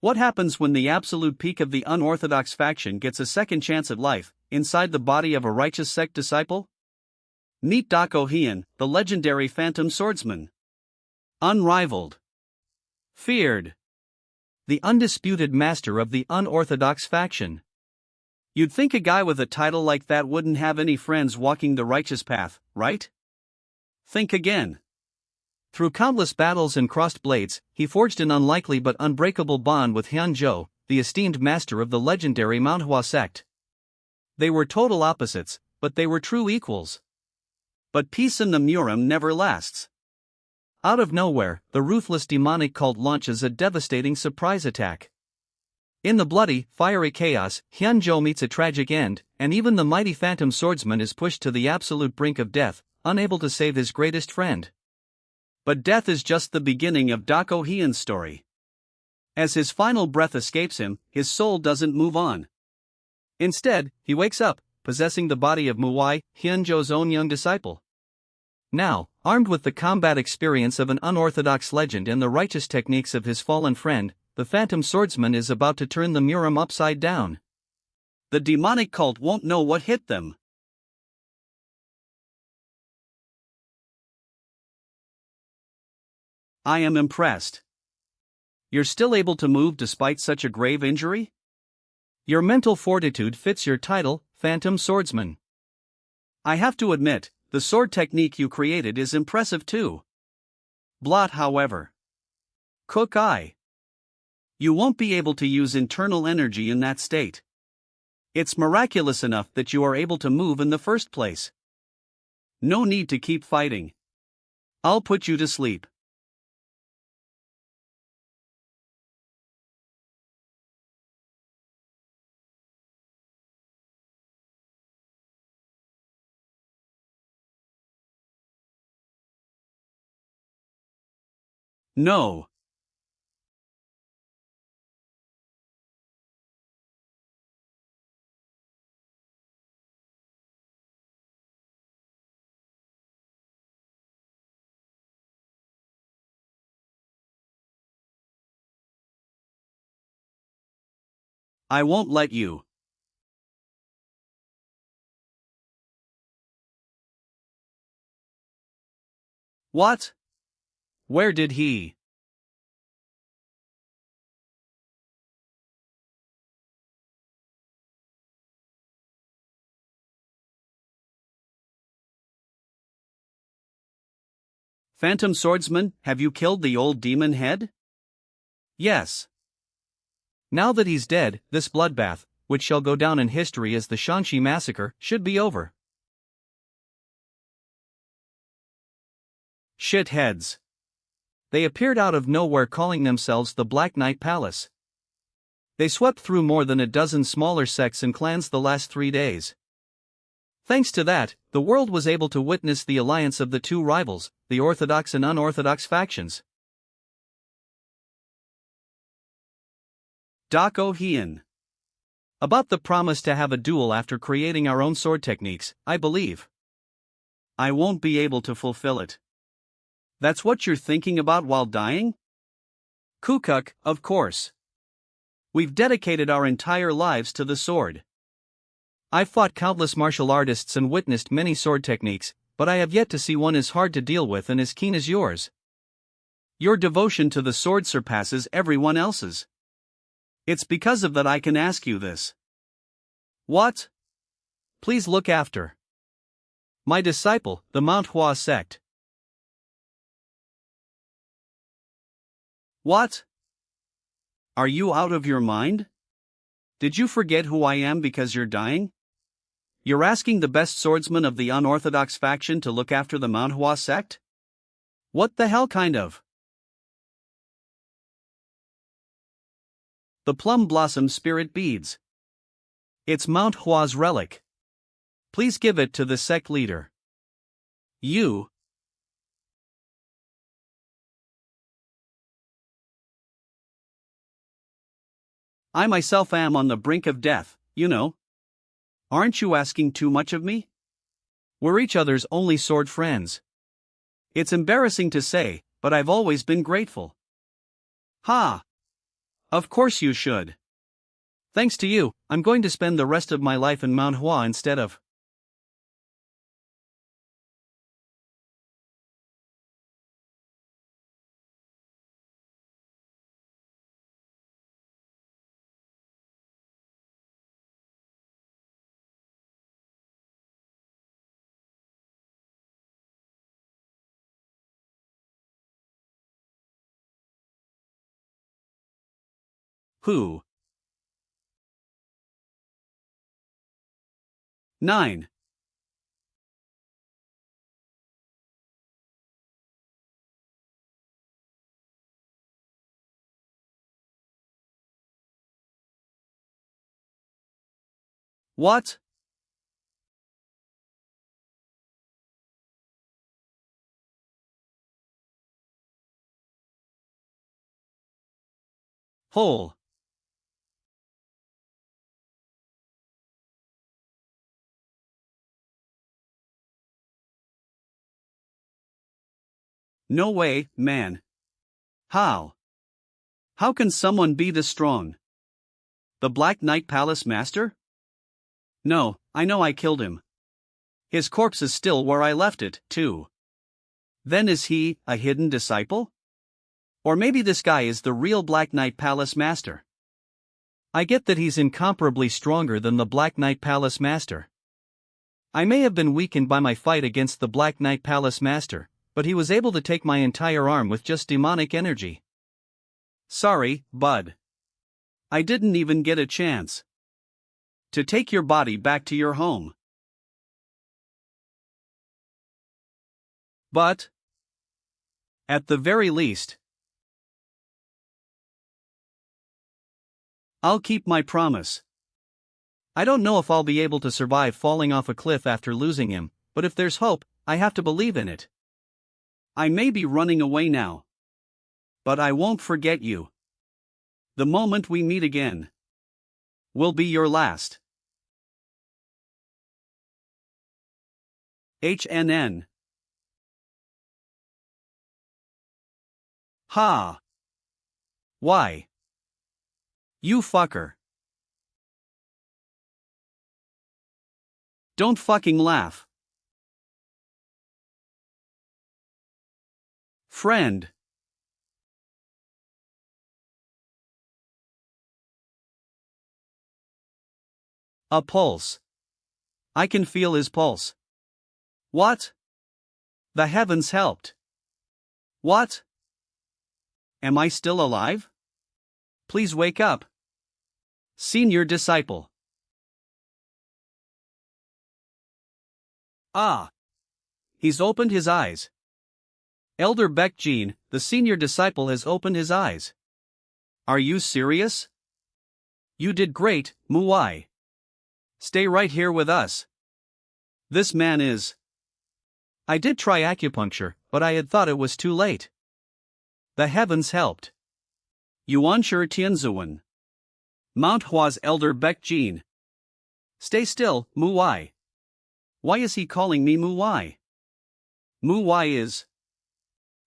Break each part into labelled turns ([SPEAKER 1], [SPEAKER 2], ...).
[SPEAKER 1] What happens when the absolute peak of the unorthodox faction gets a second chance at life, inside the body of a righteous sect disciple? Meet Dako Heian, the legendary phantom swordsman. Unrivaled. Feared. The undisputed master of the unorthodox faction. You'd think a guy with a title like that wouldn't have any friends walking the righteous path, right? Think again. Through countless battles and crossed blades, he forged an unlikely but unbreakable bond with Hyunjo, the esteemed master of the legendary Mount Hua sect. They were total opposites, but they were true equals. But peace in the Murim never lasts. Out of nowhere, the ruthless demonic cult launches a devastating surprise attack. In the bloody, fiery chaos, Hyunjo meets a tragic end, and even the mighty phantom swordsman is pushed to the absolute brink of death, unable to save his greatest friend. But death is just the beginning of Dako Heian's story. As his final breath escapes him, his soul doesn't move on. Instead, he wakes up, possessing the body of Muwai, Hyunjo's own young disciple. Now, armed with the combat experience of an unorthodox legend and the righteous techniques of his fallen friend, the phantom swordsman is about to turn the Murim upside down. The demonic cult won't know what hit them. I am impressed. You're still able to move despite such a grave injury? Your mental fortitude fits your title, Phantom Swordsman. I have to admit, the sword technique you created is impressive too. Blot, however. Cook eye. You won't be able to use internal energy in that state. It's miraculous enough that you are able to move in the first place. No need to keep fighting. I'll put you to sleep. No. I won't let you. What? Where did he? Phantom swordsman, have you killed the old demon head? Yes. Now that he's dead, this bloodbath, which shall go down in history as the Shanxi massacre, should be over. Shitheads. They appeared out of nowhere calling themselves the Black Knight Palace. They swept through more than a dozen smaller sects and clans the last 3 days. Thanks to that, the world was able to witness the alliance of the two rivals, the orthodox and unorthodox factions. Dako Heian. About the promise to have a duel after creating our own sword techniques, I believe. I won't be able to fulfill it. That's what you're thinking about while dying? Kukuk, of course. We've dedicated our entire lives to the sword. I've fought countless martial artists and witnessed many sword techniques, but I have yet to see one as hard to deal with and as keen as yours. Your devotion to the sword surpasses everyone else's. It's because of that I can ask you this. What? Please look after my disciple, the Mount Hua sect. What? Are you out of your mind? Did you forget who I am because you're dying? You're asking the best swordsman of the unorthodox faction to look after the Mount Hua sect? What the hell kind of? The plum blossom spirit beads. It's Mount Hua's relic. Please give it to the sect leader. You. I myself am on the brink of death, you know. Aren't you asking too much of me? We're each other's only sword friends. It's embarrassing to say, but I've always been grateful. Ha! Of course you should. Thanks to you, I'm going to spend the rest of my life in Mount Hua instead of. Who? 9. What? Hole. No way, man. How? How can someone be this strong? The Black Knight Palace Master? No, I know I killed him. His corpse is still where I left it, too. Then is he a hidden disciple? Or maybe this guy is the real Black Knight Palace Master. I get that he's incomparably stronger than the Black Knight Palace Master. I may have been weakened by my fight against the Black Knight Palace Master, but he was able to take my entire arm with just demonic energy. Sorry, bud. I didn't even get a chance to take your body back to your home. But, at the very least, I'll keep my promise. I don't know if I'll be able to survive falling off a cliff after losing him, but if there's hope, I have to believe in it. I may be running away now, but I won't forget you. The moment we meet again will be your last. HNN. Ha. Why? You fucker. Don't fucking laugh. Friend. A pulse. I can feel his pulse. What? The heavens helped. What? Am I still alive? Please wake up. Senior disciple. Ah. He's opened his eyes. Elder Beck Jean, the senior disciple, has opened his eyes. Are you serious? You did great, Muai. Stay right here with us. This man is. I did try acupuncture, but I had thought it was too late. The heavens helped. Yuanshi Tianzuan. Mount Hua's Elder Beck Jean. Stay still, Muai. Why is he calling me Muai? Muai is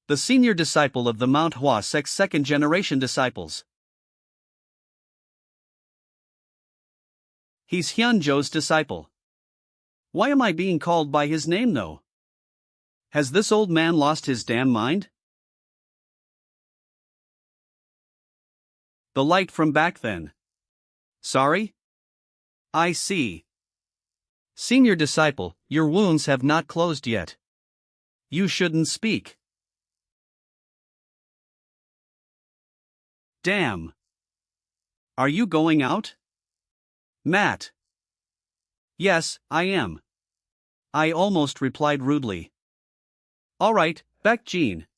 [SPEAKER 1] the senior disciple of the Mount Hua sect's second-generation disciples. He's Hyunjo's disciple. Why am I being called by his name though? Has this old man lost his damn mind? The light from back then. Sorry? I see. Senior disciple, your wounds have not closed yet. You shouldn't speak. Damn. Are you going out? Matt. Yes, I am. I almost replied rudely. Alright, Beck Jean.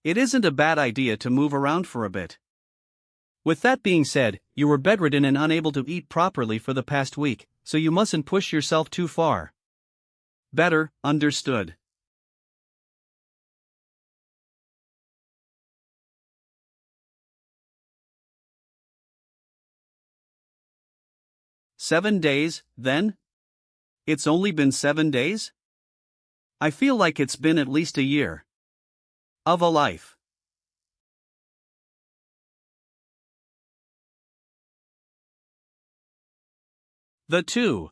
[SPEAKER 1] It isn't a bad idea to move around for a bit. With that being said, you were bedridden and unable to eat properly for the past week, so you mustn't push yourself too far. Better, understood. "7 days, then? It's only been 7 days? I feel like it's been at least a year. Of a life." The 2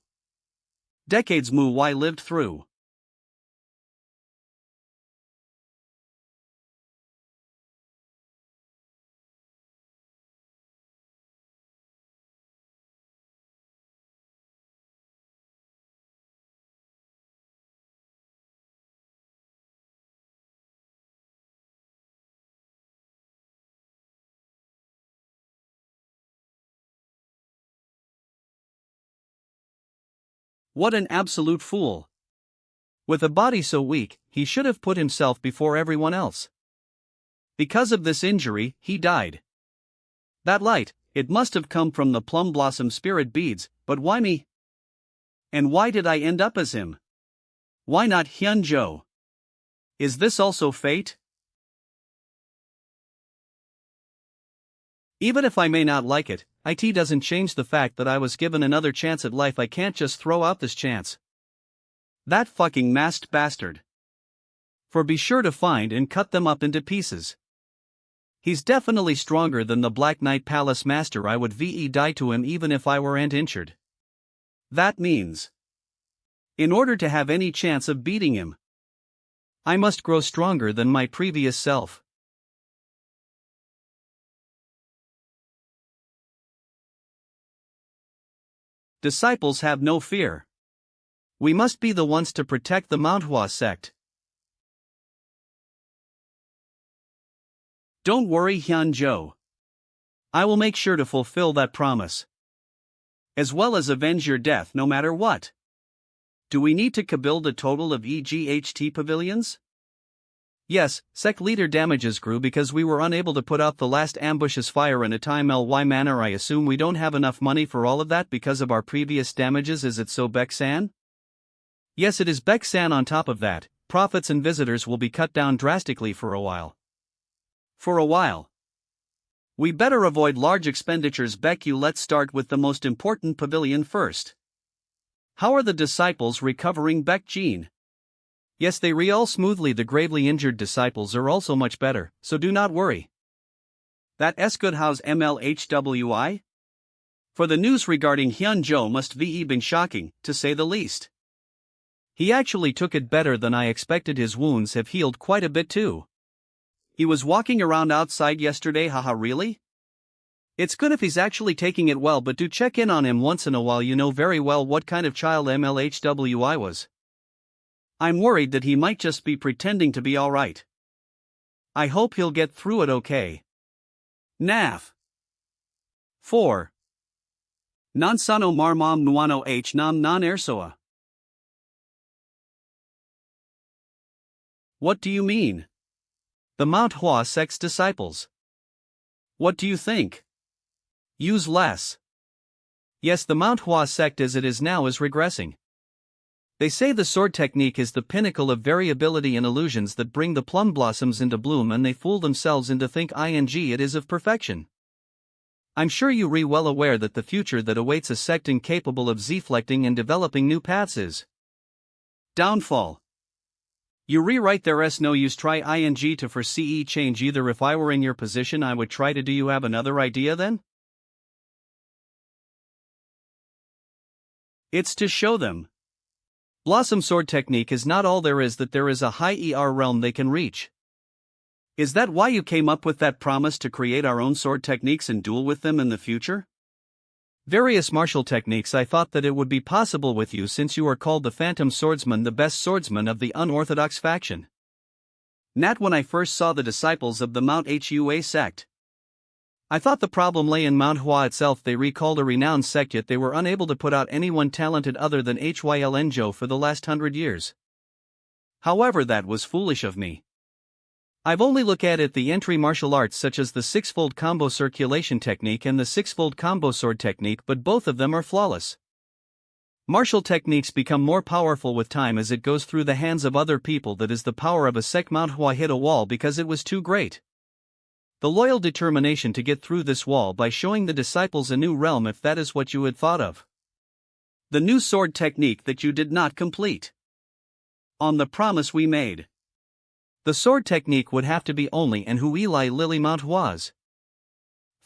[SPEAKER 1] decades Mu Y lived through. What an absolute fool. With a body so weak, he should have put himself before everyone else. Because of this injury, he died. That light, it must have come from the plum blossom spirit beads, but why me? And why did I end up as him? Why not Hyun-jo? Is this also fate? Even if I may not like it, it doesn't change the fact that I was given another chance at life. I can't just throw out this chance. That fucking masked bastard. For be sure to find and cut them up into pieces. He's definitely stronger than the Black Knight Palace Master. I would die to him even if I weren't injured. That means, in order to have any chance of beating him, I must grow stronger than my previous self. Disciples have no fear. We must be the ones to protect the Mount Hua sect. Don't worry, Hyun-jo. I will make sure to fulfill that promise. As well as avenge your death no matter what. Do we need to build a total of EGHT pavilions? Yes, sect leader damages grew because we were unable to put out the last ambushes fire in a timely manner. I assume we don't have enough money for all of that because of our previous damages. Is it so, Baek-san? Yes, it is, Baek-san. On top of that, profits and visitors will be cut down drastically for a while. For a while. We better avoid large expenditures, Baek-you. Let's start with the most important pavilion first. How are the disciples recovering, Baek-jin? Yes, they all smoothly. The gravely injured disciples are also much better, so do not worry. That's good. How's MLHWI? For the news regarding Hyun-jo must have been shocking, to say the least. He actually took it better than I expected. His wounds have healed quite a bit too. He was walking around outside yesterday. Haha, really? It's good if he's actually taking it well, but do check in on him once in a while. You know very well what kind of child MLHWI was. I'm worried that he might just be pretending to be alright. I hope he'll get through it okay. NAF 4. Nansano marmam nuano h nam non ersoa. What do you mean? The Mount Hua sect's disciples. What do you think? Use less. Yes, the Mount Hua sect as it is now is regressing. They say the sword technique is the pinnacle of variability and illusions that bring the plum blossoms into bloom, and they fool themselves into think it is of perfection. I'm sure you well aware that the future that awaits a sect incapable of zflecting and developing new paths is downfall. You rewrite there s no use try to foresee change either. If I were in your position I would try to. Do you have another idea then? It's to show them. Blossom sword technique is not all there is, that there is a high realm they can reach. Is that why you came up with that promise to create our own sword techniques and duel with them in the future? Various martial techniques. I thought that it would be possible with you since you are called the Phantom Swordsman, the best swordsman of the unorthodox faction. Nat, when I first saw the disciples of the Mount Hua sect, I thought the problem lay in Mount Hua itself. They recalled a renowned sect, yet they were unable to put out anyone talented other than Hylnjo for the last 100 years. However, that was foolish of me. I've only looked at it the entry martial arts such as the six-fold combo circulation technique and the six-fold combo sword technique, but both of them are flawless. Martial techniques become more powerful with time as it goes through the hands of other people. That is the power of a sect. Mount Hua hit a wall because it was too great. The loyal determination to get through this wall by showing the disciples a new realm, if that is what you had thought of. The new sword technique that you did not complete. On the promise we made. The sword technique would have to be only and Huili Lily Mount Hua's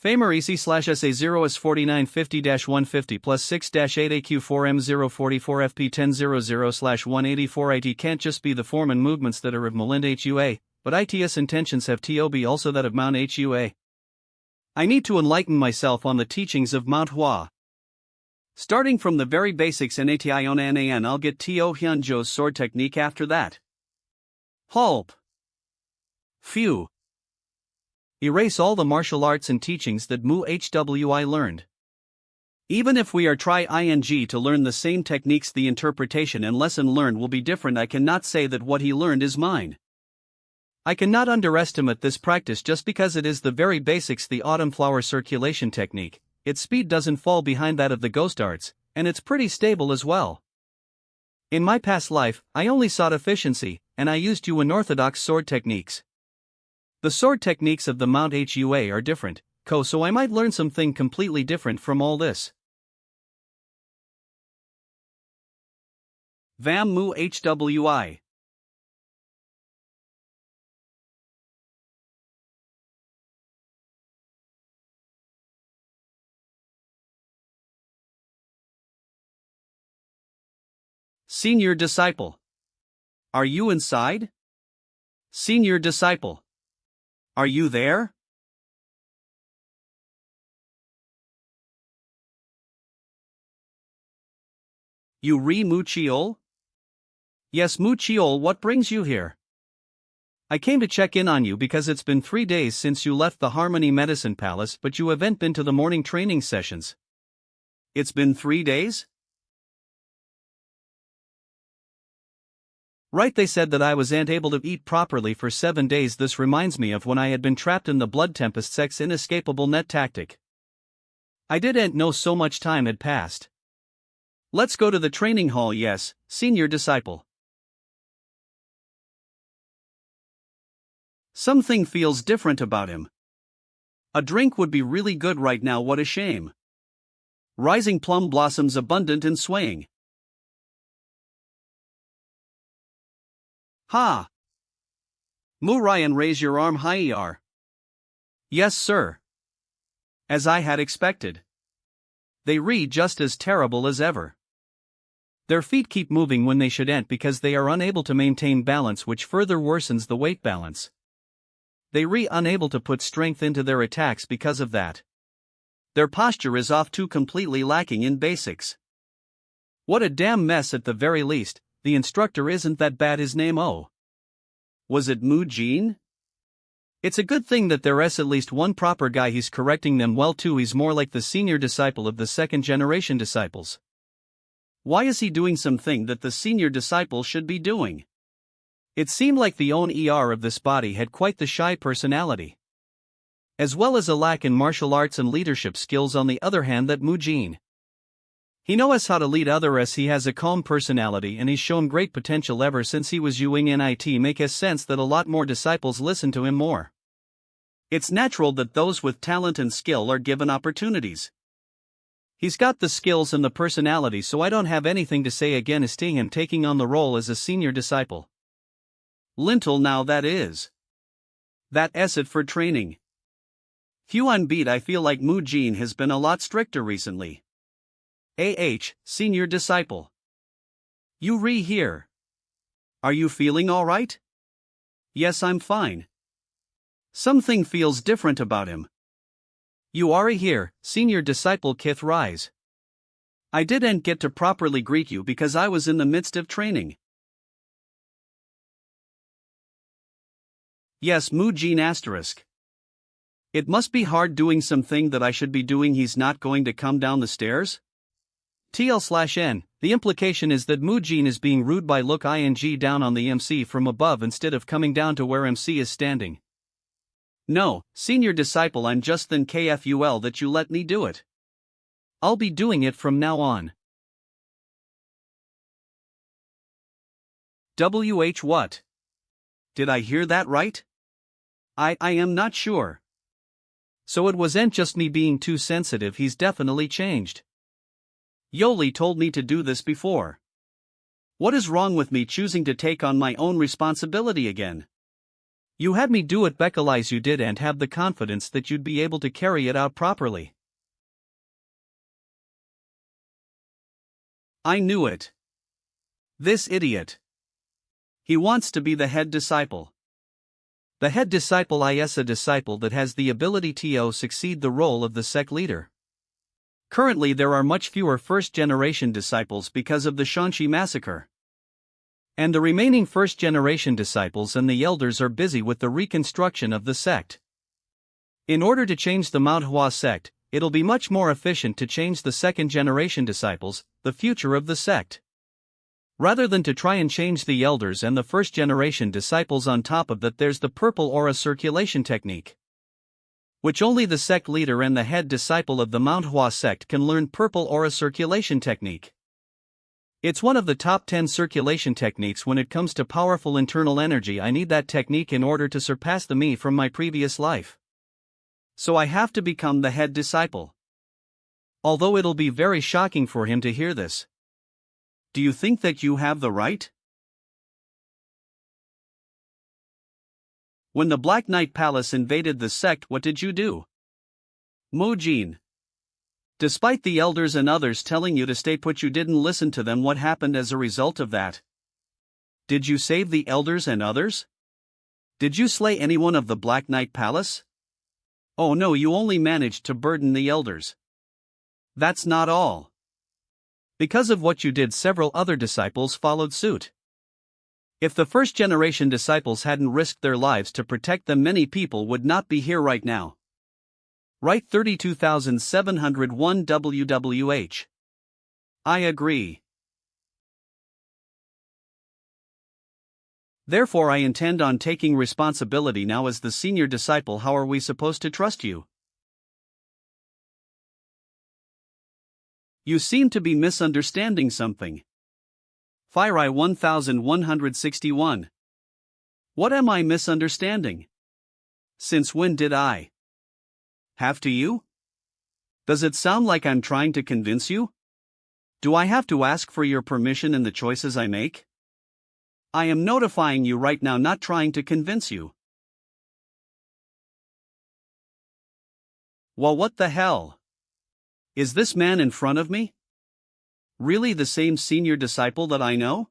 [SPEAKER 1] Famer EC/SA0S4950-150 plus 6-8AQ4M044FP1000/184 IT can't just be the form and movements that are of Molind HUA, but IT's intentions have TOB also that of Mount HUA. I need to enlighten myself on the teachings of Mount Hua. Starting from the very basics NATIONAN, I'll get To Hyunjo's sword technique after that. Hulp. Phew. Erase all the martial arts and teachings that Mu HWI learned. Even if we are try ing to learn the same techniques, the interpretation and lesson learned will be different. I cannot say that what he learned is mine. I cannot underestimate this practice just because it is the very basics, the autumn flower circulation technique. Its speed doesn't fall behind that of the ghost arts, and it's pretty stable as well. In my past life, I only sought efficiency, and I used unorthodox sword techniques. The sword techniques of the Mount HUA are different, so I might learn something completely different from all this. Vam Mu HWI. Senior disciple. Are you inside? Senior disciple. Are you there? You Mu Chiol? Yes, Mu Chiol, what brings you here? I came to check in on you because it's been 3 days since you left the Harmony Medicine Palace, but you haven't been to the morning training sessions. It's been 3 days? Right, they said that I wasn't able to eat properly for 7 days. This reminds me of when I had been trapped in the Blood Tempest sect's inescapable net tactic. I didn't know so much time had passed. Let's go to the training hall. Yes, senior disciple. Something feels different about him. A drink would be really good right now. What a shame. Rising plum blossoms abundant and swaying. Ha! Mu Ryan, raise your arm high. ER. Yes, sir. As I had expected. They read just as terrible as ever. Their feet keep moving when they shouldn't because they are unable to maintain balance, which further worsens the weight balance. They unable to put strength into their attacks because of that. Their posture is off too, completely lacking in basics. What a damn mess. At the very least, the instructor isn't that bad. His name, was it Mu Jin? It's a good thing that there's at least one proper guy. He's correcting them well too. He's more like the senior disciple of the second generation disciples. Why is he doing something that the senior disciple should be doing? It seemed like the own of this body had quite the shy personality, as well as a lack in martial arts and leadership skills. On the other hand, that Mu Jin, he knows how to lead others. He has a calm personality and he's shown great potential ever since he was Yuing in IT. Makes sense that a lot more disciples listen to him more. It's natural that those with talent and skill are given opportunities. He's got the skills and the personality, so I don't have anything to say against him taking on the role as a senior disciple. Lintel, now that is. That's it for training. Huan beat. I feel like Mu Jin has been a lot stricter recently. Senior disciple. You here. Are you feeling alright? Yes, I'm fine. Something feels different about him. You are here, senior disciple. Kith rise. I didn't get to properly greet you because I was in the midst of training. Yes, Mu Jin asterisk. It must be hard doing something that I should be doing. He's not going to come down the stairs? TL/N, the implication is that Mu Jin is being rude by look ing down on the MC from above instead of coming down to where MC is standing. No, senior disciple, I'm just than KFUL that you let me do it. I'll be doing it from now on. What? Did I hear that right? I am not sure. So it wasn't just me being too sensitive. He's definitely changed. Yoli told me to do this before. What is wrong with me choosing to take on my own responsibility again? You had me do what Beckelise you did and have the confidence that you'd be able to carry it out properly. I knew it. This idiot. He wants to be the head disciple. The head disciple is a disciple that has the ability to succeed the role of the sect leader. Currently there are much fewer first-generation disciples because of the Shanxi massacre. And the remaining first-generation disciples and the elders are busy with the reconstruction of the sect. In order to change the Mount Hua sect, it'll be much more efficient to change the second-generation disciples, the future of the sect. Rather than to try and change the elders and the first-generation disciples on top of that, there's the purple aura circulation technique, which only the sect leader and the head disciple of the Mount Hua sect can learn. Purple aura circulation technique. It's one of the top 10 circulation techniques when it comes to powerful internal energy. I need that technique in order to surpass the me from my previous life. So I have to become the head disciple. Although it'll be very shocking for him to hear this. Do you think that you have the right? When the Black Knight Palace invaded the sect, what did you do? Mu Jin. Despite the elders and others telling you to stay put, you didn't listen to them. What happened as a result of that? Did you save the elders and others? Did you slay anyone of the Black Knight Palace? Oh no, you only managed to burden the elders. That's not all. Because of what you did, several other disciples followed suit. If the first-generation disciples hadn't risked their lives to protect them, many people would not be here right now. Right, 32,701 WWH. I agree. Therefore I intend on taking responsibility now as the senior disciple. How are we supposed to trust you? You seem to be misunderstanding something. Fire 1161. What am I misunderstanding? Since when did I have to you? Does it sound like I'm trying to convince you? Do I have to ask for your permission in the choices I make? I am notifying you right now, not trying to convince you. Well, what the hell? Is this man in front of me really the same senior disciple that I know?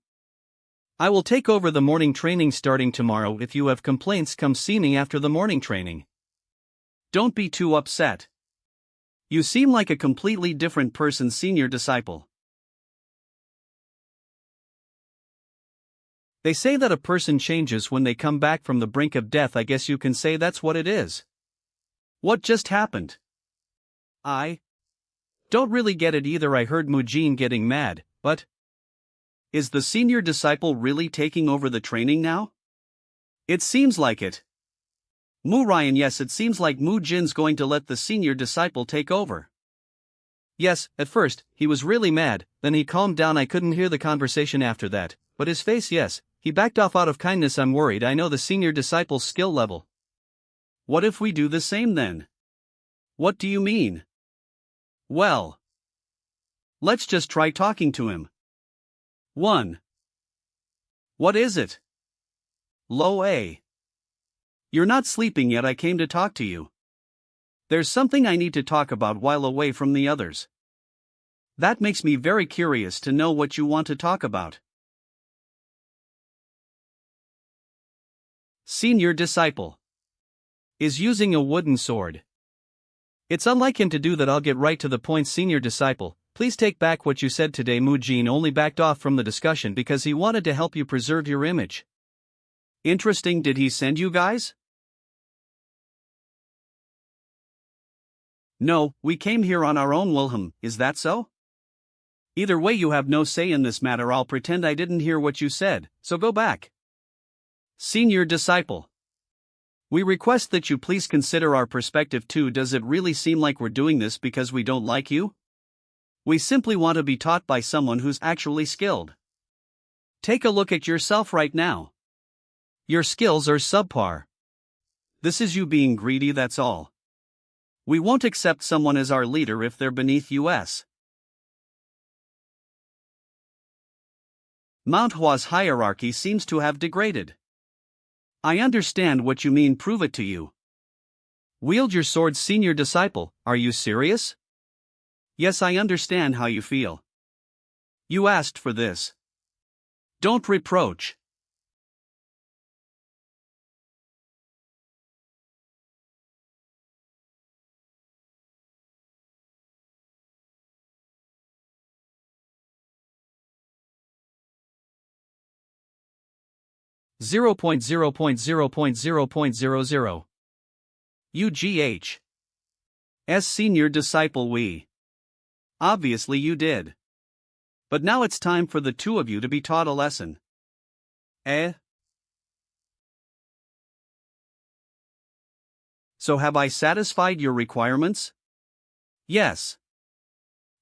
[SPEAKER 1] I will take over the morning training starting tomorrow. If you have complaints, come see me after the morning training. Don't be too upset. You seem like a completely different person, senior disciple. They say that a person changes when they come back from the brink of death. I guess you can say that's what it is. What just happened? I don't really get it either. I heard Mu Jin getting mad, but is the senior disciple really taking over the training now? It seems like it. Mu Ryan, yes, it seems like Mu Jin's going to let the senior disciple take over. Yes, at first, he was really mad, then he calmed down. I couldn't hear the conversation after that, but his face, yes, he backed off out of kindness. I'm worried. I know the senior disciple's skill level. What if we do the same then? What do you mean? Well, let's just try talking to him. 1. What is it? Lo A. You're not sleeping yet. I came to talk to you. There's something I need to talk about while away from the others. That makes me very curious to know what you want to talk about. Senior disciple is using a wooden sword. It's unlike him to do that. I'll get right to the point. Senior disciple, please take back what you said today. Mu Jin only backed off from the discussion because he wanted to help you preserve your image. Interesting. Did he send you guys? No, we came here on our own. Wilhelm, is that so? Either way, you have no say in this matter. I'll pretend I didn't hear what you said, so go back. Senior disciple, we request that you please consider our perspective too. Does it really seem like we're doing this because we don't like you? We simply want to be taught by someone who's actually skilled. Take a look at yourself right now. Your skills are subpar. This is you being greedy, that's all. We won't accept someone as our leader if they're beneath us. Mount Hua's hierarchy seems to have degraded. I understand what you mean, prove it to you. Wield your sword, senior disciple, are you serious? Yes, I understand how you feel. You asked for this. Don't reproach. Zero point zero point zero point zero point zero zero. UGH. As senior disciple, we. Obviously, you did. But now it's time for the two of you to be taught a lesson. Eh? So have I satisfied your requirements? Yes.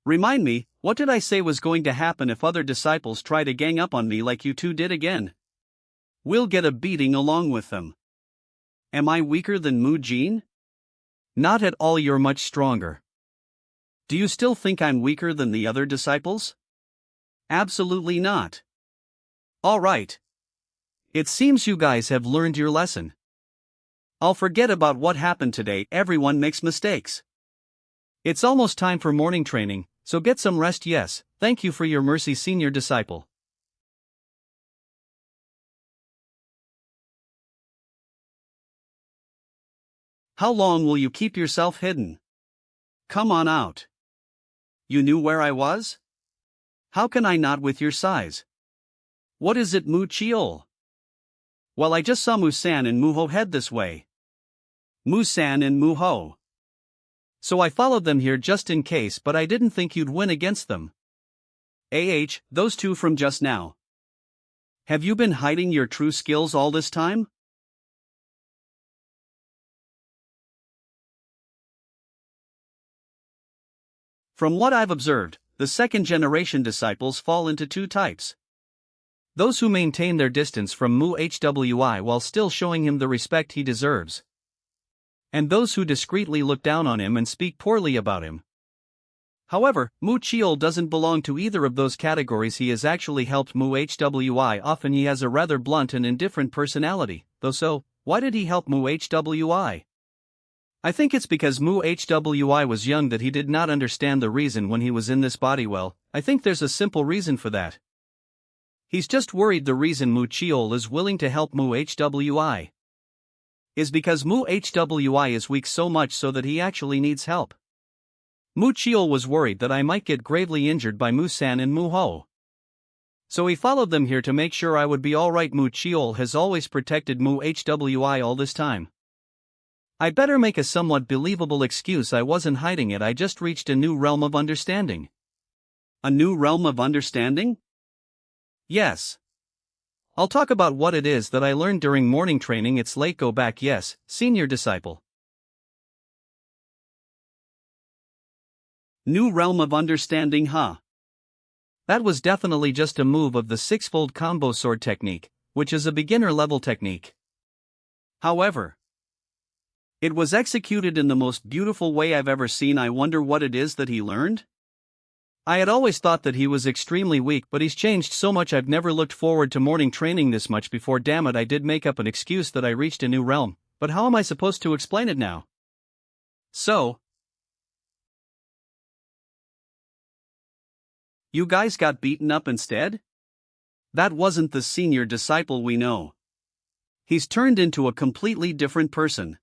[SPEAKER 1] Remind me, what did I say was going to happen if other disciples try to gang up on me like you two did again? We'll get a beating along with them. Am I weaker than Mu Jin? Not at all, you're much stronger. Do you still think I'm weaker than the other disciples? Absolutely not. All right. It seems you guys have learned your lesson. I'll forget about what happened today, everyone makes mistakes. It's almost time for morning training, so get some rest. Yes, thank you for your mercy, senior disciple. How long will you keep yourself hidden? Come on out. You knew where I was? How can I not with your size? What is it, Mu Chiol? Well, I just saw Musan and Muho head this way. Musan and Muho. So I followed them here just in case, but I didn't think you'd win against them. Those two from just now. Have you been hiding your true skills all this time? From what I've observed, the second-generation disciples fall into two types. Those who maintain their distance from Mu Hwi while still showing him the respect he deserves. And those who discreetly look down on him and speak poorly about him. However, Mu Chiol doesn't belong to either of those categories. He has actually helped Mu Hwi. Often he has a rather blunt and indifferent personality, though so, why did he help Mu Hwi? I think it's because Mu Hwi was young that he did not understand the reason when he was in this body. Well, I think there's a simple reason for that. He's just worried the reason Mu Chiol is willing to help Mu Hwi is because Mu Hwi is weak so much so that he actually needs help. Mu Chiol was worried that I might get gravely injured by Musan and Muho. So he followed them here to make sure I would be alright. Mu Chiol has always protected Mu Hwi all this time. I better make a somewhat believable excuse. I wasn't hiding it, I just reached a new realm of understanding. A new realm of understanding? Yes. I'll talk about what it is that I learned during morning training. It's late, go back. Yes, senior disciple. New realm of understanding, huh? That was definitely just a move of the six-fold combo sword technique, which is a beginner-level technique. However, it was executed in the most beautiful way I've ever seen. I wonder what it is that he learned? I had always thought that he was extremely weak, but he's changed so much. I've never looked forward to morning training this much before. Damn it, I did make up an excuse that I reached a new realm, but how am I supposed to explain it now? So, you guys got beaten up instead? That wasn't the senior disciple we know. He's turned into a completely different person.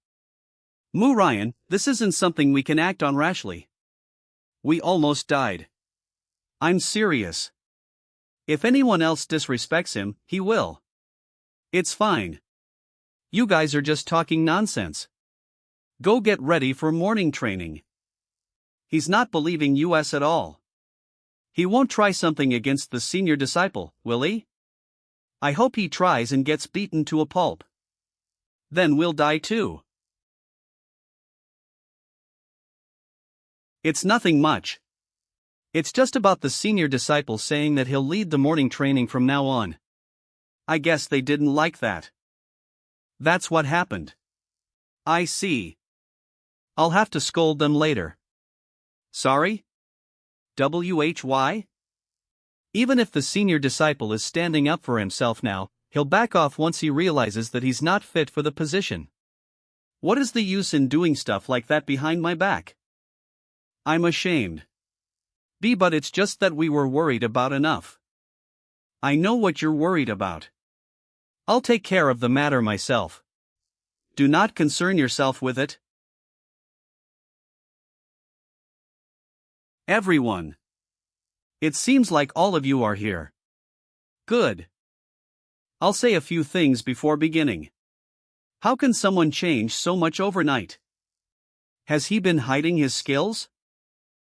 [SPEAKER 1] Mu Ryan, this isn't something we can act on rashly. We almost died. I'm serious. If anyone else disrespects him, he will. It's fine. You guys are just talking nonsense. Go get ready for morning training. He's not believing us at all. He won't try something against the senior disciple, will he? I hope he tries and gets beaten to a pulp. Then we'll die too. It's nothing much. It's just about the senior disciple saying that he'll lead the morning training from now on. I guess they didn't like that. That's what happened. I see. I'll have to scold them later. Sorry? WHY? Even if the senior disciple is standing up for himself now, He'll back off once he realizes that he's not fit for the position. What is the use in doing stuff like that behind my back? I'm ashamed. B. But it's just that we were worried about enough. I know what you're worried about. I'll take care of the matter myself. Do not concern yourself with it. Everyone. It seems like all of you are here. Good. I'll say a few things before beginning. How can someone change so much overnight? Has he been hiding his skills?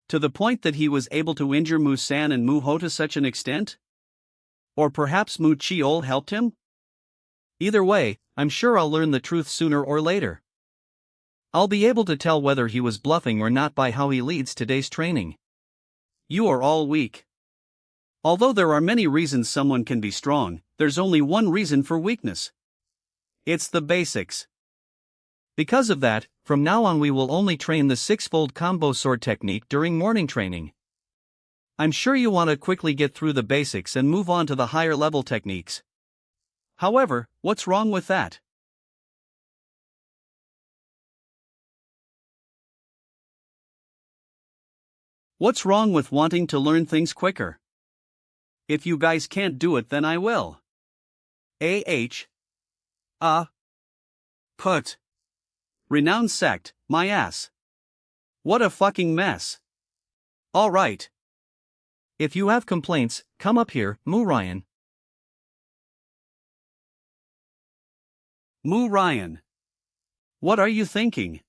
[SPEAKER 1] To the point that he was able to injure Musan and Muho to such an extent? Or perhaps Mu Chiol helped him? Either way, I'm sure I'll learn the truth sooner or later. I'll be able to tell whether he was bluffing or not by how he leads today's training. You are all weak. Although there are many reasons someone can be strong, there's only one reason for weakness. It's the basics. Because of that, from now on we will only train the six-fold combo sword technique during morning training. I'm sure you want to quickly get through the basics and move on to the higher level techniques. However, what's wrong with that? What's wrong with wanting to learn things quicker? If you guys can't do it, then I will. Put. Renowned sect, my ass. What a fucking mess. Alright. If you have complaints, come up here, Mu Ryan. Mu Ryan. What are you thinking?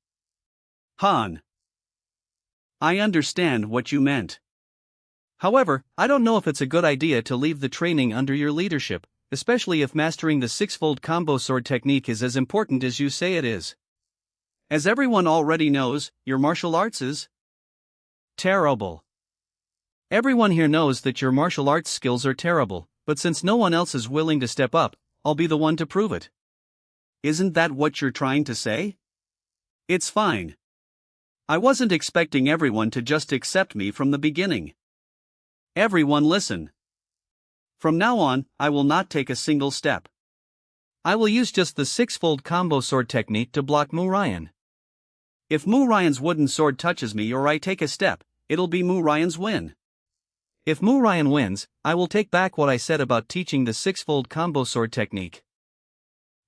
[SPEAKER 1] Han. I understand what you meant. However, I don't know if it's a good idea to leave the training under your leadership, especially if mastering the six-fold combo sword technique is as important as you say it is. As everyone already knows, your martial arts is terrible. Everyone here knows that your martial arts skills are terrible, but since no one else is willing to step up, I'll be the one to prove it. Isn't that what you're trying to say? It's fine. I wasn't expecting everyone to just accept me from the beginning. Everyone listen. From now on, I will not take a single step. I will use just the six-fold combo sword technique to block Mu Ryan. If Mu Ryan's wooden sword touches me or I take a step, it'll be Mu Ryan's win. If Mu Ryan wins, I will take back what I said about teaching the six-fold combo sword technique.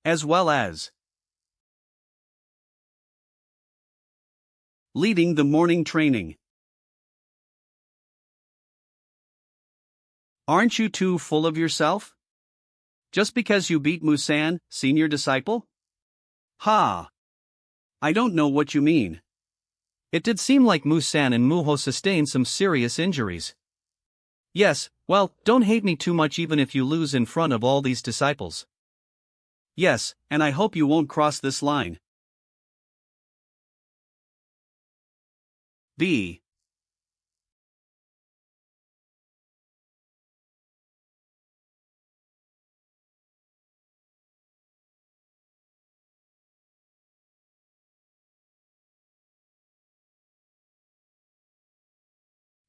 [SPEAKER 1] As well as leading the morning training. Aren't you too full of yourself? Just because you beat Musan, senior disciple? Ha! I don't know what you mean. It did seem like Musan and Muho sustained some serious injuries. Yes, well, don't hate me too much even if you lose in front of all these disciples. Yes, and I hope you won't cross this line. B.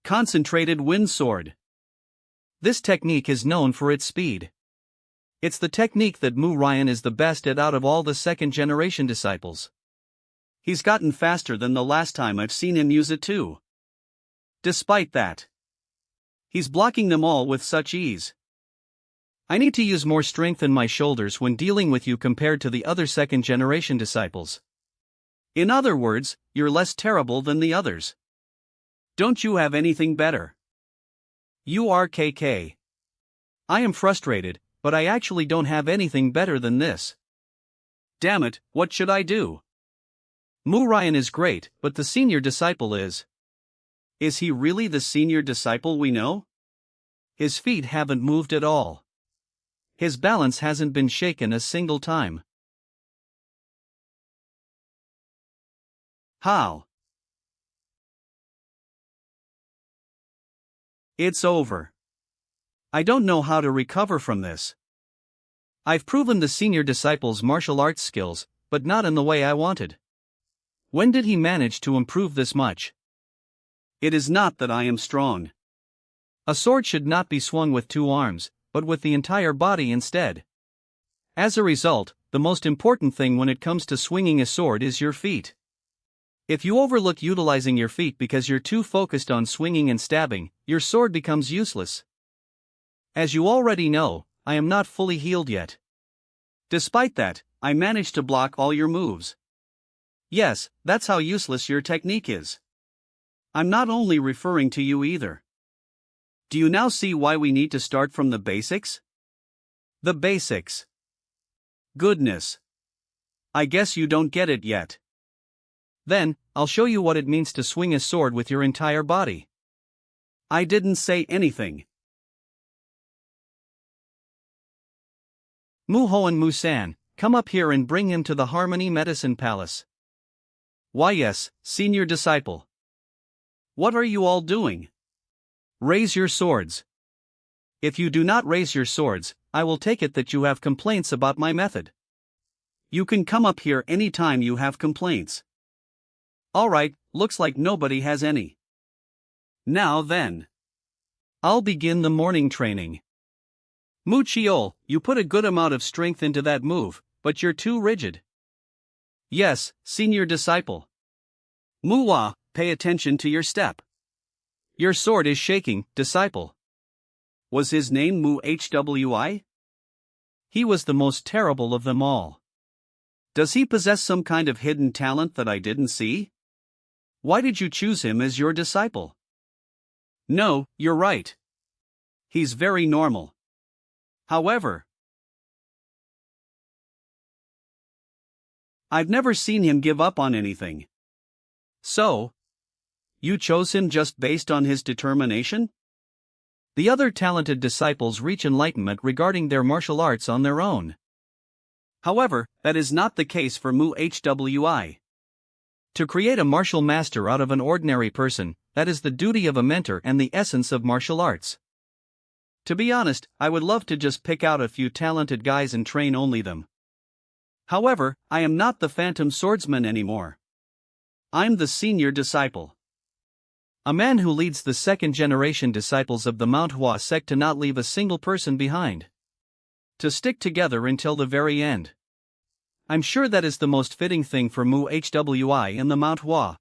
[SPEAKER 1] Concentrated wind sword. This technique is known for its speed. It's the technique that Mu Ryan is the best at out of all the second-generation disciples. He's gotten faster than the last time I've seen him use it too. Despite that, he's blocking them all with such ease. I need to use more strength in my shoulders when dealing with you compared to the other second-generation disciples. In other words, you're less terrible than the others. Don't you have anything better? You are KK. I am frustrated, but I actually don't have anything better than this. Damn it, what should I do? Mu Ryan is great, but the senior disciple is. Is he really the senior disciple we know? His feet haven't moved at all. His balance hasn't been shaken a single time. How? It's over. I don't know how to recover from this. I've proven the senior disciple's martial arts skills, but not in the way I wanted. When did he manage to improve this much? It is not that I am strong. A sword should not be swung with two arms, but with the entire body instead. As a result, the most important thing when it comes to swinging a sword is your feet. If you overlook utilizing your feet because you're too focused on swinging and stabbing, your sword becomes useless. As you already know, I am not fully healed yet. Despite that, I managed to block all your moves. Yes, that's how useless your technique is. I'm not only referring to you either. Do you now see why we need to start from the basics? The basics. Goodness. I guess you don't get it yet. Then, I'll show you what it means to swing a sword with your entire body. I didn't say anything. Muho and Musan, come up here and bring him to the Harmony Medicine Palace. Why yes, senior disciple. What are you all doing? Raise your swords. If you do not raise your swords, I will take it that you have complaints about my method. You can come up here anytime you have complaints. Alright, looks like nobody has any. Now then. I'll begin the morning training. Muchiol, you put a good amount of strength into that move, but you're too rigid. Yes, senior disciple. Muwa, pay attention to your step. Your sword is shaking, disciple. Was his name Mu Hwi? He was the most terrible of them all. Does he possess some kind of hidden talent that I didn't see? Why did you choose him as your disciple? No, you're right. He's very normal. However, I've never seen him give up on anything. So, you chose him just based on his determination? The other talented disciples reach enlightenment regarding their martial arts on their own. However, that is not the case for Mu Hwi. To create a martial master out of an ordinary person, that is the duty of a mentor and the essence of martial arts. To be honest, I would love to just pick out a few talented guys and train only them. However, I am not the phantom swordsman anymore. I'm the senior disciple. A man who leads the second-generation disciples of the Mount Hua sect to not leave a single person behind. To stick together until the very end. I'm sure that is the most fitting thing for Mu Hwi and the Mount Hua.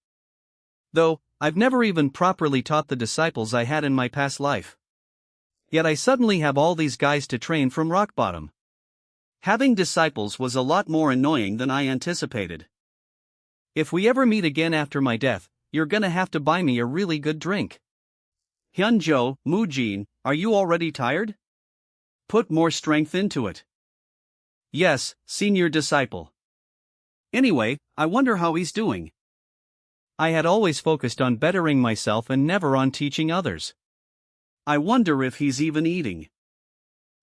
[SPEAKER 1] Though, I've never even properly taught the disciples I had in my past life. Yet I suddenly have all these guys to train from rock bottom. Having disciples was a lot more annoying than I anticipated. If we ever meet again after my death, you're gonna have to buy me a really good drink. Hyunjo, Mujin, are you already tired? Put more strength into it. Yes, senior disciple. Anyway, I wonder how he's doing. I had always focused on bettering myself and never on teaching others. I wonder if he's even eating.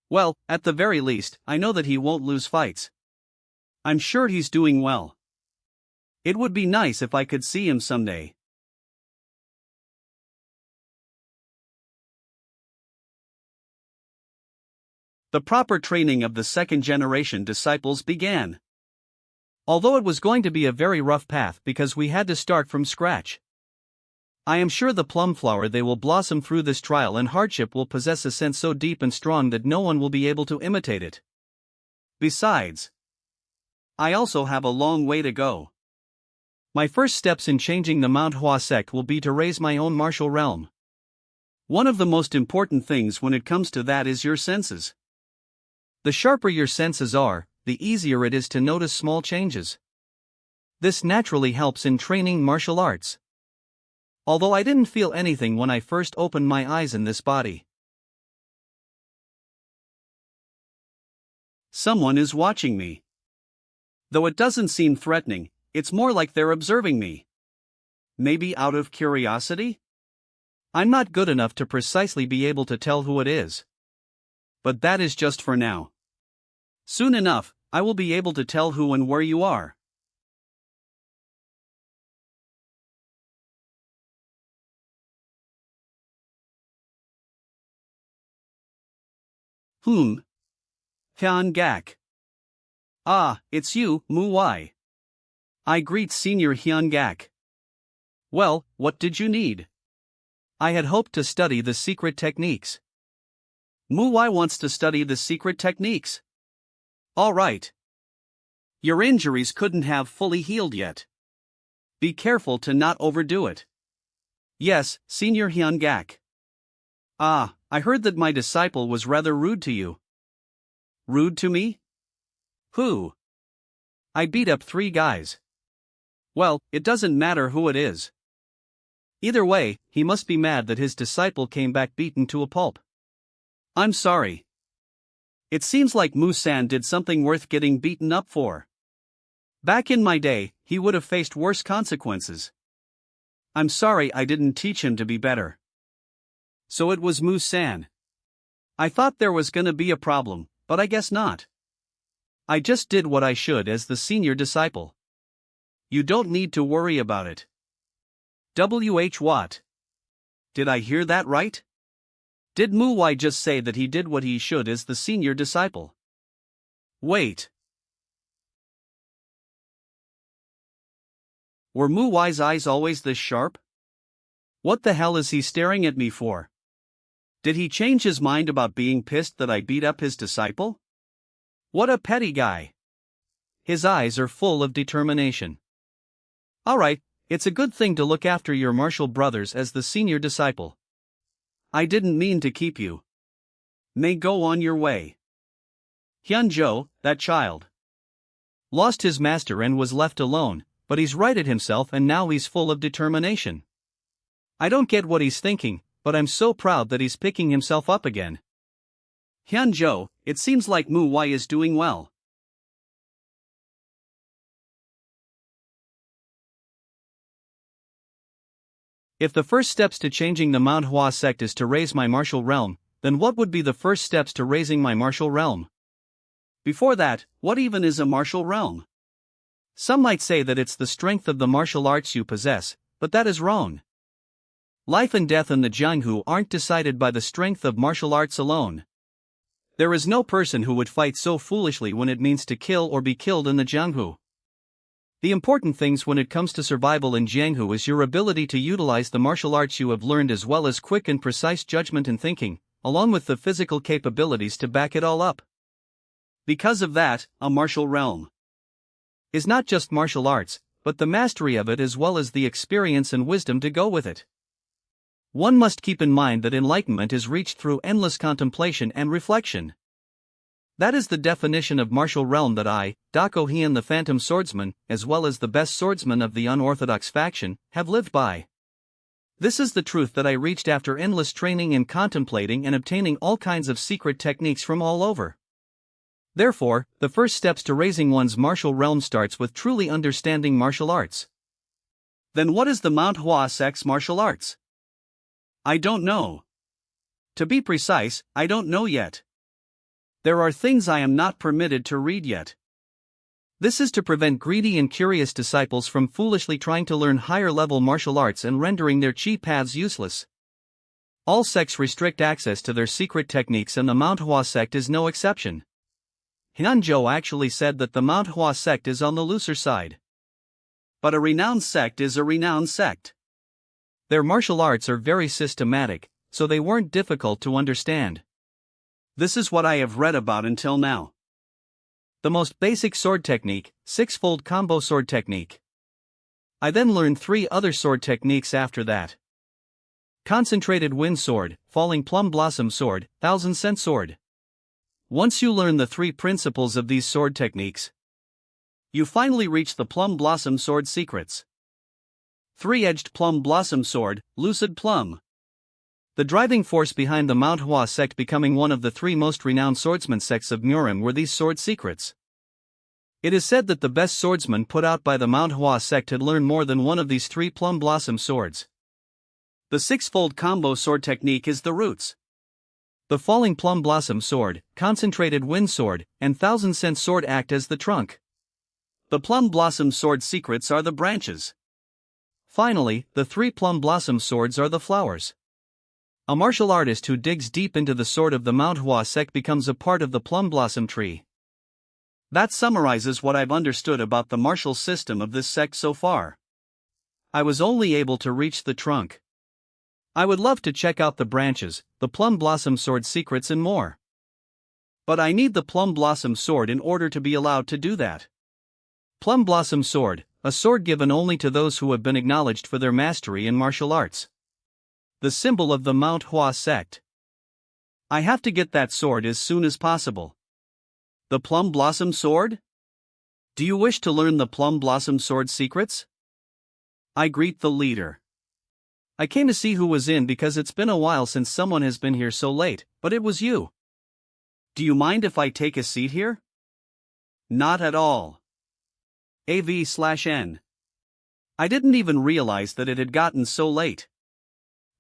[SPEAKER 1] Well, at the very least, I know that he won't lose fights. I'm sure he's doing well. It would be nice if I could see him someday. The proper training of the second-generation disciples began. Although it was going to be a very rough path because we had to start from scratch. I am sure the plum flower they will blossom through this trial and hardship will possess a sense so deep and strong that no one will be able to imitate it. Besides, I also have a long way to go. My first steps in changing the Mount Hua sect will be to raise my own martial realm. One of the most important things when it comes to that is your senses. The sharper your senses are, the easier it is to notice small changes. This naturally helps in training martial arts. Although I didn't feel anything when I first opened my eyes in this body. Someone is watching me. Though it doesn't seem threatening, it's more like they're observing me. Maybe out of curiosity? I'm not good enough to precisely be able to tell who it is. But that is just for now. Soon enough, I will be able to tell who and where you are. Hyun Gak. Ah, it's you, Mu Wai. I greet Senior Hyun Gak. Well, what did you need? I had hoped to study the secret techniques. Mu Wai wants to study the secret techniques. All right. Your injuries couldn't have fully healed yet. Be careful to not overdo it. Yes, Senior Hyun-gak. Ah, I heard that my disciple was rather rude to you. Rude to me? Who? I beat up 3 guys. Well, it doesn't matter who it is. Either way, he must be mad that his disciple came back beaten to a pulp. I'm sorry. It seems like Musan did something worth getting beaten up for. Back in my day, he would have faced worse consequences. I'm sorry I didn't teach him to be better. So it was Musan. I thought there was gonna be a problem, but I guess not. I just did what I should as the senior disciple. You don't need to worry about it. What? Did I hear that right? Did Mu-wai just say that he did what he should as the senior disciple? Wait. Were Mu-wai's eyes always this sharp? What the hell is he staring at me for? Did he change his mind about being pissed that I beat up his disciple? What a petty guy. His eyes are full of determination. Alright, it's a good thing to look after your martial brothers as the senior disciple. I didn't mean to keep you. May go on your way. Hyun-jo, that child. Lost his master and was left alone, but he's righted himself and now he's full of determination. I don't get what he's thinking, but I'm so proud that he's picking himself up again. Hyun-jo, it seems like Mu-wai is doing well. If the first steps to changing the Mount Hua sect is to raise my martial realm, then what would be the first steps to raising my martial realm? Before that, what even is a martial realm? Some might say that it's the strength of the martial arts you possess, but that is wrong. Life and death in the Jianghu aren't decided by the strength of martial arts alone. There is no person who would fight so foolishly when it means to kill or be killed in the Jianghu. The important things when it comes to survival in Jianghu is your ability to utilize the martial arts you have learned as well as quick and precise judgment and thinking, along with the physical capabilities to back it all up. Because of that, a martial realm is not just martial arts, but the mastery of it as well as the experience and wisdom to go with it. One must keep in mind that enlightenment is reached through endless contemplation and reflection. That is the definition of martial realm that I, Dako Hyun the Phantom Swordsman, as well as the best swordsman of the unorthodox faction, have lived by. This is the truth that I reached after endless training and contemplating and obtaining all kinds of secret techniques from all over. Therefore, the first steps to raising one's martial realm starts with truly understanding martial arts. Then what is the Mount Hua sect's martial arts? I don't know. To be precise, I don't know yet. There are things I am not permitted to read yet. This is to prevent greedy and curious disciples from foolishly trying to learn higher-level martial arts and rendering their chi paths useless. All sects restrict access to their secret techniques and the Mount Hua sect is no exception. Hyun-jo actually said that the Mount Hua sect is on the looser side. But a renowned sect is a renowned sect. Their martial arts are very systematic, so they weren't difficult to understand. This is what I have read about until now. The most basic sword technique, six-fold combo sword technique. I then learned 3 other sword techniques after that. Concentrated wind sword, falling plum blossom sword, thousand cent sword. Once you learn the 3 principles of these sword techniques, you finally reach the plum blossom sword secrets. 3-edged plum blossom sword, lucid plum. The driving force behind the Mount Hua sect becoming one of the 3 most renowned swordsman sects of Murim were these sword secrets. It is said that the best swordsman put out by the Mount Hua sect had learned more than one of these 3 plum blossom swords. The 6-fold combo sword technique is the roots. The falling plum blossom sword, concentrated wind sword, and thousand cent sword act as the trunk. The plum blossom sword secrets are the branches. Finally, the 3 plum blossom swords are the flowers. A martial artist who digs deep into the sword of the Mount Hua sect becomes a part of the plum blossom tree. That summarizes what I've understood about the martial system of this sect so far. I was only able to reach the trunk. I would love to check out the branches, the plum blossom sword secrets and more. But I need the Plum Blossom Sword in order to be allowed to do that. Plum Blossom Sword, a sword given only to those who have been acknowledged for their mastery in martial arts. The symbol of the Mount Hua sect. I have to get that sword as soon as possible. The Plum Blossom Sword? Do you wish to learn the Plum Blossom Sword secrets? I greet the leader. I came to see who was in because it's been a while since someone has been here so late, but it was you. Do you mind if I take a seat here? Not at all. AV/N. I didn't even realize that it had gotten so late.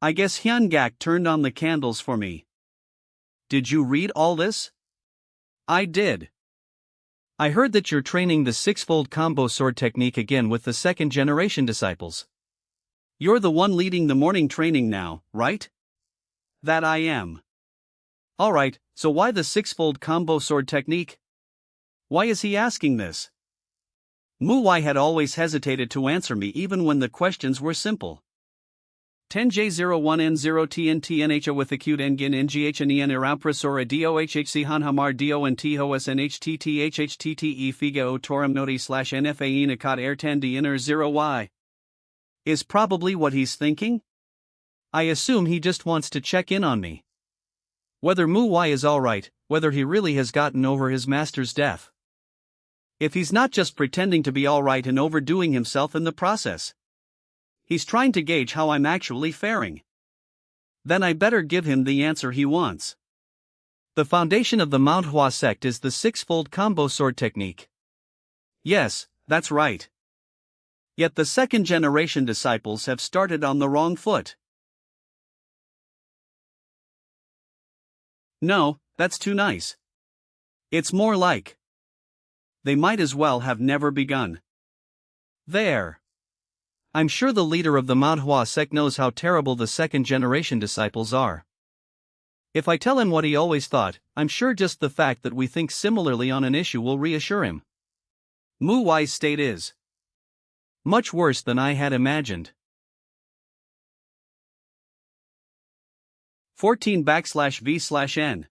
[SPEAKER 1] I guess Hyun-gak turned on the candles for me. Did you read all this? I did. I heard that you're training the six-fold combo sword technique again with the second-generation disciples. You're the one leading the morning training now, right? That I am. Alright, so why the six-fold combo sword technique? Why is he asking this? Mu Wai had always hesitated to answer me even when the questions were simple. 10J01N0TNTNH with acute Engin NGHNEN Iramprasora DOHHC Hanhamar DONTHOSNHTTHHTTE Figa O Toram Noti /NFAE Nakat Airtan Inner 0Y. Is probably what he's thinking? I assume he just wants to check in on me. Whether Mu Wai is alright, whether he really has gotten over his master's death. If he's not just pretending to be alright and overdoing himself in the process. He's trying to gauge how I'm actually faring. Then I better give him the answer he wants. The foundation of the Mount Hua sect is the six-fold combo sword technique. Yes, that's right. Yet the second-generation disciples have started on the wrong foot. No, that's too nice. It's more like they might as well have never begun. There. I'm sure the leader of the Mount Hua sect knows how terrible the second-generation disciples are. If I tell him what he always thought, I'm sure just the fact that we think similarly on an issue will reassure him. Mu Wai's state is much worse than I had imagined. 14\V/N.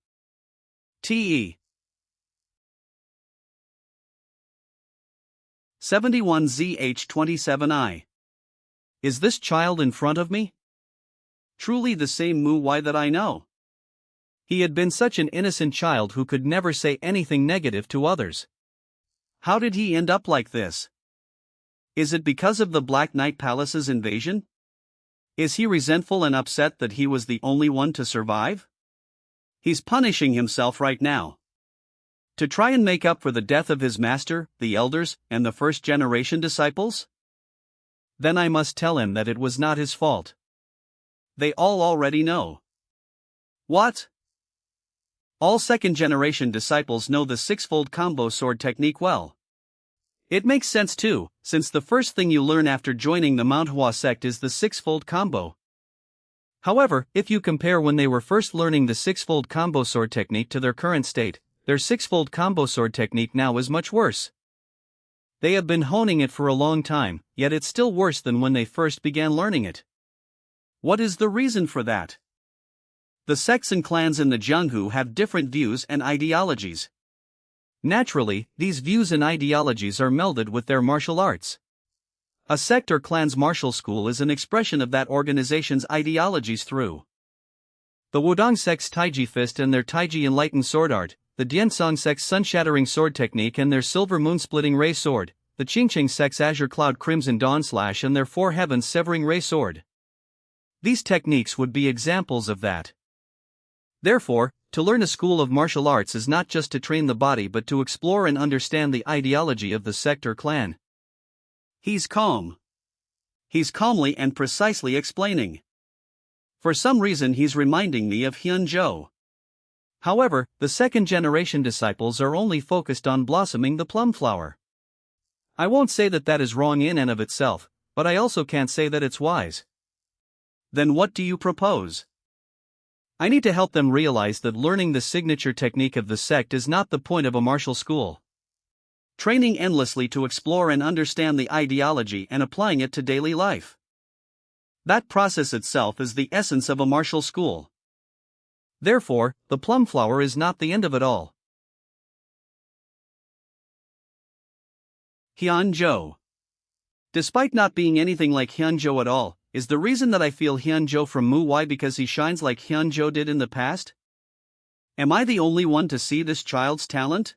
[SPEAKER 1] TE 71ZH27I. Is this child in front of me? Truly the same Mu Wai that I know. He had been such an innocent child who could never say anything negative to others. How did he end up like this? Is it because of the Black Knight Palace's invasion? Is he resentful and upset that he was the only one to survive? He's punishing himself right now. To try and make up for the death of his master, the elders, and the first-generation disciples? Then I must tell him that it was not his fault. They all already know. What? All second-generation disciples know the six-fold combo sword technique well. It makes sense too, since the first thing you learn after joining the Mount Hua sect is the six-fold combo. However, if you compare when they were first learning the six-fold combo sword technique to their current state, their six-fold combo sword technique now is much worse. They have been honing it for a long time, yet it's still worse than when they first began learning it. What is the reason for that? The sects and clans in the Jianghu have different views and ideologies. Naturally, these views and ideologies are melded with their martial arts. A sect or clan's martial school is an expression of that organization's ideologies through the Wudong sect's Taiji Fist and their Taiji Enlightened Sword Art, the Diansong sect's Sun-Shattering Sword Technique and their Silver Moon-Splitting Ray Sword, the Qingqing sect's Azure Cloud Crimson Dawn Slash and their Four Heavens Severing Ray Sword. These techniques would be examples of that. Therefore, to learn a school of martial arts is not just to train the body but to explore and understand the ideology of the sect or clan. He's calm. He's calmly and precisely explaining. For some reason he's reminding me of Hyun Jo. However, the second-generation disciples are only focused on blossoming the plum flower. I won't say that that is wrong in and of itself, but I also can't say that it's wise. Then what do you propose? I need to help them realize that learning the signature technique of the sect is not the point of a martial school. Training endlessly to explore and understand the ideology and applying it to daily life. That process itself is the essence of a martial school. Therefore, the plum flower is not the end of it all. Hyunjo. Despite not being anything like Hyunjo at all, is the reason that I feel Hyunjo from Mu why because he shines like Hyunjo did in the past? Am I the only one to see this child's talent?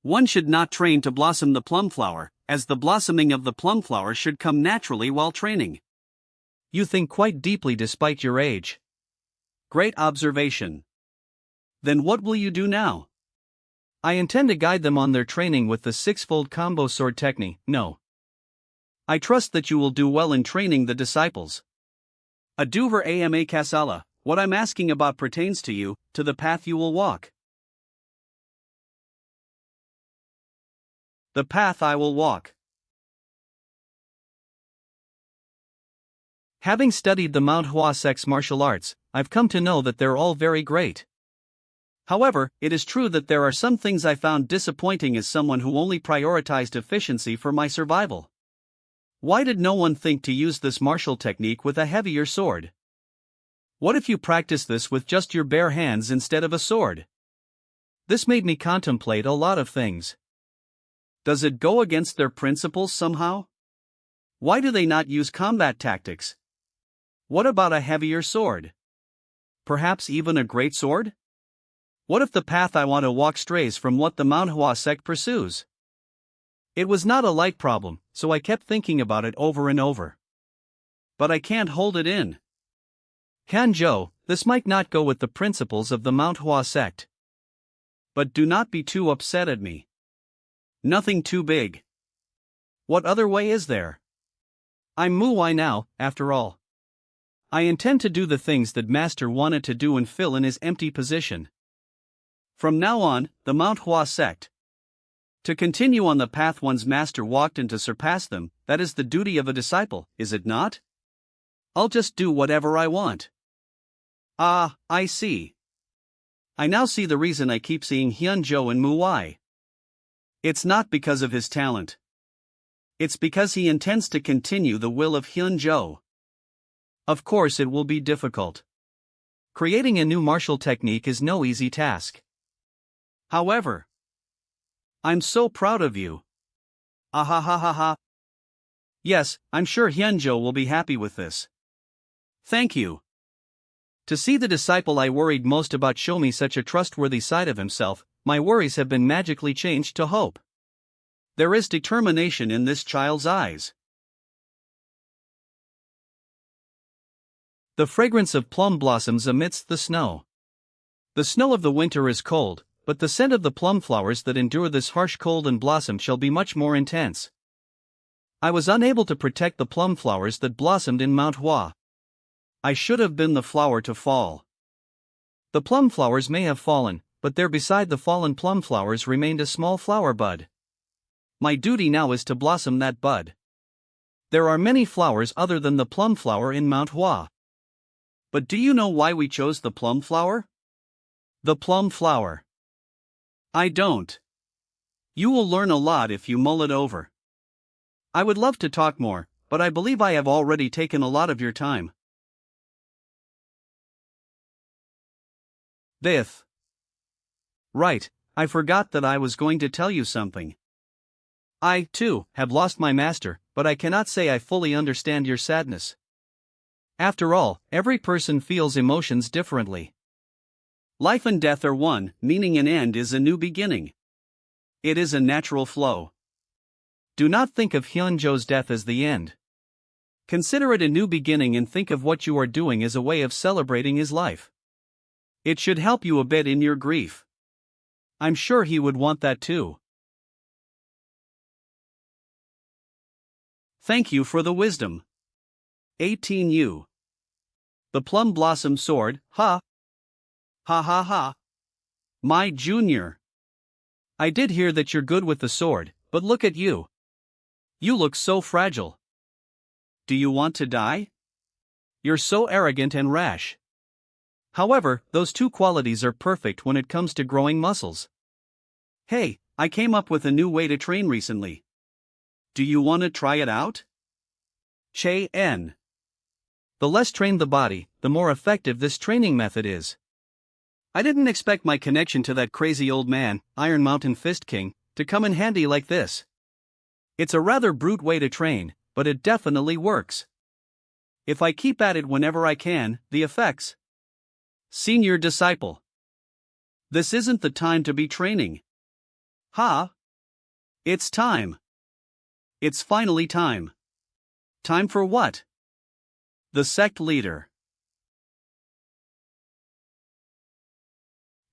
[SPEAKER 1] One should not train to blossom the plum flower, as the blossoming of the plum flower should come naturally while training. You think quite deeply despite your age. Great observation. Then what will you do now? I intend to guide them on their training with the six-fold combo sword technique. No. I trust that you will do well in training the disciples. Aduver ama kasala, what I'm asking about pertains to you, to the path you will walk. The path I will walk. Having studied the Mount Hua sect's martial arts, I've come to know that they're all very great. However, it is true that there are some things I found disappointing as someone who only prioritized efficiency for my survival. Why did no one think to use this martial technique with a heavier sword? What if you practice this with just your bare hands instead of a sword? This made me contemplate a lot of things. Does it go against their principles somehow? Why do they not use combat tactics? What about a heavier sword? Perhaps even a great sword? What if the path I want to walk strays from what the Mount Hua sect pursues? It was not a light problem, so I kept thinking about it over and over. But I can't hold it in. Hyunjo, this might not go with the principles of the Mount Hua sect. But do not be too upset at me. Nothing too big. What other way is there? I'm Muai now, after all. I intend to do the things that Master wanted to do and fill in his empty position. From now on, the Mount Hua sect. To continue on the path one's master walked and to surpass them, that is the duty of a disciple, is it not? I'll just do whatever I want. Ah, I see. I now see the reason I keep seeing Hyunjo and Muai. It's not because of his talent. It's because he intends to continue the will of Hyunjo. Of course it will be difficult. Creating a new martial technique is no easy task. However, I'm so proud of you. Ahahaha. Yes, I'm sure Hyunjo will be happy with this. Thank you. To see the disciple I worried most about show me such a trustworthy side of himself, my worries have been magically changed to hope. There is determination in this child's eyes. The fragrance of plum blossoms amidst the snow. The snow of the winter is cold, but the scent of the plum flowers that endure this harsh cold and blossom shall be much more intense. I was unable to protect the plum flowers that blossomed in Mount Hua. I should have been the flower to fall. The plum flowers may have fallen, but there beside the fallen plum flowers remained a small flower bud. My duty now is to blossom that bud. There are many flowers other than the plum flower in Mount Hua. But do you know why we chose the plum flower? The plum flower. I don't. You will learn a lot if you mull it over. I would love to talk more, but I believe I have already taken a lot of your time. This. Right, I forgot that I was going to tell you something. I, too, have lost my master, but I cannot say I fully understand your sadness. After all, every person feels emotions differently. Life and death are one, meaning an end is a new beginning. It is a natural flow. Do not think of Hyunjo's death as the end. Consider it a new beginning and think of what you are doing as a way of celebrating his life. It should help you a bit in your grief. I'm sure he would want that too. Thank you for the wisdom. 18U. The plum blossom sword, ha. Ha ha ha. My junior. I did hear that you're good with the sword, but look at you. You look so fragile. Do you want to die? You're so arrogant and rash. However, those two qualities are perfect when it comes to growing muscles. Hey, I came up with a new way to train recently. Do you want to try it out? Che N. The less trained the body, the more effective this training method is. I didn't expect my connection to that crazy old man, Iron Mountain Fist King, to come in handy like this. It's a rather brute way to train, but it definitely works. If I keep at it whenever I can, the effects. Senior disciple. This isn't the time to be training. Ha! It's time. It's finally time. Time for what? The sect leader.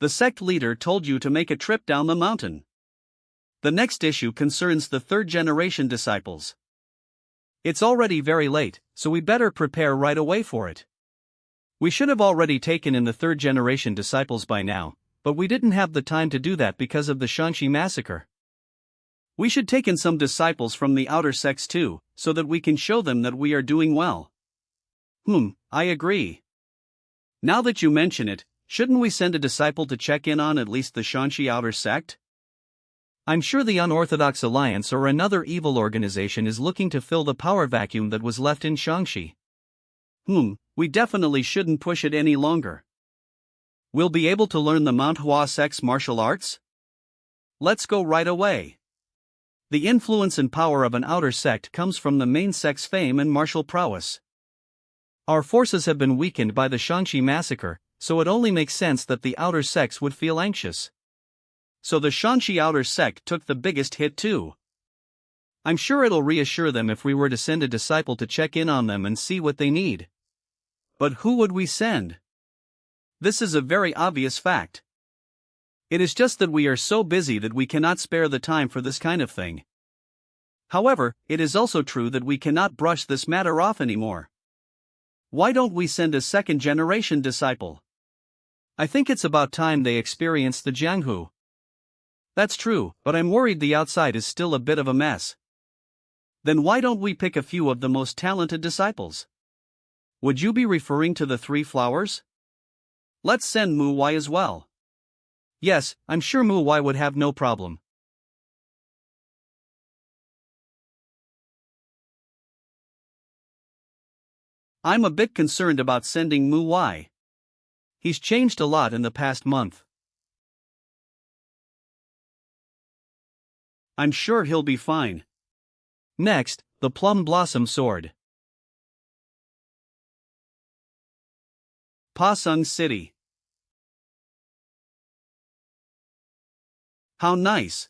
[SPEAKER 1] The sect leader told you to make a trip down the mountain. The next issue concerns the third-generation disciples. It's already very late, so we better prepare right away for it. We should have already taken in the third-generation disciples by now, but we didn't have the time to do that because of the Shanxi massacre. We should take in some disciples from the outer sects too, so that we can show them that we are doing well. I agree. Now that you mention it, shouldn't we send a disciple to check in on at least the Shanxi outer sect? I'm sure the Unorthodox Alliance or another evil organization is looking to fill the power vacuum that was left in Shanxi. We definitely shouldn't push it any longer. We'll be able to learn the Mount Hua sect's martial arts? Let's go right away. The influence and power of an outer sect comes from the main sect's fame and martial prowess. Our forces have been weakened by the Shanxi massacre, so it only makes sense that the outer sects would feel anxious. So the Shanxi outer sect took the biggest hit too. I'm sure it'll reassure them if we were to send a disciple to check in on them and see what they need. But who would we send? This is a very obvious fact. It is just that we are so busy that we cannot spare the time for this kind of thing. However, it is also true that we cannot brush this matter off anymore. Why don't we send a second-generation disciple? I think it's about time they experience the Jianghu. That's true, but I'm worried the outside is still a bit of a mess. Then why don't we pick a few of the most talented disciples? Would you be referring to the 3 flowers? Let's send Mu Wai as well. Yes, I'm sure Mu Wai would have no problem. I'm a bit concerned about sending Mu Wai. He's changed a lot in the past month. I'm sure he'll be fine. Next, the Plum Blossom Sword. Pasung City. How nice.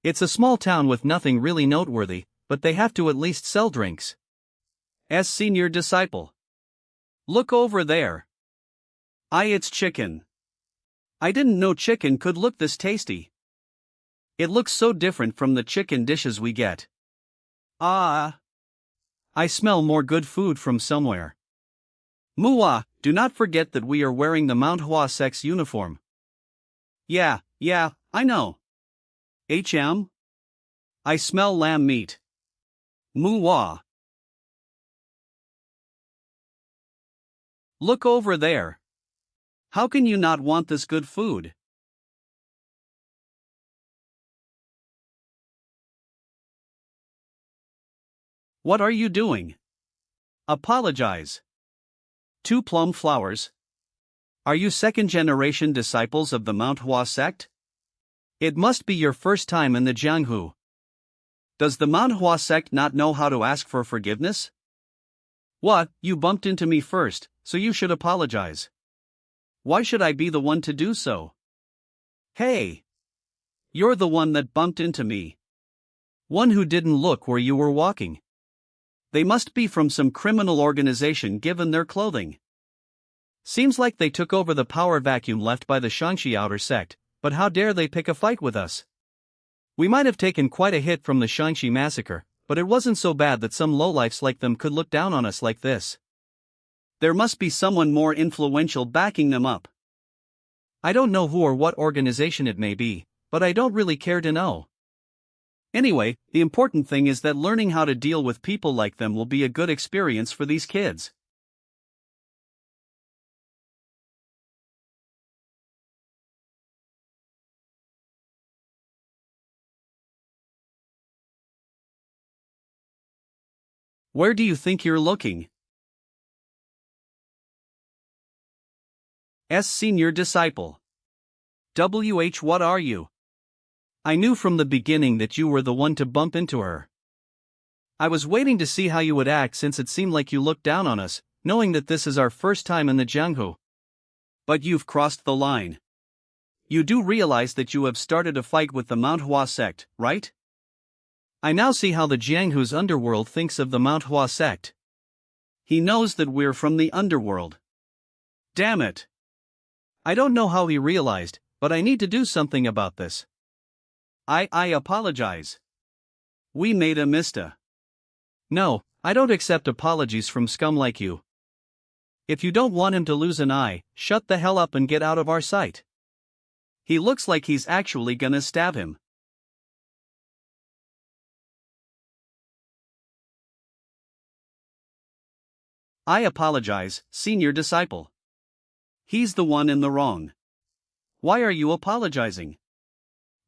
[SPEAKER 1] It's a small town with nothing really noteworthy, but they have to at least sell drinks. As senior disciple. Look over there. It's chicken. I didn't know chicken could look this tasty. It looks so different from the chicken dishes we get. I smell more good food from somewhere. Mua, do not forget that we are wearing the Mount Hua sect's uniform. Yeah, I know. I smell lamb meat. Mua. Look over there. How can you not want this good food? What are you doing? Apologize. 2 plum flowers. Are you second-generation disciples of the Mount Hua sect? It must be your first time in the Jianghu. Does the Mount Hua sect not know how to ask for forgiveness? What, you bumped into me first, so you should apologize. Why should I be the one to do so? Hey! You're the one that bumped into me. One who didn't look where you were walking. They must be from some criminal organization given their clothing. Seems like they took over the power vacuum left by the Shanxi outer sect, but how dare they pick a fight with us? We might have taken quite a hit from the Shanxi massacre, but it wasn't so bad that some lowlifes like them could look down on us like this. There must be someone more influential backing them up. I don't know who or what organization it may be, but I don't really care to know. Anyway, the important thing is that learning how to deal with people like them will be a good experience for these kids. Where do you think you're looking? Senior disciple. What are you? I knew from the beginning that you were the one to bump into her. I was waiting to see how you would act since it seemed like you looked down on us, knowing that this is our first time in the Jianghu. But you've crossed the line. You do realize that you have started a fight with the Mount Hua sect, right? I now see how the Jianghu's underworld thinks of the Mount Hua sect. He knows that we're from the underworld. Damn it. I don't know how he realized, but I need to do something about this. I apologize. We made a mistake. No, I don't accept apologies from scum like you. If you don't want him to lose an eye, shut the hell up and get out of our sight. He looks like he's actually gonna stab him. I apologize, senior disciple. He's the one in the wrong. Why are you apologizing?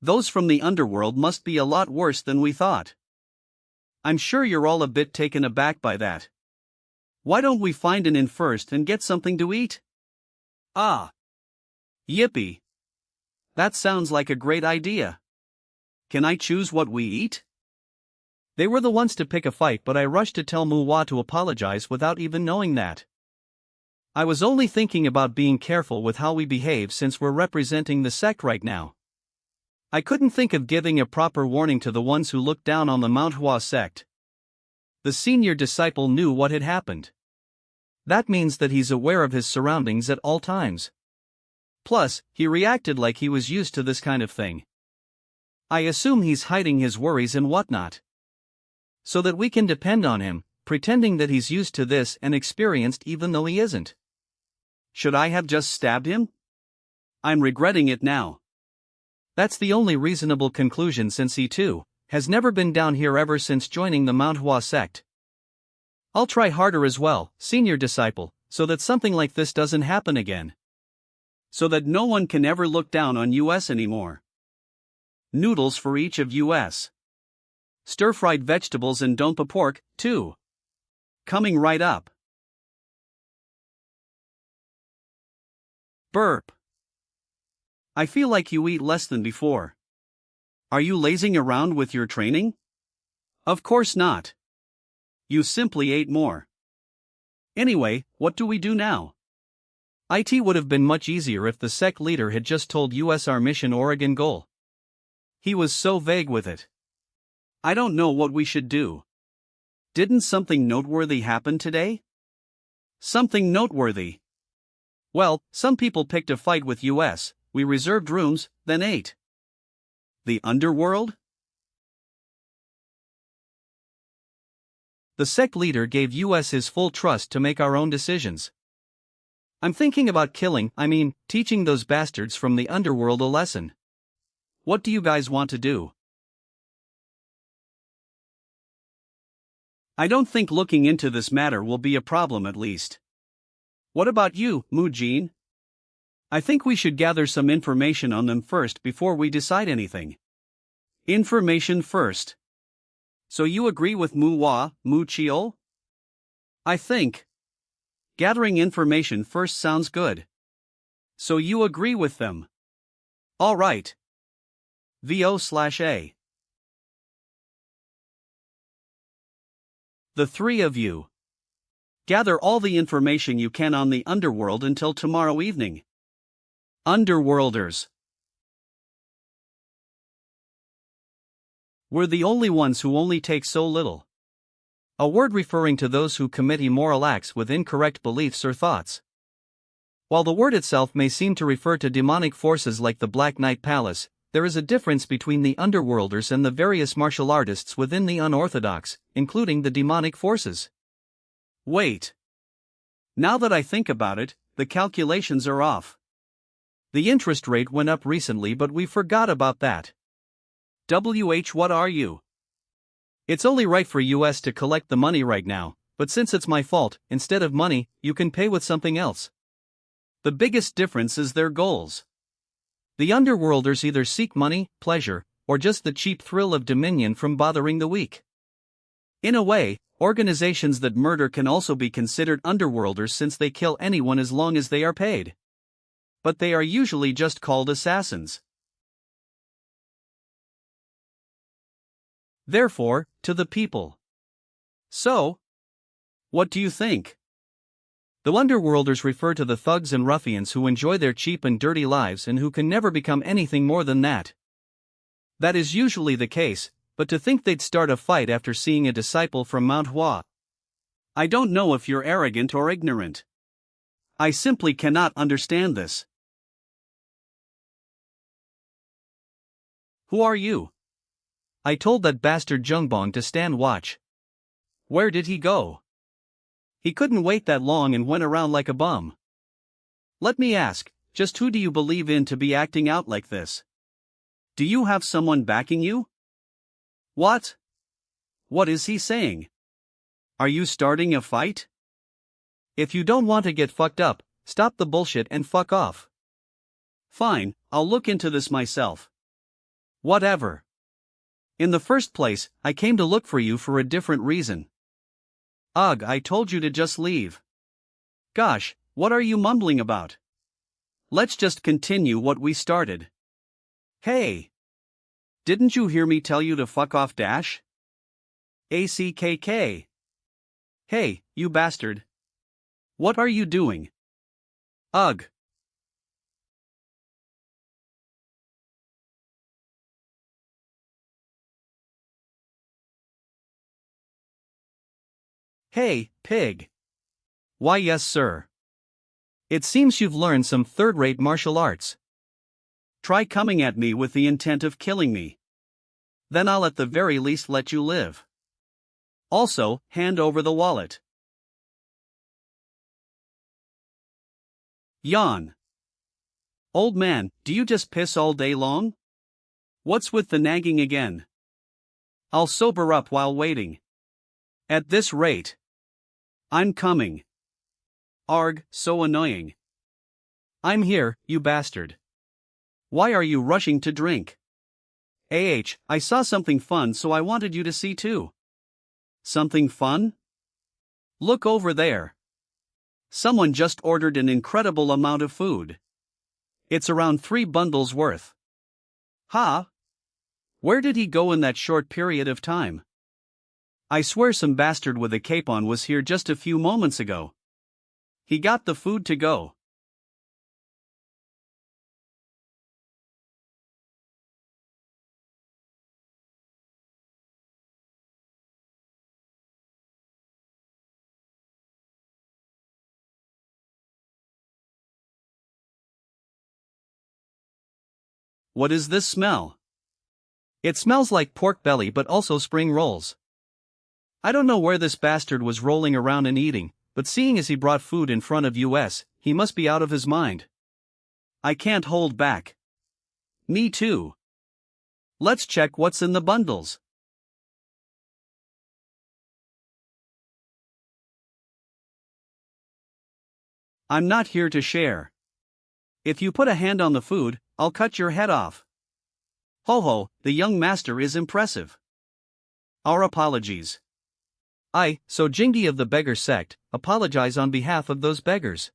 [SPEAKER 1] Those from the underworld must be a lot worse than we thought. I'm sure you're all a bit taken aback by that. Why don't we find an inn first and get something to eat? Ah. Yippee. That sounds like a great idea. Can I choose what we eat? They were the ones to pick a fight, but I rushed to tell Muwa to apologize without even knowing that. I was only thinking about being careful with how we behave since we're representing the sect right now. I couldn't think of giving a proper warning to the ones who looked down on the Mount Hua sect. The senior disciple knew what had happened. That means that he's aware of his surroundings at all times. Plus, he reacted like he was used to this kind of thing. I assume he's hiding his worries and whatnot, so that we can depend on him, pretending that he's used to this and experienced even though he isn't. Should I have just stabbed him? I'm regretting it now. That's the only reasonable conclusion since he too has never been down here ever since joining the Mount Hua sect. I'll try harder as well, senior disciple, so that something like this doesn't happen again. So that no one can ever look down on us anymore. Noodles for each of us. Stir-fried vegetables and dompa pork, too. Coming right up. Burp. I feel like you eat less than before. Are you lazing around with your training? Of course not. You simply ate more. Anyway, what do we do now? It would have been much easier if the sect leader had just told us our mission Oregon goal. He was so vague with it. I don't know what we should do. Didn't something noteworthy happen today? Something noteworthy. Well, some people picked a fight with us, we reserved rooms, then ate. The underworld? The sect leader gave us his full trust to make our own decisions. I'm thinking about teaching those bastards from the underworld a lesson. What do you guys want to do? I don't think looking into this matter will be a problem, at least. What about you, Mujin? I think we should gather some information on them first before we decide anything. Information first. So you agree with Muwa, Muchio? I think gathering information first sounds good. So you agree with them? All right. VO/A. The three of you. Gather all the information you can on the underworld until tomorrow evening. Underworlders. We're the only ones who only take so little. A word referring to those who commit immoral acts with incorrect beliefs or thoughts. While the word itself may seem to refer to demonic forces like the Black Knight Palace, there is a difference between the underworlders and the various martial artists within the unorthodox, including the demonic forces. Wait. Now that I think about it, the calculations are off. The interest rate went up recently, but we forgot about that. What are you? It's only right for us to collect the money right now, but since it's my fault, instead of money, you can pay with something else. The biggest difference is their goals. The underworlders either seek money, pleasure, or just the cheap thrill of dominion from bothering the weak. In a way, organizations that murder can also be considered underworlders since they kill anyone as long as they are paid. But they are usually just called assassins. Therefore, to the people. So, what do you think? The underworlders refer to the thugs and ruffians who enjoy their cheap and dirty lives and who can never become anything more than that. That is usually the case, but to think they'd start a fight after seeing a disciple from Mount Hua. I don't know if you're arrogant or ignorant. I simply cannot understand this. Who are you? I told that bastard Jungbong to stand watch. Where did he go? He couldn't wait that long and went around like a bum. Let me ask, just who do you believe in to be acting out like this? Do you have someone backing you? What? What is he saying? Are you starting a fight? If you don't want to get fucked up, stop the bullshit and fuck off. Fine, I'll look into this myself. Whatever. In the first place, I came to look for you for a different reason. Ugh, I told you to just leave. Gosh, what are you mumbling about? Let's just continue what we started. Hey! Didn't you hear me tell you to fuck off dash? ACKK. Hey, you bastard. What are you doing? Ugh. Hey, pig. Why yes sir. It seems you've learned some third-rate martial arts. Try coming at me with the intent of killing me. Then I'll at the very least let you live. Also, hand over the wallet. Yawn. Old man, do you just piss all day long? What's with the nagging again? I'll sober up while waiting. At this rate. I'm coming. Arg, so annoying. I'm here, you bastard. Why are you rushing to drink? I saw something fun so I wanted you to see too. Something fun? Look over there. Someone just ordered an incredible amount of food. It's around 3 bundles worth. Huh? Where did he go in that short period of time? I swear some bastard with a cape on was here just a few moments ago. He got the food to go. What is this smell? It smells like pork belly but also spring rolls. I don't know where this bastard was rolling around and eating, but seeing as he brought food in front of us, he must be out of his mind. I can't hold back. Me too. Let's check what's in the bundles. I'm not here to share. If you put a hand on the food, I'll cut your head off. Ho ho, the young master is impressive. Our apologies. So Jingi of the beggar sect, apologize on behalf of those beggars.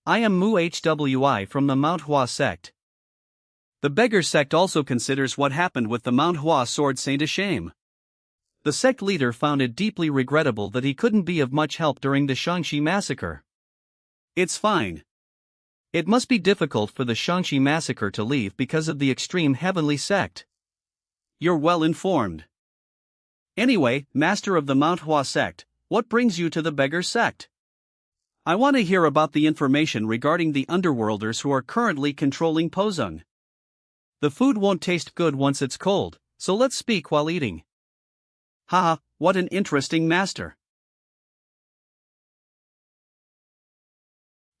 [SPEAKER 1] I am Mu Hwi from the Mount Hua sect. The beggar sect also considers what happened with the Mount Hua sword saint a shame. The sect leader found it deeply regrettable that he couldn't be of much help during the Shangxi massacre. It's fine. It must be difficult for the Shangxi massacre to leave because of the extreme heavenly sect. You're well informed. Anyway, master of the Mount Hua sect, what brings you to the beggar sect? I want to hear about the information regarding the underworlders who are currently controlling Pozung. The food won't taste good once it's cold, so let's speak while eating. Haha, what an interesting master.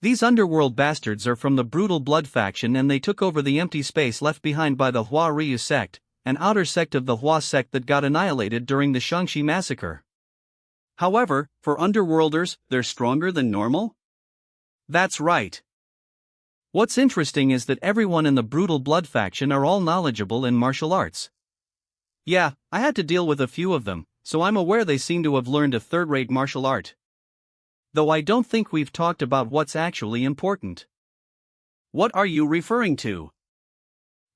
[SPEAKER 1] These underworld bastards are from the brutal blood faction and they took over the empty space left behind by the Hua Ryu sect, an outer sect of the Hua sect that got annihilated during the Shangxi massacre. However, for underworlders, they're stronger than normal? That's right. What's interesting is that everyone in the brutal blood faction are all knowledgeable in martial arts. Yeah, I had to deal with a few of them, so I'm aware they seem to have learned a third-rate martial art. Though I don't think we've talked about what's actually important. What are you referring to?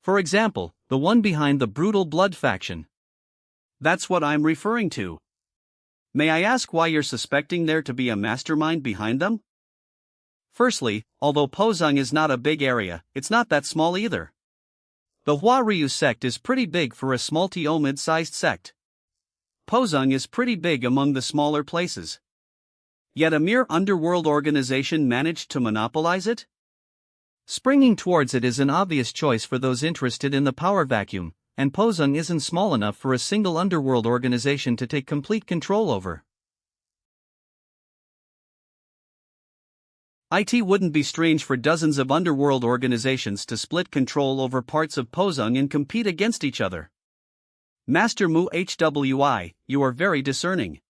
[SPEAKER 1] For example, The one behind the brutal blood faction. That's what I'm referring to. May I ask why you're suspecting there to be a mastermind behind them? Firstly, although Pozung is not a big area, it's not that small either. The Hua-Ryu sect is pretty big for a small to mid-sized sect. Pozung is pretty big among the smaller places. Yet a mere underworld organization managed to monopolize it? Springing towards it is an obvious choice for those interested in the power vacuum, and Pozung isn't small enough for a single underworld organization to take complete control over. It wouldn't be strange for dozens of underworld organizations to split control over parts of Pozung and compete against each other. Master Mu Hwi, you are very discerning.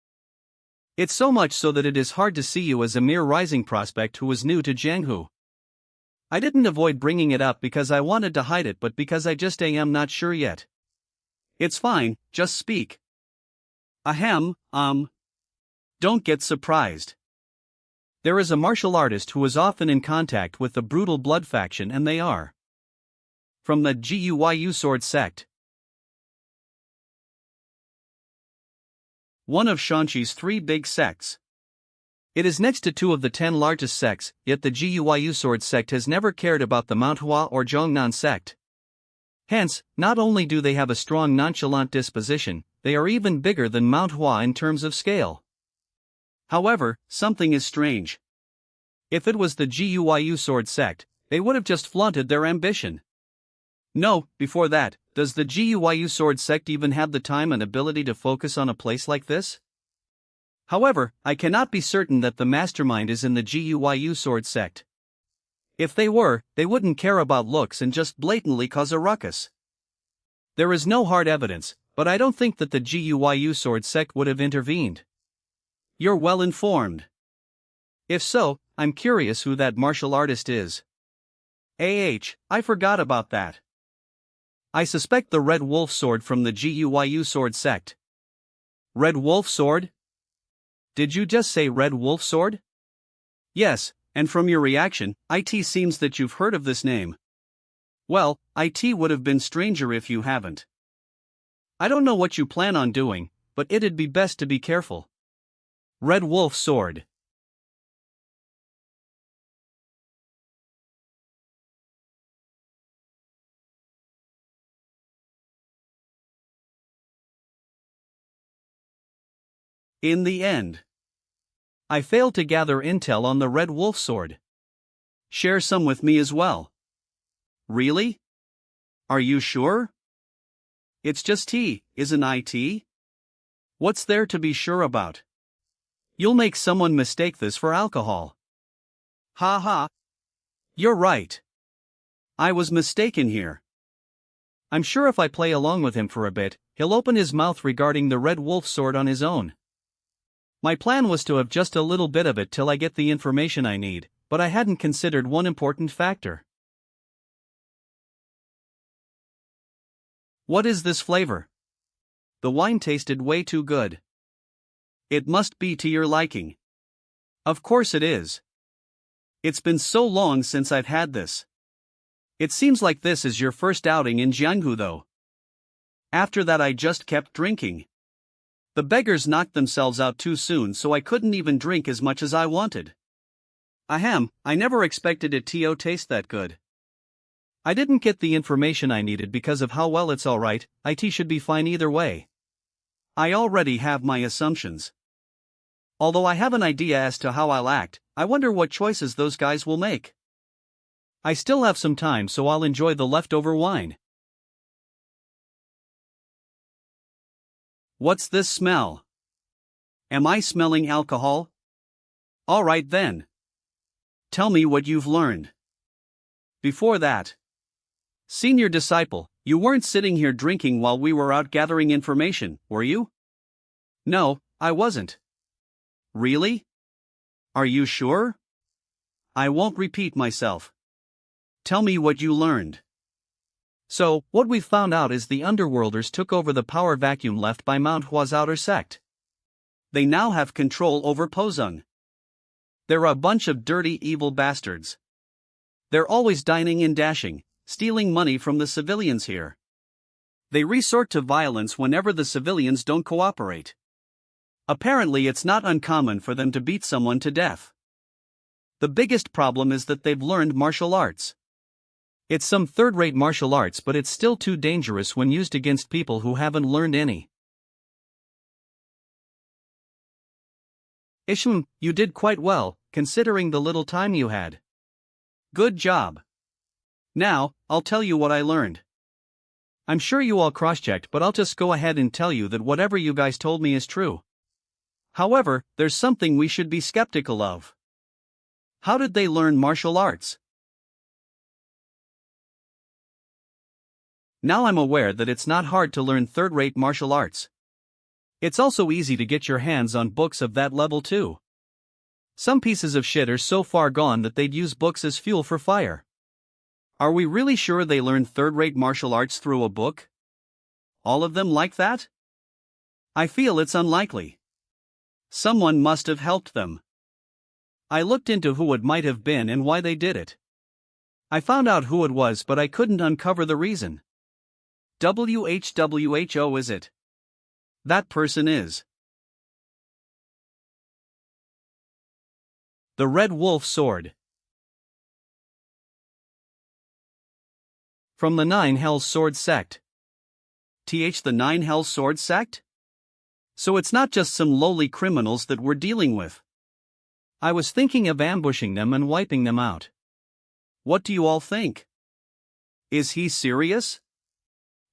[SPEAKER 1] It's so much so that it is hard to see you as a mere rising prospect who was new to Jianghu. I didn't avoid bringing it up because I wanted to hide it, but because I just am not sure yet. It's fine, just speak. Ahem, Don't get surprised. There is a martial artist who is often in contact with the brutal blood faction, and they are from the Guyu sword sect. One of Shanxi's 3 big sects. It is next to 2 of the 10 largest sects, yet the Guyu sword sect has never cared about the Mount Hua or Zhongnan sect. Hence, not only do they have a strong nonchalant disposition, they are even bigger than Mount Hua in terms of scale. However, something is strange. If it was the Guyu sword sect, they would have just flaunted their ambition. No, before that, does the Guyu sword sect even have the time and ability to focus on a place like this? However, I cannot be certain that the mastermind is in the Guyu sword sect. If they were, they wouldn't care about looks and just blatantly cause a ruckus. There is no hard evidence, but I don't think that the Guyu sword sect would have intervened. You're well informed. If so, I'm curious who that martial artist is. I forgot about that. I suspect the Red Wolf sword from the Guyu sword sect. Red Wolf sword? Did you just say Red Wolf sword? Yes, and from your reaction, it seems that you've heard of this name. Well, it would have been stranger if you haven't. I don't know what you plan on doing, but it'd be best to be careful. Red Wolf sword. In the end, I failed to gather intel on the Red Wolf sword. Share some with me as well. Really? Are you sure? It's just tea, isn't it? What's there to be sure about? You'll make someone mistake this for alcohol. Ha ha. You're right. I was mistaken here. I'm sure if I play along with him for a bit, he'll open his mouth regarding the Red Wolf sword on his own. My plan was to have just a little bit of it till I get the information I need, but I hadn't considered one important factor. What is this flavor? The wine tasted way too good. It must be to your liking. Of course it is. It's been so long since I've had this. It seems like this is your first outing in Jianghu though. After that I just kept drinking. The beggars knocked themselves out too soon, so I couldn't even drink as much as I wanted. Ahem, I never expected it to taste that good. I didn't get the information I needed because of how well it's alright, it should be fine either way. I already have my assumptions. Although I have an idea as to how I'll act, I wonder what choices those guys will make. I still have some time, so I'll enjoy the leftover wine. What's this smell? Am I smelling alcohol? Alright then. Tell me what you've learned. Before that, Senior Disciple, you weren't sitting here drinking while we were out gathering information, were you? No, I wasn't. Really? Are you sure? I won't repeat myself. Tell me what you learned. So, what we've found out is the Underworlders took over the power vacuum left by Mount Hua's outer sect. They now have control over Pozung. They're a bunch of dirty, evil bastards. They're always dining and dashing, stealing money from the civilians here. They resort to violence whenever the civilians don't cooperate. Apparently, it's not uncommon for them to beat someone to death. The biggest problem is that they've learned martial arts. It's some third-rate martial arts, but it's still too dangerous when used against people who haven't learned any. Isham, you did quite well, considering the little time you had. Good job. Now, I'll tell you what I learned. I'm sure you all cross-checked, but I'll just go ahead and tell you that whatever you guys told me is true. However, there's something we should be skeptical of. How did they learn martial arts? Now I'm aware that it's not hard to learn third-rate martial arts. It's also easy to get your hands on books of that level too. Some pieces of shit are so far gone that they'd use books as fuel for fire. Are we really sure they learned third-rate martial arts through a book? All of them like that? I feel it's unlikely. Someone must have helped them. I looked into who it might have been and why they did it. I found out who it was, but I couldn't uncover the reason. WHWHO is it? That person is the Red Wolf Sword. From the Nine Hells Sword Sect. The Nine Hells Sword Sect? So it's not just some lowly criminals that we're dealing with. I was thinking of ambushing them and wiping them out. What do you all think? Is he serious?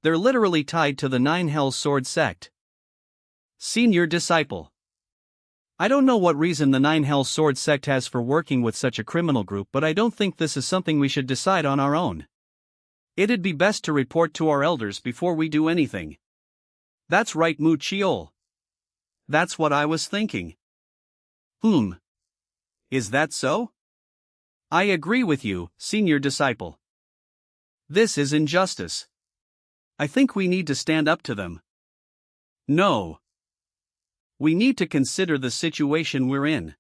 [SPEAKER 1] They're literally tied to the Nine Hells Sword Sect. Senior disciple. I don't know what reason the Nine Hells Sword Sect has for working with such a criminal group, but I don't think this is something we should decide on our own. It'd be best to report to our elders before we do anything. That's right, Mu Chiol. That's what I was thinking. Is that so? I agree with you, senior disciple. This is injustice. I think we need to stand up to them. No. We need to consider the situation we're in.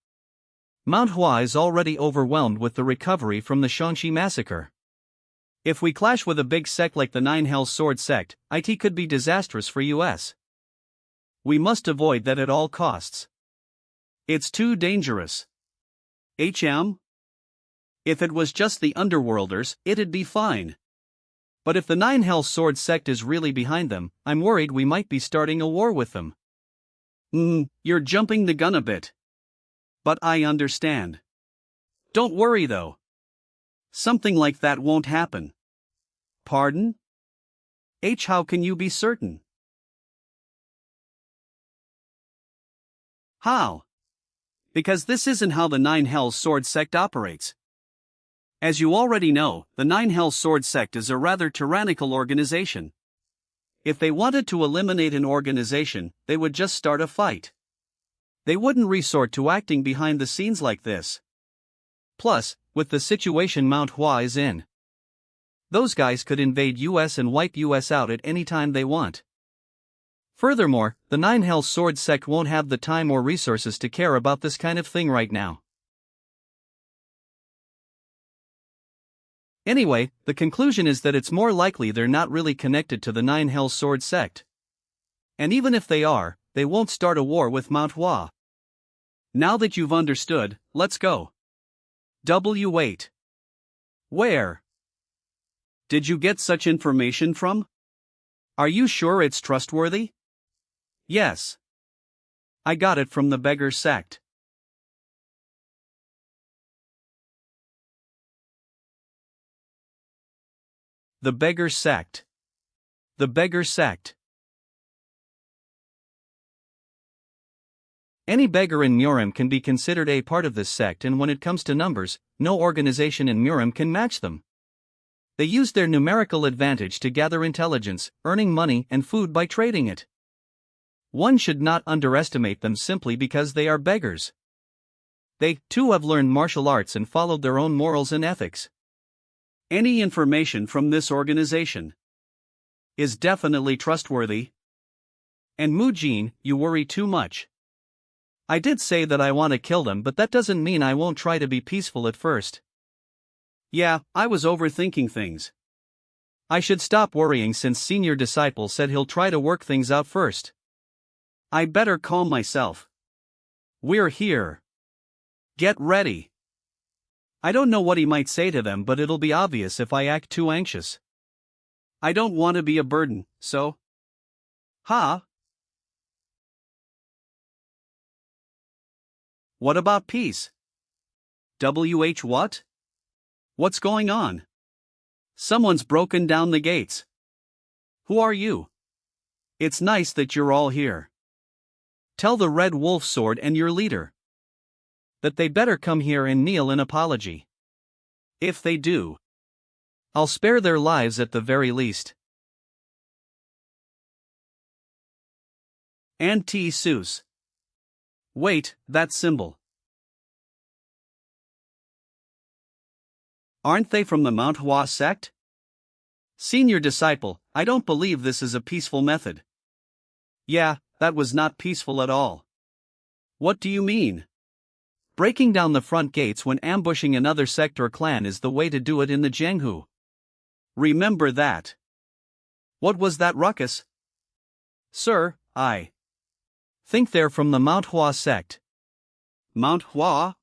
[SPEAKER 1] Mount Hua is already overwhelmed with the recovery from the Shaanxi massacre. If we clash with a big sect like the Nine Hells Sword Sect, it could be disastrous for US. We must avoid that at all costs. It's too dangerous. HM? If it was just the underworlders, it'd be fine. But if the Nine Hells Sword Sect is really behind them, I'm worried we might be starting a war with them. You're jumping the gun a bit. But I understand. Don't worry though. Something like that won't happen. Pardon? How can you be certain? How? Because this isn't how the Nine Hells Sword Sect operates. As you already know, the Nine Hells Sword Sect is a rather tyrannical organization. If they wanted to eliminate an organization, they would just start a fight. They wouldn't resort to acting behind the scenes like this. Plus, with the situation Mount Hua is in, those guys could invade US and wipe US out at any time they want. Furthermore, the Nine Hells Sword Sect won't have the time or resources to care about this kind of thing right now. Anyway, the conclusion is that it's more likely they're not really connected to the Nine Hells Sword Sect. And even if they are, they won't start a war with Mount Hua. Now that you've understood, let's go. W8. Where? Did you get such information from? Are you sure it's trustworthy? Yes. I got it from the Beggar Sect. The Beggar Sect. The Beggar Sect. Any beggar in Murim can be considered a part of this sect, and when it comes to numbers, no organization in Murim can match them. They use their numerical advantage to gather intelligence, earning money and food by trading it. One should not underestimate them simply because they are beggars. They, too, have learned martial arts and followed their own morals and ethics. Any information from this organization is definitely trustworthy. And Mujin, you worry too much. I did say that I want to kill them, but that doesn't mean I won't try to be peaceful at first. Yeah, I was overthinking things. I should stop worrying since senior disciple said he'll try to work things out first. I better calm myself. We're here. Get ready. I don't know what he might say to them, but it'll be obvious if I act too anxious. I don't want to be a burden, so. What about peace? What? What's going on? Someone's broken down the gates. Who are you? It's nice that you're all here. Tell the Red Wolf Sword and your leader that they better come here and kneel in apology. If they do, I'll spare their lives at the very least. Auntie Seuss. Wait, that symbol. Aren't they from the Mount Hua sect? Senior disciple, I don't believe this is a peaceful method. Yeah, that was not peaceful at all. What do you mean? Breaking down the front gates when ambushing another sect or clan is the way to do it in the Jianghu. Remember that. What was that ruckus? Sir, I think they're from the Mount Hua sect. Mount Hua?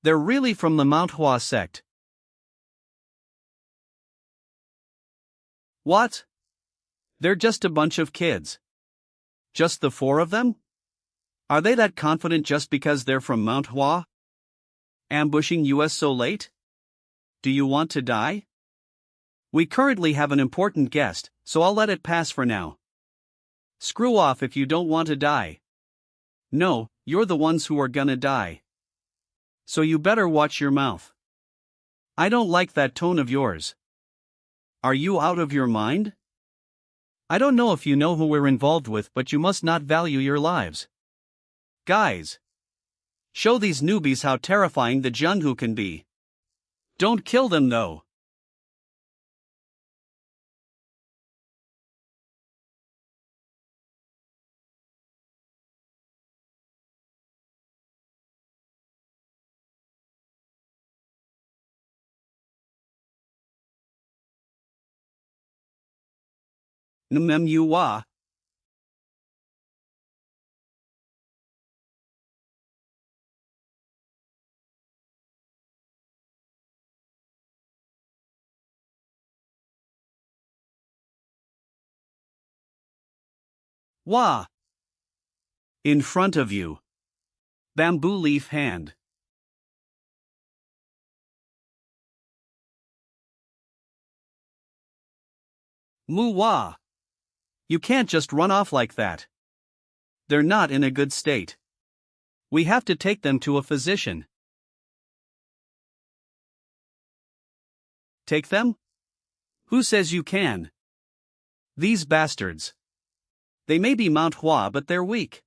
[SPEAKER 1] They're really from the Mount Hua sect. What? They're just a bunch of kids. Just the 4 of them? Are they that confident just because they're from Mount Hua? Ambushing us so late? Do you want to die? We currently have an important guest, so I'll let it pass for now. Screw off if you don't want to die. No, you're the ones who are gonna die. So you better watch your mouth. I don't like that tone of yours. Are you out of your mind? I don't know if you know who we're involved with, but you must not value your lives. Guys, show these newbies how terrifying the Jianghu can be. Don't kill them though. Nmemua. Wah. In front of you. Bamboo leaf hand. Muwa. You can't just run off like that. They're not in a good state. We have to take them to a physician. Take them? Who says you can? These bastards. They may be Mount Hua, but they're weak.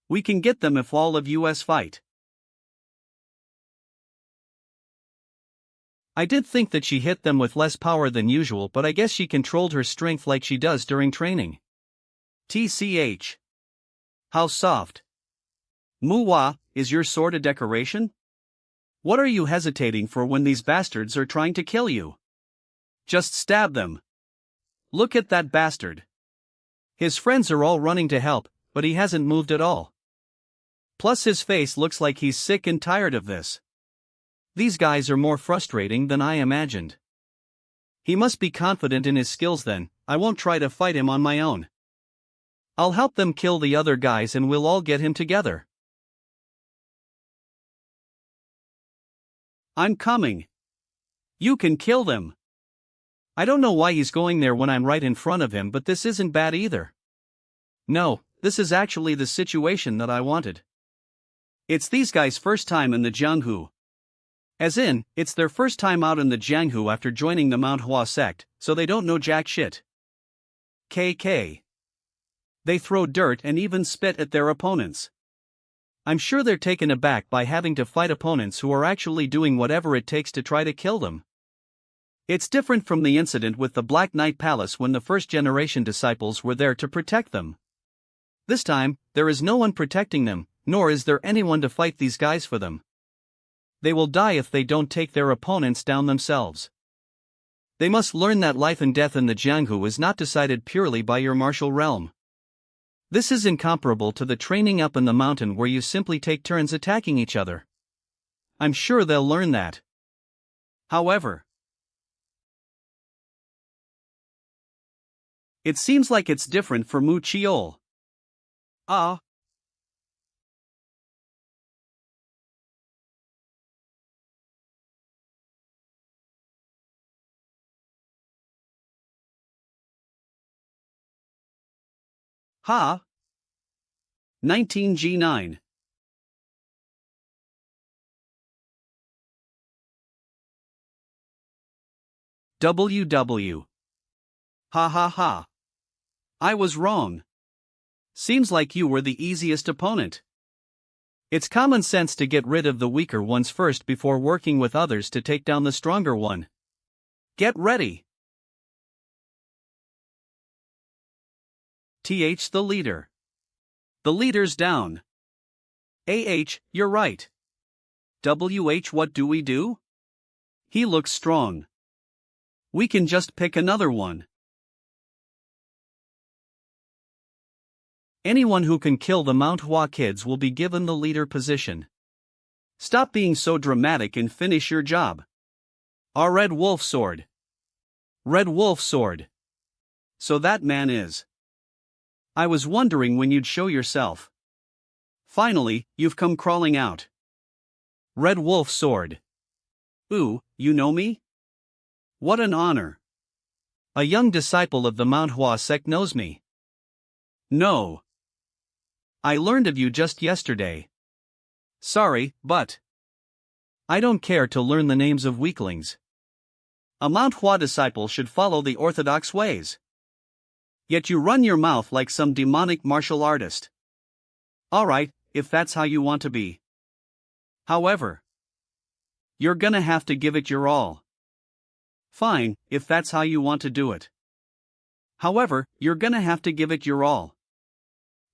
[SPEAKER 1] We can get them if all of us fight. I did think that she hit them with less power than usual, but I guess she controlled her strength like she does during training. TCH. How soft. Muwa, is your sword a decoration? What are you hesitating for when these bastards are trying to kill you? Just stab them. Look at that bastard. His friends are all running to help, but he hasn't moved at all. Plus his face looks like he's sick and tired of this. These guys are more frustrating than I imagined. He must be confident in his skills then. I won't try to fight him on my own. I'll help them kill the other guys and we'll all get him together. I'm coming. You can kill them. I don't know why he's going there when I'm right in front of him, but this isn't bad either. No, this is actually the situation that I wanted. It's these guys' first time in the Jianghu. As in, it's their first time out in the Jianghu after joining the Mount Hua sect, so they don't know jack shit. KK. They throw dirt and even spit at their opponents. I'm sure they're taken aback by having to fight opponents who are actually doing whatever it takes to try to kill them. It's different from the incident with the Black Knight Palace when the first-generation disciples were there to protect them. This time, there is no one protecting them, nor is there anyone to fight these guys for them. They will die if they don't take their opponents down themselves. They must learn that life and death in the Jianghu is not decided purely by your martial realm. This is incomparable to the training up in the mountain where you simply take turns attacking each other. I'm sure they'll learn that. However, it seems like it's different for Mu Chiol. Ah. Ha. 19G9. WW. Ha ha ha. I was wrong. Seems like you were the easiest opponent. It's common sense to get rid of the weaker ones first before working with others to take down the stronger one. Get ready. TH the leader. The leader's down. AH, you're right. WH, what do we do? He looks strong. We can just pick another one. Anyone who can kill the Mount Hua kids will be given the leader position. Stop being so dramatic and finish your job. Our Red Wolf Sword. Red Wolf Sword. So that man is. I was wondering when you'd show yourself. Finally, you've come crawling out. Red Wolf Sword. Ooh, you know me? What an honor. A young disciple of the Mount Hua sect knows me. No. I learned of you just yesterday. Sorry, but I don't care to learn the names of weaklings. A Mount Hua disciple should follow the orthodox ways. Yet you run your mouth like some demonic martial artist. Alright, if that's how you want to be. However, you're gonna have to give it your all. Fine, if that's how you want to do it. However, you're gonna have to give it your all.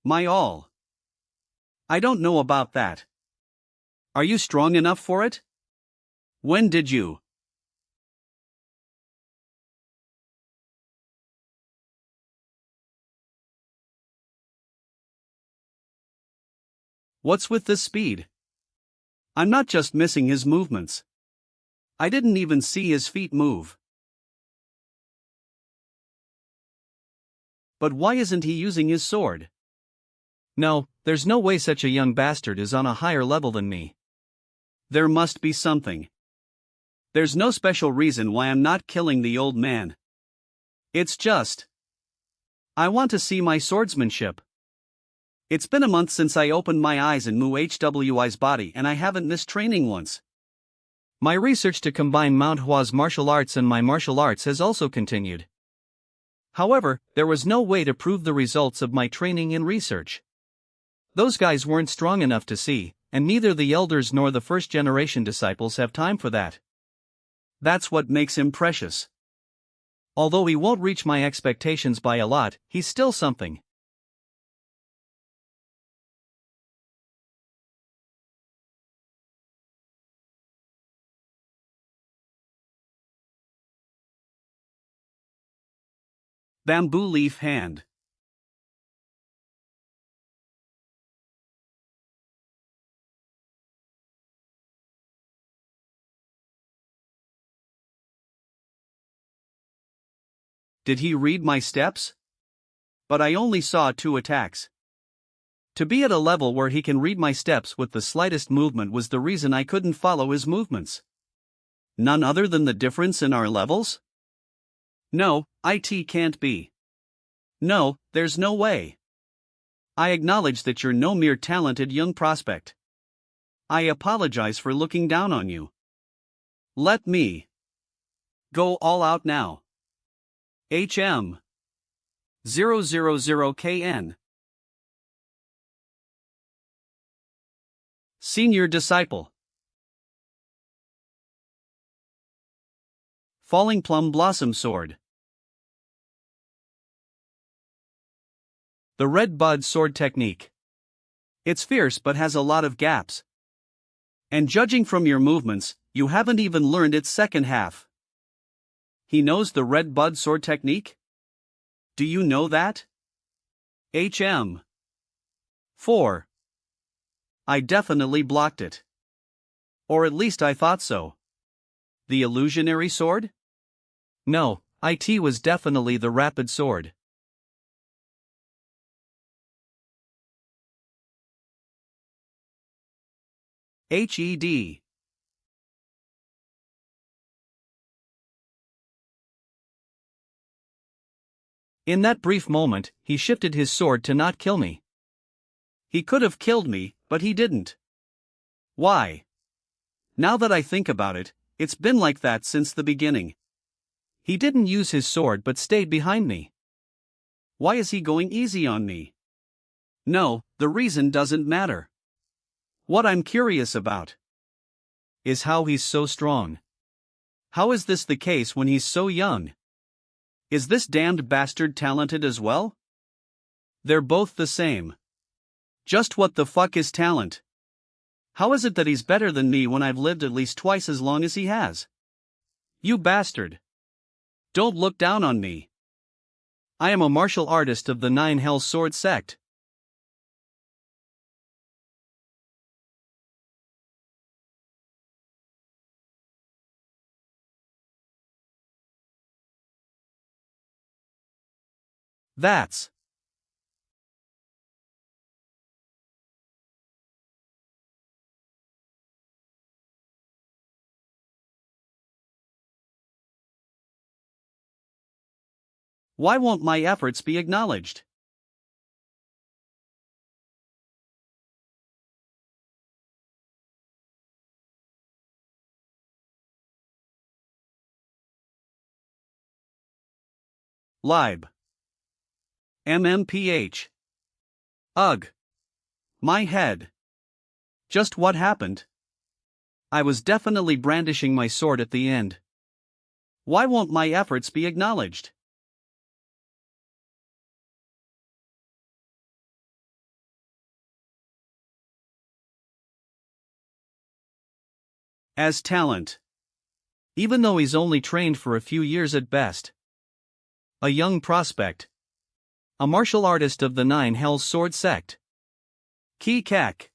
[SPEAKER 1] My all. I don't know about that. Are you strong enough for it? When did you? What's with this speed? I'm not just missing his movements. I didn't even see his feet move. But why isn't he using his sword? No, there's no way such a young bastard is on a higher level than me. There must be something. There's no special reason why I'm not killing the old man. It's just, I want to see my swordsmanship. It's been a month since I opened my eyes in Mu Hwi's body and I haven't missed training once. My research to combine Mount Hua's martial arts and my martial arts has also continued. However, there was no way to prove the results of my training and research. Those guys weren't strong enough to see, and neither the elders nor the first-generation disciples have time for that. That's what makes him precious. Although he won't reach my expectations by a lot, he's still something. Bamboo leaf hand. Did he read my steps? But I only saw 2 attacks. To be at a level where he can read my steps with the slightest movement was the reason I couldn't follow his movements. None other than the difference in our levels? No, it can't be. No, there's no way. I acknowledge that you're no mere talented young prospect. I apologize for looking down on you. Let me go all out now. HM 000KN Senior Disciple. Falling Plum Blossom Sword. The Red Bud Sword Technique. It's fierce but has a lot of gaps. And judging from your movements, you haven't even learned its second half. He knows the red bud sword technique? Do you know that? HM 4. I definitely blocked it. Or at least I thought so. The illusionary sword? No, IT was definitely the rapid sword. HED. In that brief moment, he shifted his sword to not kill me. He could have killed me, but he didn't. Why? Now that I think about it, it's been like that since the beginning. He didn't use his sword but stayed behind me. Why is he going easy on me? No, the reason doesn't matter. What I'm curious about is how he's so strong. How is this the case when he's so young? Is this damned bastard talented as well? They're both the same. Just what the fuck is talent? How is it that he's better than me when I've lived at least twice as long as he has? You bastard. Don't look down on me. I am a martial artist of the Nine Hells Sword sect. That's why won't my efforts be acknowledged? Lib. MMPH. Ugh. My head. Just what happened? I was definitely brandishing my sword at the end. Why won't my efforts be acknowledged? As talent. Even though he's only trained for a few years at best. A young prospect. A martial artist of the Nine Hells Sword sect. Key-cack.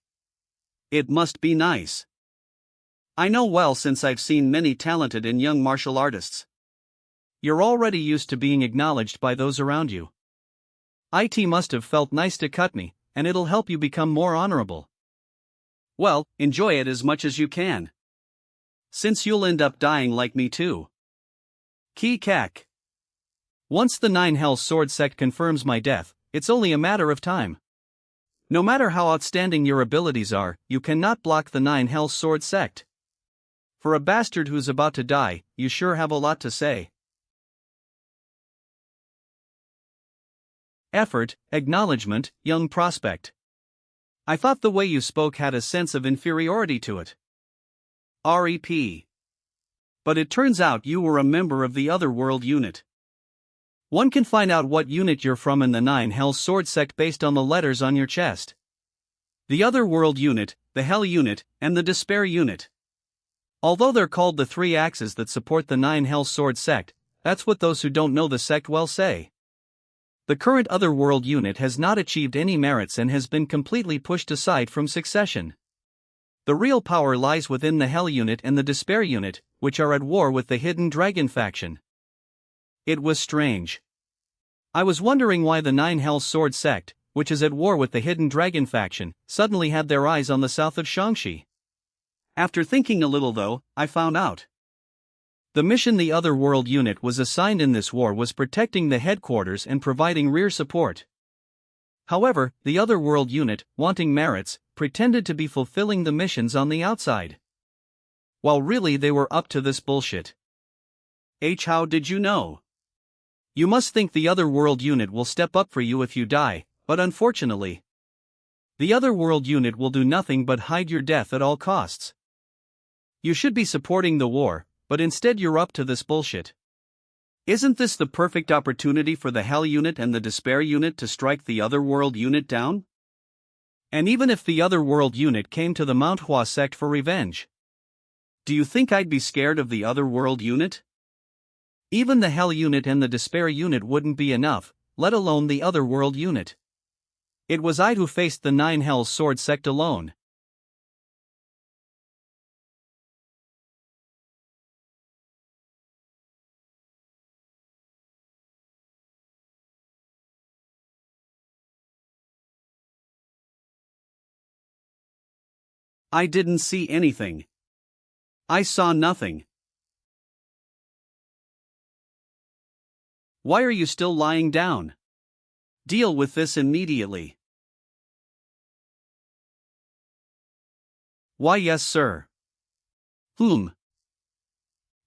[SPEAKER 1] It must be nice. I know well since I've seen many talented and young martial artists. You're already used to being acknowledged by those around you. IT must have felt nice to cut me, and it'll help you become more honorable. Well, enjoy it as much as you can. Since you'll end up dying like me too. Key-cack. Once the Nine Hells Sword sect confirms my death, it's only a matter of time. No matter how outstanding your abilities are, you cannot block the Nine Hells Sword sect. For a bastard who's about to die, you sure have a lot to say. Effort, acknowledgement, young prospect. I thought the way you spoke had a sense of inferiority to it. REP. But it turns out you were a member of the Otherworld unit. One can find out what unit you're from in the Nine Hells Sword sect based on the letters on your chest. The Otherworld unit, the Hell unit, and the Despair unit. Although they're called the three axes that support the Nine Hells Sword sect, that's what those who don't know the sect well say. The current Otherworld unit has not achieved any merits and has been completely pushed aside from succession. The real power lies within the Hell unit and the Despair unit, which are at war with the Hidden Dragon faction. It was strange. I was wondering why the Nine Hells Sword sect, which is at war with the Hidden Dragon faction, suddenly had their eyes on the south of Shaanxi. After thinking a little though, I found out. The mission the Otherworld unit was assigned in this war was protecting the headquarters and providing rear support. However, the Otherworld unit, wanting merits, pretended to be fulfilling the missions on the outside. While really they were up to this bullshit. How did you know? You must think the Otherworld unit will step up for you if you die, but unfortunately, the Otherworld unit will do nothing but hide your death at all costs. You should be supporting the war, but instead you're up to this bullshit. Isn't this the perfect opportunity for the Hell unit and the Despair unit to strike the Otherworld unit down? And even if the other world unit came to the Mount Hua sect for revenge, do you think I'd be scared of the other world unit? Even the Hell unit and the Despair unit wouldn't be enough, let alone the other world unit. It was I who faced the 9 Hells Sword sect alone. I didn't see anything. I saw nothing. Why are you still lying down? Deal with this immediately. Why, yes, sir.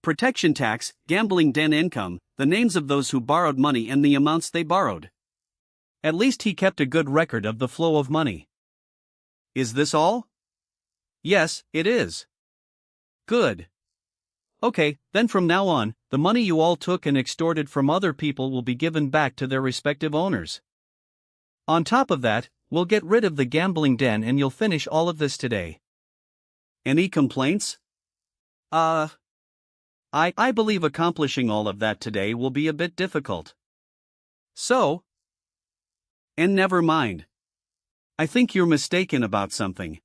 [SPEAKER 1] Protection tax, gambling den income, the names of those who borrowed money and the amounts they borrowed. At least he kept a good record of the flow of money. Is this all? Yes, it is. Good. Okay, then from now on, the money you all took and extorted from other people will be given back to their respective owners. On top of that, we'll get rid of the gambling den and you'll finish all of this today. Any complaints? I believe accomplishing all of that today will be a bit difficult. So? And never mind. I think you're mistaken about something.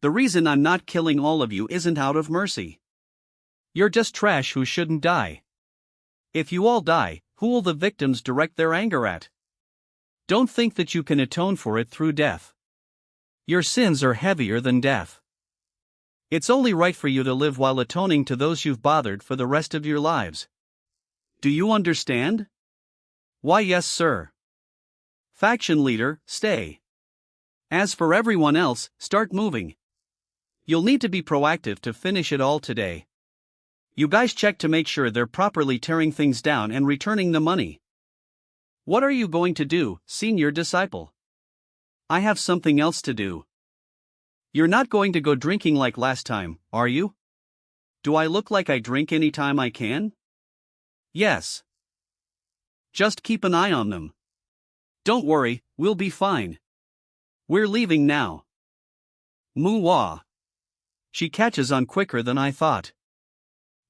[SPEAKER 1] The reason I'm not killing all of you isn't out of mercy. You're just trash who shouldn't die. If you all die, who will the victims direct their anger at? Don't think that you can atone for it through death. Your sins are heavier than death. It's only right for you to live while atoning to those you've bothered for the rest of your lives. Do you understand? Why, yes, sir. Faction leader, stay. As for everyone else, start moving. You'll need to be proactive to finish it all today. You guys check to make sure they're properly tearing things down and returning the money. What are you going to do, senior disciple? I have something else to do. You're not going to go drinking like last time, are you? Do I look like I drink any time I can? Yes. Just keep an eye on them. Don't worry, we'll be fine. We're leaving now. Moo-wah. She catches on quicker than I thought.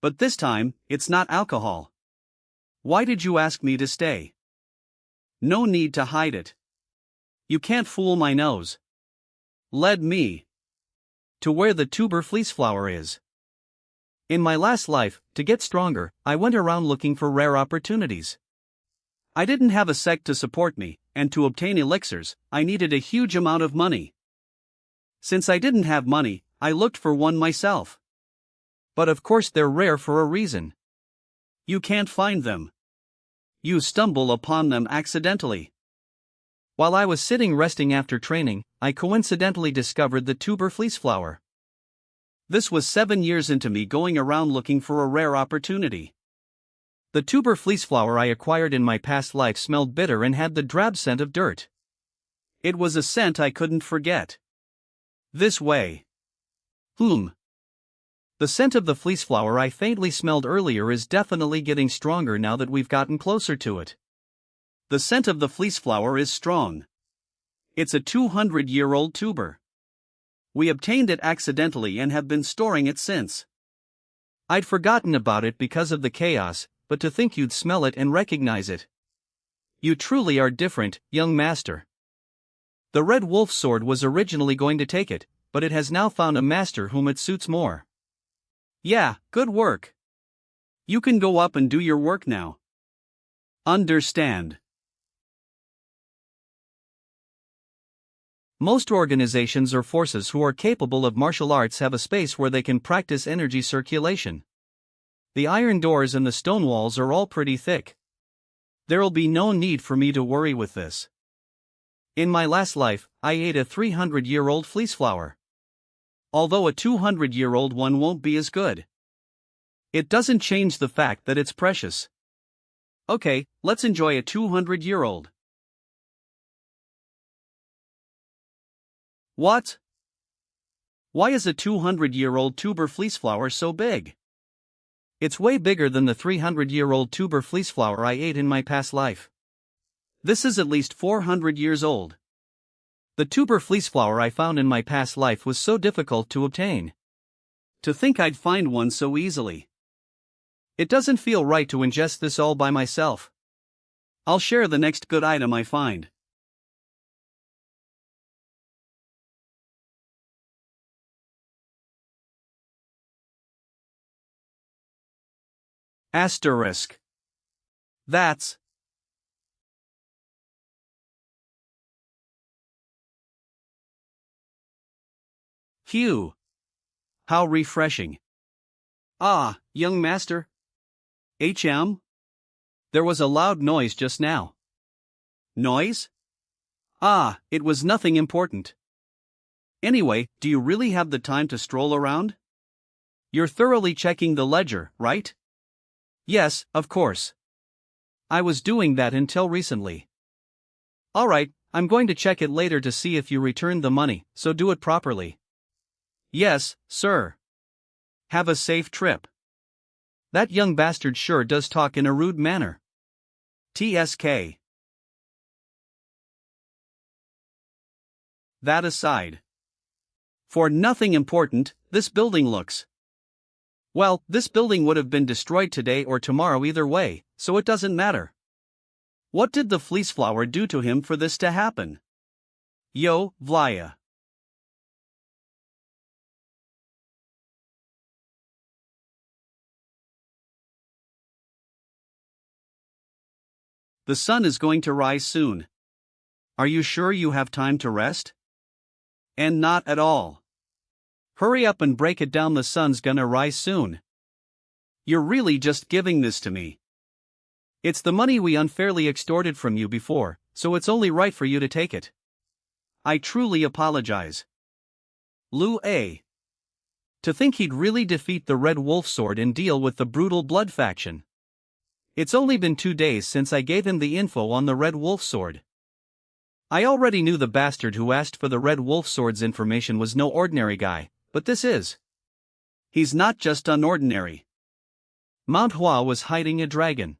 [SPEAKER 1] But this time, it's not alcohol. Why did you ask me to stay? No need to hide it. You can't fool my nose. Led me to where the tuber fleece flower is. In my last life, to get stronger, I went around looking for rare opportunities. I didn't have a sect to support me, and to obtain elixirs, I needed a huge amount of money. Since I didn't have money, I looked for one myself. But of course they're rare for a reason. You can't find them. You stumble upon them accidentally. While I was sitting resting after training, I coincidentally discovered the tuber fleece flower. This was 7 years into me going around looking for a rare opportunity. The tuber fleece flower I acquired in my past life smelled bitter and had the drab scent of dirt. It was a scent I couldn't forget. This way. The scent of the fleece flower I faintly smelled earlier is definitely getting stronger now that we've gotten closer to it. The scent of the fleece flower is strong. It's a 200-year-old tuber. We obtained it accidentally and have been storing it since. I'd forgotten about it because of the chaos, but to think you'd smell it and recognize it. You truly are different, young master. The Red Wolf sword was originally going to take it, but it has now found a master whom it suits more. Yeah, good work. You can go up and do your work now. Understand. Most organizations or forces who are capable of martial arts have a space where they can practice energy circulation. The iron doors and the stone walls are all pretty thick. There'll be no need for me to worry with this. In my last life, I ate a 300-year-old fleece flower. Although a 200-year-old one won't be as good. It doesn't change the fact that it's precious. Okay, let's enjoy a 200-year-old. What? Why is a 200-year-old tuber fleece flower so big? It's way bigger than the 300-year-old tuber fleece flower I ate in my past life. This is at least 400 years old. The tuber fleeceflower I found in my past life was so difficult to obtain. To think I'd find one so easily. It doesn't feel right to ingest this all by myself. I'll share the next good item I find. Asterisk. That's Hugh. How refreshing. Ah, young master. HM? There was a loud noise just now. Noise? Ah, it was nothing important. Anyway, do you really have the time to stroll around? You're thoroughly checking the ledger, right? Yes, of course. I was doing that until recently. Alright, I'm going to check it later to see if you returned the money, so do it properly. Yes, sir. Have a safe trip. That young bastard sure does talk in a rude manner. TSK. That aside. For nothing important, this building looks. Well, this building would have been destroyed today or tomorrow either way, so it doesn't matter. What did the fleeceflower do to him for this to happen? Yo, Vlaya. The sun is going to rise soon. Are you sure you have time to rest? And not at all. Hurry up and break it down, the sun's gonna rise soon. You're really just giving this to me. It's the money we unfairly extorted from you before, so it's only right for you to take it. I truly apologize. Lu A. To think he'd really defeat the Red Wolf Sword and deal with the brutal Blood faction. It's only been 2 days since I gave him the info on the Red Wolf Sword. I already knew the bastard who asked for the Red Wolf Sword's information was no ordinary guy, but this is. He's not just unordinary. Mount Hua was hiding a dragon.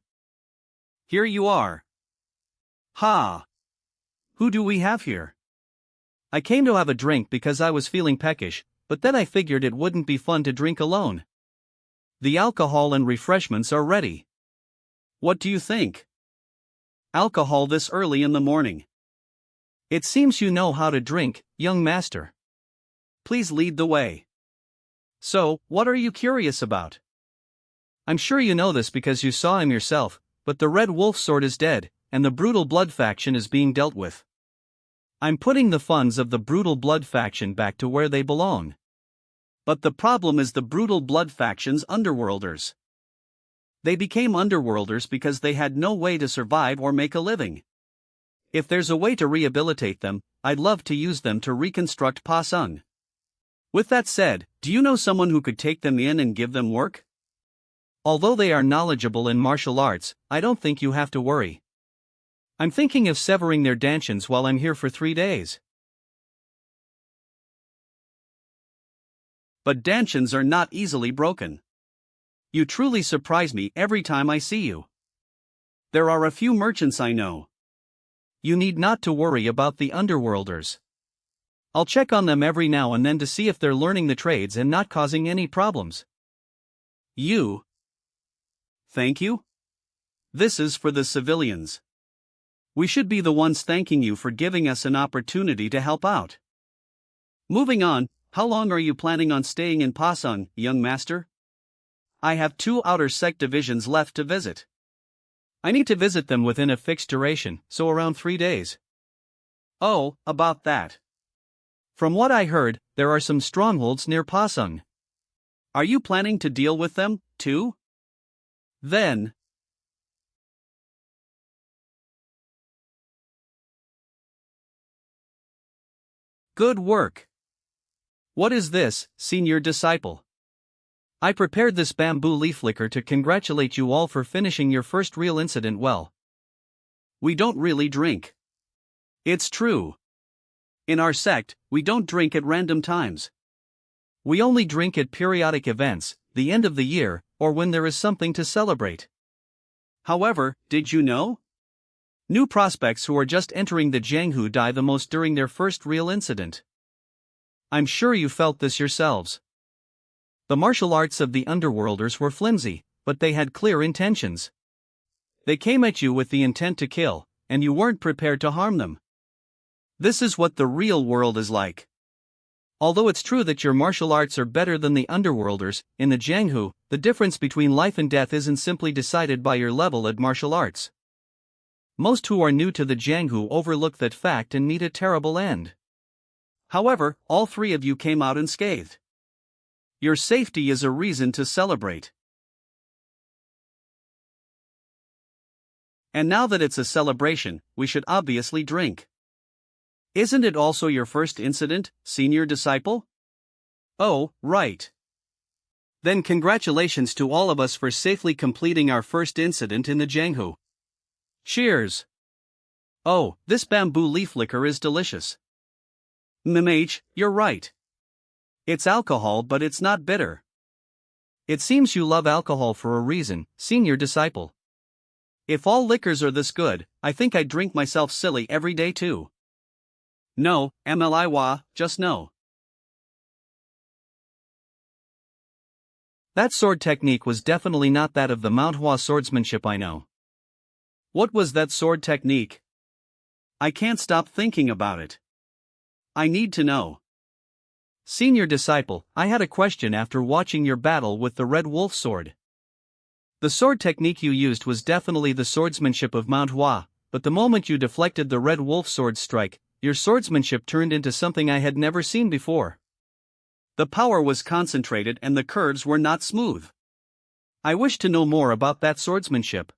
[SPEAKER 1] Here you are. Ha! Who do we have here? I came to have a drink because I was feeling peckish, but then I figured it wouldn't be fun to drink alone. The alcohol and refreshments are ready. What do you think? Alcohol this early in the morning. It seems you know how to drink, young master. Please lead the way. So, what are you curious about? I'm sure you know this because you saw him yourself, but the Red Wolf Sword is dead, and the brutal Blood faction is being dealt with. I'm putting the funds of the brutal Blood faction back to where they belong. But the problem is the brutal Blood faction's underworlders. They became underworlders because they had no way to survive or make a living. If there's a way to rehabilitate them, I'd love to use them to reconstruct Pa Sung. With that said, do you know someone who could take them in and give them work? Although they are knowledgeable in martial arts, I don't think you have to worry. I'm thinking of severing their dantians while I'm here for 3 days. But dantians are not easily broken. You truly surprise me every time I see you. There are a few merchants I know. You need not to worry about the underworlders. I'll check on them every now and then to see if they're learning the trades and not causing any problems. You. Thank you? This is for the civilians. We should be the ones thanking you for giving us an opportunity to help out. Moving on, how long are you planning on staying in Pa Sung, young master? I have 2 outer sect divisions left to visit. I need to visit them within a fixed duration, so around 3 days. Oh, about that. From what I heard, there are some strongholds near Pa Sung. Are you planning to deal with them, too? Then. Good work. What is this, senior disciple? I prepared this bamboo leaf liquor to congratulate you all for finishing your first real incident well. We don't really drink. It's true. In our sect, we don't drink at random times. We only drink at periodic events, the end of the year, or when there is something to celebrate. However, did you know? New prospects who are just entering the Jianghu die the most during their first real incident. I'm sure you felt this yourselves. The martial arts of the underworlders were flimsy, but they had clear intentions. They came at you with the intent to kill, and you weren't prepared to harm them. This is what the real world is like. Although it's true that your martial arts are better than the underworlders, in the Jianghu, the difference between life and death isn't simply decided by your level at martial arts. Most who are new to the Jianghu overlook that fact and meet a terrible end. However, all three of you came out unscathed. Your safety is a reason to celebrate. And now that it's a celebration, we should obviously drink. Isn't it also your first incident, senior disciple? Oh, right. Then congratulations to all of us for safely completing our first incident in the Jianghu. Cheers! Oh, this bamboo leaf liquor is delicious. Mimage, you're right. It's alcohol, but it's not bitter. It seems you love alcohol for a reason, senior disciple. If all liquors are this good, I think I'd drink myself silly every day too. No, MLIWA, just no. That sword technique was definitely not that of the Mount Hua swordsmanship I know. What was that sword technique? I can't stop thinking about it. I need to know. Senior disciple, I had a question after watching your battle with the Red Wolf sword. The sword technique you used was definitely the swordsmanship of Mount Hua, but the moment you deflected the Red Wolf sword's strike, your swordsmanship turned into something I had never seen before. The power was concentrated and the curves were not smooth. I wish to know more about that swordsmanship.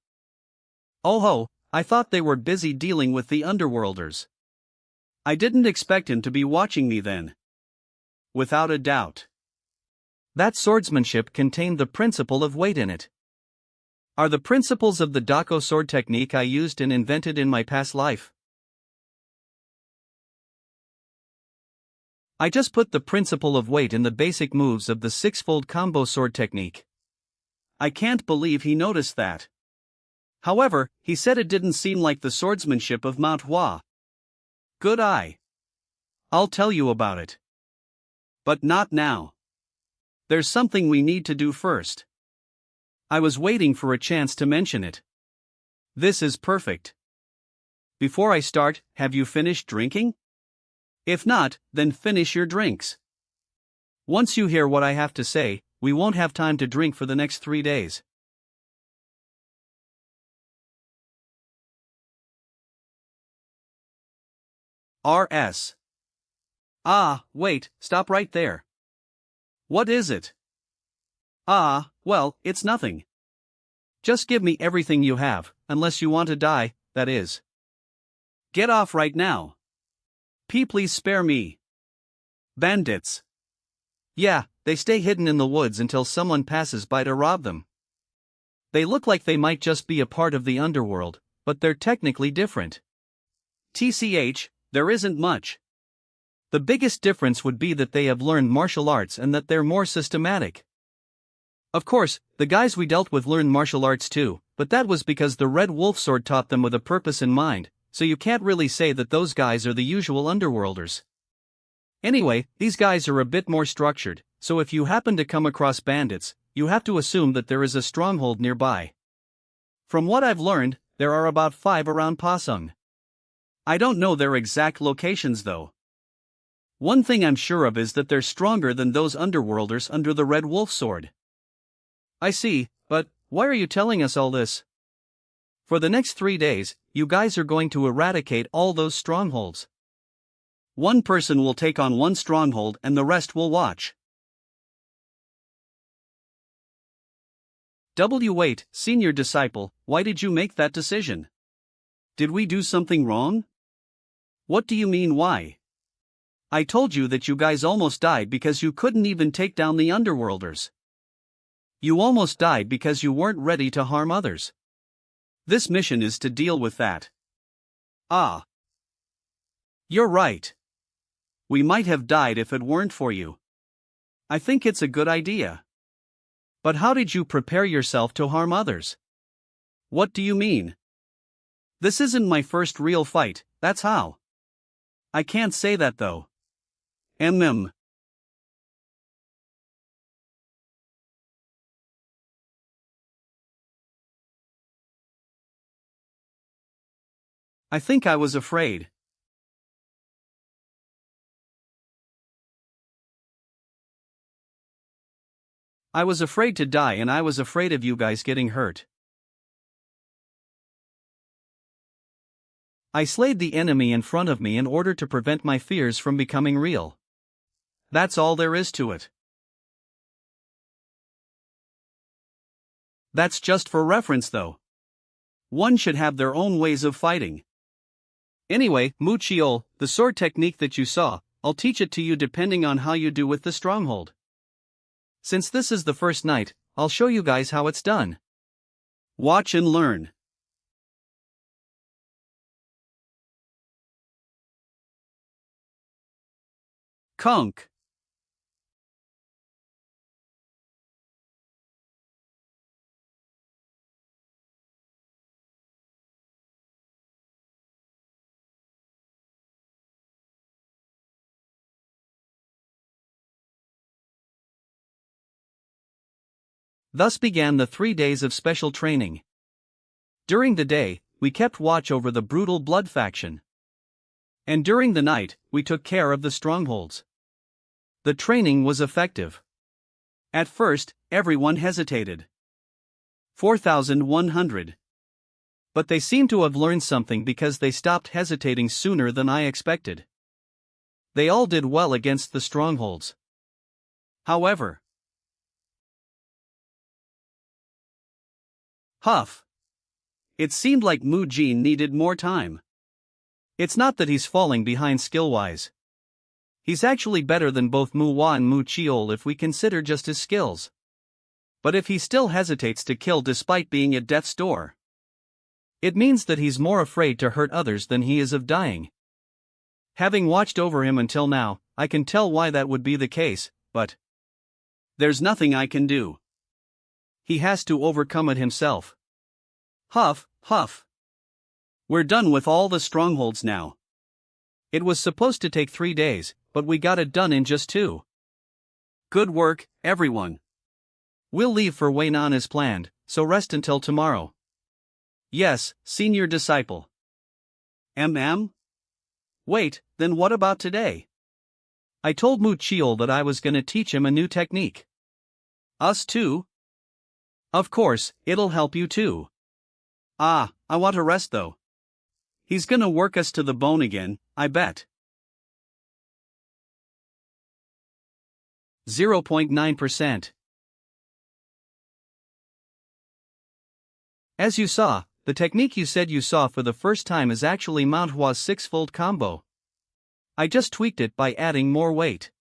[SPEAKER 1] Oh ho, I thought they were busy dealing with the underworlders. I didn't expect him to be watching me then. Without a doubt. That swordsmanship contained the principle of weight in it. Are the principles of the Dako sword technique I used and invented in my past life? I just put the principle of weight in the basic moves of the six-fold combo sword technique. I can't believe he noticed that. However, he said it didn't seem like the swordsmanship of Mount Hua. Good eye. I'll tell you about it. But not now. There's something we need to do first. I was waiting for a chance to mention it. This is perfect. Before I start, have you finished drinking? If not, then finish your drinks. Once you hear what I have to say, we won't have time to drink for the next 3 days. RS. Ah, wait, stop right there. What is it? Ah, well, it's nothing. Just give me everything you have, unless you want to die, that is. Get off right now. Please spare me. Bandits. Yeah, they stay hidden in the woods until someone passes by to rob them. They look like they might just be a part of the underworld, but they're technically different. TCH, there isn't much. The biggest difference would be that they have learned martial arts and that they're more systematic. Of course, the guys we dealt with learned martial arts too, but that was because the Red Wolf sword taught them with a purpose in mind, so you can't really say that those guys are the usual underworlders. Anyway, these guys are a bit more structured, so if you happen to come across bandits, you have to assume that there is a stronghold nearby. From what I've learned, there are about 5 around Pasung. I don't know their exact locations though. One thing I'm sure of is that they're stronger than those underworlders under the Red Wolf sword. I see, but why are you telling us all this? For the next 3 days, you guys are going to eradicate all those strongholds. One person will take on one stronghold and the rest will watch. Wait, senior disciple, why did you make that decision? Did we do something wrong? What do you mean why? I told you that you guys almost died because you couldn't even take down the underworlders. You almost died because you weren't ready to harm others. This mission is to deal with that. Ah. You're right. We might have died if it weren't for you. I think it's a good idea. But how did you prepare yourself to harm others? What do you mean? This isn't my first real fight, that's how. I can't say that though. Mm. I think I was afraid. I was afraid to die and I was afraid of you guys getting hurt. I slayed the enemy in front of me in order to prevent my fears from becoming real. That's all there is to it. That's just for reference though. One should have their own ways of fighting. Anyway, Muchiol, the sword technique that you saw, I'll teach it to you depending on how you do with the stronghold. Since this is the first night, I'll show you guys how it's done. Watch and learn. Conk. Thus began the 3 days of special training. During the day, we kept watch over the brutal blood faction. And during the night, we took care of the strongholds. The training was effective. At first, everyone hesitated. 4,100. But they seem to have learned something because they stopped hesitating sooner than I expected. They all did well against the strongholds. However, Huff. It seemed like Mu Jin needed more time. It's not that he's falling behind skill-wise. He's actually better than both Mu Hua and Mu Chiol if we consider just his skills. But if he still hesitates to kill despite being at death's door, it means that he's more afraid to hurt others than he is of dying. Having watched over him until now, I can tell why that would be the case, but there's nothing I can do. He has to overcome it himself. Huff, huff. We're done with all the strongholds now. It was supposed to take 3 days, but we got it done in just 2. Good work, everyone. We'll leave for Weinan as planned, so rest until tomorrow. Yes, senior disciple. Wait, then what about today? I told Mu Chiol that I was gonna teach him a new technique. Us too? Of course, it'll help you too. I want to rest though. He's gonna work us to the bone again, I bet. 0.9%. As you saw, the technique you said you saw for the first time is actually Mount Hua's 6-fold combo. I just tweaked it by adding more weight.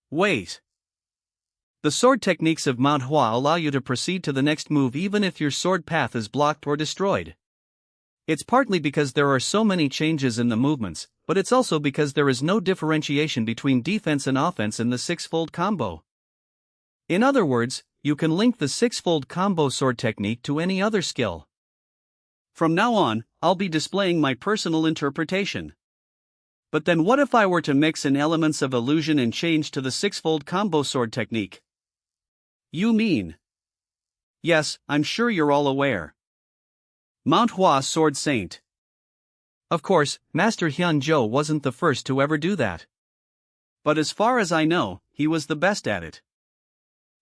[SPEAKER 1] Wait. The sword techniques of Mount Hua allow you to proceed to the next move even if your sword path is blocked or destroyed. It's partly because there are so many changes in the movements, but it's also because there is no differentiation between defense and offense in the 6-fold combo. In other words, you can link the 6-fold combo sword technique to any other skill. From now on, I'll be displaying my personal interpretation. But then what if I were to mix in elements of illusion and change to the 6-fold combo sword technique? You mean? Yes, I'm sure you're all aware. Mount Hua Sword Saint. Of course, Master Hyun Jo wasn't the first to ever do that. But as far as I know, he was the best at it.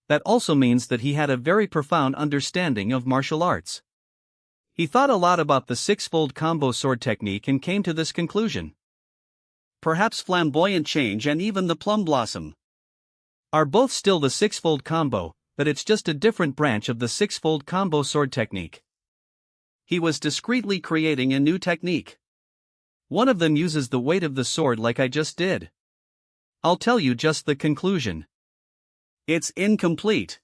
[SPEAKER 1] That also means that he had a very profound understanding of martial arts. He thought a lot about the 6-fold combo sword technique and came to this conclusion. Perhaps Flamboyant Change and even the Plum Blossom are both still the 6-fold combo, but it's just a different branch of the 6-fold combo sword technique. He was discreetly creating a new technique. One of them uses the weight of the sword like I just did. I'll tell you just the conclusion. It's incomplete.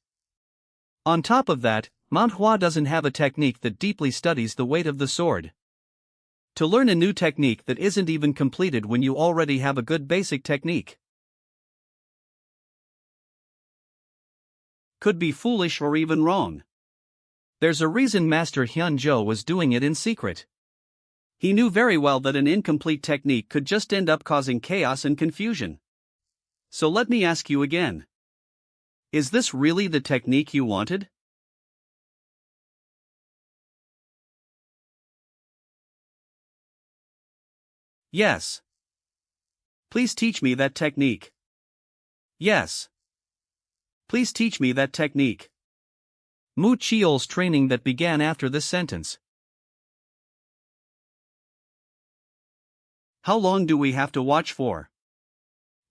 [SPEAKER 1] On top of that, Mount Hua doesn't have a technique that deeply studies the weight of the sword. To learn a new technique that isn't even completed when you already have a good basic technique could be foolish or even wrong. There's a reason Master Hyun Jo was doing it in secret. He knew very well that an incomplete technique could just end up causing chaos and confusion. So let me ask you again. Is this really the technique you wanted? Yes. Please teach me that technique. Yes. Please teach me that technique. Mu Chiol's training that began after this sentence. How long do we have to watch for?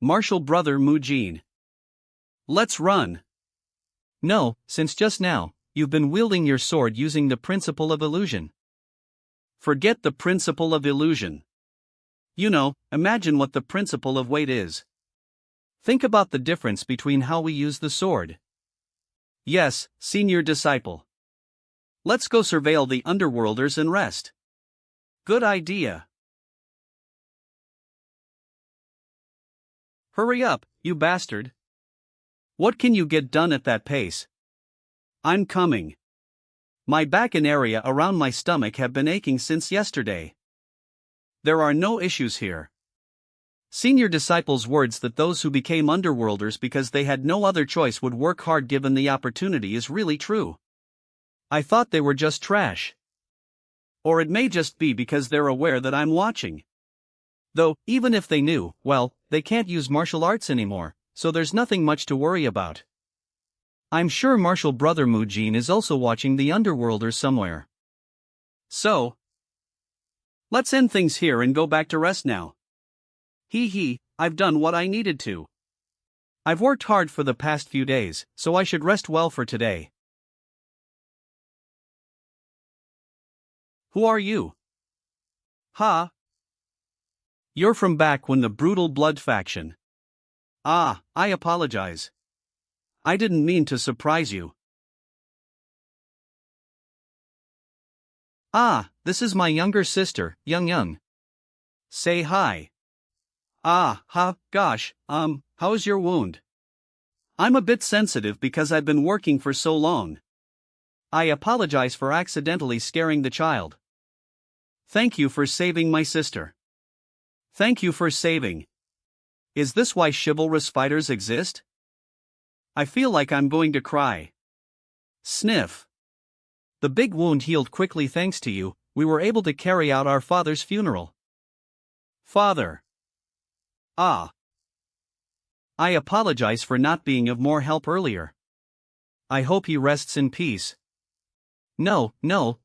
[SPEAKER 1] Martial brother Mu Jin. Let's run. No, since just now, you've been wielding your sword using the principle of illusion. Forget the principle of illusion. You know, imagine what the principle of weight is. Think about the difference between how we use the sword. Yes, senior disciple. Let's go surveil the underworlders and rest. Good idea. Hurry up, you bastard. What can you get done at that pace? I'm coming. My back and area around my stomach have been aching since yesterday. There are no issues here. Senior disciples' words that those who became underworlders because they had no other choice would work hard given the opportunity is really true. I thought they were just trash. Or it may just be because they're aware that I'm watching. Though, even if they knew, well, they can't use martial arts anymore, so there's nothing much to worry about. I'm sure martial brother Mu Jin is also watching the underworlders somewhere. So, let's end things here and go back to rest now. I've done what I needed to. I've worked hard for the past few days, so I should rest well for today. Who are you? Ha! You're from back when the brutal blood faction. Ah, I apologize. I didn't mean to surprise you. Ah, this is my younger sister, Young. Say hi. Gosh, how's your wound? I'm a bit sensitive because I've been working for so long. I apologize for accidentally scaring the child. Thank you for saving my sister. Thank you for saving. Is this why chivalrous fighters exist? I feel like I'm going to cry. Sniff. The big wound healed quickly thanks to you. We were able to carry out our father's funeral. Father. Ah. I apologize for not being of more help earlier. I hope he rests in peace. No,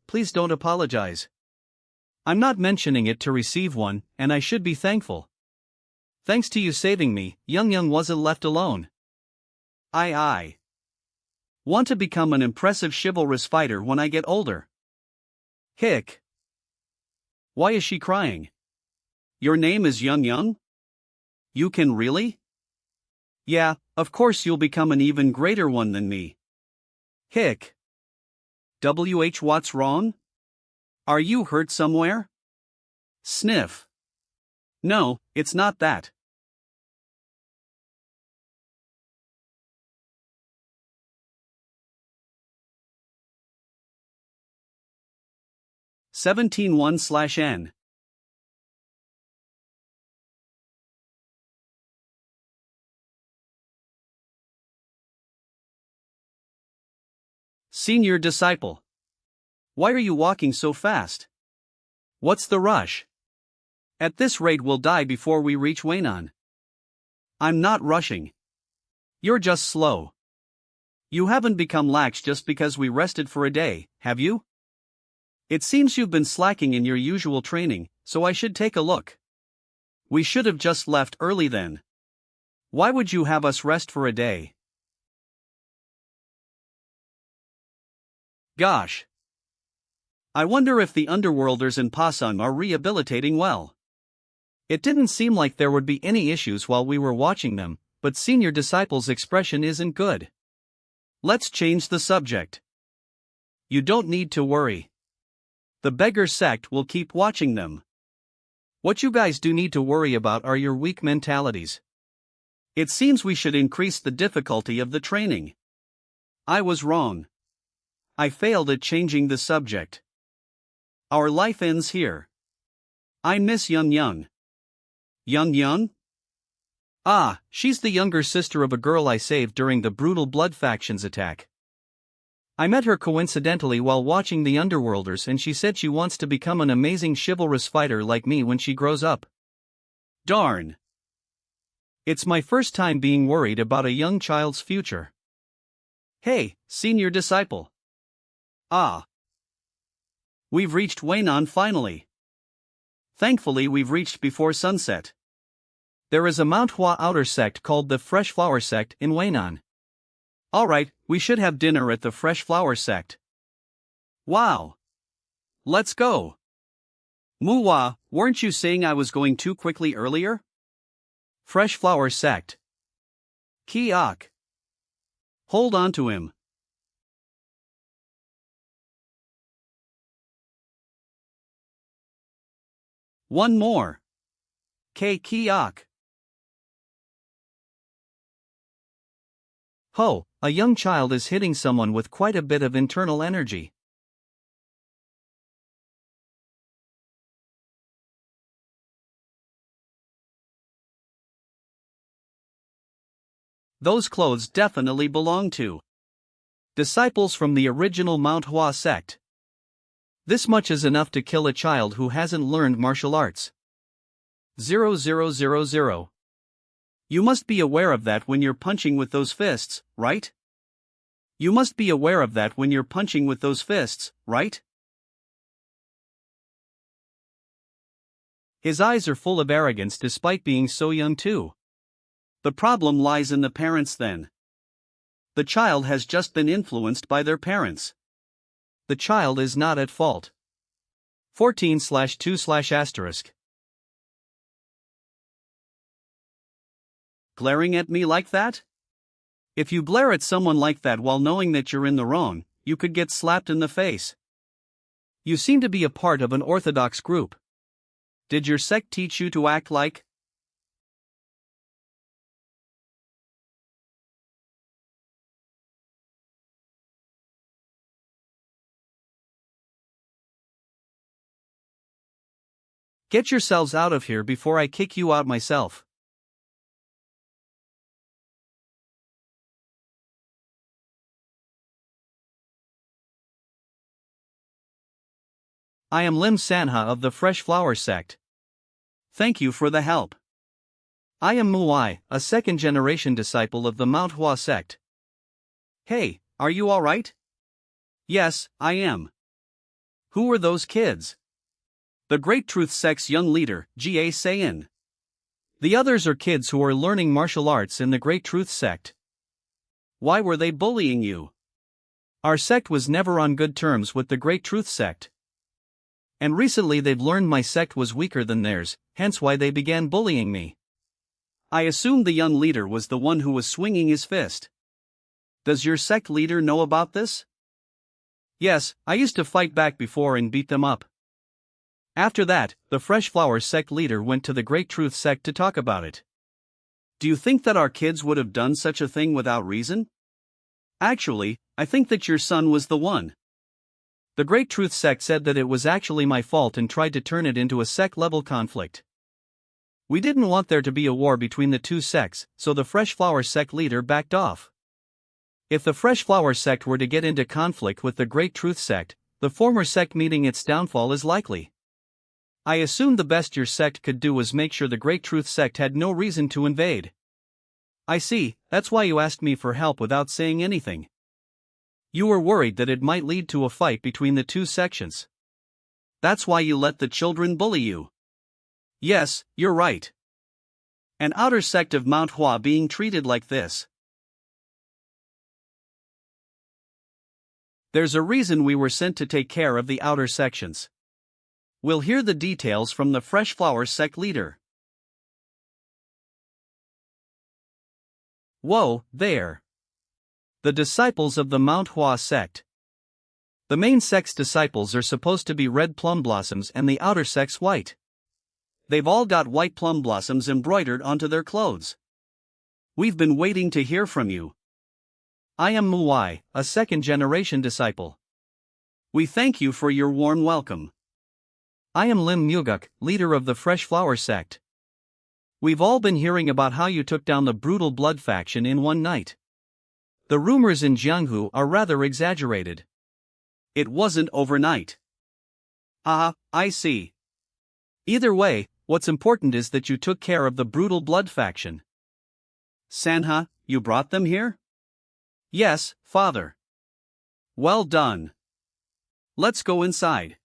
[SPEAKER 1] please don't apologize. I'm not mentioning it to receive one, and I should be thankful. Thanks to you saving me, Young wasn't left alone. I want to become an impressive chivalrous fighter when I get older. Hick. Why is she crying? Your name is Young? You can really? Yeah, of course you'll become an even greater one than me. Hick. What's wrong? Are you hurt somewhere? Sniff. No, it's not that. (17:1/N) Senior disciple. Why are you walking so fast? What's the rush? At this rate we'll die before we reach Wainan. I'm not rushing. You're just slow. You haven't become lax just because we rested for a day, have you? It seems you've been slacking in your usual training, so I should take a look. We should have just left early then. Why would you have us rest for a day? Gosh. I wonder if the underworlders in Pasung are rehabilitating well. It didn't seem like there would be any issues while we were watching them, but senior disciple's expression isn't good. Let's change the subject. You don't need to worry. The beggar sect will keep watching them. What you guys do need to worry about are your weak mentalities. It seems we should increase the difficulty of the training. I was wrong. I failed at changing the subject. Our life ends here. I miss Yun Yun. Yun Yun? Ah, she's the younger sister of a girl I saved during the brutal Blood Factions attack. I met her coincidentally while watching The Underworlders, and she said she wants to become an amazing chivalrous fighter like me when she grows up. Darn. It's my first time being worried about a young child's future. Hey, senior disciple. Ah. We've reached Wainan finally. Thankfully we've reached before sunset. There is a Mount Hua outer sect called the Fresh Flower Sect in Wainan. Alright, we should have dinner at the Fresh Flower Sect. Wow. Let's go. Muwa, weren't you saying I was going too quickly earlier? Fresh Flower Sect. Kiak. Hold on to him. One more. Kiak. Ho, a young child is hitting someone with quite a bit of internal energy. Those clothes definitely belong to disciples from the original Mount Hua sect. This much is enough to kill a child who hasn't learned martial arts. 0000. You must be aware of that when you're punching with those fists, right? You must be aware of that when you're punching with those fists, right? His eyes are full of arrogance despite being so young too. The problem lies in the parents then. The child has just been influenced by their parents. The child is not at fault. 14/2/*. Glaring at me like that? If you glare at someone like that while knowing that you're in the wrong, you could get slapped in the face. You seem to be a part of an orthodox group. Did your sect teach you to act like? Get yourselves out of here before I kick you out myself. I am Lim Sanha of the Fresh Flower Sect. Thank you for the help. I am Muai, a second-generation disciple of the Mount Hua sect. Hey, are you alright? Yes, I am. Who are those kids? The Great Truth Sect's young leader, Ga Sayin. The others are kids who are learning martial arts in the Great Truth Sect. Why were they bullying you? Our sect was never on good terms with the Great Truth Sect. And recently they've learned my sect was weaker than theirs, hence why they began bullying me. I assumed the young leader was the one who was swinging his fist. Does your sect leader know about this? Yes, I used to fight back before and beat them up. After that, the Fresh Flower sect leader went to the Great Truth sect to talk about it. Do you think that our kids would have done such a thing without reason? Actually, I think that your son was the one. The Great Truth sect said that it was actually my fault and tried to turn it into a sect-level conflict. We didn't want there to be a war between the two sects, so the Fresh Flower sect leader backed off. If the Fresh Flower sect were to get into conflict with the Great Truth sect, the former sect meeting its downfall is likely. I assumed the best your sect could do was make sure the Great Truth sect had no reason to invade. I see, that's why you asked me for help without saying anything. You were worried that it might lead to a fight between the two sections. That's why you let the children bully you. Yes, you're right. An outer sect of Mount Hua being treated like this. There's a reason we were sent to take care of the outer sections. We'll hear the details from the Fresh Flower sect leader. Whoa, there. The disciples of the Mount Hua sect. The main sect's disciples are supposed to be red plum blossoms and the outer sect's white. They've all got white plum blossoms embroidered onto their clothes. We've been waiting to hear from you. I am Muai, a second-generation disciple. We thank you for your warm welcome. I am Lim Muguk, leader of the Fresh Flower sect. We've all been hearing about how you took down the brutal blood faction in one night. The rumors in Jianghu are rather exaggerated. It wasn't overnight. Ah, I see. Either way, what's important is that you took care of the brutal blood faction. Sanha, you brought them here? Yes, father. Well done. Let's go inside.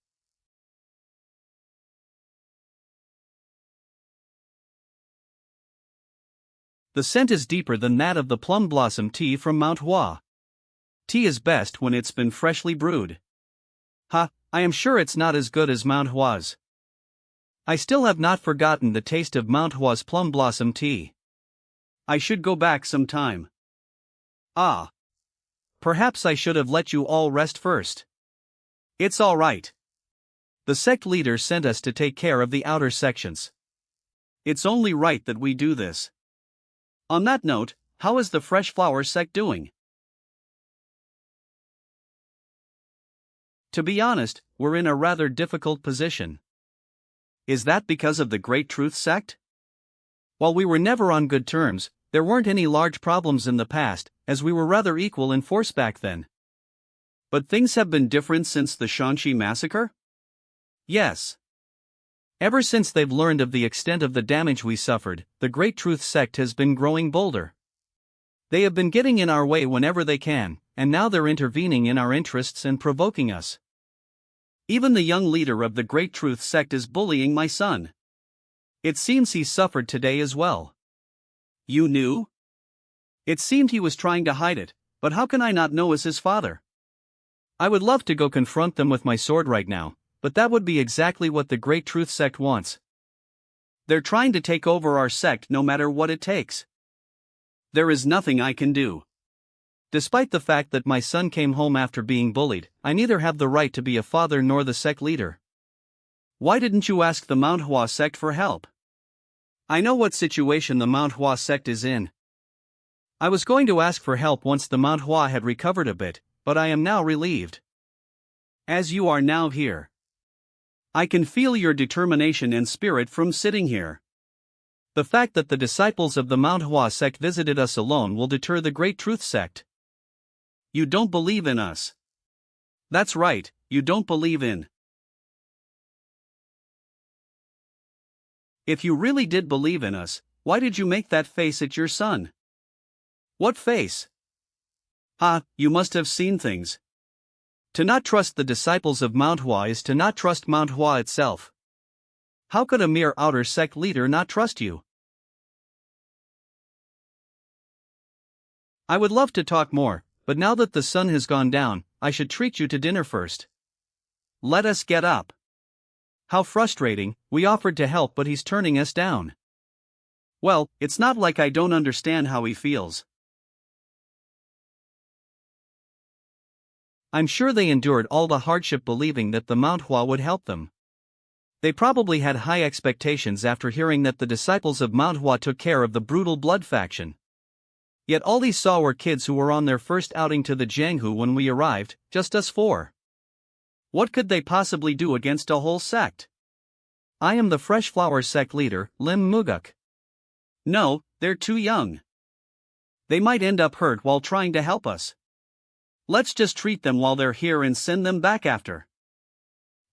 [SPEAKER 1] The scent is deeper than that of the plum blossom tea from Mount Hua. Tea is best when it's been freshly brewed. Ha, I am sure it's not as good as Mount Hua's. I still have not forgotten the taste of Mount Hua's plum blossom tea. I should go back sometime. Ah. Perhaps I should have let you all rest first. It's all right. The sect leader sent us to take care of the outer sections. It's only right that we do this. On that note, how is the Fresh Flower sect doing? To be honest, we're in a rather difficult position. Is that because of the Great Truth sect? While we were never on good terms, there weren't any large problems in the past, as we were rather equal in force back then. But things have been different since the Shanxi massacre? Yes. Ever since they've learned of the extent of the damage we suffered, the Great Truth sect has been growing bolder. They have been getting in our way whenever they can, and now they're intervening in our interests and provoking us. Even the young leader of the Great Truth sect is bullying my son. It seems he suffered today as well. You knew? It seemed he was trying to hide it, but how can I not know as his father? I would love to go confront them with my sword right now, but that would be exactly what the Great Truth sect wants. They're trying to take over our sect no matter what it takes. There is nothing I can do. Despite the fact that my son came home after being bullied, I neither have the right to be a father nor the sect leader. Why didn't you ask the Mount Hua sect for help? I know what situation the Mount Hua sect is in. I was going to ask for help once the Mount Hua had recovered a bit, but I am now relieved. As you are now here. I can feel your determination and spirit from sitting here. The fact that the disciples of the Mount Hua sect visited us alone will deter the Great Truth sect. You don't believe in us. That's right, you don't believe in. If you really did believe in us, why did you make that face at your son? What face? Ah, you must have seen things. To not trust the disciples of Mount Hua is to not trust Mount Hua itself. How could a mere outer sect leader not trust you? I would love to talk more, but now that the sun has gone down, I should treat you to dinner first. Let us get up. How frustrating, we offered to help but he's turning us down. Well, it's not like I don't understand how he feels. I'm sure they endured all the hardship believing that the Mount Hua would help them. They probably had high expectations after hearing that the disciples of Mount Hua took care of the brutal blood faction. Yet all he saw were kids who were on their first outing to the Jianghu when we arrived, just us four. What could they possibly do against a whole sect? I am the Fresh Flower sect leader, Lim Muguk. No, they're too young. They might end up hurt while trying to help us. Let's just treat them while they're here and send them back after.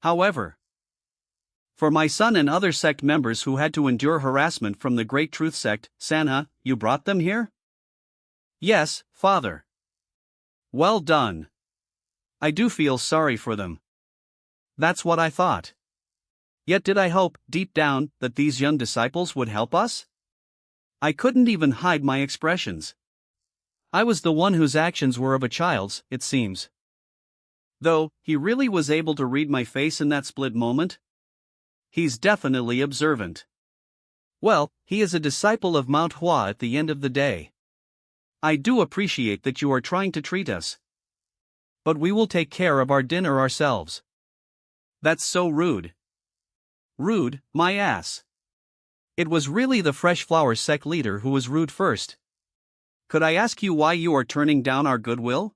[SPEAKER 1] However, for my son and other sect members who had to endure harassment from the Great Truth sect, Sanha, you brought them here? Yes, father. Well done. I do feel sorry for them. That's what I thought. Yet did I hope, deep down, that these young disciples would help us? I couldn't even hide my expressions. I was the one whose actions were of a child's, it seems. Though, he really was able to read my face in that split moment? He's definitely observant. Well, he is a disciple of Mount Hua at the end of the day. I do appreciate that you are trying to treat us. But we will take care of our dinner ourselves. That's so rude. Rude, my ass. It was really the Fresh Flower sect leader who was rude first. Could I ask you why you are turning down our goodwill?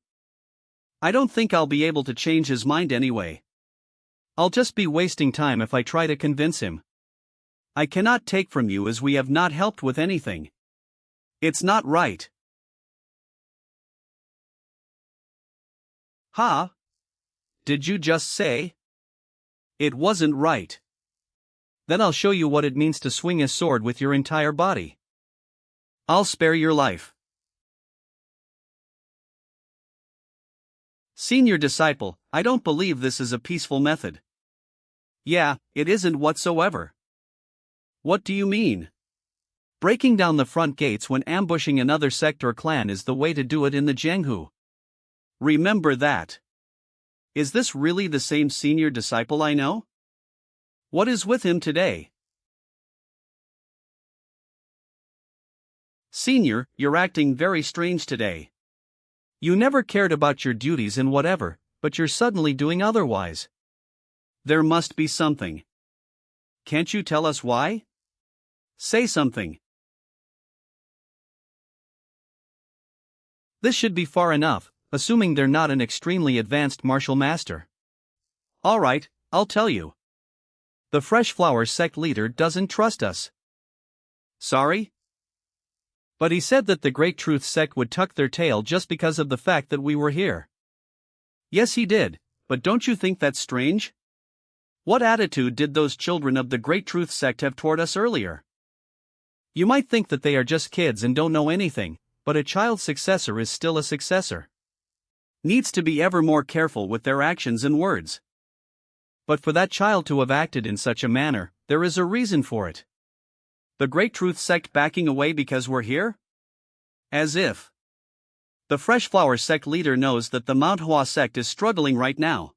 [SPEAKER 1] I don't think I'll be able to change his mind anyway. I'll just be wasting time if I try to convince him. I cannot take from you as we have not helped with anything. It's not right. Huh? Did you just say? It wasn't right. Then I'll show you what it means to swing a sword with your entire body. I'll spare your life. Senior disciple, I don't believe this is a peaceful method. Yeah, it isn't whatsoever. What do you mean? Breaking down the front gates when ambushing another sect or clan is the way to do it in the Jianghu. Remember that. Is this really the same senior disciple I know? What is with him today? Senior, you're acting very strange today. You never cared about your duties and whatever, but you're suddenly doing otherwise. There must be something. Can't you tell us why? Say something. This should be far enough, assuming they're not an extremely advanced martial master. Alright, I'll tell you. The Fresh Flower sect leader doesn't trust us. Sorry? But he said that the Great Truth sect would tuck their tail just because of the fact that we were here. Yes, he did, but don't you think that's strange? What attitude did those children of the Great Truth sect have toward us earlier? You might think that they are just kids and don't know anything, but a child's successor is still a successor. Needs to be ever more careful with their actions and words. But for that child to have acted in such a manner, there is a reason for it. The Great Truth sect backing away because we're here? As if. The Fresh Flower sect leader knows that the Mount Hua sect is struggling right now.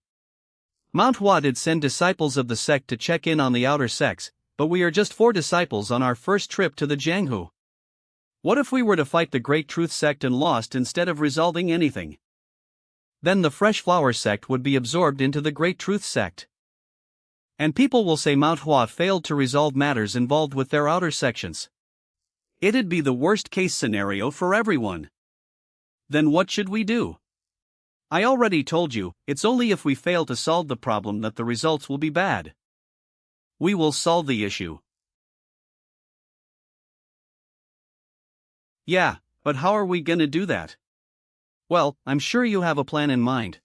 [SPEAKER 1] Mount Hua did send disciples of the sect to check in on the outer sects, but we are just 4 disciples on our first trip to the Jianghu. What if we were to fight the Great Truth sect and lost instead of resolving anything? Then the Fresh Flower sect would be absorbed into the Great Truth sect. And people will say Mount Hua failed to resolve matters involved with their outer sections. It'd be the worst case scenario for everyone. Then what should we do? I already told you, it's only if we fail to solve the problem that the results will be bad. We will solve the issue. Yeah, but how are we gonna do that? Well, I'm sure you have a plan in mind.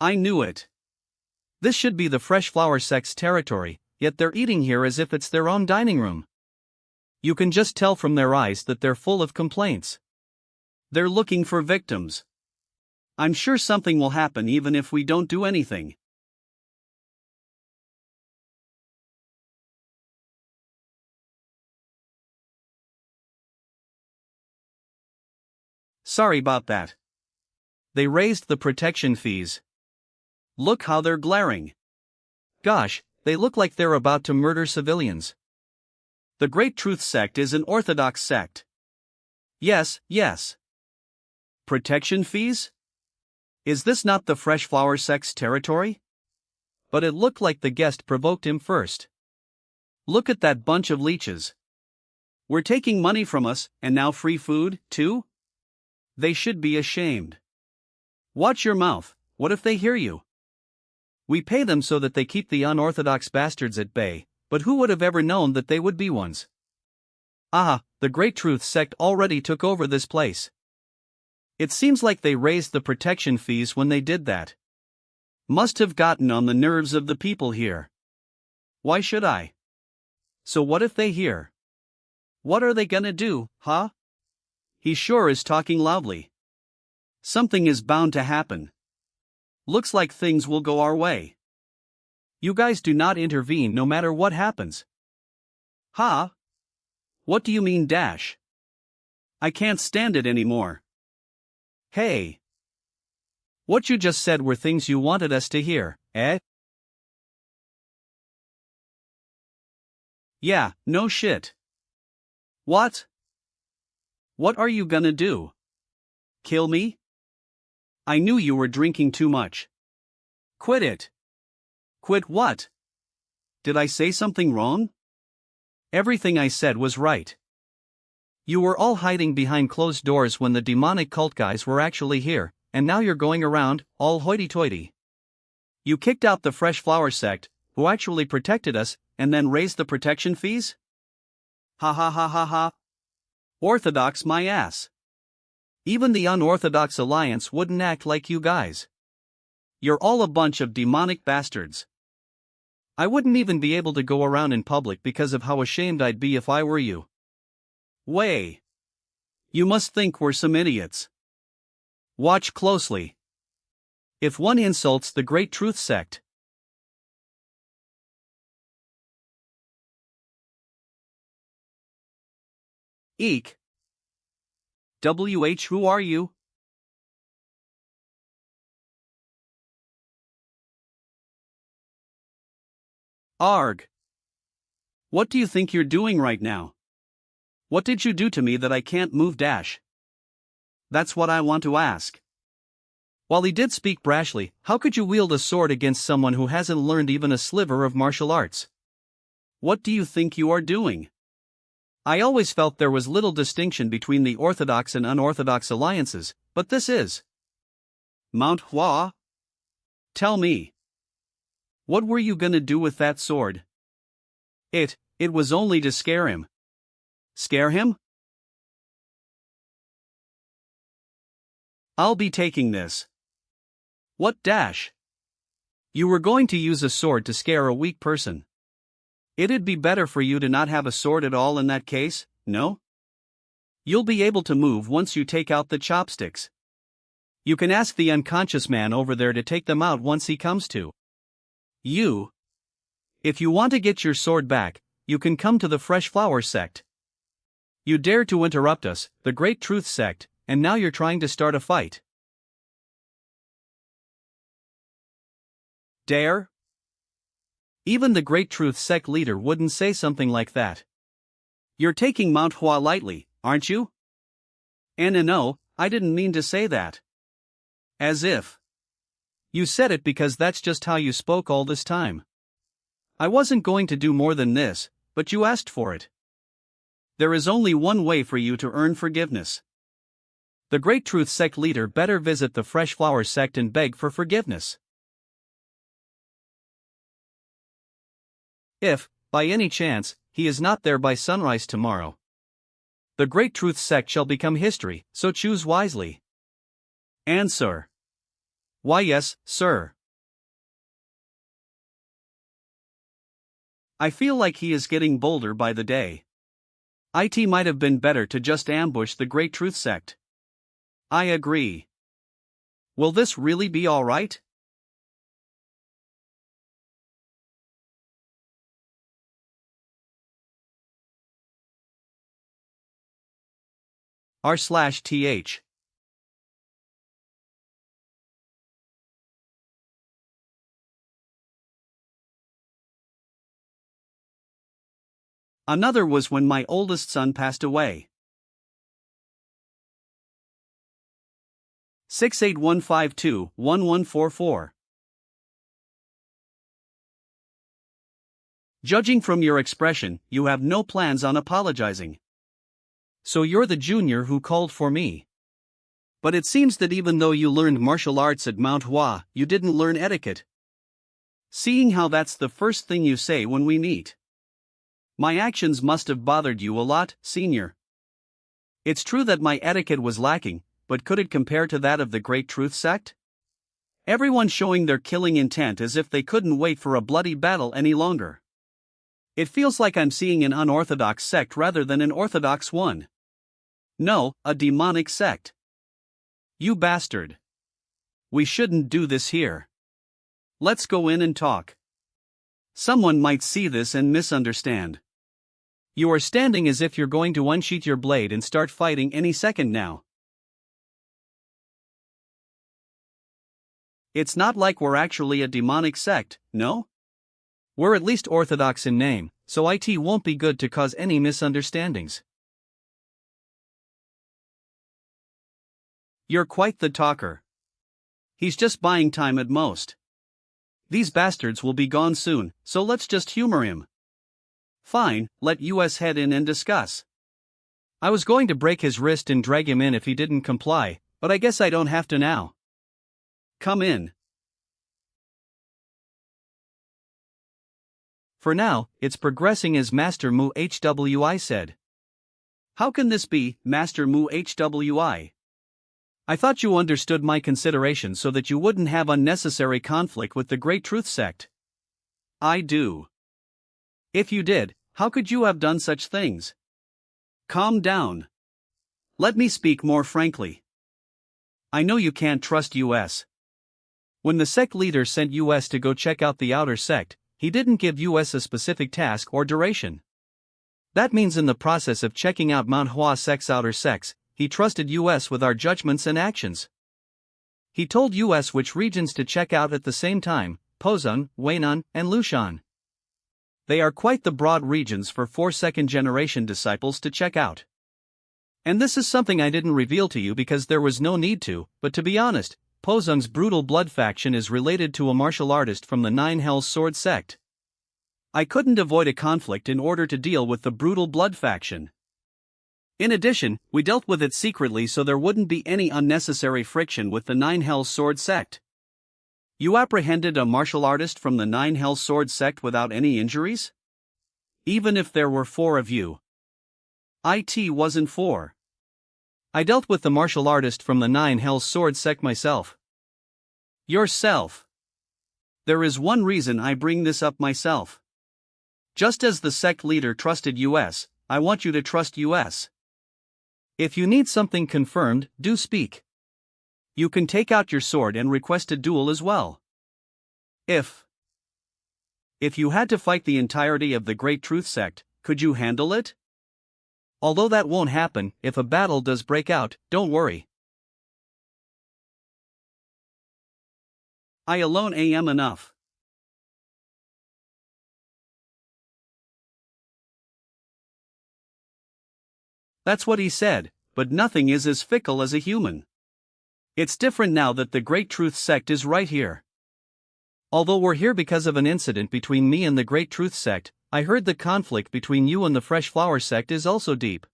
[SPEAKER 1] I knew it. This should be the Fresh Flower sect's territory, yet they're eating here as if it's their own dining room. You can just tell from their eyes that they're full of complaints. They're looking for victims. I'm sure something will happen even if we don't do anything. Sorry about that. They raised the protection fees. Look how they're glaring. Gosh, they look like they're about to murder civilians. The Great Truth sect is an orthodox sect. Yes, yes. Protection fees? Is this not the Fresh Flower sect's territory? But it looked like the guest provoked him first. Look at that bunch of leeches. We're taking money from us, and now free food, too? They should be ashamed. Watch your mouth, what if they hear you? We pay them so that they keep the unorthodox bastards at bay, but who would have ever known that they would be ones? Ah, the Great Truth sect already took over this place. It seems like they raised the protection fees when they did that. Must have gotten on the nerves of the people here. Why should I? So what if they hear? What are they gonna do, huh? He sure is talking loudly. Something is bound to happen. Looks like things will go our way. You guys do not intervene no matter what happens. Huh? What do you mean dash? I can't stand it anymore. Hey. What you just said were things you wanted us to hear, eh? Yeah, no shit. What? What are you gonna do? Kill me? I knew you were drinking too much. Quit it. Quit what? Did I say something wrong? Everything I said was right. You were all hiding behind closed doors when the demonic cult guys were actually here, and now you're going around, all hoity-toity. You kicked out the Fresh Flower sect, who actually protected us, and then raised the protection fees? Ha ha ha ha ha. Orthodox my ass. Even the Unorthodox Alliance wouldn't act like you guys. You're all a bunch of demonic bastards. I wouldn't even be able to go around in public because of how ashamed I'd be if I were you. Way. You must think we're some idiots. Watch closely. If one insults the Great Truth Sect. Eek. WH, who are you? Arg. What do you think you're doing right now? What did you do to me that I can't move dash? That's what I want to ask. While he did speak brashly, how could you wield a sword against someone who hasn't learned even a sliver of martial arts? What do you think you are doing? I always felt there was little distinction between the Orthodox and Unorthodox alliances, but this is Mount Hua? Tell me. What were you gonna do with that sword? It was only to scare him. Scare him? I'll be taking this. What dash? You were going to use a sword to scare a weak person. It'd be better for you to not have a sword at all in that case, no? You'll be able to move once you take out the chopsticks. You can ask the unconscious man over there to take them out once he comes to. You. If you want to get your sword back, you can come to the Fresh Flower sect. You dared to interrupt us, the Great Truth sect, and now you're trying to start a fight. Dare? Even the Great Truth sect leader wouldn't say something like that. You're taking Mount Hua lightly, aren't you? No, I didn't mean to say that. As if. You said it because that's just how you spoke all this time. I wasn't going to do more than this, but you asked for it. There is only one way for you to earn forgiveness. The Great Truth sect leader better visit the Fresh Flower sect and beg for forgiveness. If, by any chance, he is not there by sunrise tomorrow, the Great Truth sect shall become history, so choose wisely. Answer. Why yes, sir. I feel like he is getting bolder by the day. It might have been better to just ambush the Great Truth sect. I agree. Will this really be alright? r/th. Another was when my oldest son passed away. 68152-1144. Judging from your expression, you have no plans on apologizing. So you're the junior who called for me. But it seems that even though you learned martial arts at Mount Hua, you didn't learn etiquette. Seeing how that's the first thing you say when we meet. My actions must have bothered you a lot, senior. It's true that my etiquette was lacking, but could it compare to that of the Great Truth sect? Everyone showing their killing intent as if they couldn't wait for a bloody battle any longer. It feels like I'm seeing an unorthodox sect rather than an orthodox one. No, a demonic sect. You bastard. We shouldn't do this here. Let's go in and talk. Someone might see this and misunderstand. You are standing as if you're going to unsheath your blade and start fighting any second now. It's not like we're actually a demonic sect, no? We're at least orthodox in name, so it won't be good to cause any misunderstandings. You're quite the talker. He's just buying time at most. These bastards will be gone soon, so let's just humor him. Fine, let us head in and discuss. I was going to break his wrist and drag him in if he didn't comply, but I guess I don't have to now. Come in. For now, it's progressing as Master Mu HWI said. How can this be, Master Mu HWI? I thought you understood my consideration so that you wouldn't have unnecessary conflict with the Great Truth Sect. I do. If you did, how could you have done such things? Calm down. Let me speak more frankly. I know you can't trust US. When the sect leader sent US to go check out the outer sect, he didn't give US a specific task or duration. That means in the process of checking out Mount Hua sect's outer sects, he trusted US with our judgments and actions. He told US which regions to check out at the same time: Pozun, Weinan, and Lushan. They are quite the broad regions for 4 second-generation disciples to check out. And this is something I didn't reveal to you because there was no need to, but to be honest, Pozun's brutal blood faction is related to a martial artist from the Nine Hells Sword sect. I couldn't avoid a conflict in order to deal with the brutal blood faction. In addition, we dealt with it secretly so there wouldn't be any unnecessary friction with the Nine Hells Sword sect. You apprehended a martial artist from the Nine Hells Sword sect without any injuries? Even if there were 4 of you. It wasn't 4. I dealt with the martial artist from the Nine Hells Sword sect myself. Yourself. There is one reason I bring this up myself. Just as the sect leader trusted US, I want you to trust US. If you need something confirmed, do speak. You can take out your sword and request a duel as well. If you had to fight the entirety of the Great Truth Sect, could you handle it? Although that won't happen, if a battle does break out, don't worry. I alone am enough. That's what he said, but nothing is as fickle as a human. It's different now that the Great Truth Sect is right here. Although we're here because of an incident between me and the Great Truth Sect, I heard the conflict between you and the Fresh Flower Sect is also deep.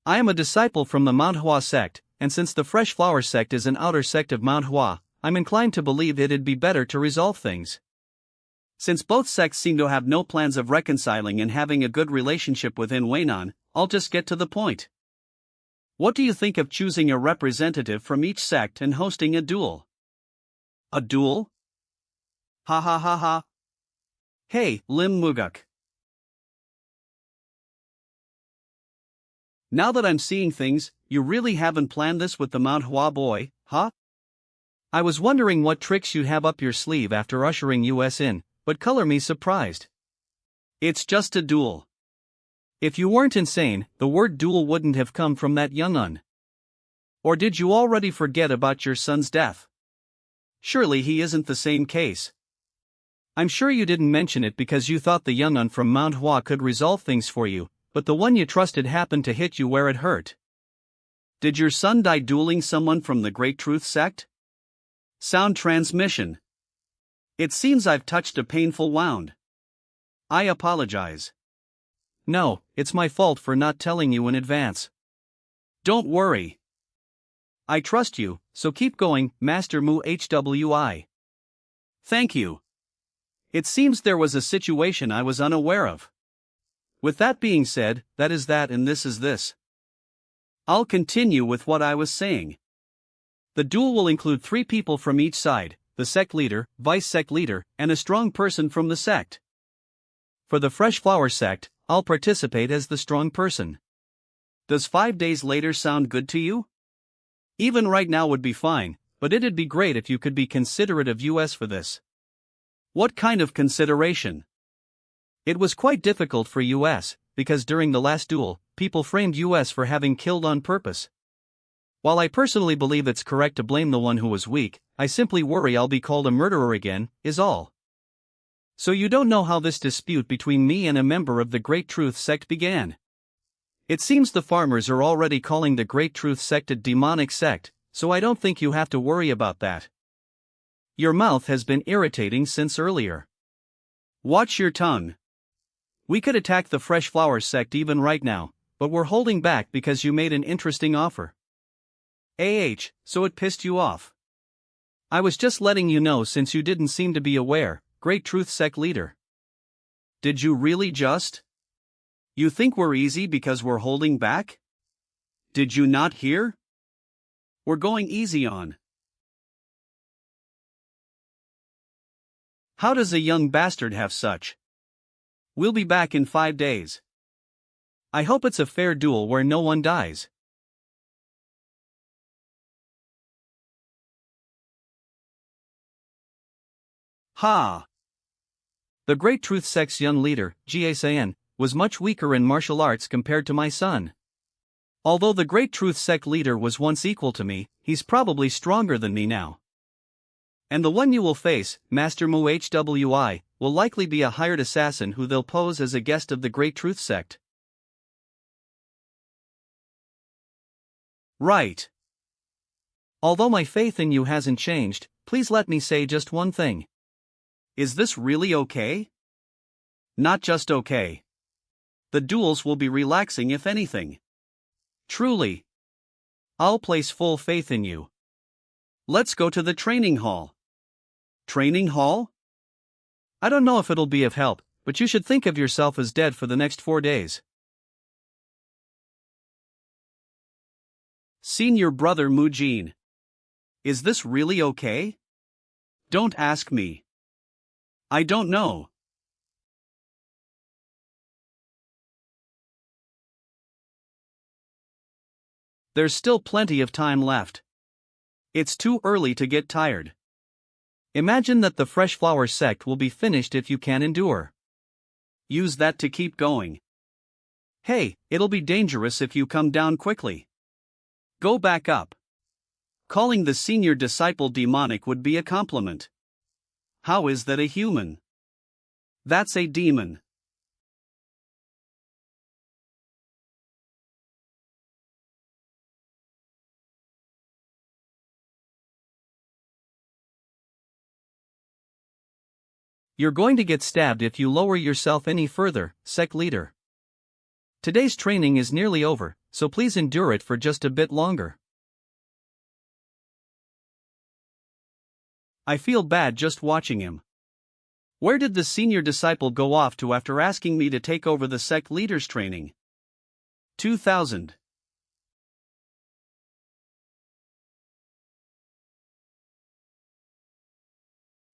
[SPEAKER 1] I am a disciple from the Mount Hua sect, and since the Fresh Flower Sect is an outer sect of Mount Hua, I'm inclined to believe it'd be better to resolve things. Since both sects seem to have no plans of reconciling and having a good relationship within Weinan, I'll just get to the point. What do you think of choosing a representative from each sect and hosting a duel? A duel? Ha ha ha ha. Hey, Lim Muguk. Now that I'm seeing things, you really haven't planned this with the Mount Hua boy, huh? I was wondering what tricks you'd have up your sleeve after ushering US in, but color me surprised. It's just a duel. If you weren't insane, the word duel wouldn't have come from that young'un. Or did you already forget about your son's death? Surely he isn't the same case. I'm sure you didn't mention it because you thought the young'un from Mount Hua could resolve things for you, but the one you trusted happened to hit you where it hurt. Did your son die dueling someone from the Great Truth Sect? Sound transmission. It seems I've touched a painful wound. I apologize. No, it's my fault for not telling you in advance. Don't worry. I trust you, so keep going, Master Mu HWI. Thank you. It seems there was a situation I was unaware of. With that being said, that is that and this is this. I'll continue with what I was saying. The duel will include 3 people from each side, the sect leader, vice sect leader, and a strong person from the sect. For the Fresh Flower sect, I'll participate as the strong person. Does 5 days later sound good to you? Even right now would be fine, but it'd be great if you could be considerate of US for this. What kind of consideration? It was quite difficult for US, because during the last duel, people framed US for having killed on purpose. While I personally believe it's correct to blame the one who was weak, I simply worry I'll be called a murderer again, is all. So you don't know how this dispute between me and a member of the Great Truth Sect began. It seems the farmers are already calling the Great Truth Sect a demonic sect, so I don't think you have to worry about that. Your mouth has been irritating since earlier. Watch your tongue. We could attack the Fresh Flower Sect even right now, but we're holding back because you made an interesting offer. So it pissed you off. I was just letting you know since you didn't seem to be aware, Great Truth Sect leader. Did you really just? You think we're easy because we're holding back? Did you not hear? We're going easy on. How does a young bastard have such? We'll be back in 5 days. I hope it's a fair duel where no one dies. Ha! The Great Truth Sect's young leader, Gasan, was much weaker in martial arts compared to my son. Although the Great Truth Sect leader was once equal to me, he's probably stronger than me now. And the one you will face, Master Mu Hwi, will likely be a hired assassin who they'll pose as a guest of the Great Truth Sect. Right. Although my faith in you hasn't changed, please let me say just one thing. Is this really okay? Not just okay. The duels will be relaxing if anything. Truly. I'll place full faith in you. Let's go to the training hall. Training hall? I don't know if it'll be of help, but you should think of yourself as dead for the next 4 days. Senior brother Mujin. Is this really okay? Don't ask me. I don't know. There's still plenty of time left. It's too early to get tired. Imagine that the Fresh Flower Sect will be finished if you can endure. Use that to keep going. Hey, it'll be dangerous if you come down quickly. Go back up. Calling the senior disciple demonic would be a compliment. How is that a human? That's a demon. You're going to get stabbed if you lower yourself any further, sect leader. Today's training is nearly over, so please endure it for just a bit longer. I feel bad just watching him. Where did the senior disciple go off to after asking me to take over the sect leader's training? 2000.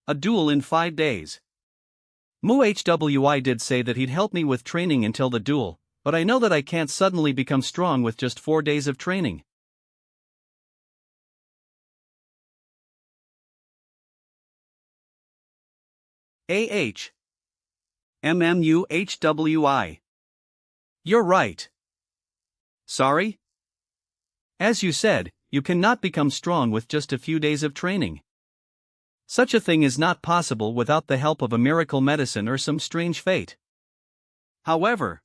[SPEAKER 1] A duel in 5 days. Mu Hwi did say that he'd help me with training until the duel, but I know that I can't suddenly become strong with just 4 days of training. Mmuhwi. You're right. Sorry? As you said, you cannot become strong with just a few days of training. Such a thing is not possible without the help of a miracle medicine or some strange fate. However,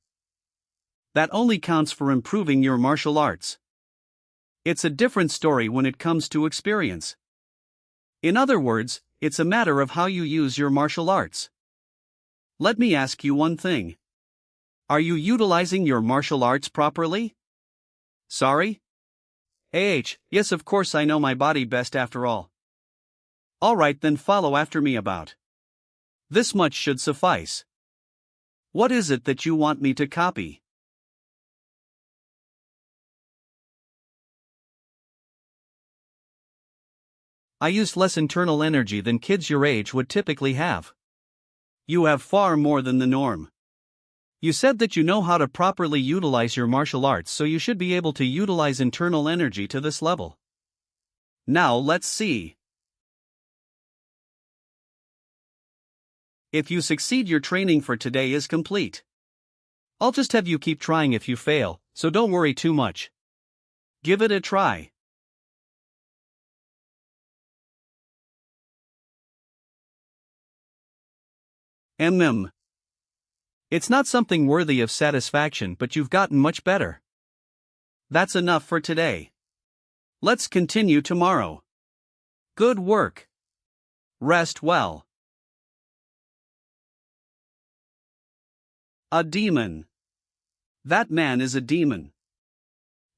[SPEAKER 1] that only counts for improving your martial arts. It's a different story when it comes to experience. In other words, it's a matter of how you use your martial arts. Let me ask you one thing. Are you utilizing your martial arts properly? Sorry? Yes, of course I know my body best after all. Alright, then follow after me about. This much should suffice. What is it that you want me to copy? I used less internal energy than kids your age would typically have. You have far more than the norm. You said that you know how to properly utilize your martial arts, so you should be able to utilize internal energy to this level. Now let's see. If you succeed, your training for today is complete. I'll just have you keep trying if you fail, so don't worry too much. Give it a try. It's not something worthy of satisfaction, but you've gotten much better. That's enough for today. Let's continue tomorrow. Good work. Rest well. A demon. That man is a demon.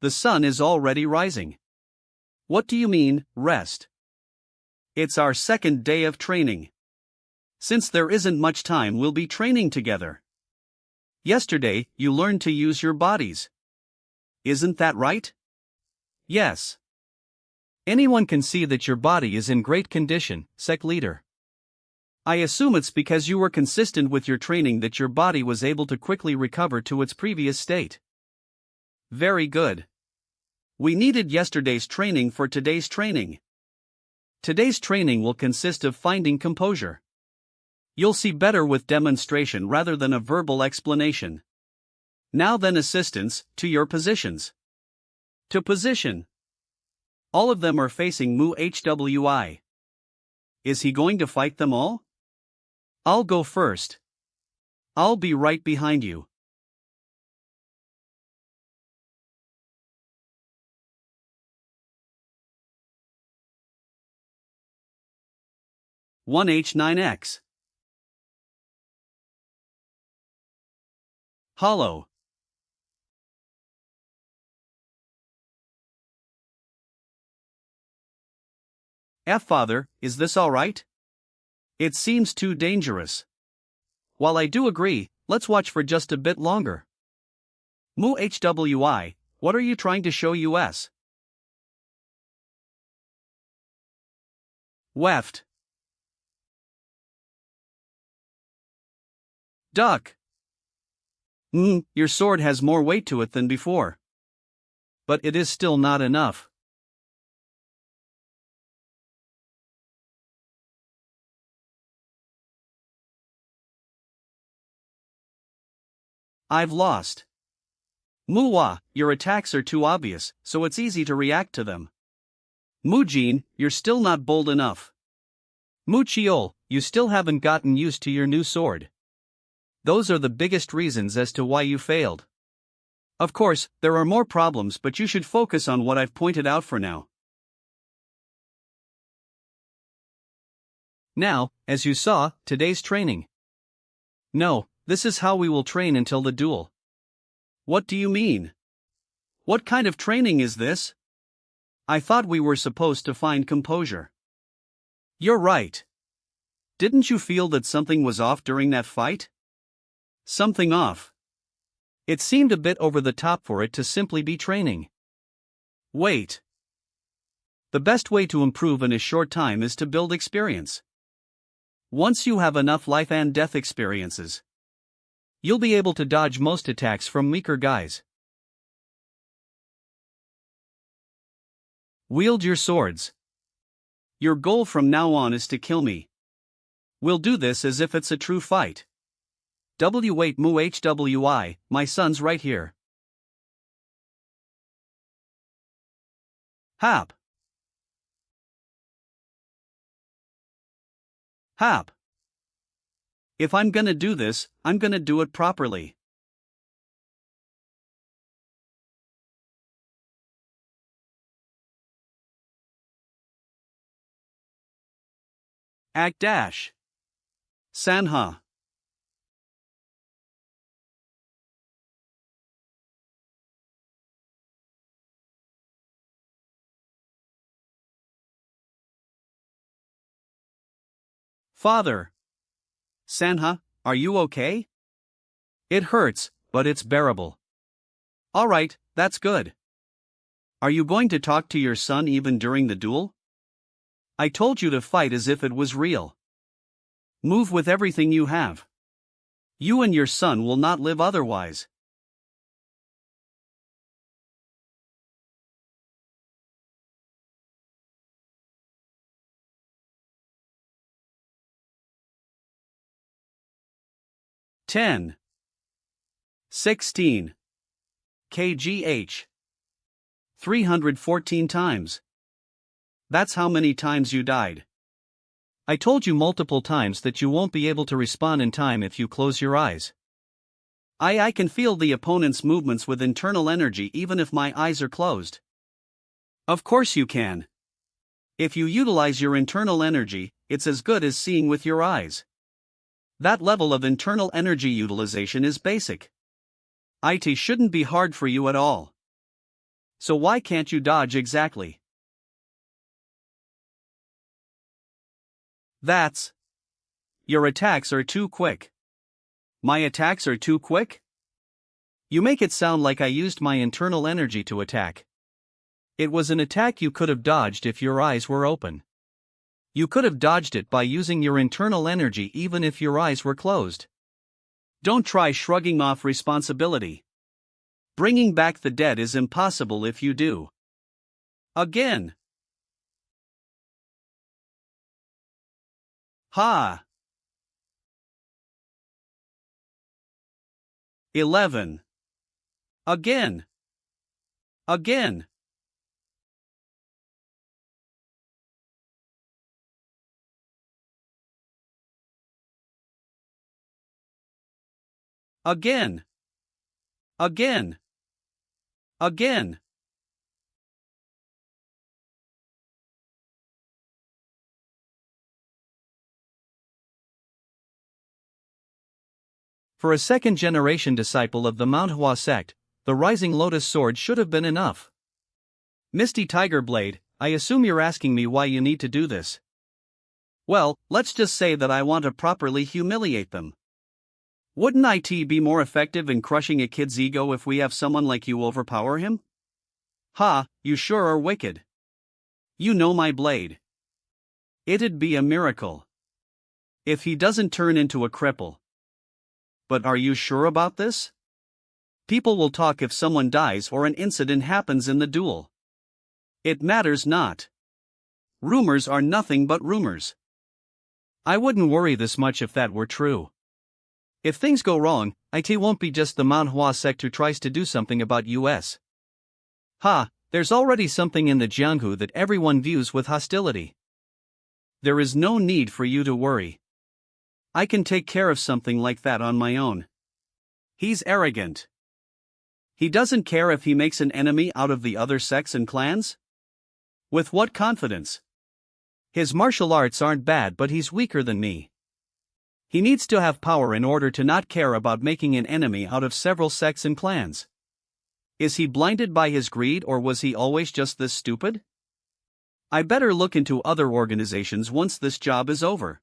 [SPEAKER 1] The sun is already rising. What do you mean, rest? It's our second day of training. Since there isn't much time, we'll be training together. Yesterday, you learned to use your bodies. Isn't that right? Yes.
[SPEAKER 2] Anyone can see that your body is in great condition, sect leader.
[SPEAKER 1] I assume it's because you were consistent with your training that your body was able to quickly recover to its previous state. Very good. We needed yesterday's training for today's training. Today's training will consist of finding composure. You'll see better with demonstration rather than a verbal explanation. Now then, assistants, to your positions. To position. All of them are facing Mu HWI. Is he going to fight them all? I'll go first. I'll be right behind you. One H9X. Hollow. Father, is this all right? It seems too dangerous. While I do agree, let's watch for just a bit longer. Mu HWI, what are you trying to show us? Weft. Duck. Your sword has more weight to it than before. But it is still not enough. I've lost. Muwa, your attacks are too obvious, so it's easy to react to them. Mujin, you're still not bold enough. Muchiol, you still haven't gotten used to your new sword. Those are the biggest reasons as to why you failed. Of course, there are more problems, but you should focus on what I've pointed out for now. Now, as you saw, today's training. No, this is how we will train until the duel. What do you mean? What kind of training is this? I thought we were supposed to find composure. You're right. Didn't you feel that something was off during that fight? Something off. It seemed a bit over the top for it to simply be training. Wait. The best way to improve in a short time is to build experience. Once you have enough life and death experiences, you'll be able to dodge most attacks from weaker guys. Wield your swords. Your goal from now on is to kill me. We'll do this as if it's a true fight. Wait, Mu HWI, my son's right here. Hap. Hap. If I'm gonna do this, I'm gonna do it properly. Act dash. Sanha. Father. Sanha, are you okay? It hurts, but it's bearable. Alright, that's good. Are you going to talk to your son even during the duel? I told you to fight as if it was real. Move with everything you have. You and your son will not live otherwise. Ten. 16. kgh. 314 times. That's how many times you died. I told you multiple times that you won't be able to respond in time if you close your eyes. I can feel the opponent's movements with internal energy even if my eyes are closed. Of course you can. If you utilize your internal energy, it's as good as seeing with your eyes. That level of internal energy utilization is basic. It shouldn't be hard for you at all. So why can't you dodge exactly? That's. Your attacks are too quick. My attacks are too quick? You make it sound like I used my internal energy to attack. It was an attack you could have dodged if your eyes were open. You could have dodged it by using your internal energy even if your eyes were closed. Don't try shrugging off responsibility. Bringing back the dead is impossible if you do. Again. Ha! 11. Again. Again. Again. Again. Again.
[SPEAKER 2] For a second-generation disciple of the Mount Hua sect, the Rising Lotus Sword should have been enough.
[SPEAKER 1] Misty Tiger Blade, I assume you're asking me why you need to do this. Well, let's just say that I want to properly humiliate them. Wouldn't it be more effective in crushing a kid's ego if we have someone like you overpower him? Ha, you sure are wicked. You know my blade. It'd be a miracle if he doesn't turn into a cripple. But are you sure about this? People will talk if someone dies or an incident happens in the duel. It matters not. Rumors are nothing but rumors.
[SPEAKER 2] I wouldn't worry this much if that were true. If things go wrong, it won't be just the Mount Hua sect who tries to do something about us. Ha, there's already something in the Jianghu that everyone views with hostility.
[SPEAKER 1] There is no need for you to worry. I can take care of something like that on my own. He's arrogant. He doesn't care if he makes an enemy out of the other sects and clans? With what confidence?
[SPEAKER 2] His martial arts aren't bad, but he's weaker than me.
[SPEAKER 1] He needs to have power in order to not care about making an enemy out of several sects and clans. Is he blinded by his greed, or was he always just this stupid? I better look into other organizations once this job is over.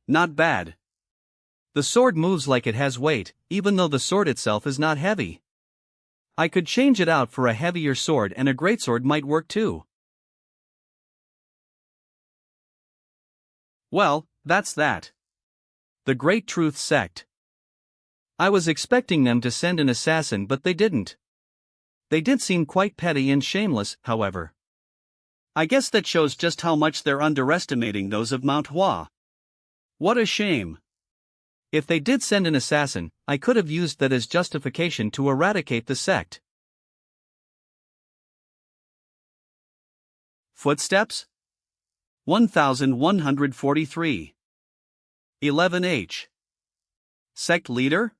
[SPEAKER 1] Not bad.
[SPEAKER 2] The sword moves like it has weight, even though the sword itself is not heavy. I could change it out for a heavier sword, and a greatsword might work too.
[SPEAKER 1] Well, that's that.
[SPEAKER 2] The Great Truth Sect. I was expecting them to send an assassin, but they didn't. They did seem quite petty and shameless, however.
[SPEAKER 1] I guess that shows just how much they're underestimating those of Mount Hua. What a shame.
[SPEAKER 2] If they did send an assassin, I could have used that as justification to eradicate the sect.
[SPEAKER 1] Footsteps? 1143. 11H. Sect leader?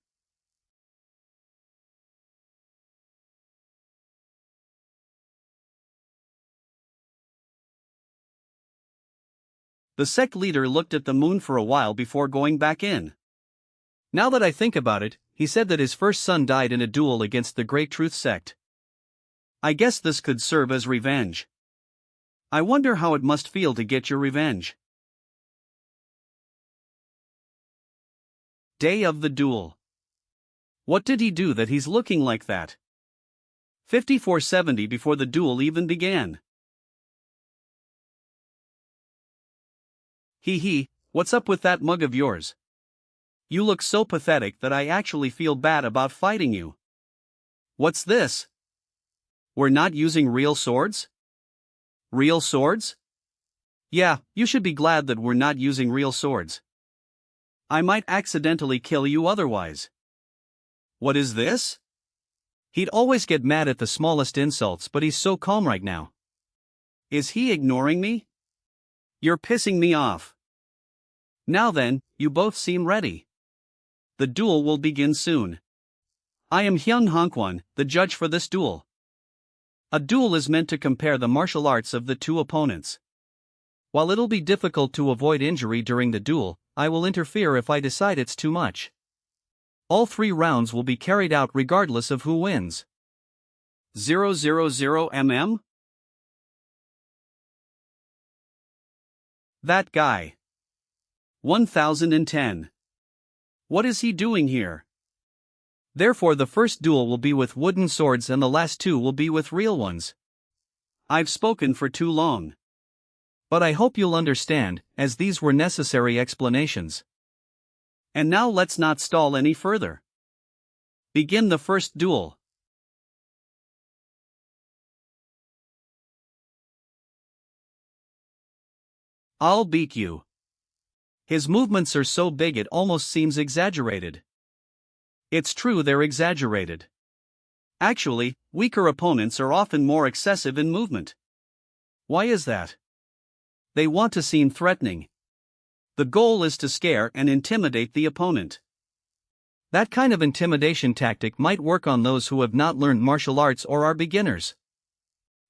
[SPEAKER 1] The sect leader looked at the moon for a while before going back in.
[SPEAKER 2] Now that I think about it, he said that his first son died in a duel against the Great Truth Sect.
[SPEAKER 1] I guess this could serve as revenge. I wonder how it must feel to get your revenge. Day of the duel. What did he do that he's looking like that? 5470 before the duel even began. Hee, what's up with that mug of yours? You look so pathetic that I actually feel bad about fighting you. What's this? We're not using real swords? Real swords? Yeah, you should be glad that we're not using real swords. I might accidentally kill you otherwise. What is this?
[SPEAKER 2] He'd always get mad at the smallest insults, but he's so calm right now.
[SPEAKER 1] Is he ignoring me? You're pissing me off. Now then, you both seem ready. The duel will begin soon. I am Hyun Hongkwon, the judge for this duel. A duel is meant to compare the martial arts of the two opponents.
[SPEAKER 2] While it'll be difficult to avoid injury during the duel, I will interfere if I decide it's too much. All 3 rounds will be carried out regardless of who wins.
[SPEAKER 1] 000 mm? That guy. 1010. What is he doing here?
[SPEAKER 2] Therefore the first duel will be with wooden swords and the last 2 will be with real ones.
[SPEAKER 1] I've spoken for too long.
[SPEAKER 2] But I hope you'll understand, as these were necessary explanations.
[SPEAKER 1] And now let's not stall any further. Begin the first duel. I'll beat you.
[SPEAKER 2] His movements are so big it almost seems exaggerated.
[SPEAKER 1] It's true they're exaggerated. Actually, weaker opponents are often more excessive in movement.
[SPEAKER 2] Why is that?
[SPEAKER 1] They want to seem threatening. The goal is to scare and intimidate the opponent.
[SPEAKER 2] That kind of intimidation tactic might work on those who have not learned martial arts or are beginners.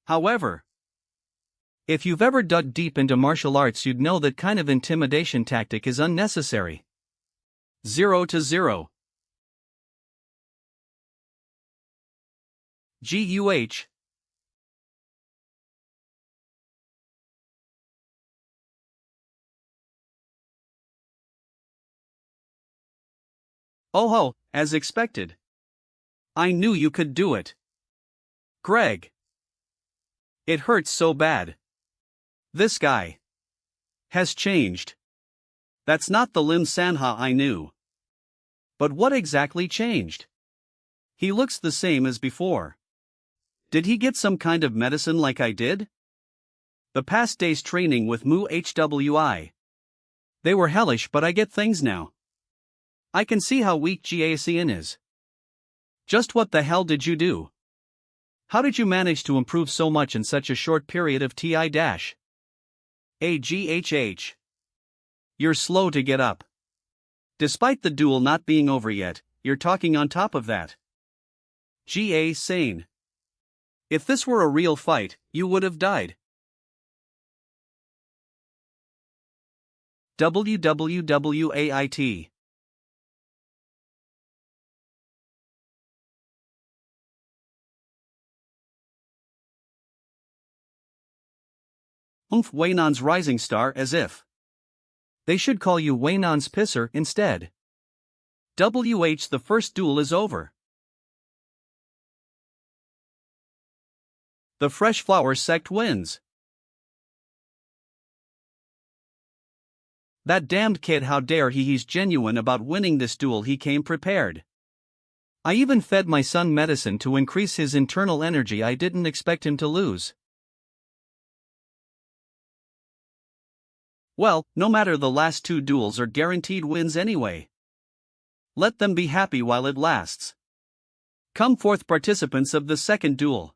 [SPEAKER 1] However,
[SPEAKER 2] if you've ever dug deep into martial arts, you'd know that kind of intimidation tactic is unnecessary.
[SPEAKER 1] 0-0. GUH. Oh ho, as expected. I knew you could do it. Greg. It hurts so bad. This guy has changed. That's not the Lim Sanha I knew. But what exactly changed? He looks the same as before. Did he get some kind of medicine like I did? The past day's training with Mu HWI. They were hellish, but I get things now. I can see how weak GACN is. Just what the hell did you do? How did you manage to improve so much in such a short period of TI-? AGHH. You're slow to get up. Despite the duel not being over yet, you're talking on top of that. GA sane. If this were a real fight, you would have died. WWWAIT. Wainan's rising star as if.
[SPEAKER 2] They should call you Wainan's pisser instead.
[SPEAKER 1] WH the first duel is over. The Fresh Flower sect wins. That damned kid, how dare he? He's genuine about winning this duel. He came prepared.
[SPEAKER 2] I even fed my son medicine to increase his internal energy. I didn't expect him to lose.
[SPEAKER 1] Well, no matter, the last 2 duels are guaranteed wins anyway. Let them be happy while it lasts. Come forth, participants of the second duel.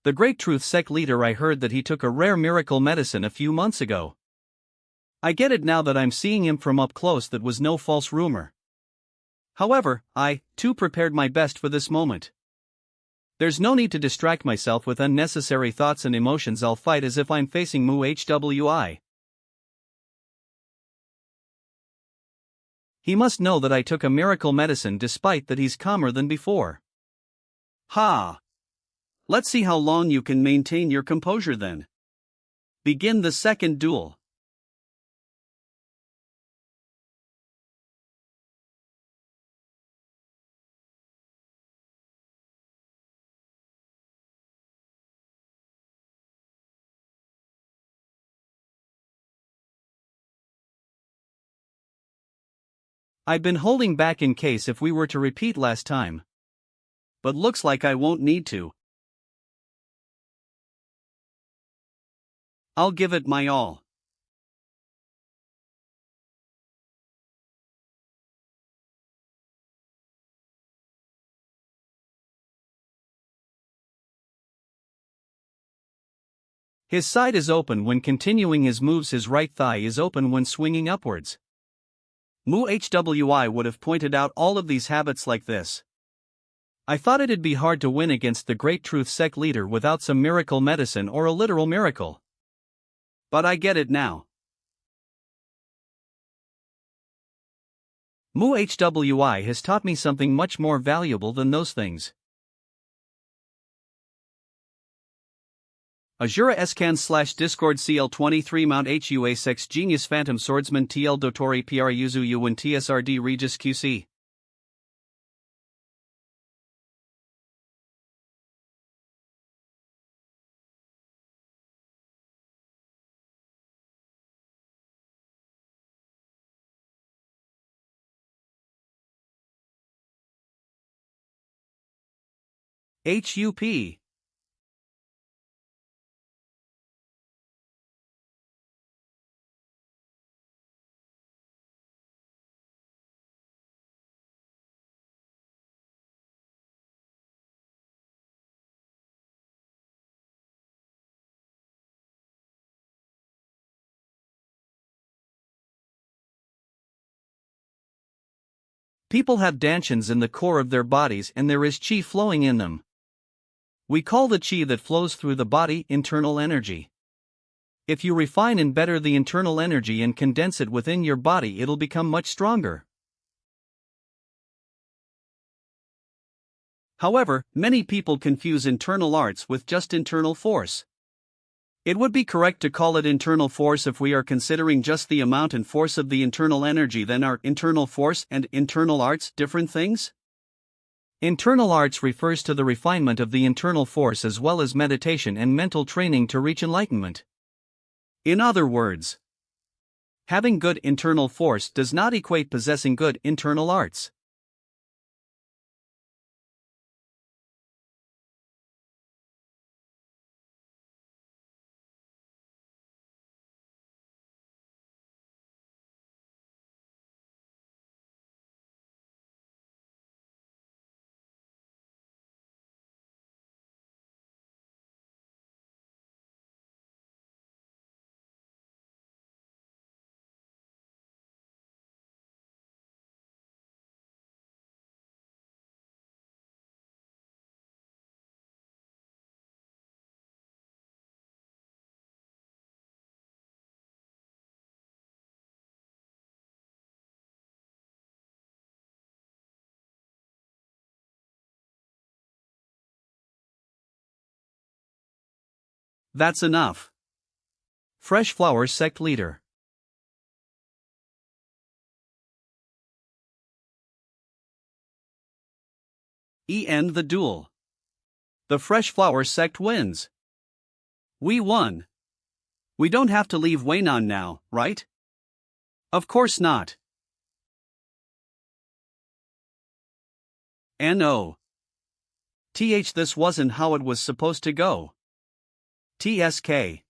[SPEAKER 2] The Great Truth Sect leader, I heard that he took a rare miracle medicine a few months ago.
[SPEAKER 1] I get it now that I'm seeing him from up close. That was no false rumor. However, I, too, prepared my best for this moment. There's no need to distract myself with unnecessary thoughts and emotions. I'll fight as if I'm facing Mu HWI. He must know that I took a miracle medicine, despite that he's calmer than before.
[SPEAKER 2] Ha!
[SPEAKER 1] Let's see how long you can maintain your composure then. Begin the second duel.
[SPEAKER 2] I've been holding back in case if we were to repeat last time.
[SPEAKER 1] But looks like I won't need to. I'll give it my all.
[SPEAKER 2] His side is open when continuing his moves. His right thigh is open when swinging upwards.
[SPEAKER 1] Mu HWI would have pointed out all of these habits like this.
[SPEAKER 2] I thought it'd be hard to win against the Great Truth Sect leader without some miracle medicine or a literal miracle.
[SPEAKER 1] But I get it now.
[SPEAKER 2] Mu HWI has taught me something much more valuable than those things.
[SPEAKER 1] Azura Escan / Discord CL23 Mount HUA Sex Genius Phantom Swordsman TL Dotori PR Yuzu Yuwin TSRD Regis QC. HUP.
[SPEAKER 2] People have danshans in the core of their bodies and there is chi flowing in them. We call the chi that flows through the body internal energy. If you refine and better the internal energy and condense it within your body, it'll become much stronger.
[SPEAKER 1] However, many people confuse internal arts with just internal force. It would be correct to call it internal force if we are considering just the amount and force of the internal energy. Then are internal force and internal arts different things?
[SPEAKER 2] Internal arts refers to the refinement of the internal force as well as meditation and mental training to reach enlightenment.
[SPEAKER 1] In other words, having good internal force does not equate possessing good internal arts. That's enough.
[SPEAKER 2] Fresh Flower Sect Leader.
[SPEAKER 1] End the duel. The Fresh Flower Sect wins. We won. We don't have to leave Waynon now, right? Of course not. No. This wasn't how it was supposed to go. TSK.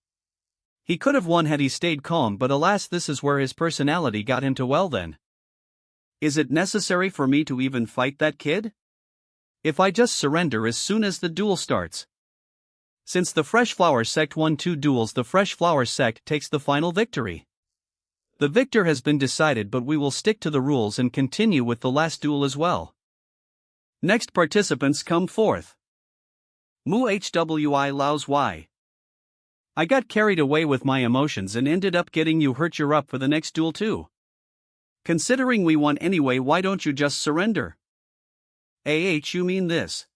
[SPEAKER 2] He could have won had he stayed calm, but alas, this is where his personality got him to. Well then.
[SPEAKER 1] Is it necessary for me to even fight that kid?
[SPEAKER 2] If I just surrender as soon as the duel starts. Since the Fresh Flower Sect won 2 duels, the Fresh Flower Sect takes the final victory. The victor has been decided, but we will stick to the rules and continue with the last duel as well.
[SPEAKER 1] Next participants come forth. Mu HWI Laos Y. I got carried away with my emotions and ended up getting you hurt. You're up for the next duel too. Considering we won anyway, why don't you just surrender? You mean this?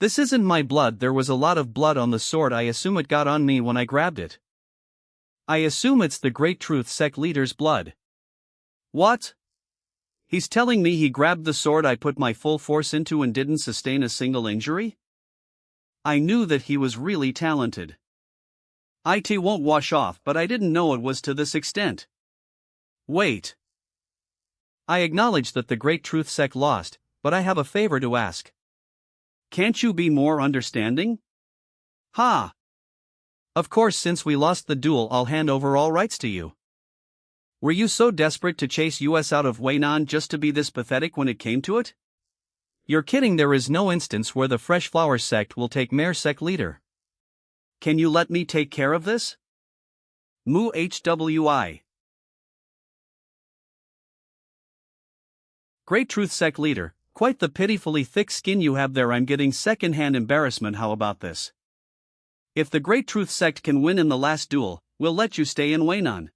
[SPEAKER 2] This isn't my blood. There was a lot of blood on the sword. I assume it got on me when I grabbed it. I assume it's the Great Truth Sect leader's blood.
[SPEAKER 1] What? He's telling me he grabbed the sword I put my full force into and didn't sustain a single injury? I knew that he was really talented. It won't wash off, but I didn't know it was to this extent. Wait.
[SPEAKER 2] I acknowledge that the Great Truth Sect lost, but I have a favor to ask.
[SPEAKER 1] Can't you be more understanding? Ha!
[SPEAKER 2] Of course, since we lost the duel, I'll hand over all rights to you.
[SPEAKER 1] Were you so desperate to chase us out of Waynon just to be this pathetic when it came to it?
[SPEAKER 2] You're kidding. There is no instance where the Fresh Flower Sect will take Mayor Sect leader.
[SPEAKER 1] Can you let me take care of this? Mu HWI. Great Truth Sect leader, quite the pitifully thick skin you have there. I'm getting second-hand embarrassment. How about this? If the Great Truth Sect can win in the last duel, we'll let you stay in Waynon.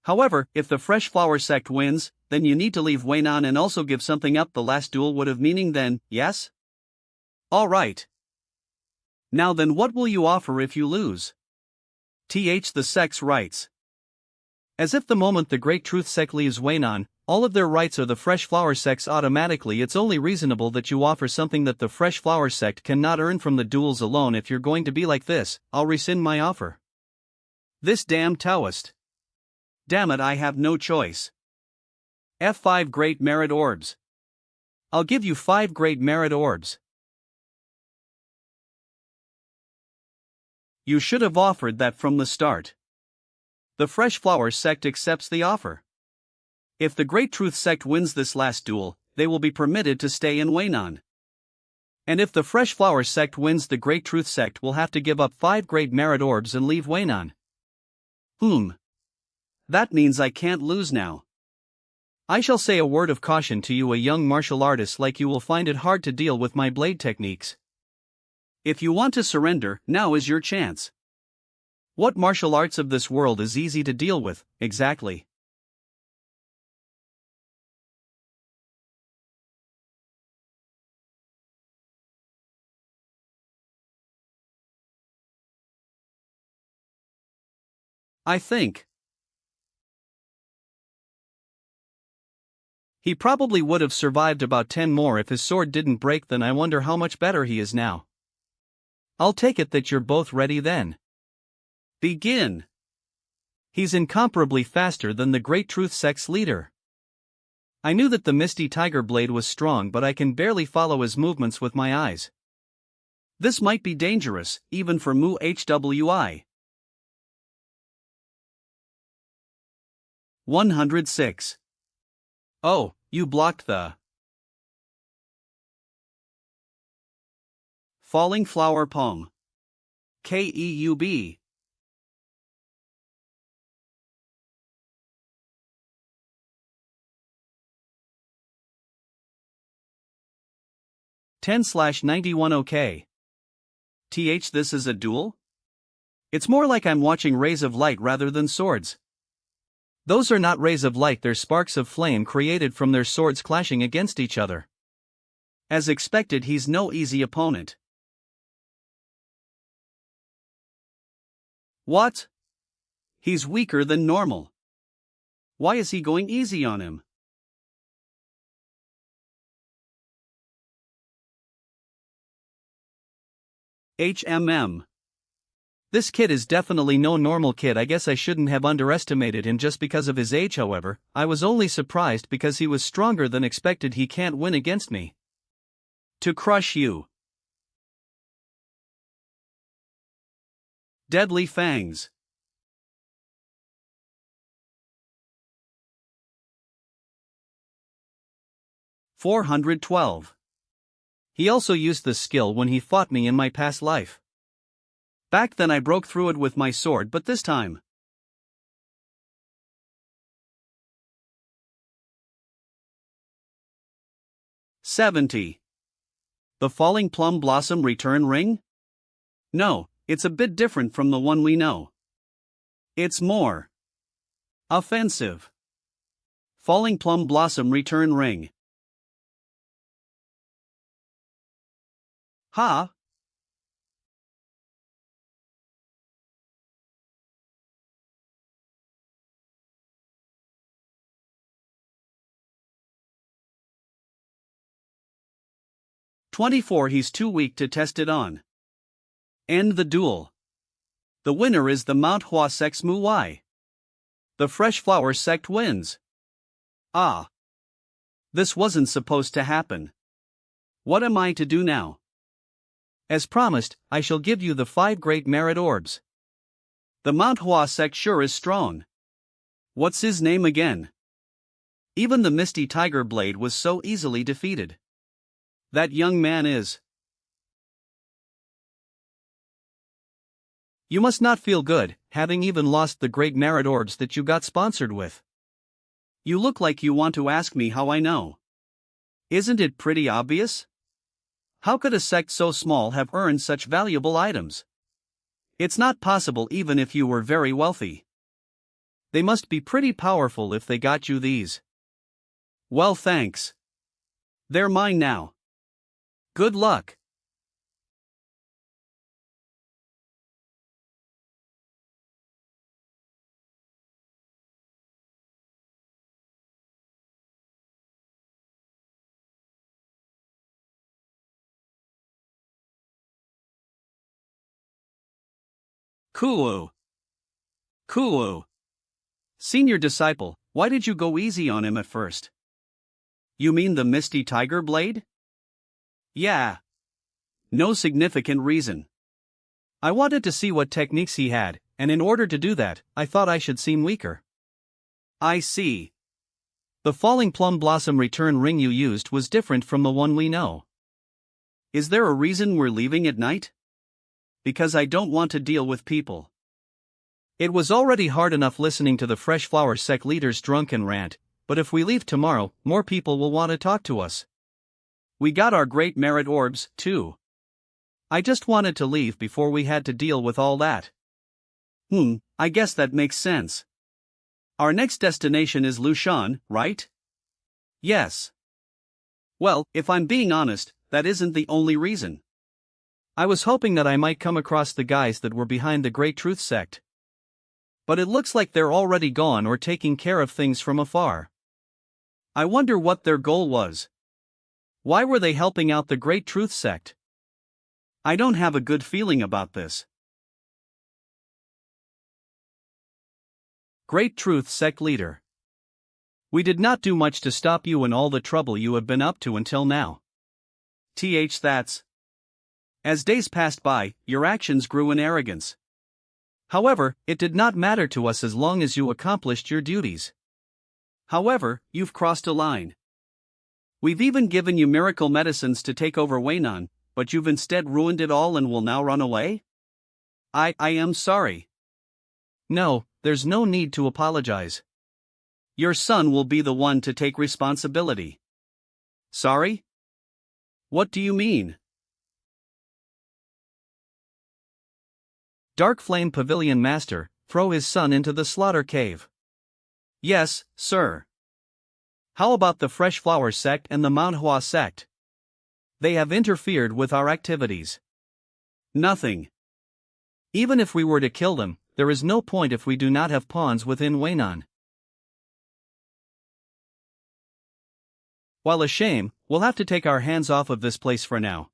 [SPEAKER 1] However, if the Fresh Flower Sect wins, then you need to leave Waynon and also give something up. The last duel would have meaning then, yes? Alright. Now then, what will you offer if you lose? The Sex writes. As if the moment the Great Truth Sect leaves Waynon, all of their rights are the Fresh Flower Sect's automatically. It's only reasonable that you offer something that the Fresh Flower Sect cannot earn from the duels alone. If you're going to be like this, I'll rescind my offer. This damn Taoist. Damn it, I have no choice. F5 Great Merit Orbs. I'll give you 5 Great Merit Orbs. You should have offered that from the start. The Fresh Flower Sect accepts the offer. If the Great Truth Sect wins this last duel, they will be permitted to stay in Waynon. And if the Fresh Flower Sect wins, the Great Truth Sect will have to give up 5 Great Merit Orbs and leave Waynon. That means I can't lose now. I shall say a word of caution to you, a young martial artist like you will find it hard to deal with my blade techniques. If you want to surrender, now is your chance. What martial arts of this world is easy to deal with, exactly? I think. He probably would have survived about 10 more if his sword didn't break. Then I wonder how much better he is now. I'll take it that you're both ready then. Begin. He's incomparably faster than the Great Truth Sect's leader. I knew that the Misty Tiger blade was strong, but I can barely follow his movements with my eyes. This might be dangerous, even for Mu Hwi. 106. Oh, you blocked the Falling Flower Palm. KEUB. (10/91 OK). This is a duel? It's more like I'm watching rays of light rather than swords. Those are not rays of light, they're sparks of flame created from their swords clashing against each other. As expected, he's no easy opponent. What? He's weaker than normal. Why is he going easy on him? This kid is definitely no normal kid. I guess I shouldn't have underestimated him just because of his age. However, I was only surprised because he was stronger than expected. He can't win against me. To crush you. Deadly Fangs. (412). He also used this skill when he fought me in my past life. Back then I broke through it with my sword, but this time. (70). The Falling Plum Blossom Return Ring? No, it's a bit different from the one we know. It's more offensive. Falling Plum Blossom Return Ring. Ha! (24). He's too weak to test it on. End the duel. The winner is the Mount Hua Sect's Mu Y. The Fresh Flower Sect wins. Ah. This wasn't supposed to happen. What am I to do now? As promised, I shall give you the 5 Great Merit Orbs. The Mount Hua Sect sure is strong. What's his name again? Even the Misty Tiger blade was so easily defeated. That young man is. You must not feel good, having even lost the Great Merit Orbs that you got sponsored with. You look like you want to ask me how I know. Isn't it pretty obvious? How could a sect so small have earned such valuable items? It's not possible even if you were very wealthy. They must be pretty powerful if they got you these. Well, thanks. They're mine now. Good luck. Kulu. Kulu. Senior disciple, why did you go easy on him at first? You mean the Misty Tiger Blade? Yeah. No significant reason. I wanted to see what techniques he had, and in order to do that, I thought I should seem weaker. I see. The falling plum blossom return ring you used was different from the one we know. Is there a reason we're leaving at night? Because I don't want to deal with people. It was already hard enough listening to the Fresh Flower Sect leader's drunken rant, but if we leave tomorrow, more people will want to talk to us. We got our great merit orbs, too. I just wanted to leave before we had to deal with all that. I guess that makes sense. Our next destination is Lushan, right? Yes. Well, if I'm being honest, that isn't the only reason. I was hoping that I might come across the guys that were behind the Great Truth Sect. But it looks like they're already gone or taking care of things from afar. I wonder what their goal was. Why were they helping out the Great Truth Sect? I don't have a good feeling about this. Great Truth Sect Leader. We did not do much to stop you in all the trouble you have been up to until now. That's. As days passed by, your actions grew in arrogance. However, it did not matter to us as long as you accomplished your duties. However, you've crossed a line. We've even given you miracle medicines to take over Waynon, but you've instead ruined it all and will now run away? I am sorry. No, there's no need to apologize. Your son will be the one to take responsibility. Sorry? What do you mean? Dark Flame Pavilion Master, throw his son into the slaughter cave. Yes, sir. How about the Fresh Flower Sect and the Mount Hua Sect? They have interfered with our activities. Nothing. Even if we were to kill them, there is no point if we do not have pawns within Waynon. While a shame, we'll have to take our hands off of this place for now.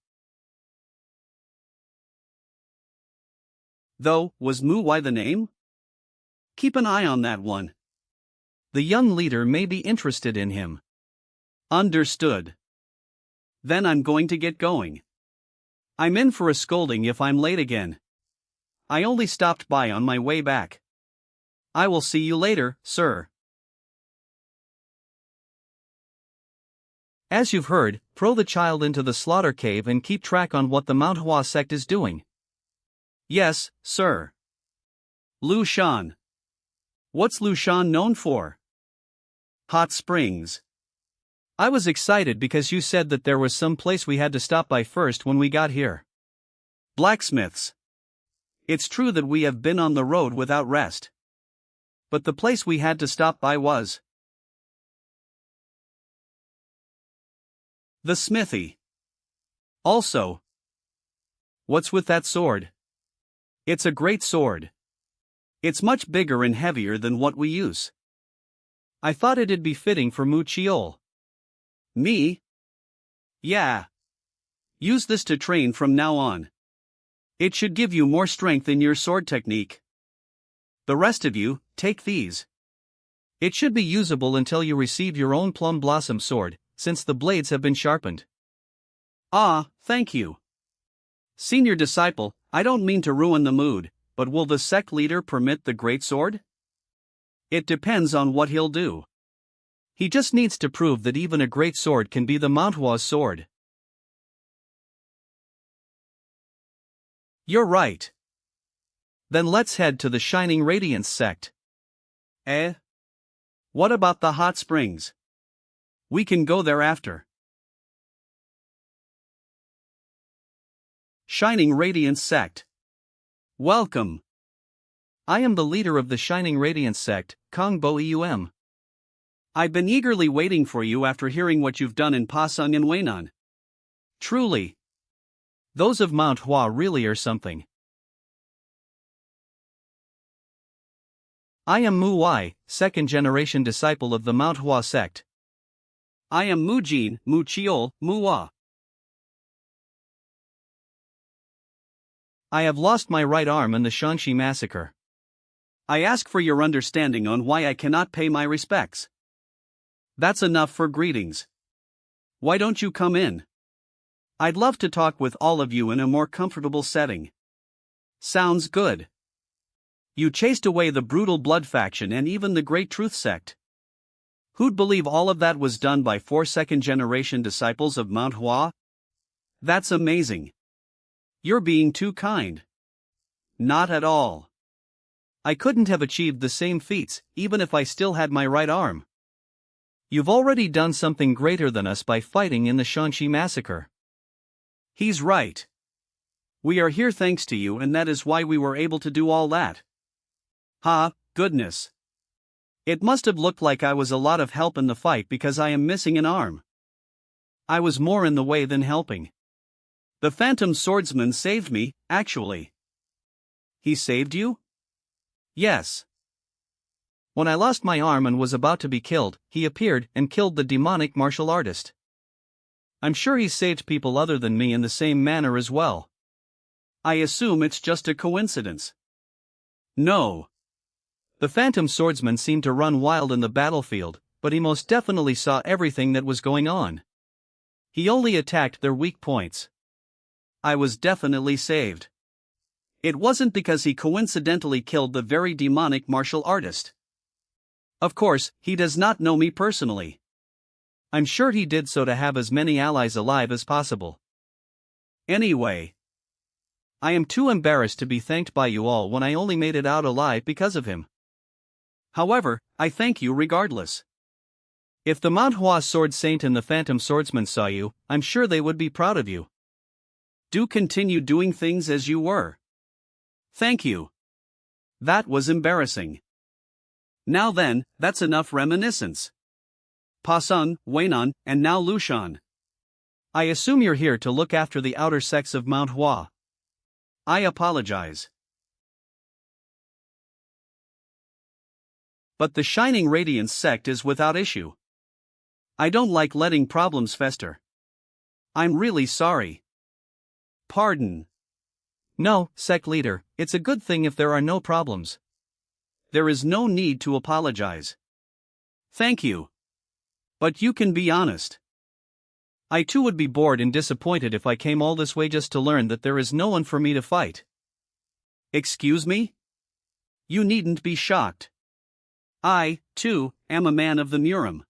[SPEAKER 1] Though, was Mu Wai the name? Keep an eye on that one. The young leader may be interested in him. Understood. Then I'm going to get going. I'm in for a scolding if I'm late again. I only stopped by on my way back. I will see you later, sir. As you've heard, throw the child into the slaughter cave and keep track on what the Mount Hua sect is doing. Yes, sir. Lushan. What's Lushan known for? Hot springs. I was excited because you said that there was some place we had to stop by first when we got here. Blacksmiths. It's true that we have been on the road without rest. But the place we had to stop by was the smithy. Also, what's with that sword? It's a great sword. It's much bigger and heavier than what we use. I thought it'd be fitting for Mu Chiol. Me? Yeah. Use this to train from now on. It should give you more strength in your sword technique. The rest of you, take these. It should be usable until you receive your own plum blossom sword, since the blades have been sharpened. Ah, thank you. Senior disciple, I don't mean to ruin the mood, but will the sect leader permit the great sword? It depends on what he'll do. He just needs to prove that even a great sword can be the Mount Hua's sword. You're right. Then let's head to the Shining Radiance sect. What about the hot springs? We can go there after. Shining Radiance Sect. Welcome.
[SPEAKER 2] I am the leader of the Shining Radiance sect, Kong Bo Eum.
[SPEAKER 1] I've been eagerly waiting for you after hearing what you've done in Pasung and Weinan. Truly.
[SPEAKER 2] Those of Mount Hua really are something. I am Mu Wai, second-generation disciple of the Mount Hua sect.
[SPEAKER 1] I am Mu Jin, Mu Chiol, Mu Wa.
[SPEAKER 2] I have lost my right arm in the Shanxi massacre.
[SPEAKER 1] I ask for your understanding on why I cannot pay my respects. That's enough for greetings. Why don't you come in? I'd love to talk with all of you in a more comfortable setting. Sounds good. You chased away the brutal Blood faction and even the Great Truth sect. Who'd believe all of that was done by 4 second-generation disciples of Mount Hua? That's amazing. You're being too kind. Not at all.
[SPEAKER 2] I couldn't have achieved the same feats, even if I still had my right arm. You've already done something greater than us by fighting in the Shanxi massacre.
[SPEAKER 1] He's right. We are here thanks to you, and that is why we were able to do all that. Goodness. It must have looked like I was a lot of help in the fight because I am missing an arm. I was more in the way than helping. The Phantom Swordsman saved me, actually. He saved you? Yes.
[SPEAKER 2] When I lost my arm and was about to be killed, he appeared and killed the demonic martial artist. I'm sure he saved people other than me in the same manner as well.
[SPEAKER 1] I assume it's just a coincidence. No.
[SPEAKER 2] The Phantom Swordsman seemed to run wild in the battlefield, but he most definitely saw everything that was going on. He only attacked their weak points.
[SPEAKER 1] I was definitely saved. It wasn't because he coincidentally killed the very demonic martial artist. Of course, he does not know me personally.
[SPEAKER 2] I'm sure he did so to have as many allies alive as possible.
[SPEAKER 1] Anyway,
[SPEAKER 2] I am too embarrassed to be thanked by you all when I only made it out alive because of him.
[SPEAKER 1] However, I thank you regardless.
[SPEAKER 2] If the Mount Hua Sword Saint and the Phantom Swordsman saw you, I'm sure they would be proud of you.
[SPEAKER 1] Do continue doing things as you were. Thank you. That was embarrassing. Now then, that's enough reminiscence. Pasung, Weinan, and now Lushan.
[SPEAKER 2] I assume you're here to look after the outer sects of Mount Hua.
[SPEAKER 1] I apologize. But the Shining Radiance sect is without issue. I don't like letting problems fester. I'm really sorry. Pardon.
[SPEAKER 2] No, sect leader, it's a good thing if there are no problems.
[SPEAKER 1] There is no need to apologize. Thank you. But you can be honest.
[SPEAKER 2] I too would be bored and disappointed if I came all this way just to learn that there is no one for me to fight.
[SPEAKER 1] Excuse me? You needn't be shocked. I, too, am a man of the Murim.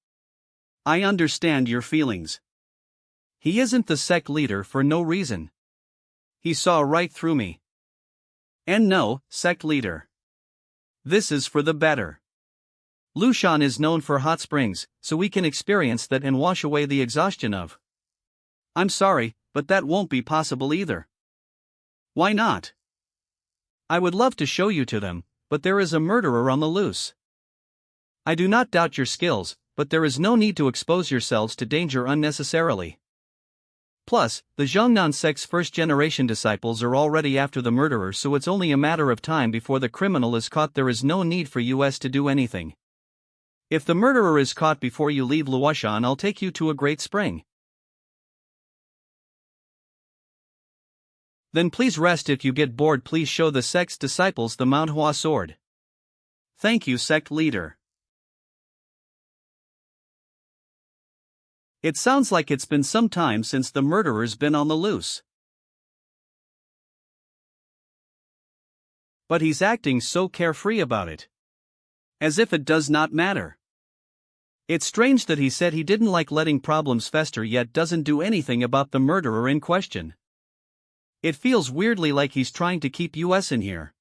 [SPEAKER 1] I understand your feelings.
[SPEAKER 2] He isn't the sect leader for no reason.
[SPEAKER 1] He saw right through me. And no, sect leader. This is for the better.
[SPEAKER 2] Lushan is known for hot springs, so we can experience that and wash away the exhaustion of.
[SPEAKER 1] I'm sorry, but that won't be possible either. Why not?
[SPEAKER 2] I would love to show you to them, but there is a murderer on the loose. I do not doubt your skills, but there is no need to expose yourselves to danger unnecessarily. Plus, the Zhongnan sect's first-generation disciples are already after the murderer, so it's only a matter of time before the criminal is caught. There is no need for us to do anything. If the murderer is caught before you leave Luoshan, I'll take you to a great spring. Then please rest. If you get bored, please show the sect's disciples the Mount Hua sword.
[SPEAKER 1] Thank you, sect leader. It sounds like it's been some time since the murderer's been on the loose. But he's acting so carefree about it. As if it does not matter. It's strange that he said he didn't like letting problems fester yet doesn't do anything about the murderer in question. It feels weirdly like he's trying to keep us in here.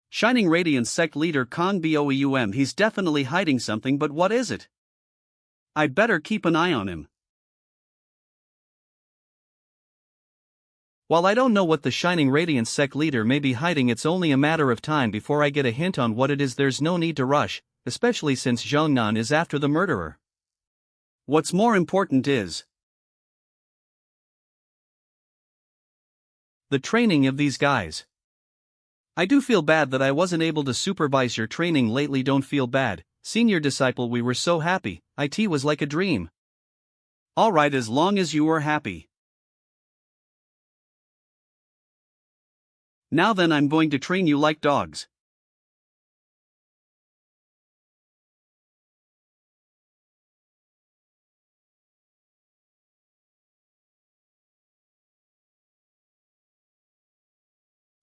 [SPEAKER 1] Shining Radiance sect leader Kong Boeum, he's definitely hiding something, but what is it? I'd better keep an eye on him.
[SPEAKER 2] While I don't know what the Shining Radiance sect leader may be hiding, it's only a matter of time before I get a hint on what it is. There's no need to rush, especially since Zhongnan is after the murderer.
[SPEAKER 1] What's more important is
[SPEAKER 2] the training of these guys. I do feel bad that I wasn't able to supervise your training lately. Don't feel bad, senior disciple, we were so happy, it was like a dream.
[SPEAKER 1] Alright, as long as you were happy. Now then, I'm going to train you like dogs.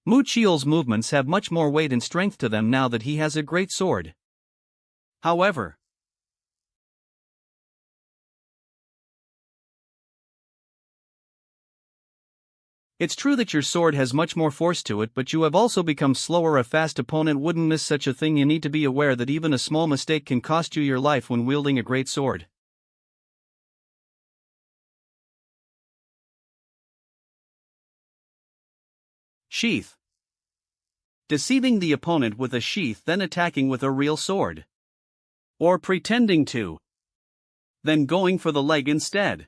[SPEAKER 2] Mu Chiol's movements have much more weight and strength to them now that he has a great sword.
[SPEAKER 1] However,
[SPEAKER 2] it's true that your sword has much more force to it, but you have also become slower. A fast opponent wouldn't miss such a thing. You need to be aware that even a small mistake can cost you your life when wielding a great sword.
[SPEAKER 1] sheath. Deceiving the opponent with a sheath, then attacking with a real sword. Or pretending to, then going for the leg instead.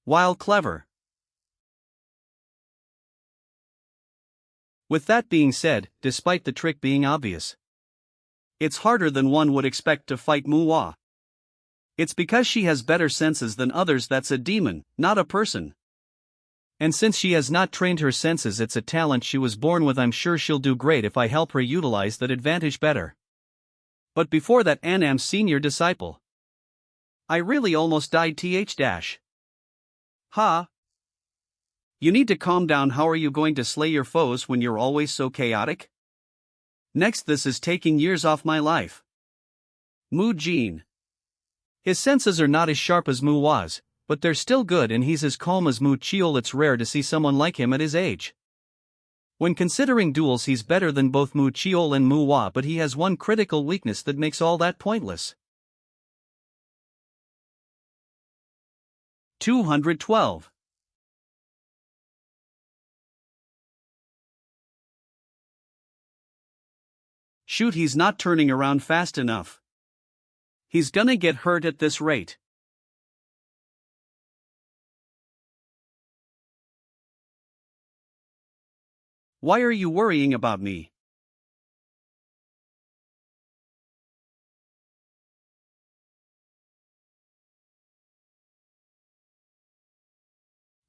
[SPEAKER 1] While clever.
[SPEAKER 2] With that being said, despite the trick being obvious,
[SPEAKER 1] it's harder than one would expect to fight Muwa. It's because she has better senses than others. That's a demon, not a person.
[SPEAKER 2] And since she has not trained her senses, it's a talent she was born with. I'm sure she'll do great if I help her utilize that advantage better.
[SPEAKER 1] But before that, Annam's senior disciple. I really almost died. Ha! You need to calm down. How are you going to slay your foes when you're always so chaotic? Next, this is taking years off my life. Mu Jin.
[SPEAKER 2] His senses are not as sharp as Mu was, but they're still good, and he's as calm as Mu Chiol. It's rare to see someone like him at his age. When considering duels, he's better than both Mu Chiol and Mu Hua, but he has one critical weakness that makes all that pointless.
[SPEAKER 1] 212. Shoot, he's not turning around fast enough. He's gonna get hurt at this rate. Why are you worrying about me?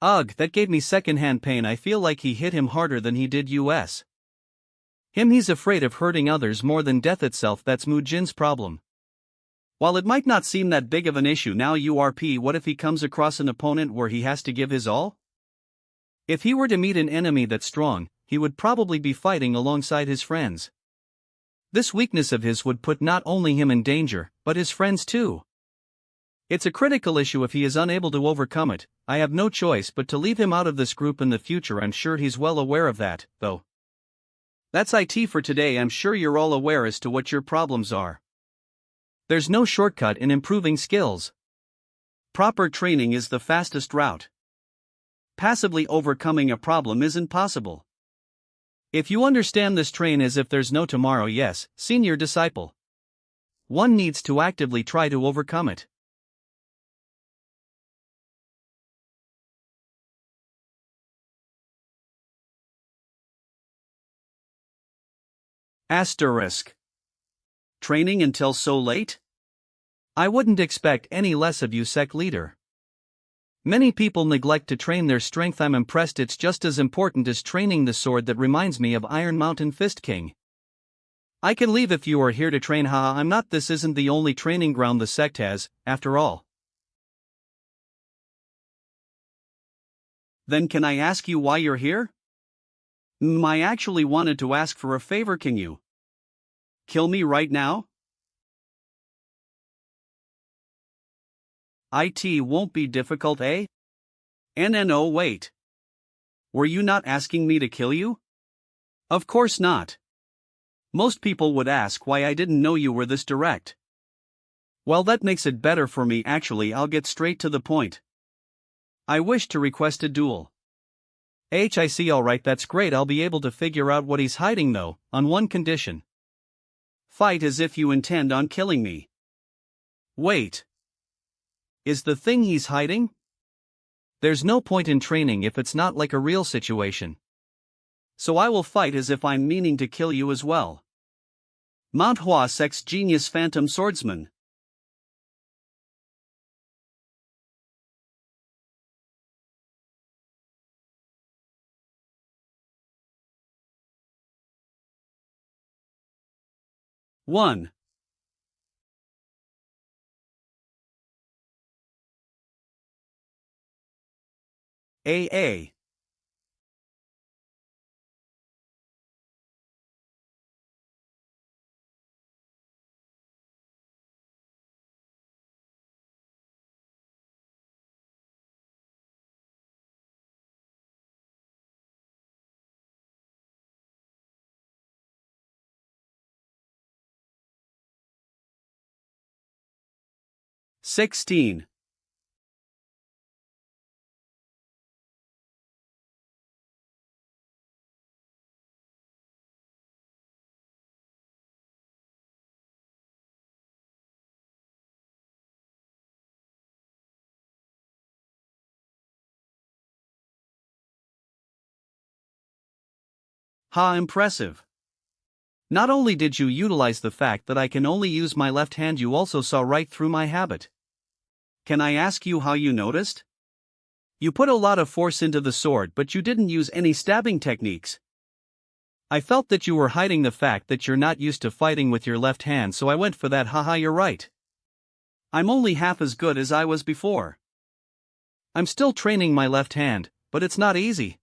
[SPEAKER 2] Ugh, that gave me secondhand pain. I feel like he hit him harder than he did us. He's afraid of hurting others more than death itself. That's Mu Jin's problem.
[SPEAKER 1] While it might not seem that big of an issue now, what if he comes across an opponent where he has to give his all?
[SPEAKER 2] If he were to meet an enemy that's strong, he would probably be fighting alongside his friends. This weakness of his would put not only him in danger, but his friends too. It's a critical issue. If he is unable to overcome it, I have no choice but to leave him out of this group in the future. I'm sure he's well aware of that, though.
[SPEAKER 1] That's it for today. I'm sure you're all aware as to what your problems are.
[SPEAKER 2] There's no shortcut in improving skills.
[SPEAKER 1] Proper training is the fastest route. Passively overcoming a problem isn't possible.
[SPEAKER 2] If you understand this, train as if there's no tomorrow. Yes, senior disciple. One needs to actively try to overcome it.
[SPEAKER 1] Asterisk. Training until so late?
[SPEAKER 2] I wouldn't expect any less of you, sect leader. Many people neglect to train their strength. I'm impressed. It's just as important as training the sword. That reminds me of Iron Mountain Fist King. I can leave if you are here to train. Haha, I'm not. This isn't the only training ground the sect has, after all.
[SPEAKER 1] Then can I ask you why you're here? I actually wanted to ask for a favor. Can you kill me right now? It won't be difficult, eh? No, wait. Were you not asking me to kill you? Of course not. Most people would ask why I didn't know you were this direct. Well, that makes it better for me. Actually, I'll get straight to the point. I wish to request a duel.
[SPEAKER 2] I see, alright, that's great. I'll be able to figure out what he's hiding though, on one condition.
[SPEAKER 1] Fight as if you intend on killing me.
[SPEAKER 2] Wait. Is the thing he's hiding? There's no point in training if it's not like a real situation.
[SPEAKER 1] So I will fight as if I'm meaning to kill you as well. Mount Hua Sect's Genius Phantom Swordsman. One. AA. $16. Ha, impressive. Not only did you utilize the fact that I can only use my left hand, you also saw right through my habit. Can I ask you how you noticed? You put a lot of force into the sword, but you didn't use any stabbing techniques. I felt that you were hiding the fact that you're not used to fighting with your left hand, so I went for that. Haha, you're right. I'm only half as good as I was before. I'm still training my left hand, but it's not easy.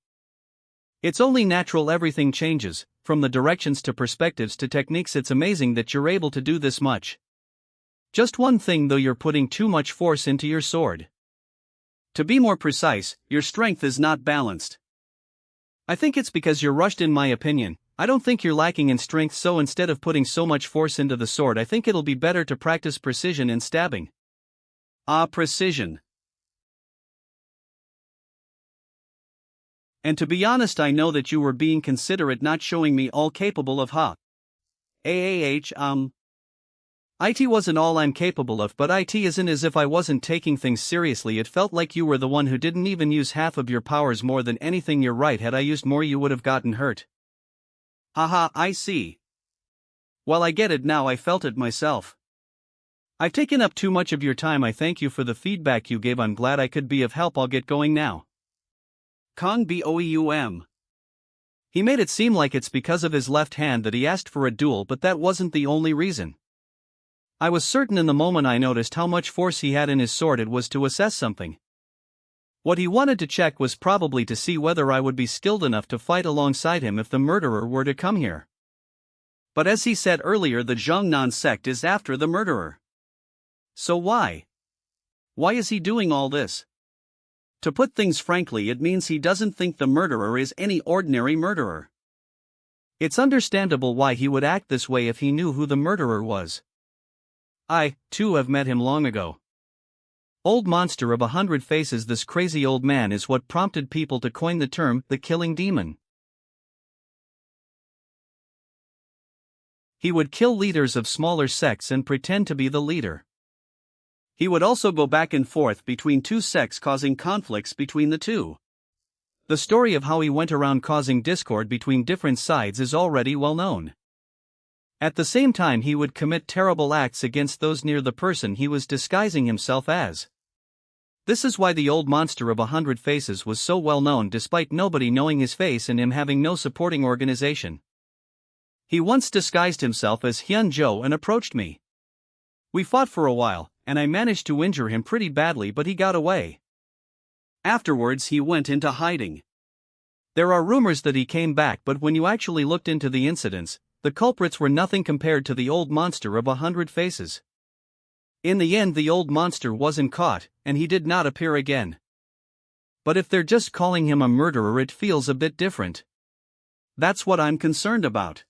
[SPEAKER 1] It's only natural, everything changes, from the directions to perspectives to techniques. It's amazing that you're able to do this much. Just one thing though, you're putting too much force into your sword. To be more precise, your strength is not balanced. I think it's because you're rushed, in my opinion. I don't think you're lacking in strength, so instead of putting so much force into the sword, I think it'll be better to practice precision in stabbing. Ah, precision. And to be honest, I know that you were being considerate, not showing me all capable of. It wasn't all I'm capable of, but it isn't as if I wasn't taking things seriously. It felt like you were the one who didn't even use half of your powers more than anything. You're right, had I used more you would have gotten hurt. Haha, I see. Well, I get it now, I felt it myself. I've taken up too much of your time. I thank you for the feedback you gave. I'm glad I could be of help. I'll get going now. Kong Boeum. He made it seem like it's because of his left hand that he asked for a duel, but that wasn't the only reason. I was certain in the moment I noticed how much force he had in his sword, it was to assess something. What he wanted to check was probably to see whether I would be skilled enough to fight alongside him if the murderer were to come here. But as he said earlier, the Zhongnan sect is after the murderer. So why? Why is he doing all this? To put things frankly, it means he doesn't think the murderer is any ordinary murderer. It's understandable why he would act this way if he knew who the murderer was. I, too, have met him long ago. Old monster of 100 faces, this crazy old man is what prompted people to coin the term, the killing demon. He would kill leaders of smaller sects and pretend to be the leader. He would also go back and forth between two sects, causing conflicts between the two. The story of how he went around causing discord between different sides is already well known. At the same time, he would commit terrible acts against those near the person he was disguising himself as. This is why the old monster of 100 faces was so well known, despite nobody knowing his face and him having no supporting organization. He once disguised himself as Hyun Jo and approached me. We fought for a while, and I managed to injure him pretty badly, but he got away. Afterwards, he went into hiding. There are rumors that he came back, but when you actually looked into the incidents, the culprits were nothing compared to the old monster of 100 faces. In the end, the old monster wasn't caught, and he did not appear again. But if they're just calling him a murderer, it feels a bit different. That's what I'm concerned about.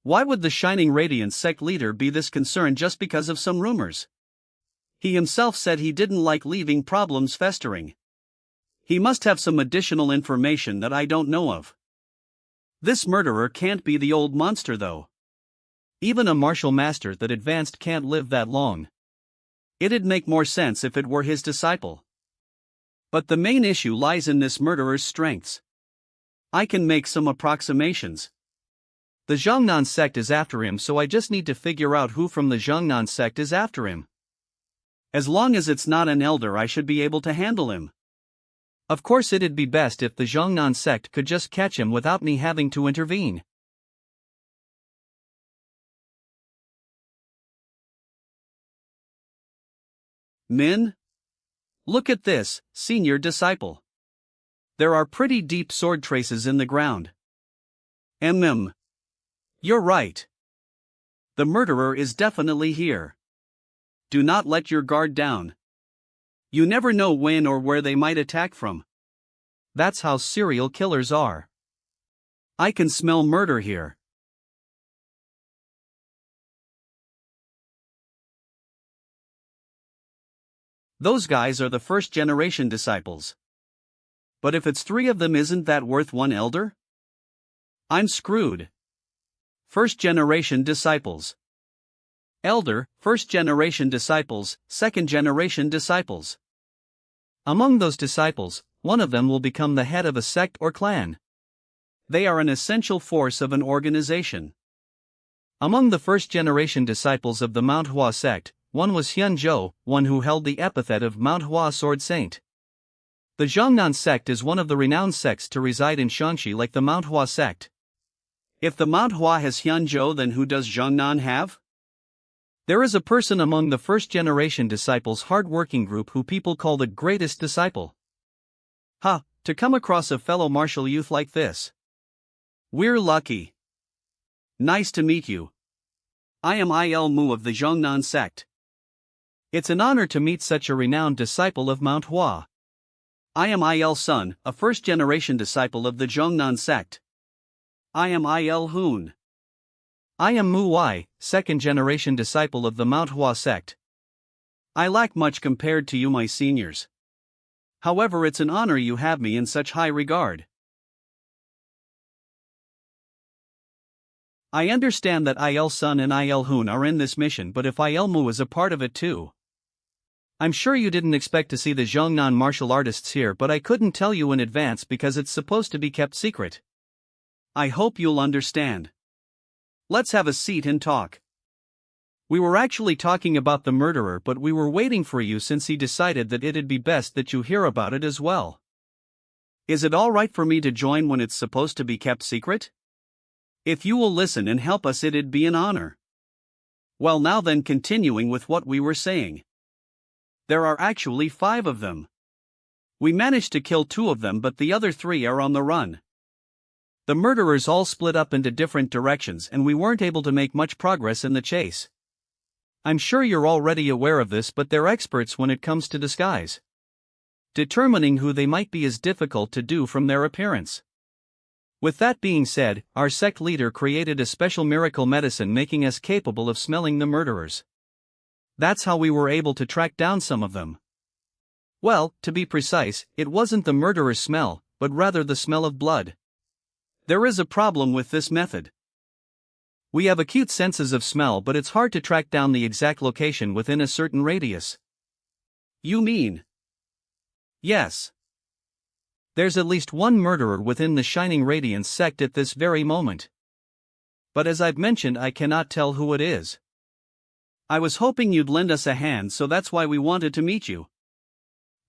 [SPEAKER 1] Why would the Shining Radiance sect leader be this concerned just because of some rumors? He himself said he didn't like leaving problems festering. He must have some additional information that I don't know of. This murderer can't be the old monster though.
[SPEAKER 2] Even a martial master that advanced can't live that long.
[SPEAKER 1] It'd make more sense if it were his disciple. But the main issue lies in this murderer's strengths. I can make some approximations.
[SPEAKER 2] The Jiangnan sect is after him, so I just need to figure out who from the Jiangnan sect is after him.
[SPEAKER 1] As long as it's not an elder, I should be able to handle him.
[SPEAKER 2] Of course, it'd be best if the Jiangnan sect could just catch him without me having to intervene.
[SPEAKER 1] Min? Look at this, senior disciple. There are pretty deep sword traces in the ground. You're right. The murderer is definitely here. Do not let your guard down. You never know when or where they might attack from.
[SPEAKER 2] That's how serial killers are.
[SPEAKER 1] I can smell murder here. Those guys are the first-generation disciples. But if it's 3 of them, isn't that worth 1 elder? I'm screwed. First-generation disciples. Elder, first-generation disciples, second-generation disciples.
[SPEAKER 2] Among those disciples, one of them will become the head of a sect or clan.
[SPEAKER 1] They are an essential force of an organization.
[SPEAKER 2] Among the first-generation disciples of the Mount Hua sect, one was Hyun Zhou, one who held the epithet of Mount Hua Sword Saint. The Jiangnan sect is one of the renowned sects to reside in Shaanxi like the Mount Hua sect.
[SPEAKER 1] If the Mount Hua has Hyun Zhou, then who does Jiangnan have?
[SPEAKER 2] There is a person among the first-generation disciples' hard-working group who people call the greatest disciple.
[SPEAKER 1] To come across a fellow martial youth like this. We're lucky. Nice to meet you. I am Il Mu of the Jiangnan sect.
[SPEAKER 2] It's an honor to meet such a renowned disciple of Mount Hua.
[SPEAKER 1] I am Il Sun, a first-generation disciple of the Jiangnan sect. I am Il Hoon.
[SPEAKER 2] I am Mu Wai, second-generation disciple of the Mount Hua sect.
[SPEAKER 1] I lack much compared to you, my seniors. However, it's an honor you have me in such high regard. I understand that Il Sun and Il Hoon are in this mission, but if Il Mu is a part of it too.
[SPEAKER 2] I'm sure you didn't expect to see the Jiangnan martial artists here, but I couldn't tell you in advance because it's supposed to be kept secret.
[SPEAKER 1] I hope you'll understand. Let's have a seat and talk. We were actually talking about the murderer, but we were waiting for you since he decided that it'd be best that you hear about it as well. Is it all right for me to join when it's supposed to be kept secret? If you will listen and help us, it'd be an honor. Well, now then, continuing with what we were saying. There are actually 5 of them. We managed to kill 2 of them, but the other 3 are on the run. The murderers all split up into different directions and we weren't able to make much progress in the chase. I'm sure you're already aware of this, but they're experts when it comes to disguise. Determining who they might be is difficult to do from their appearance. With that being said, our sect leader created a special miracle medicine making us capable of smelling the murderers. That's how we were able to track down some of them. Well, to be precise, it wasn't the murderer's smell, but rather the smell of blood. There is a problem with this method. We have acute senses of smell, but it's hard to track down the exact location within a certain radius. You mean? Yes. There's at least one murderer within the Shining Radiance sect at this very moment. But as I've mentioned, I cannot tell who it is. I was hoping you'd lend us a hand, so that's why we wanted to meet you.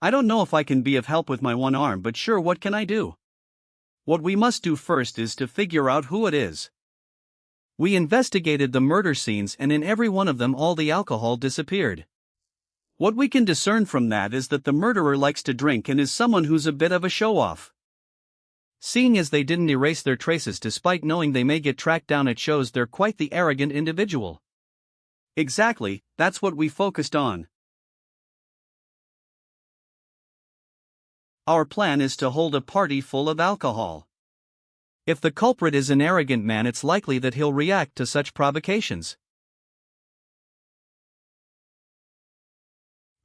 [SPEAKER 1] I don't know if I can be of help with my one arm, but sure, what can I do? What we must do first is to figure out who it is. We investigated the murder scenes and in every one of them all the alcohol disappeared. What we can discern from that is that the murderer likes to drink and is someone who's a bit of a show-off. Seeing as they didn't erase their traces despite knowing they may get tracked down, it shows they're quite the arrogant individual. Exactly, that's what we focused on. Our plan is to hold a party full of alcohol. If the culprit is an arrogant man, it's likely that he'll react to such provocations.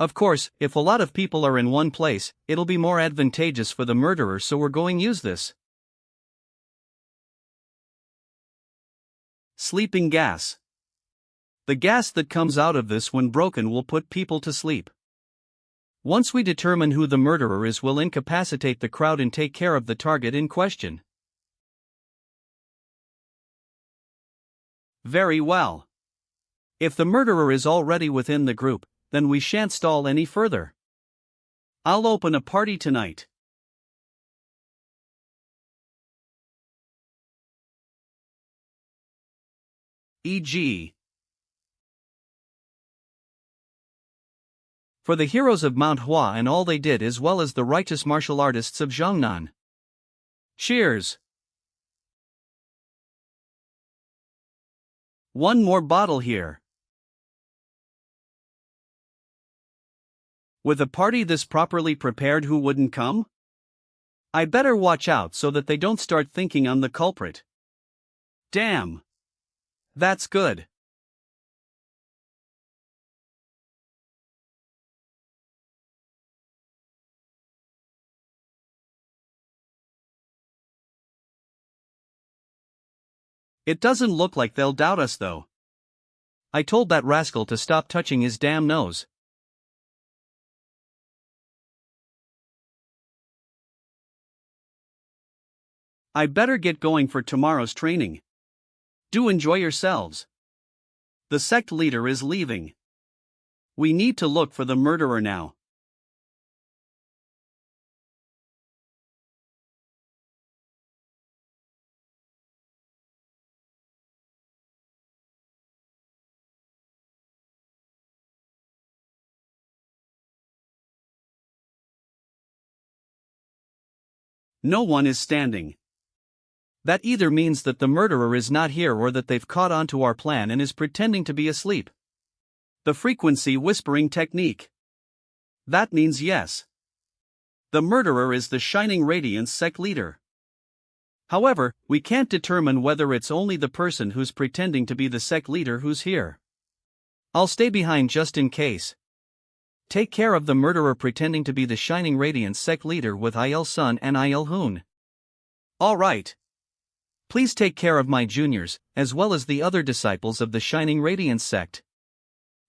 [SPEAKER 2] Of course, if a lot of people are in one place, it'll be more advantageous for the murderer, so we're going to use this.
[SPEAKER 1] Sleeping gas. The gas that comes out of this when broken will put people to sleep.
[SPEAKER 2] Once we determine who the murderer is, we'll incapacitate the crowd and take care of the target in question.
[SPEAKER 1] Very well.
[SPEAKER 2] If the murderer is already within the group, then we shan't stall any further.
[SPEAKER 1] I'll open a party tonight. E.g.
[SPEAKER 2] for the heroes of Mount Hua and all they did, as well as the righteous martial artists of Jiangnan.
[SPEAKER 1] Cheers! One more bottle here. With a party this properly prepared, who wouldn't come? I better watch out so that they don't start thinking I'm the culprit. Damn! That's good. It doesn't look like they'll doubt us though.
[SPEAKER 2] I told that rascal to stop touching his damn nose.
[SPEAKER 1] I better get going for tomorrow's training. Do enjoy yourselves. The sect leader is leaving. We need to look for the murderer now. No one is standing.
[SPEAKER 2] That either means that the murderer is not here or that they've caught on to our plan and is pretending to be asleep.
[SPEAKER 1] The frequency whispering technique. That means yes. The murderer is the Shining Radiance sect leader. However, we can't determine whether it's only the person who's pretending to be the sect leader who's here.
[SPEAKER 2] I'll stay behind just in case. Take care of the murderer pretending to be the Shining Radiance sect leader with Il Sun and Il Hoon.
[SPEAKER 1] All right.
[SPEAKER 2] Please take care of my juniors, as well as the other disciples of the Shining Radiance sect.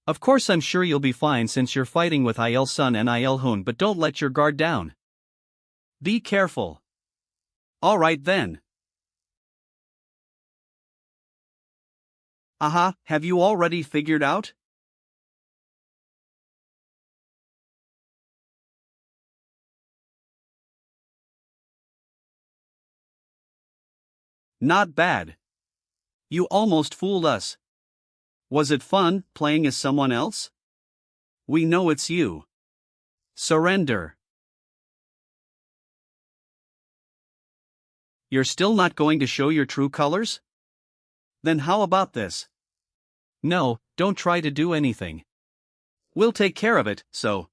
[SPEAKER 2] Of course, I'm sure you'll be fine since you're fighting with Il Sun and Il Hoon, but don't let your guard down.
[SPEAKER 1] Be careful. All right then. Aha, have you already figured out? Not bad. You almost fooled us. Was it fun playing as someone else? We know it's you. Surrender. You're still not going to show your true colors? Then how about this?
[SPEAKER 2] No, don't try to do anything.
[SPEAKER 1] We'll take care of it, so.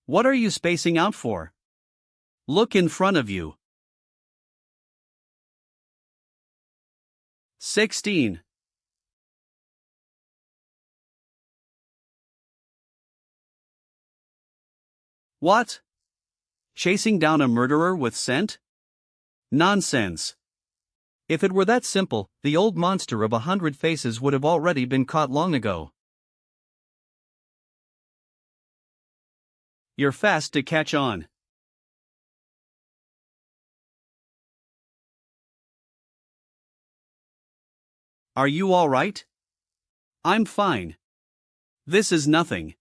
[SPEAKER 1] What are you spacing out for? Look in front of you. 16. What? Chasing down a murderer with scent? Nonsense.
[SPEAKER 2] If it were that simple, the old monster of 100 faces would have already been caught long ago.
[SPEAKER 1] You're fast to catch on. Are you all right? I'm fine. This is nothing.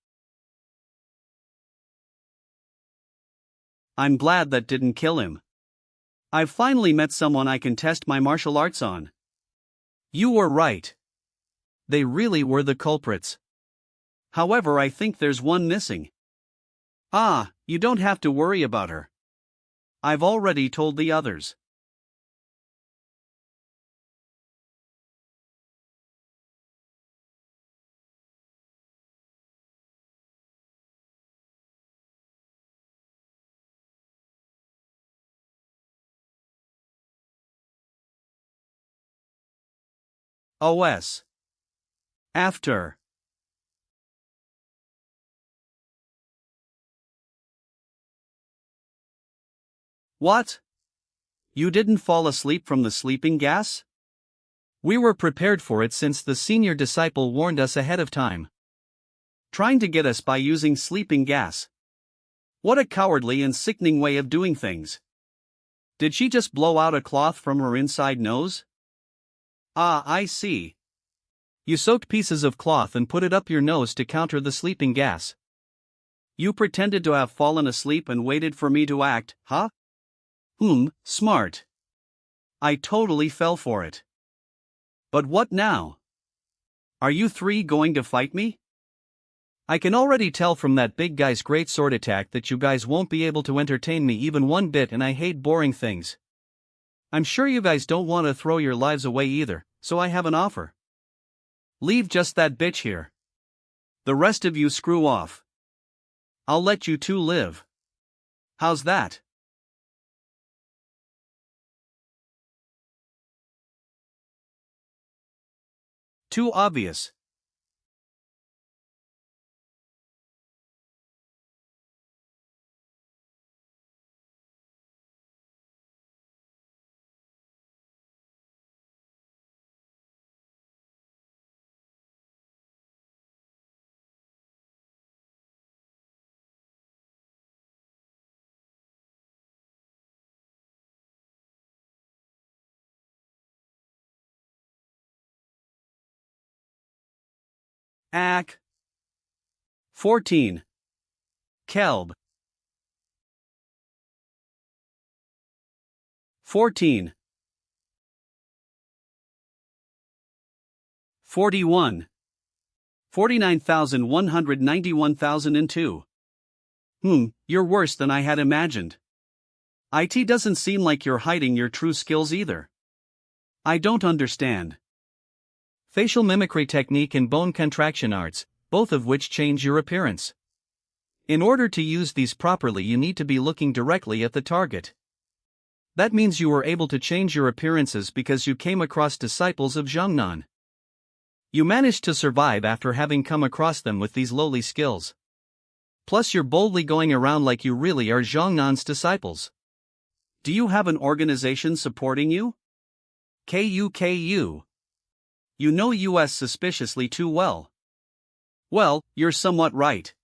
[SPEAKER 1] I'm glad that didn't kill him. I've finally met someone I can test my martial arts on. You were right. They really were the culprits. However, I think there's one missing. Ah, you don't have to worry about her. I've already told the others. OS. After. What? You didn't fall asleep from the sleeping gas?
[SPEAKER 2] We were prepared for it since the senior disciple warned us ahead of time.
[SPEAKER 1] Trying to get us by using sleeping gas. What a cowardly and sickening way of doing things. Did she just blow out a cloth from her inside nose? Ah, I see.
[SPEAKER 2] You soaked pieces of cloth and put it up your nose to counter the sleeping gas.
[SPEAKER 1] You pretended to have fallen asleep and waited for me to act, huh? Smart. I totally fell for it. But what now? Are you three going to fight me?
[SPEAKER 2] I can already tell from that big guy's great sword attack that you guys won't be able to entertain me even one bit, and I hate boring things. I'm sure you guys don't want to throw your lives away either, so I have an offer.
[SPEAKER 1] Leave just that bitch here. The rest of you screw off. I'll let you two live. How's that? Too obvious. Ack. 14. Kelb. 14. 41. 49,191,002. You're worse than I had imagined. IT doesn't seem like you're hiding your true skills either. I don't understand.
[SPEAKER 2] Facial mimicry technique and bone contraction arts, both of which change your appearance. In order to use these properly, you need to be looking directly at the target. That means you were able to change your appearances because you came across disciples of Zhongnan. You managed to survive after having come across them with these lowly skills. Plus you're boldly going around like you really are Zhongnan's disciples.
[SPEAKER 1] Do you have an organization supporting you? KU. You know US suspiciously too well. Well, you're somewhat right.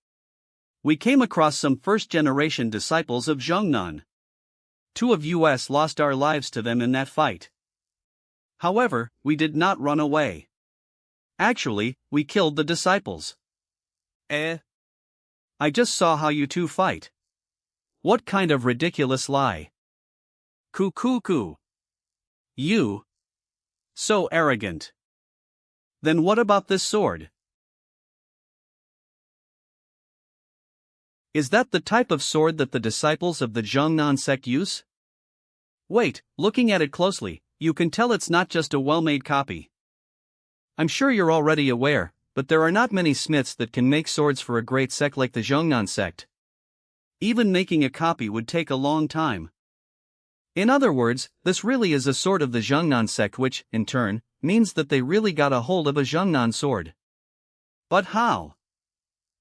[SPEAKER 1] We came across some first-generation disciples of Zhongnan. 2 of US lost our lives to them in that fight. However, we did not run away. Actually, we killed the disciples. I just saw how you two fight. What kind of ridiculous lie? Coo. You? So arrogant. Then what about this sword? Is that the type of sword that the disciples of the Zhongnan sect use? Wait, looking at it closely, you can tell it's not just a well-made copy. I'm sure you're already aware, but there are not many smiths that can make swords for a great sect like the Zhongnan sect. Even making a copy would take a long time. In other words, this really is a sword of the Zhongnan sect, which, in turn, means that they really got a hold of a Zhongnan sword. But how?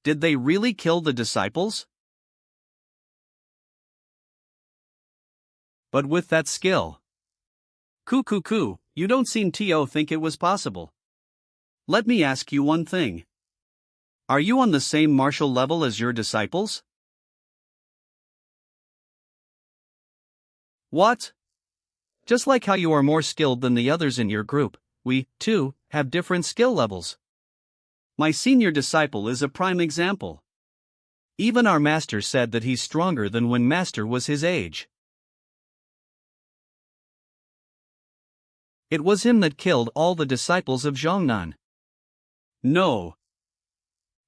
[SPEAKER 1] Did they really kill the disciples? But with that skill. Coo, you don't seem to think it was possible. Let me ask you one thing. Are you on the same martial level as your disciples? What? Just like how you are more skilled than the others in your group, we, too, have different skill levels. My senior disciple is a prime example. Even our master said that he's stronger than when master was his age. It was him that killed all the disciples of Zhongnan. No.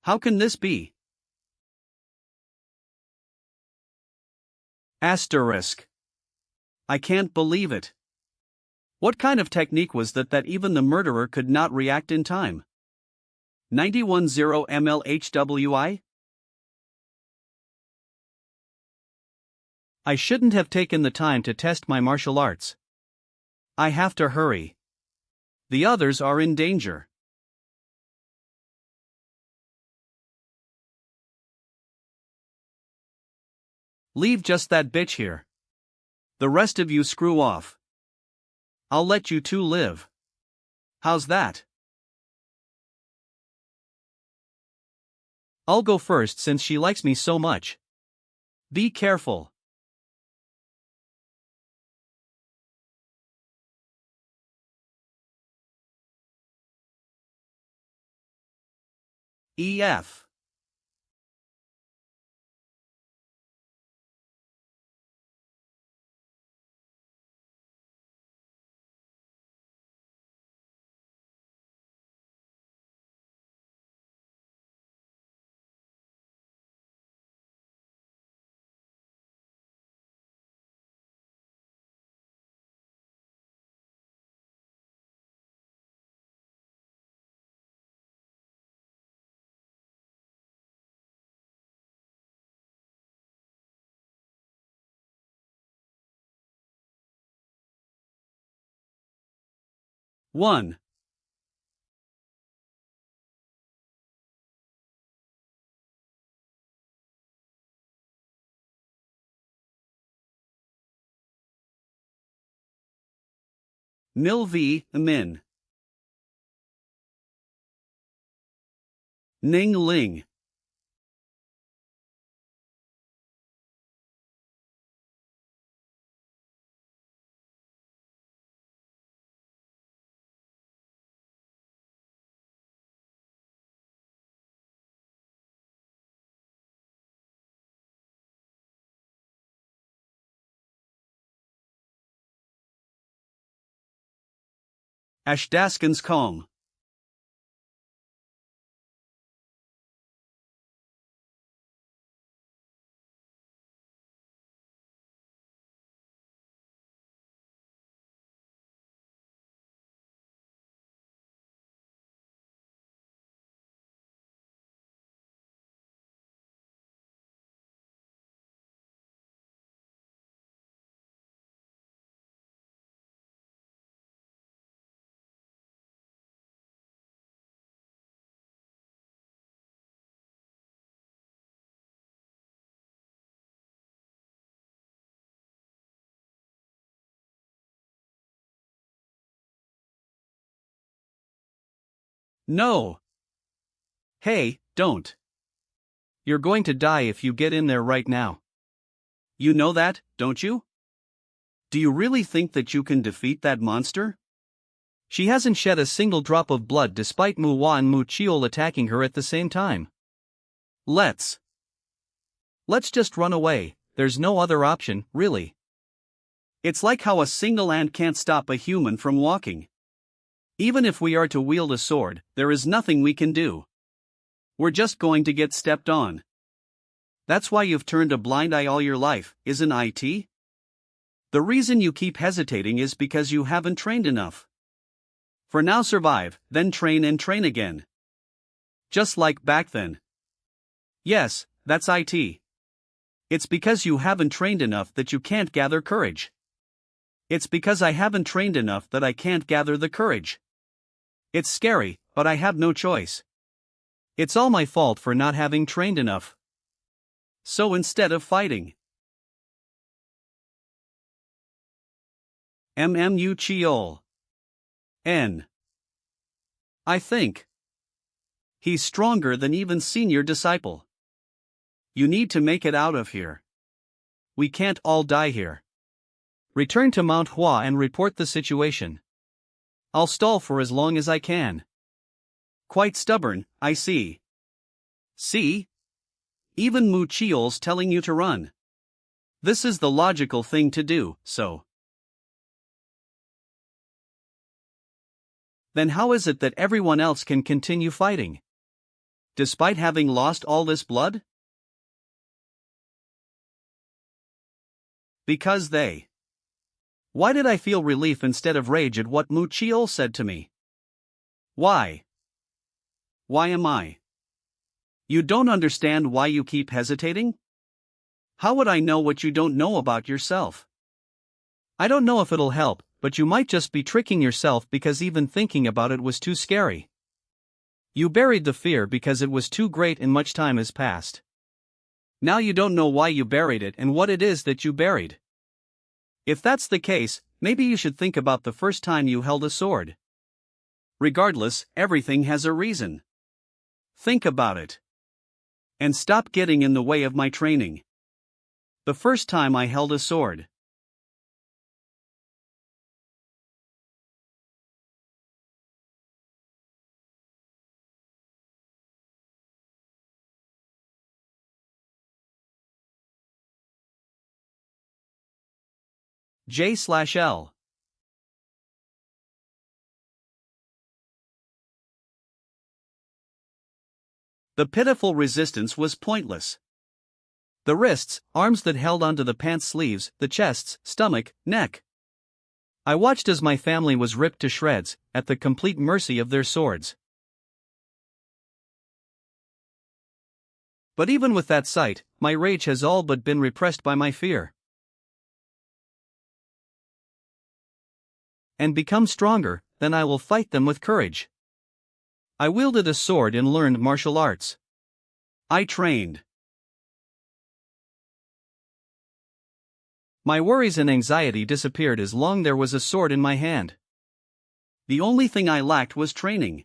[SPEAKER 1] How can this be? Asterisk. I can't believe it. What kind of technique was that even the murderer could not react in time? 91 mlHWI? I shouldn't have taken the time to test my martial arts. I have to hurry. The others are in danger. Leave just that bitch here. The rest of you screw off. I'll let you two live. How's that? I'll go first since she likes me so much. Be careful. EF. One. Mil v. Min. Ning Ling. Ashdaskens Kong. No. Hey, don't. You're going to die if you get in there right now. You know that, don't you? Do you really think that you can defeat that monster? She hasn't shed a single drop of blood despite Mu Hua and Mu Chiol attacking her at the same time. Let's just run away, there's no other option, really. It's like how a single ant can't stop a human from walking. Even if we are to wield a sword, there is nothing we can do. We're just going to get stepped on. That's why you've turned a blind eye all your life, isn't it? The reason you keep hesitating is because you haven't trained enough. For now survive, then train and train again. Just like back then. Yes, that's it. It's because you haven't trained enough that you can't gather courage. It's because I haven't trained enough that I can't gather the courage. It's scary, but I have no choice. It's all my fault for not having trained enough. So instead of fighting, Mmu Chiol. N. I think he's stronger than even senior disciple. You need to make it out of here. We can't all die here. Return to Mount Hua and report the situation. I'll stall for as long as I can. Quite stubborn, I see. See? Even Mu Chiol's telling you to run. This is the logical thing to do, so. Then how is it that everyone else can continue fighting? Despite having lost all this blood? Because they. Why did I feel relief instead of rage at what Mu Chiol said to me? Why? Why am I? You don't understand why you keep hesitating? How would I know what you don't know about yourself? I don't know if it'll help,
[SPEAKER 2] but you might just be tricking yourself because even thinking about it was too scary. You buried the fear because it was too great and much time has passed. Now you don't know why you buried it and what it is that you buried. If that's the case, maybe you should think about the first time you held a sword. Regardless, everything has a reason. Think about it. And stop getting in the way of my training. The first time I held a sword. J/L. The pitiful resistance was pointless. The wrists, arms that held onto the pants sleeves, the chests, stomach, neck. I watched as my family was ripped to shreds, at the complete mercy of their swords. But even with that sight, my rage has all but been repressed by my fear. And become stronger, then I will fight them with courage. I wielded a sword and learned martial arts. I trained. My worries and anxiety disappeared as long there was a sword in my hand. The only thing I lacked was training.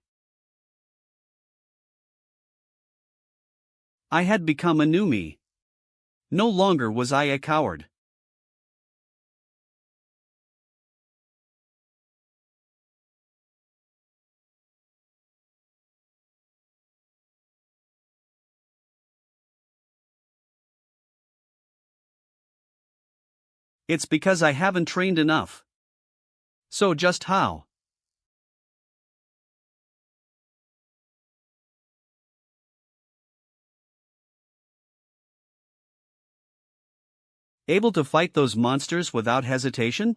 [SPEAKER 2] I had become a new me. No longer was I a coward. It's because I haven't trained enough. So just how? Able to fight those monsters without hesitation?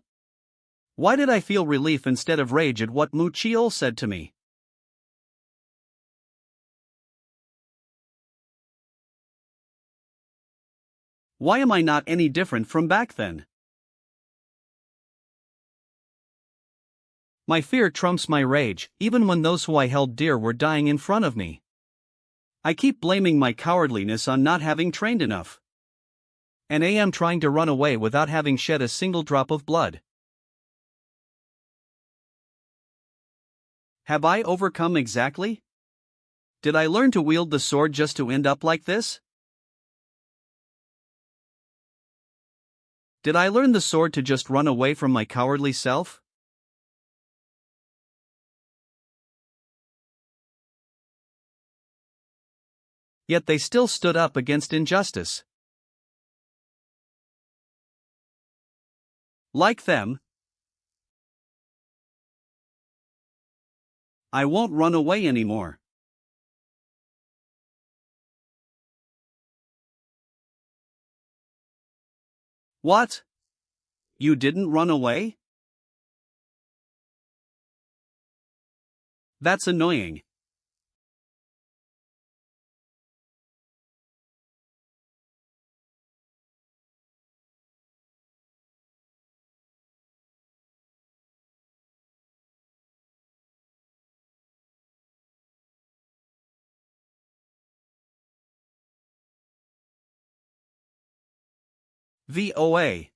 [SPEAKER 2] Why did I feel relief instead of rage at what Mu Chiol said to me? Why am I not any different from back then? My fear trumps my rage, even when those who I held dear were dying in front of me. I keep blaming my cowardliness on not having trained enough. And I am trying to run away without having shed a single drop of blood. Have I overcome exactly? Did I learn to wield the sword just to end up like this? Did I learn the sword to just run away from my cowardly self? Yet they still stood up against injustice. Like them, I won't run away anymore. What? You didn't run away? That's annoying. VOA.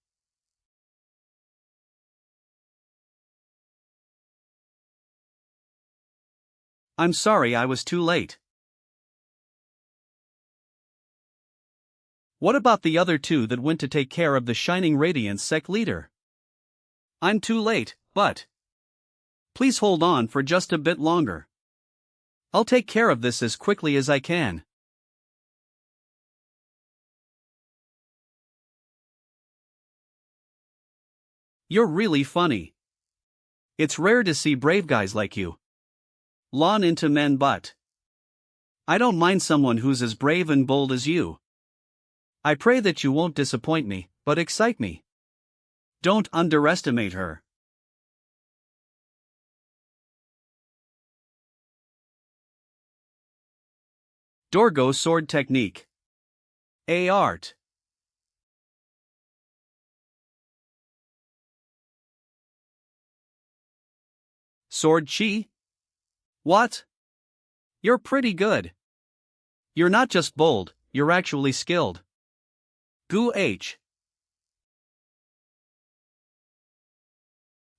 [SPEAKER 2] I'm sorry I was too late. What about the other two that went to take care of the Shining Radiance sect leader? I'm too late, but please hold on for just a bit longer. I'll take care of this as quickly as I can. You're really funny. It's rare to see brave guys like you. Lawn into men, but I don't mind someone who's as brave and bold as you. I pray that you won't disappoint me, but excite me. Don't underestimate her. Dorgo sword technique. A art.
[SPEAKER 1] Sword chi? What? You're pretty good. You're not just bold, you're actually skilled. Gu H.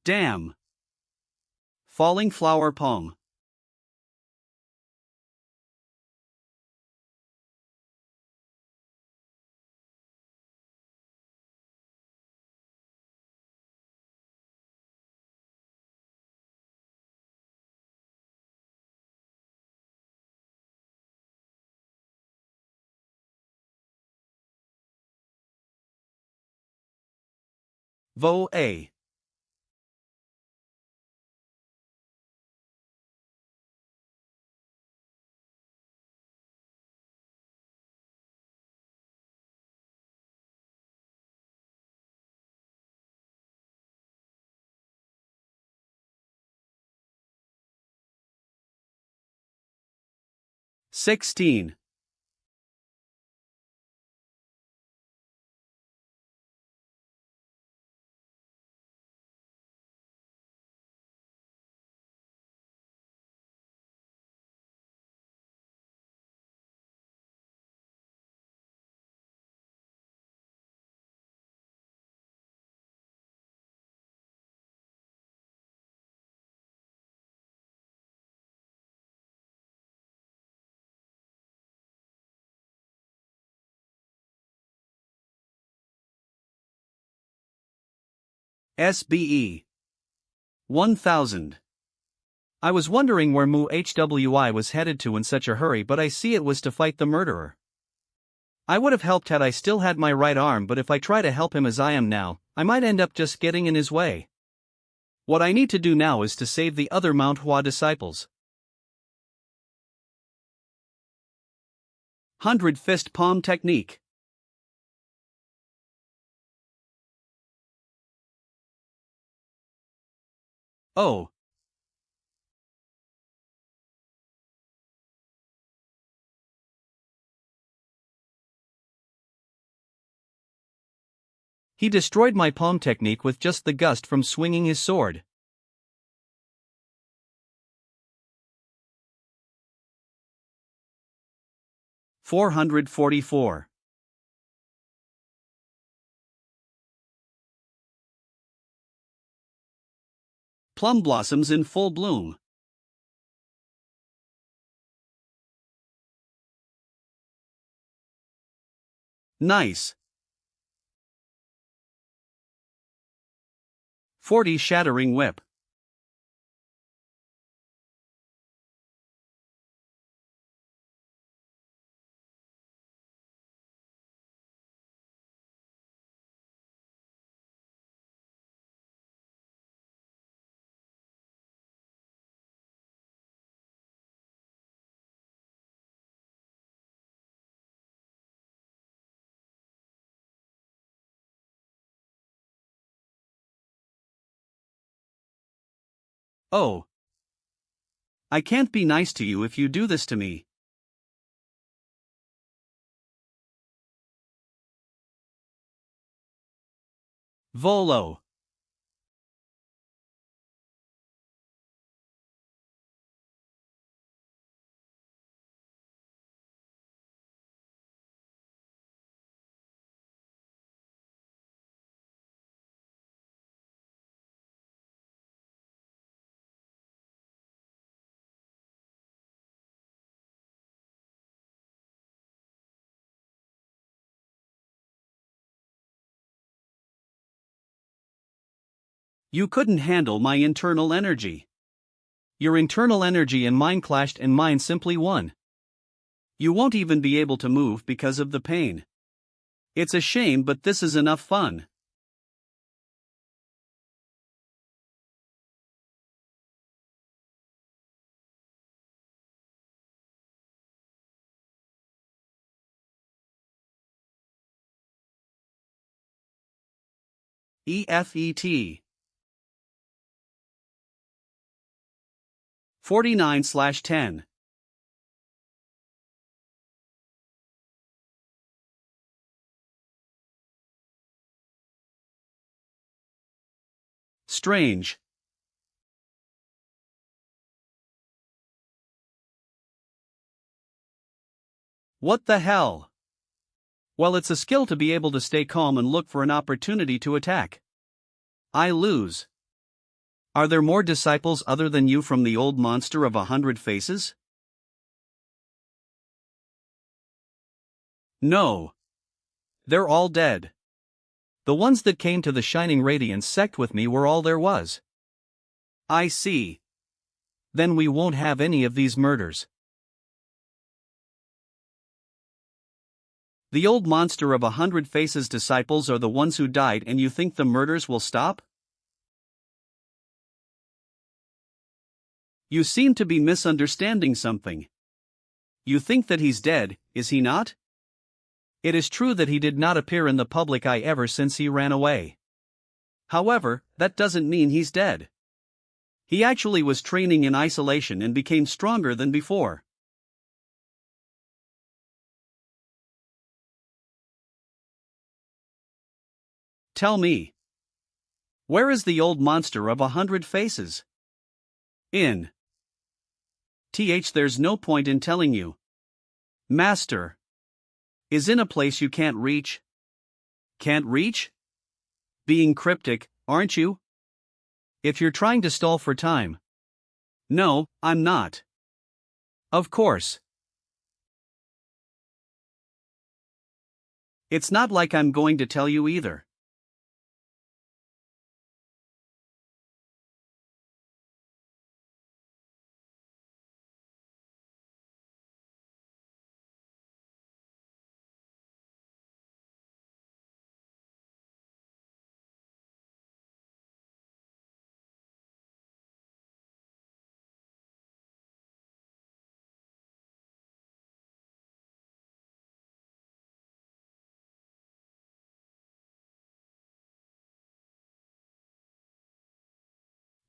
[SPEAKER 1] Damn. Falling flower poem. Vo A. 16. SBE. 1000. I was wondering where Mu HWI was headed to in such a hurry, but I see it was to fight the murderer. I would have helped had I still had my right arm, but if I try to help him as I am now, I might end up just getting in his way. What I need to do now is to save the other Mount Hua disciples. 100 fist palm technique. Oh. He destroyed my palm technique with just the gust from swinging his sword. $444. Plum blossoms in full bloom. Nice. 40 shattering whip. Oh. I can't be nice to you if you do this to me. Volo. You couldn't handle my internal energy. Your internal energy and mine clashed and mine simply won. You won't even be able to move because of the pain. It's a shame, but this is enough fun. EFET. 49/10. Strange. What the hell? Well, it's a skill to be able to stay calm and look for an opportunity to attack. I lose. Are there more disciples other than you from the old monster of 100 faces? No. They're all dead. The ones that came to the Shining Radiance sect with me were all there was. I see. Then we won't have any of these murders. The old monster of 100 faces disciples are the ones who died, and you think the murders will stop? You seem to be misunderstanding something. You think that he's dead, is he not? It is true that he did not appear in the public eye ever since he ran away. However, that doesn't mean he's dead. He actually was training in isolation and became stronger than before. Tell me. Where is the old monster of 100 faces? In. There's no point in telling you. Master. Is in a place you can't reach. Can't reach? Being cryptic, aren't you? If you're trying to stall for time. No, I'm not. Of course. It's not like I'm going to tell you either.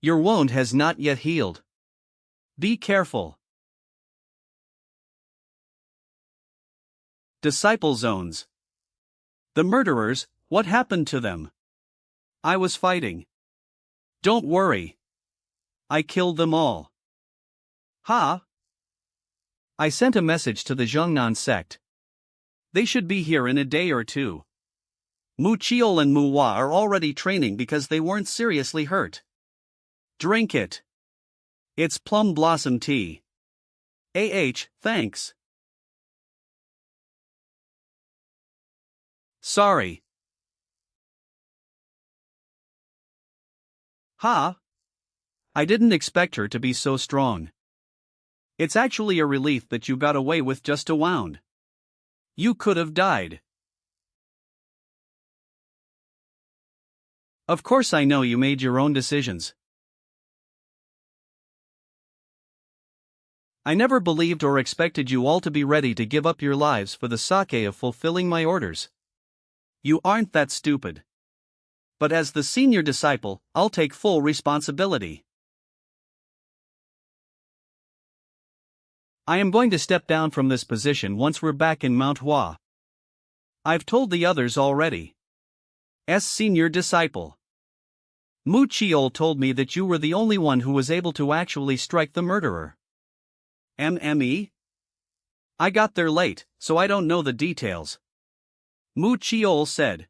[SPEAKER 1] Your wound has not yet healed. Be careful. Disciple zones. The murderers, what happened to them? I was fighting. Don't worry. I killed them all. Ha? I sent a message to the Zhongnan sect. They should be here in a day or two. Mu Chiol and Mu Hua are already training because they weren't seriously hurt. Drink it. It's plum blossom tea. Thanks. Sorry. Ha? I didn't expect her to be so strong. It's actually a relief that you got away with just a wound. You could have died. Of course I know you made your own decisions. I never believed or expected you all to be ready to give up your lives for the sake of fulfilling my orders. You aren't that stupid. But as the senior disciple, I'll take full responsibility. I am going to step down from this position once we're back in Mount Hua. I've told the others already. Senior disciple. Mu Chiol told me that you were the only one who was able to actually strike the murderer. MME? I got there late, so I don't know the details. Mu Chiol said.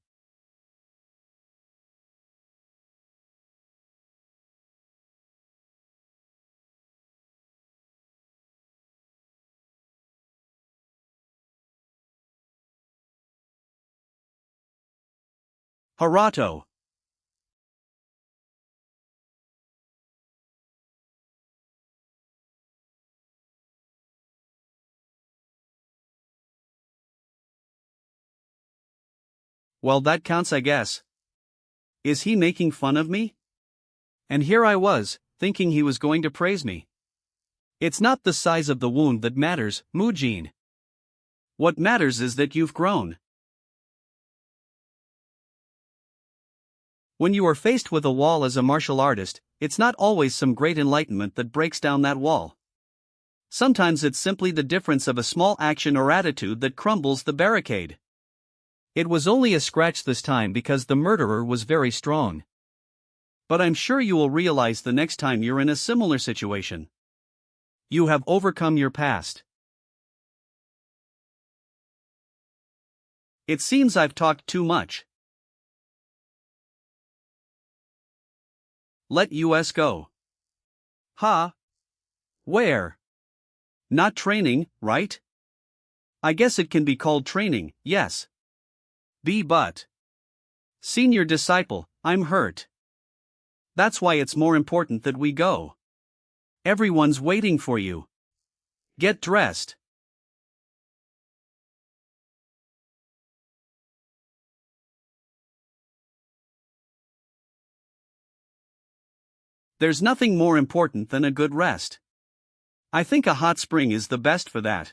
[SPEAKER 1] Harato. Well, that counts, I guess. Is he making fun of me? And here I was, thinking he was going to praise me. It's not the size of the wound that matters, Mujin. What matters is that you've grown. When you are faced with a wall as a martial artist, it's not always some great enlightenment that breaks down that wall. Sometimes it's simply the difference of a small action or attitude that crumbles the barricade. It was only a scratch this time because the murderer was very strong. But I'm sure you will realize the next time you're in a similar situation. You have overcome your past. It seems I've talked too much. Let US go.
[SPEAKER 2] Ha? Where?
[SPEAKER 1] Not training, right? I guess it can be called training, yes. But. Senior disciple, I'm hurt. That's why it's more important that we go. Everyone's waiting for you. Get dressed. There's nothing more important than a good rest. I think a hot spring is the best for that.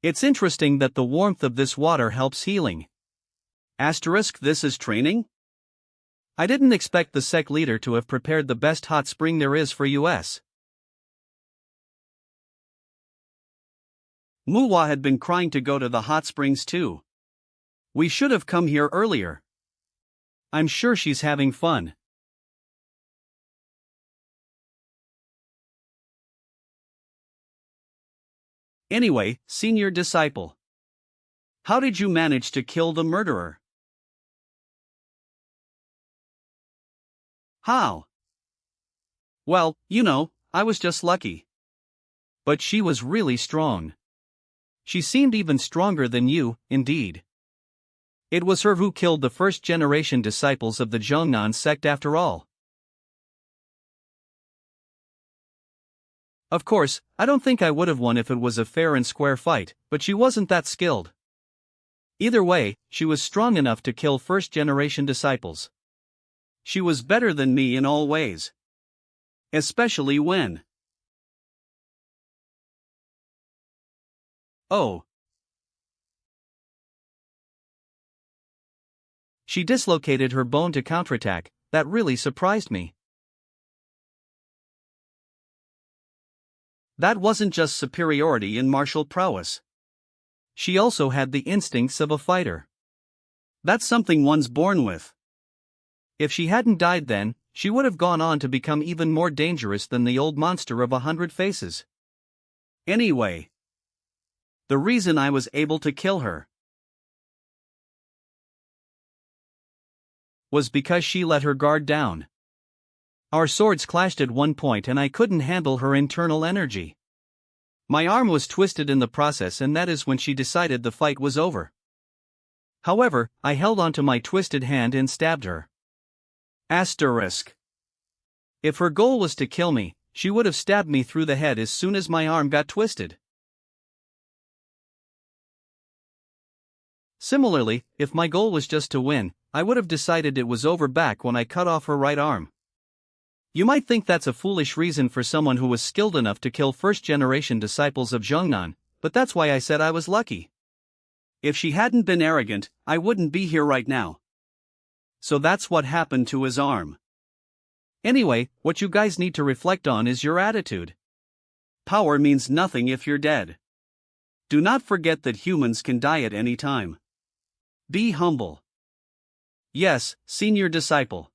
[SPEAKER 2] It's interesting that the warmth of this water helps healing.
[SPEAKER 1] This is training?
[SPEAKER 2] I didn't expect the sect leader to have prepared the best hot spring there is for US.
[SPEAKER 1] Muwa had been crying to go to the hot springs too. We should have come here earlier.
[SPEAKER 2] I'm sure she's having fun.
[SPEAKER 1] Anyway, senior disciple. How did you manage to kill the murderer? How?
[SPEAKER 2] Well, I was just lucky. But she was really strong. She seemed even stronger than you, indeed. It was her who killed the first-generation disciples of the Zhongnan sect after all. Of course, I don't think I would have won if it was a fair and square fight, but she wasn't that skilled. Either way, she was strong enough to kill first-generation disciples.
[SPEAKER 1] She was better than me in all ways. Especially when.
[SPEAKER 2] Oh. She dislocated her bone to counterattack. That really surprised me.
[SPEAKER 1] That wasn't just superiority in martial prowess.
[SPEAKER 2] She also had the instincts of a fighter.
[SPEAKER 1] That's something one's born with.
[SPEAKER 2] If she hadn't died then, she would have gone on to become even more dangerous than the old monster of 100 faces.
[SPEAKER 1] Anyway, the reason I was able to kill her
[SPEAKER 2] was because she let her guard down. Our swords clashed at one point and I couldn't handle her internal energy. My arm was twisted in the process, and that is when she decided the fight was over. However, I held onto my twisted hand and stabbed her. If her goal was to kill me, she would have stabbed me through the head as soon as my arm got twisted. Similarly, if my goal was just to win, I would have decided it was over back when I cut off her right arm. You might think that's a foolish reason for someone who was skilled enough to kill first-generation disciples of Zhongnan, but that's why I said I was lucky.
[SPEAKER 1] If she hadn't been arrogant, I wouldn't be here right now. So that's what happened to his arm.
[SPEAKER 2] Anyway, what you guys need to reflect on is your attitude.
[SPEAKER 1] Power means nothing if you're dead. Do not forget that humans can die at any time. Be humble.
[SPEAKER 2] Yes, senior disciple.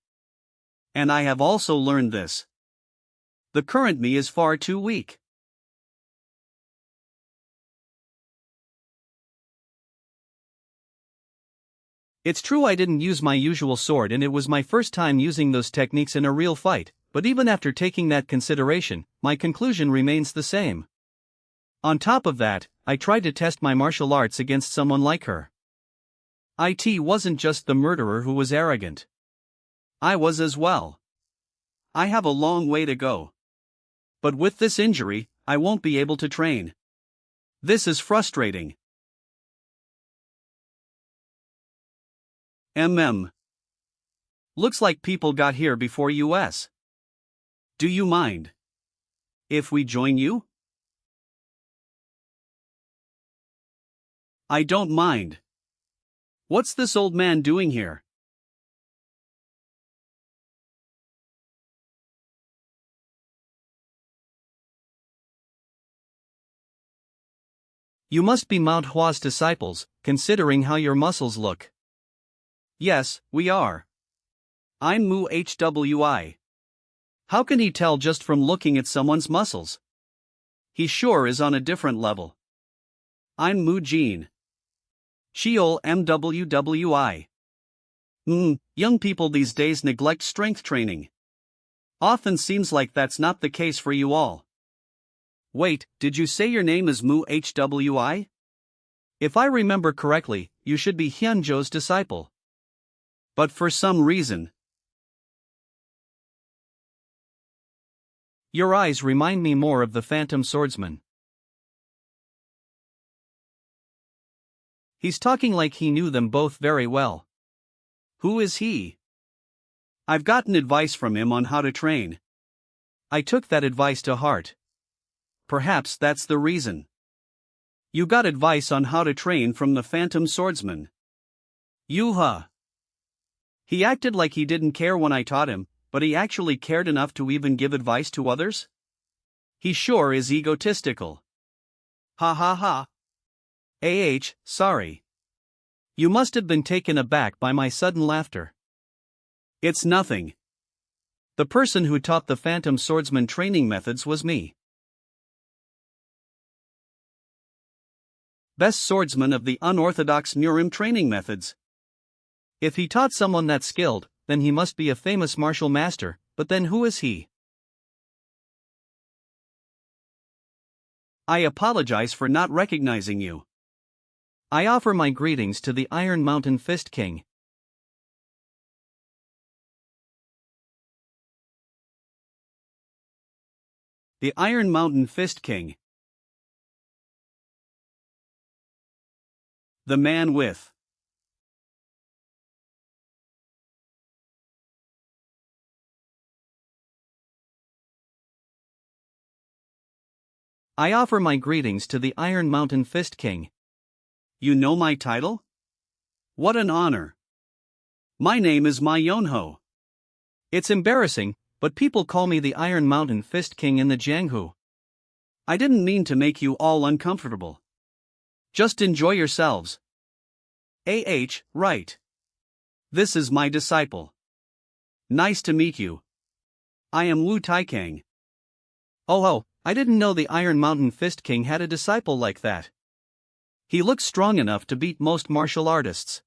[SPEAKER 1] And I have also learned this. The current me is far too weak.
[SPEAKER 2] It's true I didn't use my usual sword and it was my first time using those techniques in a real fight, but even after taking that consideration, my conclusion remains the same. On top of that, I tried to test my martial arts against someone like her. It wasn't just the murderer who was arrogant.
[SPEAKER 1] I was as well. I have a long way to go. But with this injury, I won't be able to train. This is frustrating. Looks like people got here before us. Do you mind if we join you? I don't mind. What's this old man doing here?
[SPEAKER 2] You must be Mount Hua's disciples, considering how your muscles look.
[SPEAKER 1] Yes, we are. I'm Mu Hwi.
[SPEAKER 2] How can he tell just from looking at someone's muscles?
[SPEAKER 1] He sure is on a different level. I'm Mu Jin. Sheol MWWI. Young people these days neglect strength training. Often seems like that's not the case for you all. Wait, did you say your name is Mu HWI? If I remember correctly, you should be Hyunjo's disciple. But for some reason,
[SPEAKER 2] your eyes remind me more of the Phantom Swordsman. He's talking like he knew them both very well.
[SPEAKER 1] Who is he? I've gotten advice from him on how to train.
[SPEAKER 2] I took that advice to heart.
[SPEAKER 1] Perhaps that's the reason. You got advice on how to train from the Phantom Swordsman. Yuha. He acted like he didn't care when I taught him, but he actually cared enough to even give advice to others? He sure is egotistical. Ha ha ha. Sorry.
[SPEAKER 2] You must have been taken aback by my sudden laughter.
[SPEAKER 1] It's nothing.
[SPEAKER 2] The person who taught the Phantom Swordsman training methods was me.
[SPEAKER 1] Best swordsman of the unorthodox Nurim training methods.
[SPEAKER 2] If he taught someone that skilled, then he must be a famous martial master, but then who is he?
[SPEAKER 1] I apologize for not recognizing you.
[SPEAKER 2] I offer my greetings to the Iron Mountain Fist King.
[SPEAKER 1] The Iron Mountain Fist King. The man with.
[SPEAKER 2] I offer my greetings to the Iron Mountain Fist King.
[SPEAKER 1] You know my title? What an honor. My name is Ma Yonho.
[SPEAKER 2] It's embarrassing, but people call me the Iron Mountain Fist King in the Jianghu.
[SPEAKER 1] I didn't mean to make you all uncomfortable. Just enjoy yourselves. Right. This is my disciple. Nice to meet you. I am Wu Taikang.
[SPEAKER 2] Oh, I didn't know the Iron Mountain Fist King had a disciple like that.
[SPEAKER 1] He looks strong enough to beat most martial artists.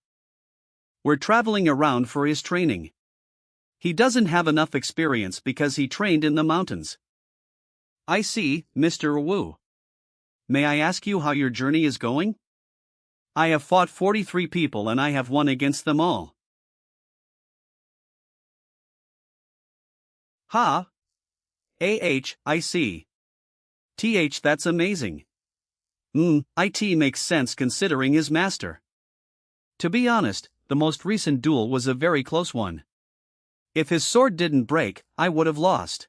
[SPEAKER 1] We're traveling around for his training. He doesn't have enough experience because he trained in the mountains. I see, Mr. Wu. May I ask you how your journey is going? I have fought 43 people and I have won against them all. Ha! I see. That's amazing. It makes sense considering his master.
[SPEAKER 2] To be honest, the most recent duel was a very close one.
[SPEAKER 1] If his sword didn't break, I would have lost.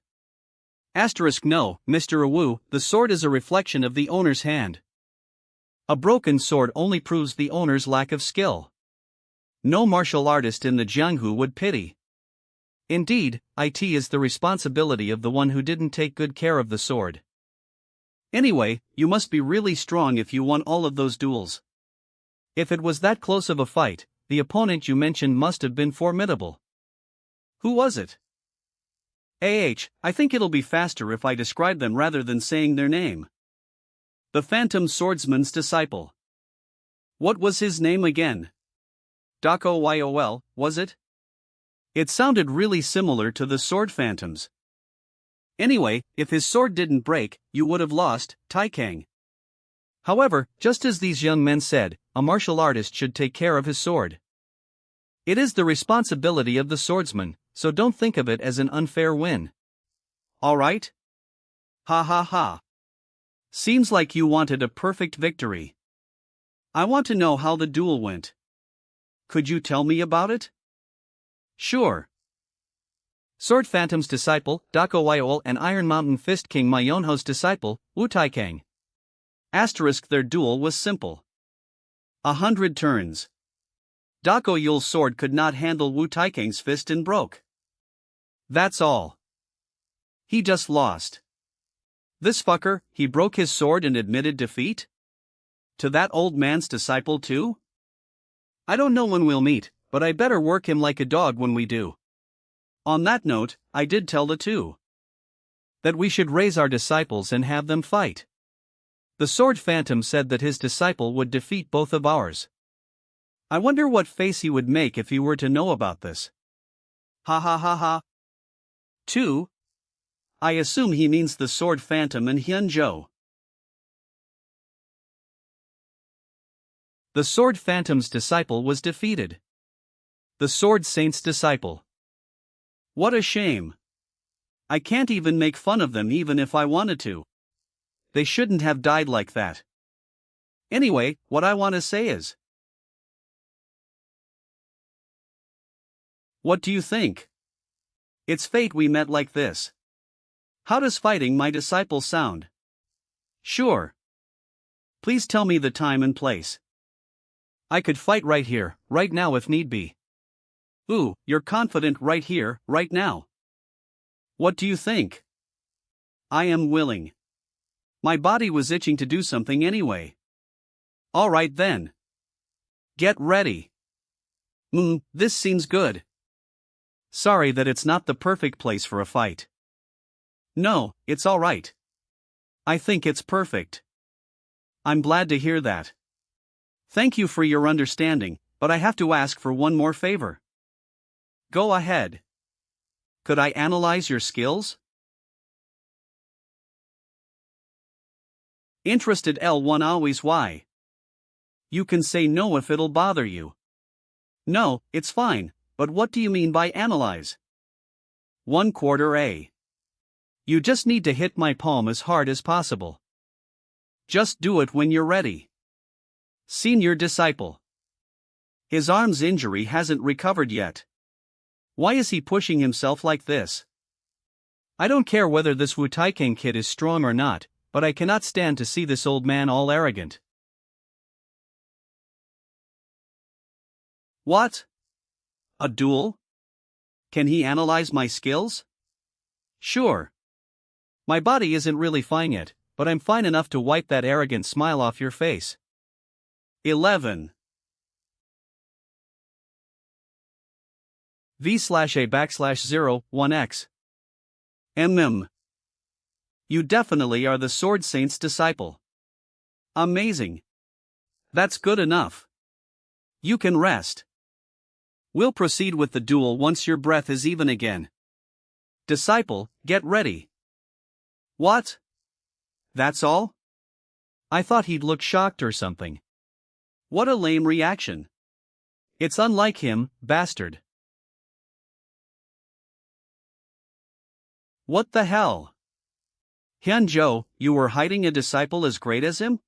[SPEAKER 2] No, Mr. Wu, the sword is a reflection of the owner's hand. A broken sword only proves the owner's lack of skill. No martial artist in the Jianghu would pity. Indeed, it is the responsibility of the one who didn't take good care of the sword.
[SPEAKER 1] Anyway, you must be really strong if you won all of those duels.
[SPEAKER 2] If it was that close of a fight, the opponent you mentioned must have been formidable.
[SPEAKER 1] Who was it? I think it'll be faster if I describe them rather than saying their name. The Phantom Swordsman's disciple. What was his name again? Dako Yol, was it? It sounded really similar to the Sword Phantoms. Anyway, if his sword didn't break, you would have lost, Taikang.
[SPEAKER 2] However, just as these young men said, a martial artist should take care of his sword. It is the responsibility of the swordsman, so don't think of it as an unfair win.
[SPEAKER 1] Alright? Ha ha ha. Seems like you wanted a perfect victory. I want to know how the duel went. Could you tell me about it? Sure.
[SPEAKER 2] Sword Phantom's disciple, Dako Yol, and Iron Mountain Fist King Ma Yonho's disciple, Wu Taikang.
[SPEAKER 1] Their duel was simple. 100 turns. Dako Yol's sword could not handle Wu Taikang's fist and broke. That's all. He just lost. This fucker, he broke his sword and admitted defeat? To that old man's disciple too? I don't know when we'll meet, but I better work him like a dog when we do. On that note, I did tell the two
[SPEAKER 2] that we should raise our disciples and have them fight. The Sword Phantom said that his disciple would defeat both of ours.
[SPEAKER 1] I wonder what face he would make if he were to know about this. Ha ha ha ha. 2. I assume he means the Sword Phantom and Hyun-jo.
[SPEAKER 2] The Sword Phantom's disciple was defeated. The Sword Saint's disciple.
[SPEAKER 1] What a shame. I can't even make fun of them even if I wanted to. They shouldn't have died like that. Anyway, what I want to say is, what do you think? It's fate we met like this. How does fighting my disciple sound? Sure. Please tell me the time and place.
[SPEAKER 2] I could fight right here, right now if need be.
[SPEAKER 1] Ooh, you're confident right here, right now. What do you think? I am willing. My body was itching to do something anyway. Alright then. Get ready. This seems good. Sorry that it's not the perfect place for a fight. No, it's alright. I think it's perfect. I'm glad to hear that. Thank you for your understanding, but I have to ask for one more favor. Go ahead. Could I analyze your skills? Interested L1 always why? You can say no if it'll bother you. No, it's fine, but what do you mean by analyze? 1/4 A. You just need to hit my palm as hard as possible. Just do it when you're ready. Senior disciple. His arm's injury hasn't recovered yet. Why is he pushing himself like this?
[SPEAKER 2] I don't care whether this Wu Taikang kid is strong or not, but I cannot stand to see this old man all arrogant.
[SPEAKER 1] What? A duel? Can he analyze my skills? Sure.
[SPEAKER 2] My body isn't really fine yet, but I'm fine enough to wipe that arrogant smile off your face.
[SPEAKER 1] 11.
[SPEAKER 2] V/A/0 1x.
[SPEAKER 1] You definitely are the Sword Saint's disciple. Amazing. That's good enough. You can rest. We'll proceed with the duel once your breath is even again. Disciple, get ready. What? That's all?
[SPEAKER 2] I thought he'd look shocked or something.
[SPEAKER 1] What a lame reaction.
[SPEAKER 2] It's unlike him, bastard.
[SPEAKER 1] What the hell? Hyun-jo, you were hiding a disciple as great as him?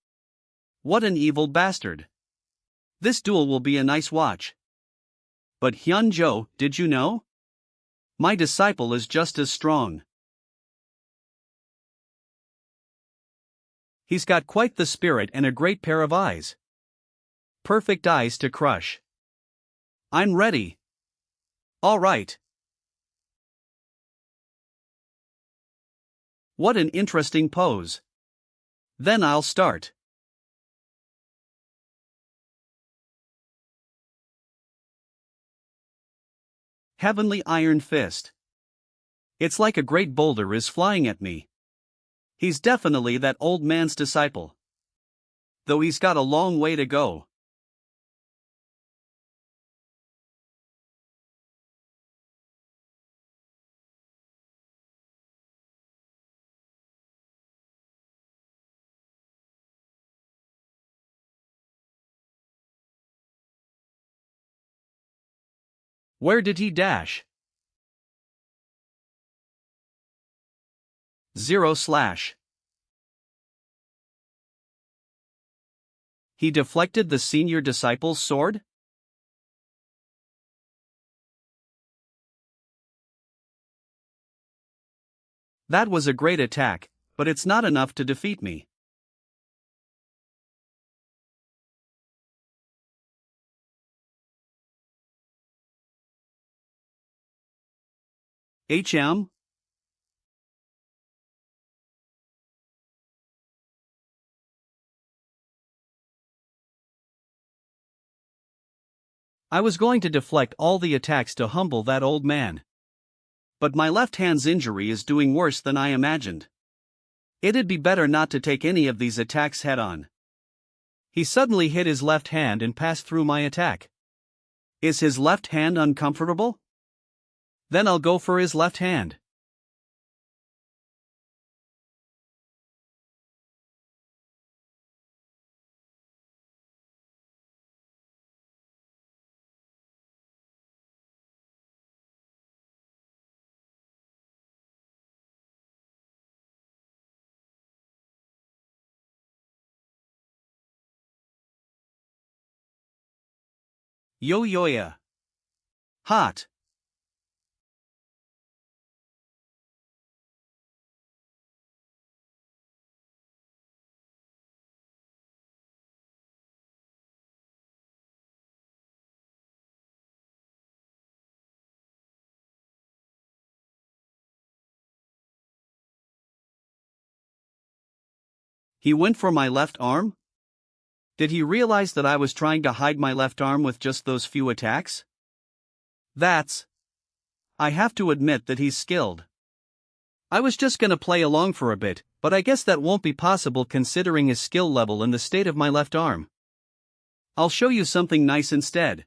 [SPEAKER 1] What an evil bastard. This duel will be a nice watch. But Hyun-jo, did you know? My disciple is just as strong.
[SPEAKER 2] He's got quite the spirit and a great pair of eyes. Perfect eyes to crush.
[SPEAKER 1] I'm ready. All right. What an interesting pose. Then I'll start. Heavenly Iron Fist. It's like a great boulder is flying at me. He's definitely that old man's disciple. Though he's got a long way to go. Where did he dash? 0/. He deflected the senior disciple's sword? That was a great attack, but it's not enough to defeat me. HM? I was going to deflect all the attacks to humble that old man. But my left hand's injury is doing worse than I imagined. It'd be better not to take any of these attacks head on.
[SPEAKER 2] He suddenly hit his left hand and passed through my attack.
[SPEAKER 1] Is his left hand uncomfortable? Then I'll go for his left hand. Yo-yo-ya. Hot. He went for my left arm? Did he realize that I was trying to hide my left arm with just those few attacks? I have to admit that he's skilled. I was just gonna play along for a bit, but I guess that won't be possible considering his skill level and the state of my left arm. I'll show you something nice instead.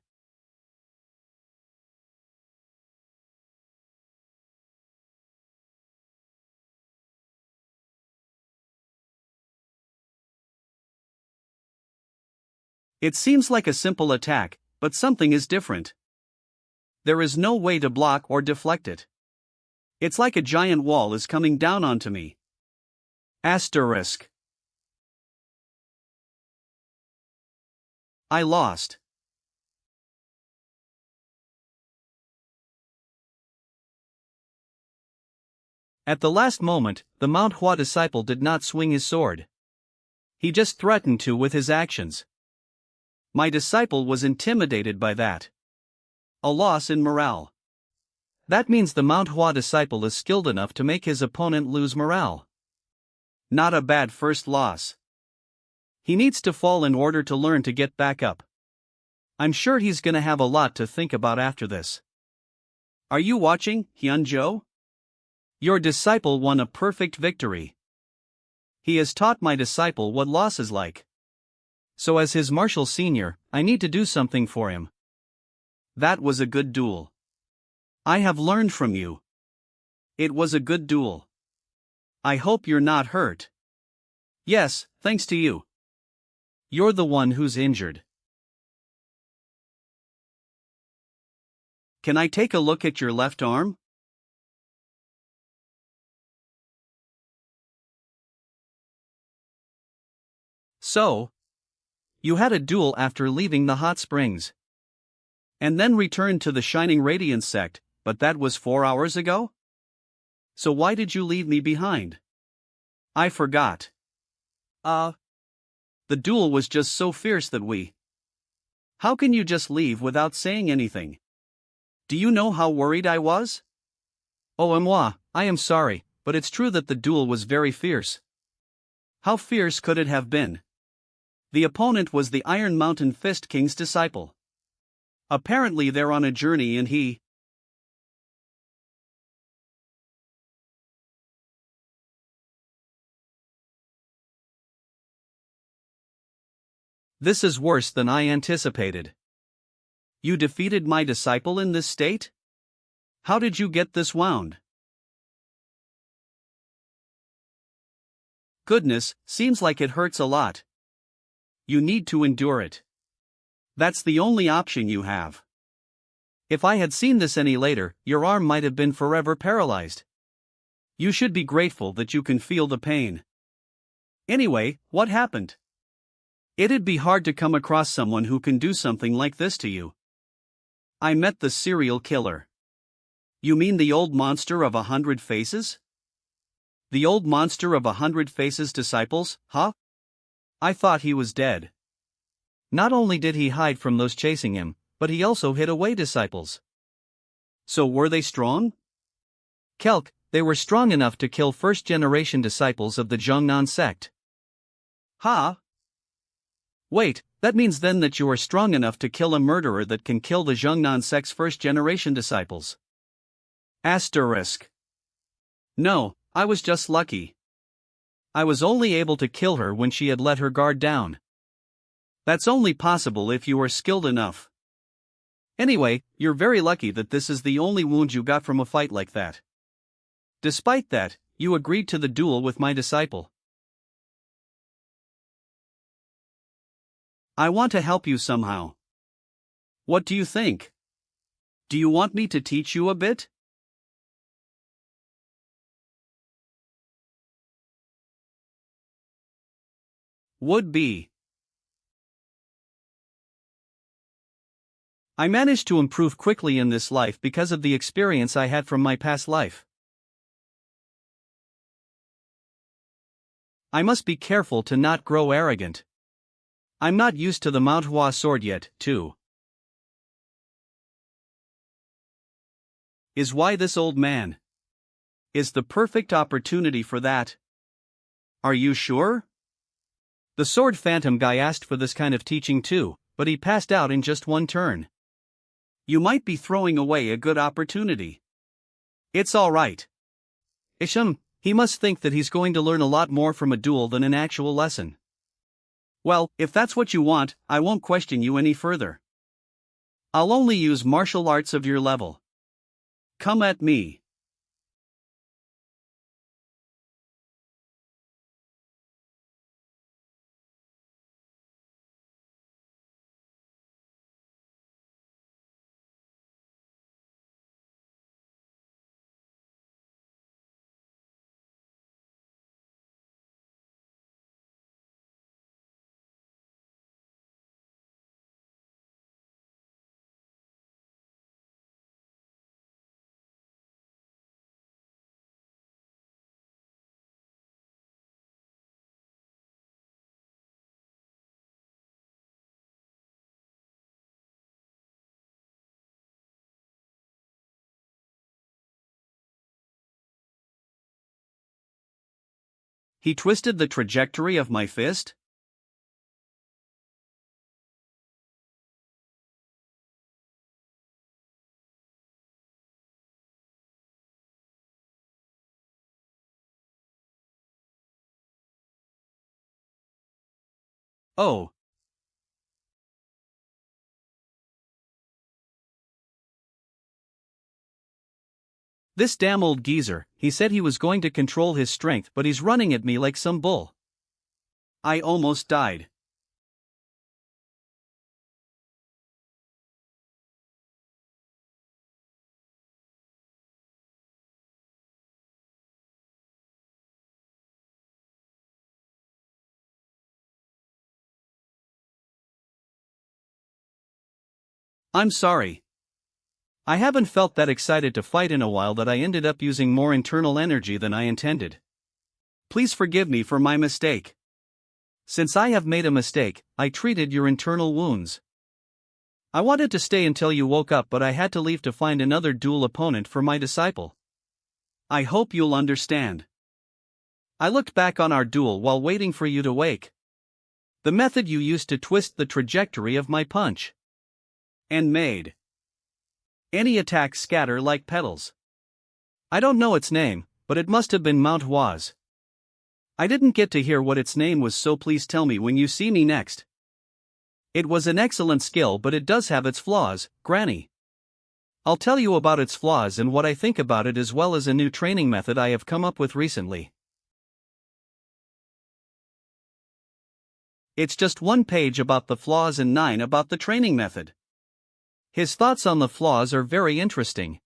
[SPEAKER 1] It seems like a simple attack, but something is different. There is no way to block or deflect it. It's like a giant wall is coming down onto me. Asterisk. I lost. At the last moment, the Mount Hua disciple did not swing his sword. He just threatened to with his actions. My disciple was intimidated by that. A loss in morale. That means the Mount Hua disciple is skilled enough to make his opponent lose morale. Not a bad first loss. He needs to fall in order to learn to get back up. I'm sure he's gonna have a lot to think about after this. Are you watching, Hyunjo? Your disciple won a perfect victory. He has taught my disciple what loss is like. So as his martial senior, I need to do something for him. That was a good duel. I have learned from you. It was a good duel. I hope you're not hurt. Yes, thanks to you. You're the one who's injured. Can I take a look at your left arm? So, you had a duel after leaving the hot springs. And then returned to the Shining Radiance sect, but that was 4 hours ago? So why did you leave me behind? I forgot. The duel was just so fierce that we... How can you just leave without saying anything? Do you know how worried I was? Oh, moi, I am sorry, but it's true that the duel was very fierce. How fierce could it have been? The opponent was the Iron Mountain Fist King's disciple. Apparently they're on a journey and he... This is worse than I anticipated. You defeated my disciple in this state? How did you get this wound? Goodness, seems like it hurts a lot. You need to endure it. That's the only option you have. If I had seen this any later, your arm might have been forever paralyzed. You should be grateful that you can feel the pain. Anyway, what happened? It'd be hard to come across someone who can do something like this to you. I met the serial killer. You mean the old monster of 100 faces? The old monster of 100 faces disciples, huh? I thought he was dead. Not only did he hide from those chasing him, but he also hid away disciples. So were they strong? Kelk, they were strong enough to kill first-generation disciples of the Zhongnan sect. Huh? Wait, that means then that you are strong enough to kill a murderer that can kill the Zhongnan sect's first-generation disciples. Asterisk. No, I was just lucky. I was only able to kill her when she had let her guard down. That's only possible if you are skilled enough. Anyway, you're very lucky that this is the only wound you got from a fight like that. Despite that, you agreed to the duel with my disciple. I want to help you somehow. What do you think? Do you want me to teach you a bit? Would be. I managed to improve quickly in this life because of the experience I had from my past life. I must be careful to not grow arrogant. I'm not used to the Mount Hua sword yet, too. Is why this old man is the perfect opportunity for that. Are you sure? The sword phantom guy asked for this kind of teaching too, but he passed out in just one turn. You might be throwing away a good opportunity. It's alright. Isham, he must think that he's going to learn a lot more from a duel than an actual lesson. Well, if that's what you want, I won't question you any further. I'll only use martial arts of your level. Come at me. He twisted the trajectory of my fist? Oh. This damn old geezer, he said he was going to control his strength, but he's running at me like some bull. I almost died. I'm sorry. I haven't felt that excited to fight in a while that I ended up using more internal energy than I intended. Please forgive me for my mistake. Since I have made a mistake, I treated your internal wounds. I wanted to stay until you woke up, but I had to leave to find another duel opponent for my disciple. I hope you'll understand. I looked back on our duel while waiting for you to wake. The method you used to twist the trajectory of my punch. And made any attack scatter like petals. I don't know its name, but it must have been Mount Hua's. I didn't get to hear what its name was, so please tell me when you see me next. It was an excellent skill, but it does have its flaws, Granny. I'll tell you about its flaws and what I think about it, as well as a new training method I have come up with recently. It's just 1 page about the flaws and 9 about the training method. His thoughts on the flaws are very interesting.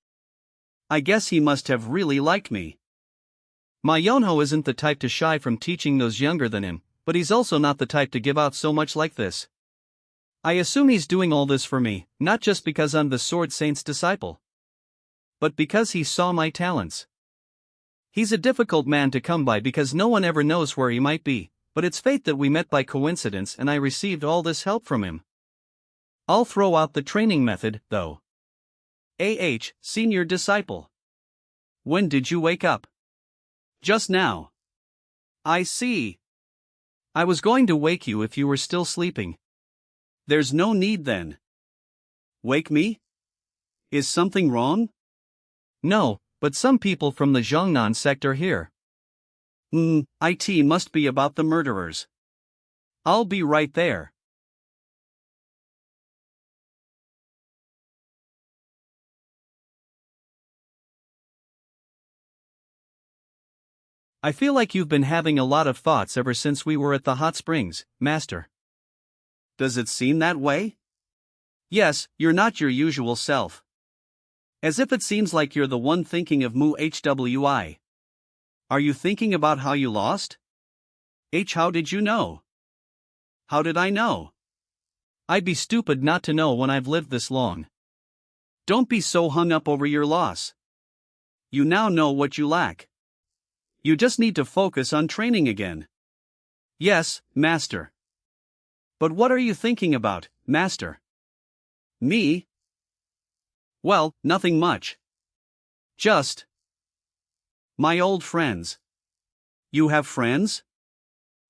[SPEAKER 1] I guess he must have really liked me. My Yonho isn't the type to shy from teaching those younger than him, but he's also not the type to give out so much like this. I assume he's doing all this for me, not just because I'm the Sword Saint's disciple, but because he saw my talents. He's a difficult man to come by because no one ever knows where he might be, but it's fate that we met by coincidence and I received all this help from him. I'll throw out the training method, though. Senior disciple. When did you wake up? Just now. I see. I was going to wake you if you were still sleeping. There's no need then. Wake me? Is something wrong? No, but some people from the Zhongnan sector here. It must be about the murderers. I'll be right there.
[SPEAKER 2] I feel like you've been having a lot of thoughts ever since we were at the hot springs, Master.
[SPEAKER 1] Does it seem that way? Yes, you're not your usual self. As if it seems like you're the one thinking of Mu HWI. Are you thinking about how you lost? How did you know? How did I know?
[SPEAKER 2] I'd be stupid not to know when I've lived this long.
[SPEAKER 1] Don't be so hung up over your loss. You now know what you lack. You just need to focus on training again. Yes, Master. But what are you thinking about, Master? Me? Well, nothing much. Just my old friends. You have friends?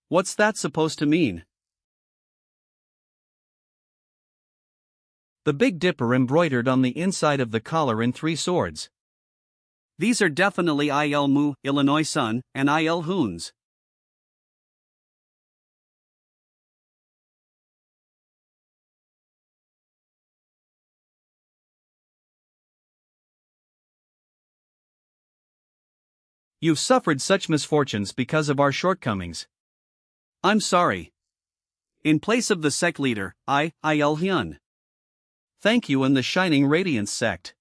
[SPEAKER 1] What's that supposed to mean?
[SPEAKER 2] The Big Dipper embroidered on the inside of the collar in 3 swords.
[SPEAKER 1] These are definitely Il Mu, Illinois Sun, and Il Hoons.
[SPEAKER 2] You've suffered such misfortunes because of our shortcomings.
[SPEAKER 1] I'm sorry. In place of the sect leader, Il Hyun. Thank you and the Shining Radiance sect.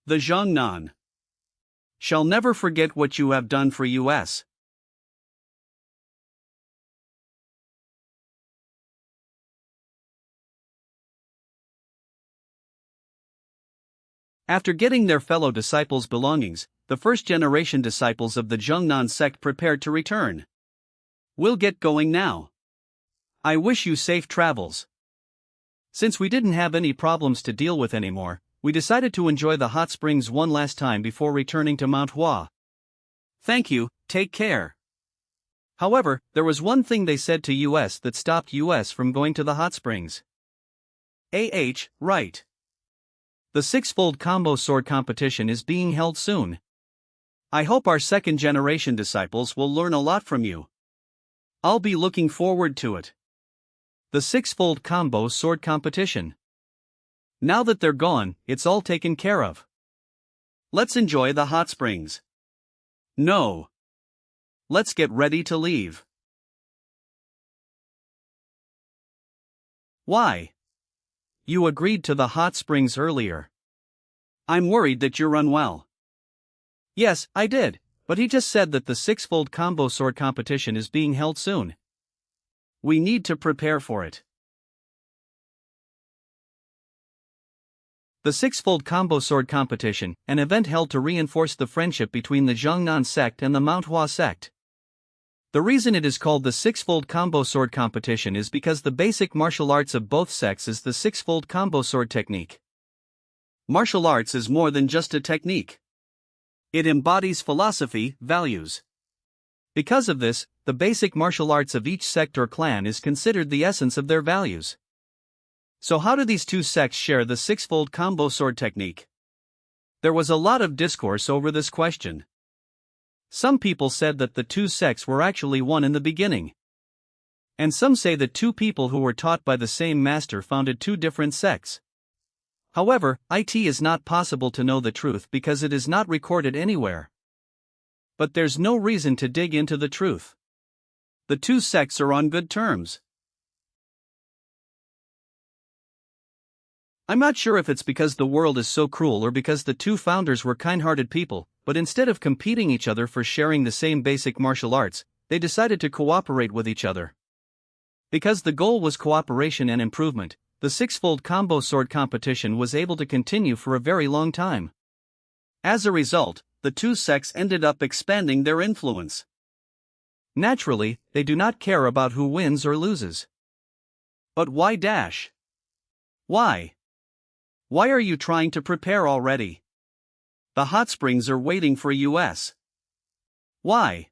[SPEAKER 1] The Zhongnan shall never forget what you have done for us. After getting their fellow disciples' belongings, the first-generation disciples of the Zhongnan sect prepared to return. We'll get going now. I wish you safe travels.
[SPEAKER 2] Since we didn't have any problems to deal with anymore, we decided to enjoy the hot springs one last time before returning to Mount Hua.
[SPEAKER 1] Thank you, take care.
[SPEAKER 2] However, there was one thing they said to us that stopped us from going to the hot springs.
[SPEAKER 1] Right.
[SPEAKER 2] The 6-fold combo sword competition is being held soon.
[SPEAKER 1] I hope our second-generation disciples will learn a lot from you. I'll be looking forward to it.
[SPEAKER 2] The 6-fold combo sword competition.
[SPEAKER 1] Now that they're gone, it's all taken care of. Let's enjoy the hot springs. No. Let's get ready to leave. Why?
[SPEAKER 2] You agreed to the hot springs earlier.
[SPEAKER 1] I'm worried that you're unwell.
[SPEAKER 2] Yes, I did, but he just said that the 6-fold combo sword competition is being held soon.
[SPEAKER 1] We need to prepare for it.
[SPEAKER 2] The 6-fold combo sword competition, an event held to reinforce the friendship between the Zhongnan sect and the Mount Hua sect. The reason it is called the 6-fold combo sword competition is because the basic martial arts of both sects is the 6-fold combo sword technique.
[SPEAKER 1] Martial arts is more than just a technique. It embodies philosophy, values.
[SPEAKER 2] Because of this, the basic martial arts of each sect or clan is considered the essence of their values.
[SPEAKER 1] So how do these two sects share the 6-fold combo sword technique? There was a lot of discourse over this question.
[SPEAKER 2] Some people said that the two sects were actually one in the beginning. And some say that two people who were taught by the same master founded two different sects. However, it is not possible to know the truth because it is not recorded anywhere. But there's no reason to dig into the truth.
[SPEAKER 1] The two sects are on good terms.
[SPEAKER 2] I'm not sure if it's because the world is so cruel or because the two founders were kind-hearted people, but instead of competing each other for sharing the same basic martial arts, they decided to cooperate with each other. Because the goal was cooperation and improvement, the 6-fold combo sword competition was able to continue for a very long time.
[SPEAKER 1] As a result, the two sects ended up expanding their influence.
[SPEAKER 2] Naturally, they do not care about who wins or loses.
[SPEAKER 1] But why dash? Why? Why are you trying to prepare already? The hot springs are waiting for us. Why?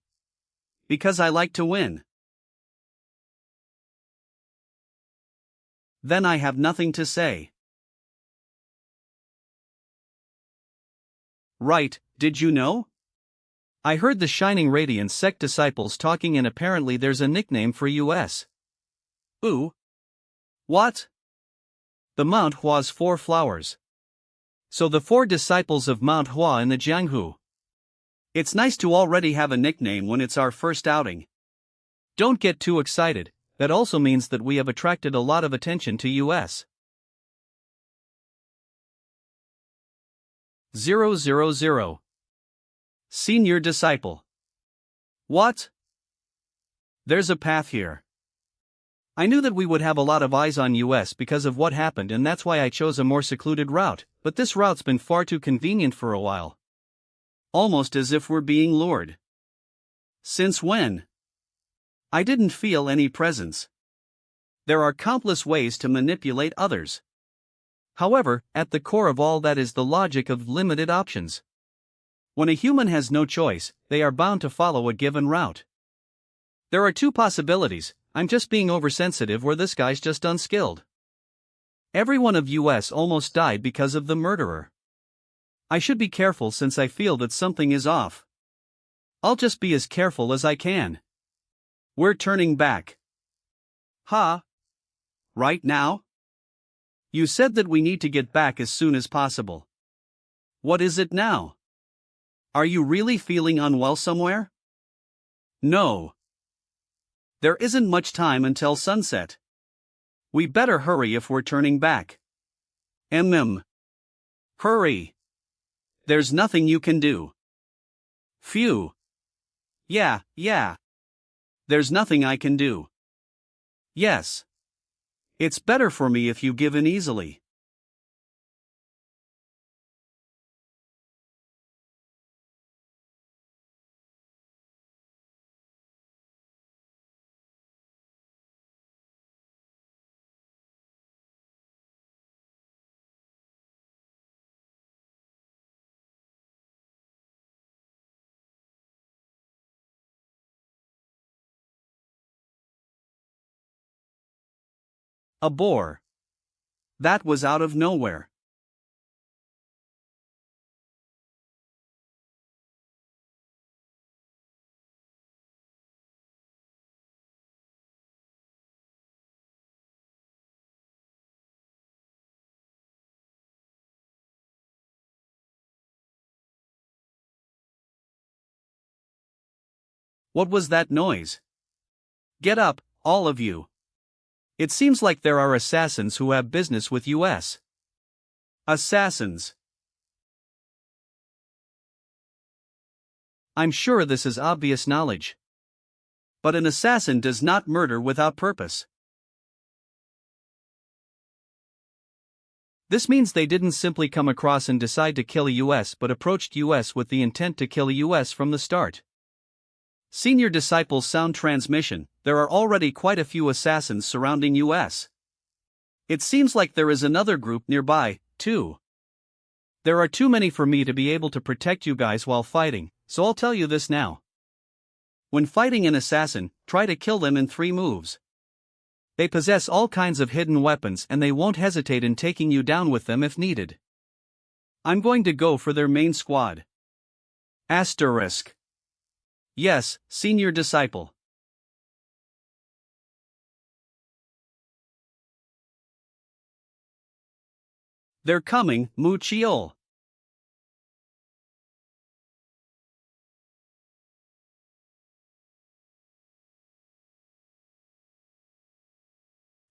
[SPEAKER 1] Because I like to win. Then I have nothing to say. Right, did you know?
[SPEAKER 2] I heard the Shining Radiance sect disciples talking and apparently there's a nickname for us.
[SPEAKER 1] Ooh. What?
[SPEAKER 2] The Mount Hua's 4 flowers. So the 4 disciples of Mount Hua in the Jianghu.
[SPEAKER 1] It's nice to already have a nickname when it's our first outing.
[SPEAKER 2] Don't get too excited, that also means that we have attracted a lot of attention to US.
[SPEAKER 1] 000. Senior disciple. What? There's a path here. I knew that we would have a lot of eyes on US because of what happened, and that's why I chose a more secluded route, but this route's been far too convenient for a while. Almost as if we're being lured. Since when? I didn't feel any presence. There are countless ways to manipulate others. However, at the core of all that is the logic of limited options. When a human has no choice, they are bound to follow a given route. There are two possibilities: I'm just being oversensitive, or this guy's just unskilled. Everyone of US almost died because of the murderer. I should be careful since I feel that something is off. I'll just be as careful as I can. We're turning back. Huh? Right now? You said that we need to get back as soon as possible. What is it now? Are you really feeling unwell somewhere? No. There isn't much time until sunset. We better hurry if we're turning back. Hurry. There's nothing you can do. Phew. Yeah. There's nothing I can do. Yes. It's better for me if you give in easily. A bore. That was out of nowhere. What was that noise? Get up, all of you. It seems like there are assassins who have business with US. Assassins. I'm sure this is obvious knowledge. But an assassin does not murder without purpose. This means they didn't simply come across and decide to kill a US but approached US with the intent to kill a US from the start. Senior disciples sound transmission, there are already quite a few assassins surrounding US. It seems like there is another group nearby, too. There are too many for me to be able to protect you guys while fighting, so I'll tell you this now. When fighting an assassin, try to kill them in 3 moves. They possess all kinds of hidden weapons and they won't hesitate in taking you down with them if needed. I'm going to go for their main squad. Asterisk. Yes, senior disciple. They're coming, Muchiol.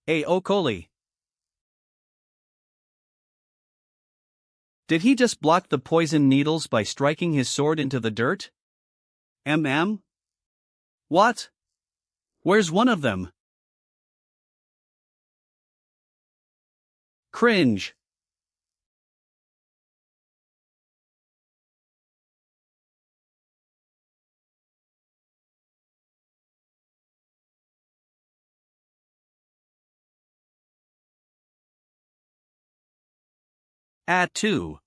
[SPEAKER 1] Okoli. Did he just block the poison needles by striking his sword into the dirt? What? Where's one of them? Cringe. At 2.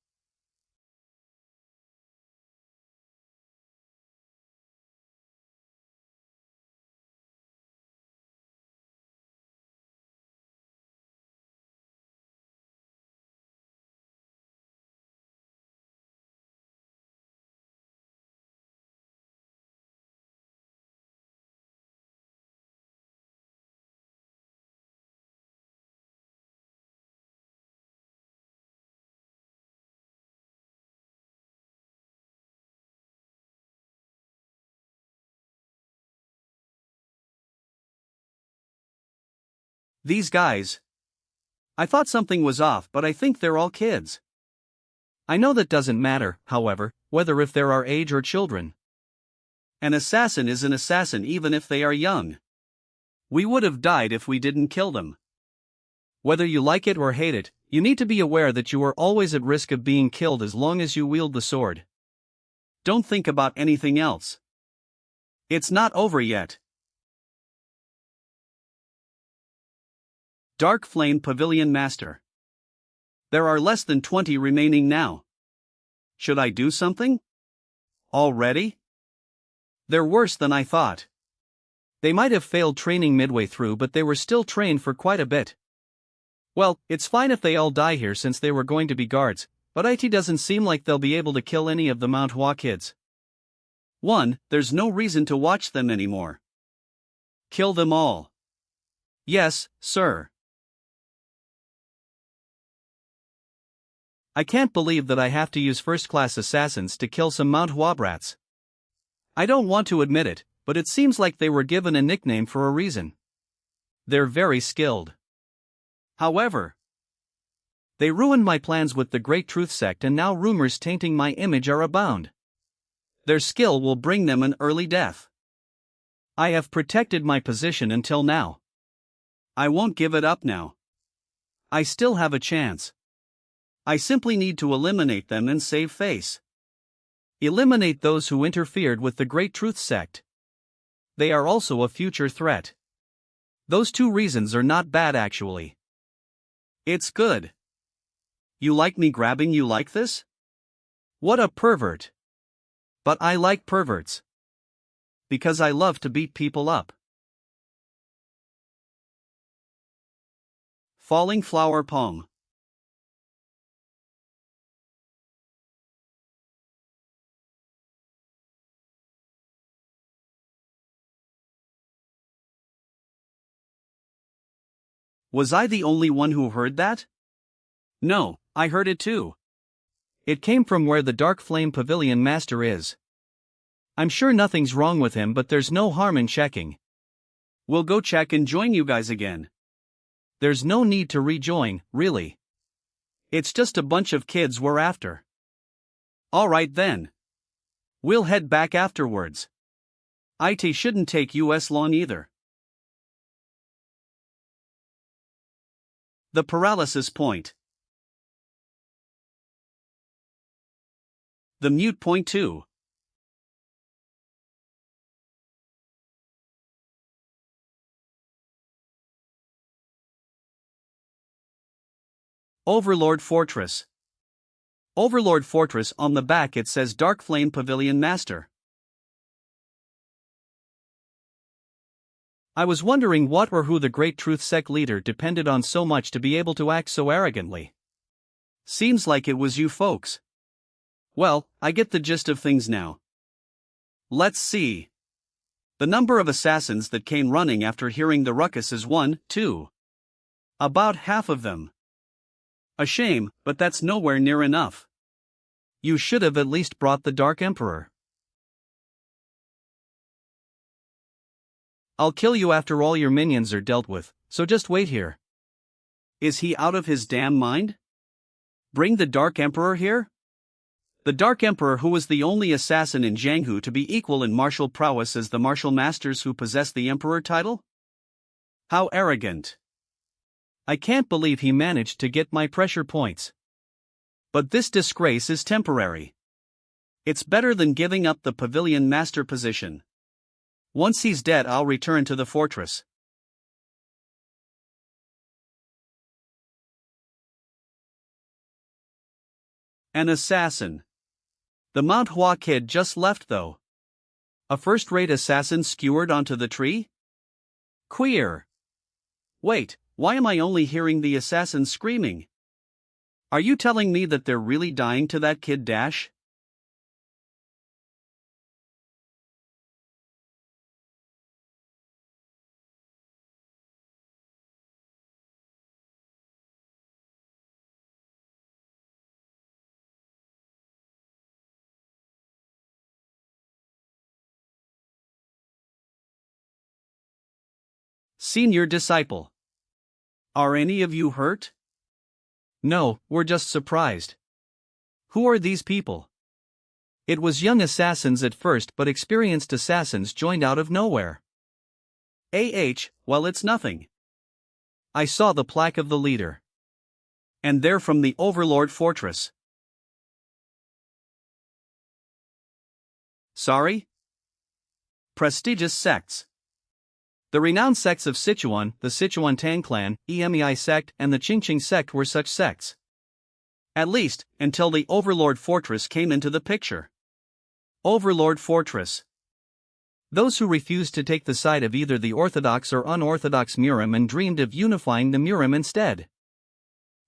[SPEAKER 1] These guys. I thought something was off, but I think they're all kids.
[SPEAKER 2] I know that doesn't matter, however, whether if there are age or children.
[SPEAKER 1] An assassin is an assassin even if they are young. We would have died if we didn't kill them.
[SPEAKER 2] Whether you like it or hate it, you need to be aware that you are always at risk of being killed as long as you wield the sword.
[SPEAKER 1] Don't think about anything else. It's not over yet. Dark Flame Pavilion Master. There are less than 20 remaining now. Should I do something? Already? They're worse than I thought.
[SPEAKER 2] They might have failed training midway through, but they were still trained for quite a bit. Well, it's fine if they all die here since they were going to be guards, but it doesn't seem like they'll be able to kill any of the Mount Hua kids.
[SPEAKER 1] 1. There's no reason to watch them anymore. Kill them all. Yes, sir.
[SPEAKER 2] I can't believe that I have to use first-class assassins to kill some Mount Hua brats. I don't want to admit it, but it seems like they were given a nickname for a reason. They're very skilled.
[SPEAKER 1] However,
[SPEAKER 2] they ruined my plans with the Great Truth Sect, and now rumors tainting my image are abound.
[SPEAKER 1] Their skill will bring them an early death.
[SPEAKER 2] I have protected my position until now.
[SPEAKER 1] I won't give it up now. I still have a chance. I simply need to eliminate them and save face.
[SPEAKER 2] Eliminate those who interfered with the Great Truth Sect. They are also a future threat. Those 2 reasons are not bad actually.
[SPEAKER 1] It's good. You like me grabbing you like this?
[SPEAKER 2] What a pervert. But I like perverts.
[SPEAKER 1] Because I love to beat people up. Falling Flower Poem. Was I the only one who heard that? No, I heard it too.
[SPEAKER 2] It came from where the Dark Flame Pavilion Master is. I'm sure nothing's wrong with him, but there's no harm in checking.
[SPEAKER 1] We'll go check and join you guys again.
[SPEAKER 2] There's no need to rejoin, really.
[SPEAKER 1] It's just a bunch of kids we're after. Alright then. We'll head back afterwards. IT shouldn't take us long either. The paralysis point. The mute point 2. Overlord Fortress. Overlord Fortress. On the back it says Dark Flame Pavilion Master.
[SPEAKER 2] I was wondering what or who the Great Truth Sect leader depended on so much to be able to act so arrogantly.
[SPEAKER 1] Seems like it was you folks. Well, I get the gist of things now. Let's see. The number of assassins that came running after hearing the ruckus is 1, 2. About half of them. A shame, but that's nowhere near enough.
[SPEAKER 2] You should have at least brought the Dark Emperor. I'll kill you after all your minions are dealt with, so just wait here.
[SPEAKER 1] Is he out of his damn mind? Bring the Dark Emperor here? The Dark Emperor, who was the only assassin in Jianghu to be equal in martial prowess as the martial masters who possess the Emperor title? How arrogant.
[SPEAKER 2] I can't believe he managed to get my pressure points.
[SPEAKER 1] But this disgrace is temporary. It's better than giving up the Pavilion Master position. Once he's dead, I'll return to the fortress. An assassin. The Mount Hua kid just left though. A first-rate assassin skewered onto the tree? Queer. Wait, why am I only hearing the assassin screaming? Are you telling me that they're really dying to that kid Dash? Senior disciple. Are any of you hurt?
[SPEAKER 2] No, we're just surprised. Who are these people? It was young assassins at first, but experienced assassins joined out of nowhere.
[SPEAKER 1] Well, it's nothing.
[SPEAKER 2] I saw the plaque of the leader.
[SPEAKER 1] And they're from the Overlord Fortress. Sorry? Prestigious sects.
[SPEAKER 2] The renowned sects of Sichuan, the Sichuan Tang clan, Emei sect, and the Qingqing sect were such sects.
[SPEAKER 1] At least, until the Overlord Fortress came into the picture. Overlord Fortress.
[SPEAKER 2] Those who refused to take the side of either the orthodox or unorthodox Murim and dreamed of unifying the Murim instead.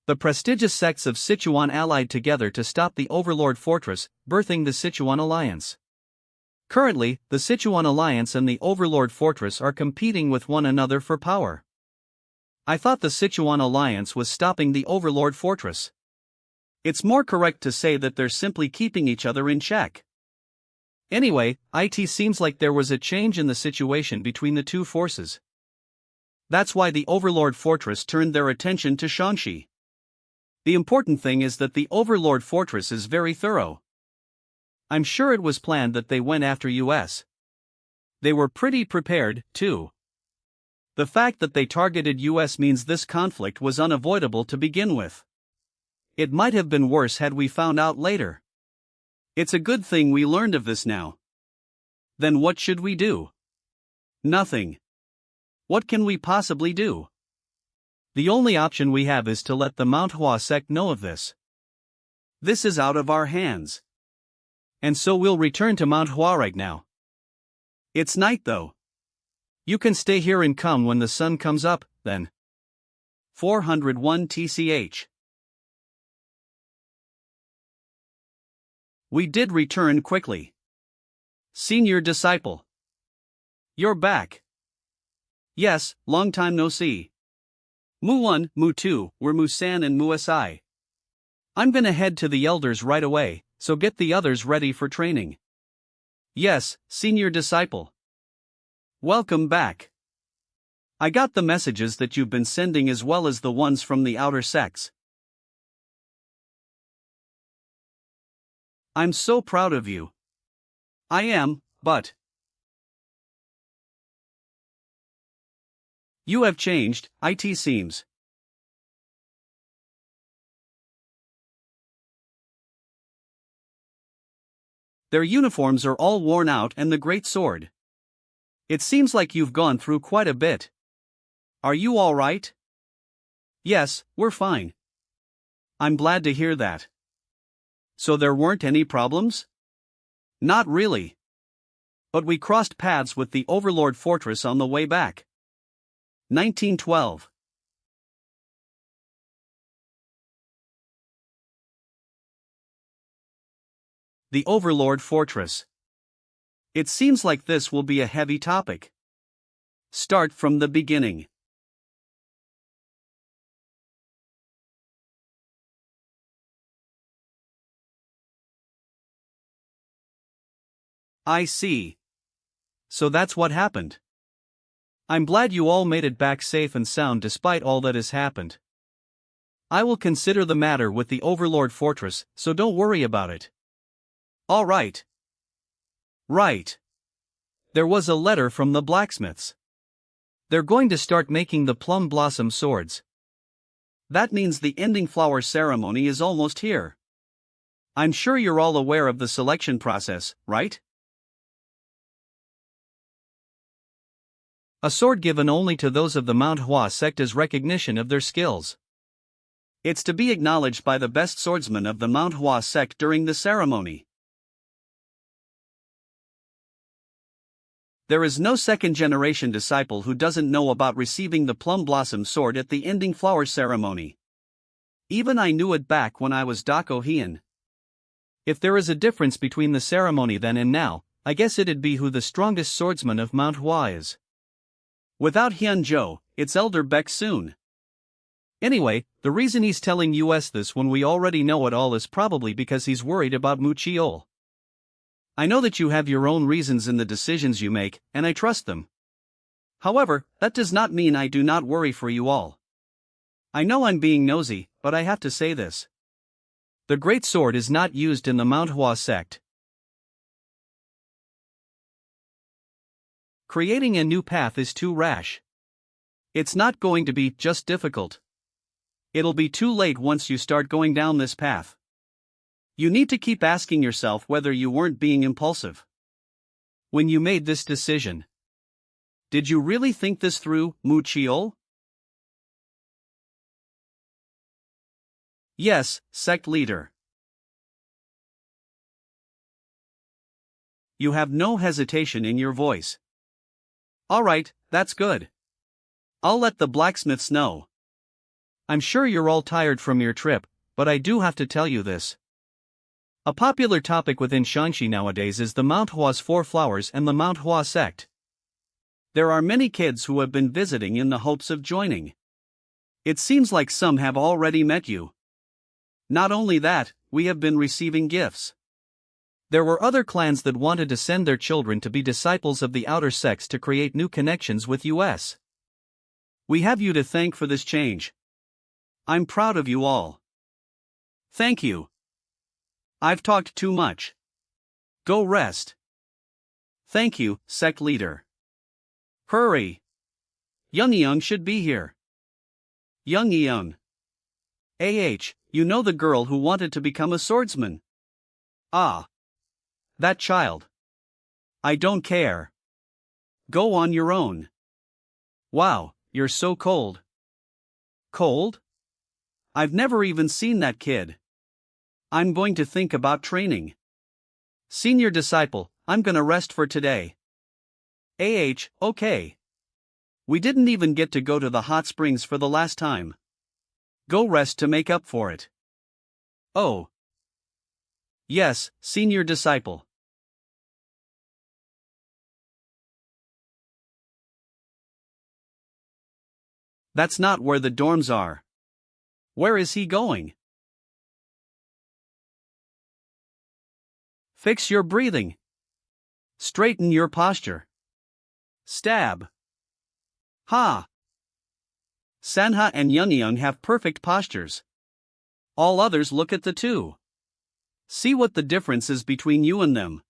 [SPEAKER 2] The prestigious sects of Sichuan allied together to stop the Overlord Fortress, birthing the Sichuan Alliance. Currently, the Sichuan Alliance and the Overlord Fortress are competing with one another for power. I thought the Sichuan Alliance was stopping the Overlord Fortress.
[SPEAKER 1] It's more correct to say that they're simply keeping each other in check.
[SPEAKER 2] Anyway, it seems like there was a change in the situation between the two forces.
[SPEAKER 1] That's why the Overlord Fortress turned their attention to Shanxi. The important thing is that the Overlord Fortress is very thorough. I'm sure it was planned that they went after US. They were pretty prepared, too. The fact that they targeted US means this conflict was unavoidable to begin with. It might have been worse had we found out later. It's a good thing we learned of this now. Then what should we do? Nothing. What can we possibly do?
[SPEAKER 2] The only option we have is to let the Mount Hua sect know of this.
[SPEAKER 1] This is out of our hands.
[SPEAKER 2] And so we'll return to Mount Hua right now.
[SPEAKER 1] It's night though.
[SPEAKER 2] You can stay here and come when the sun comes up, then.
[SPEAKER 1] 401 TCH. We did return quickly. Senior disciple. You're back. Yes, long time no see. Mu 1, Mu 2, we're Mu San and Mu Si.
[SPEAKER 2] I'm gonna head to the elders right away, so get the others ready for training.
[SPEAKER 1] Yes, senior disciple. Welcome back. I got the messages that you've been sending as well as the ones from the outer sects. I'm so proud of you. I am, but you have changed, it seems. Their uniforms are all worn out and the great sword. It seems like you've gone through quite a bit. Are you all right? Yes, we're fine. I'm glad to hear that. So there weren't any problems? Not really. But we crossed paths with the Overlord Fortress on the way back. 1912. The Overlord Fortress. It seems like this will be a heavy topic. Start from the beginning. I see. So that's what happened. I'm glad you all made it back safe and sound despite all that has happened. I will consider the matter with the Overlord Fortress, so don't worry about it. All right. Right. There was a letter from the blacksmiths. They're going to start making the plum blossom swords. That means the ending flower ceremony is almost here. I'm sure you're all aware of the selection process, right?
[SPEAKER 2] A sword given only to those of the Mount Hua sect as recognition of their skills.
[SPEAKER 1] It's to be acknowledged by the best swordsman of the Mount Hua sect during the ceremony. There is no second-generation disciple who doesn't know about receiving the plum blossom sword at the ending flower ceremony. Even I knew it back when I was Dako Heian. If there is a difference between the ceremony then and now, I guess it'd be who the strongest swordsman of Mount Hua is. Without Hyun Jo, it's Elder Beck soon. Anyway, the reason he's telling us this when we already know it all is probably because he's worried about Mu Chiol. I know that you have your own reasons in the decisions you make, and I trust them. However, that does not mean I do not worry for you all. I know I'm being nosy, but I have to say this.
[SPEAKER 2] The Great Sword is not used in the Mount Hua sect. Creating a new path is too rash.
[SPEAKER 1] It's not going to be just difficult. It'll be too late once you start going down this path. You need to keep asking yourself whether you weren't being impulsive.
[SPEAKER 2] When you made this decision,
[SPEAKER 1] did you really think this through, Mu Chiol?
[SPEAKER 2] Yes, sect leader.
[SPEAKER 1] You have no hesitation in your voice. All right, that's good. I'll let the blacksmiths know.
[SPEAKER 2] I'm sure you're all tired from your trip, but I do have to tell you this. A popular topic within Shanxi nowadays is the Mount Hua's Four Flowers and the Mount Hua sect.
[SPEAKER 1] There are many kids who have been visiting in the hopes of joining. It seems like some have already met you. Not only that, we have been receiving gifts.
[SPEAKER 2] There were other clans that wanted to send their children to be disciples of the outer sects to create new connections with US.
[SPEAKER 1] We have you to thank for this change. I'm proud of you all. Thank you. I've talked too much. Go rest. Thank you, sect leader. Hurry. Young should be here. Young. You know the girl who wanted to become a swordsman? Ah. That child. I don't care. Go on your own. Wow, you're so cold. Cold? I've never even seen that kid. I'm going to think about training. Senior disciple, I'm gonna rest for today. Okay. We didn't even get to go to the hot springs for the last time. Go rest to make up for it. Oh. Yes, senior disciple. That's not where the dorms are. Where is he going? Fix your breathing. Straighten your posture. Stab. Ha! Sanha and Young have perfect postures. All others look at the two. See what the difference is between you and them.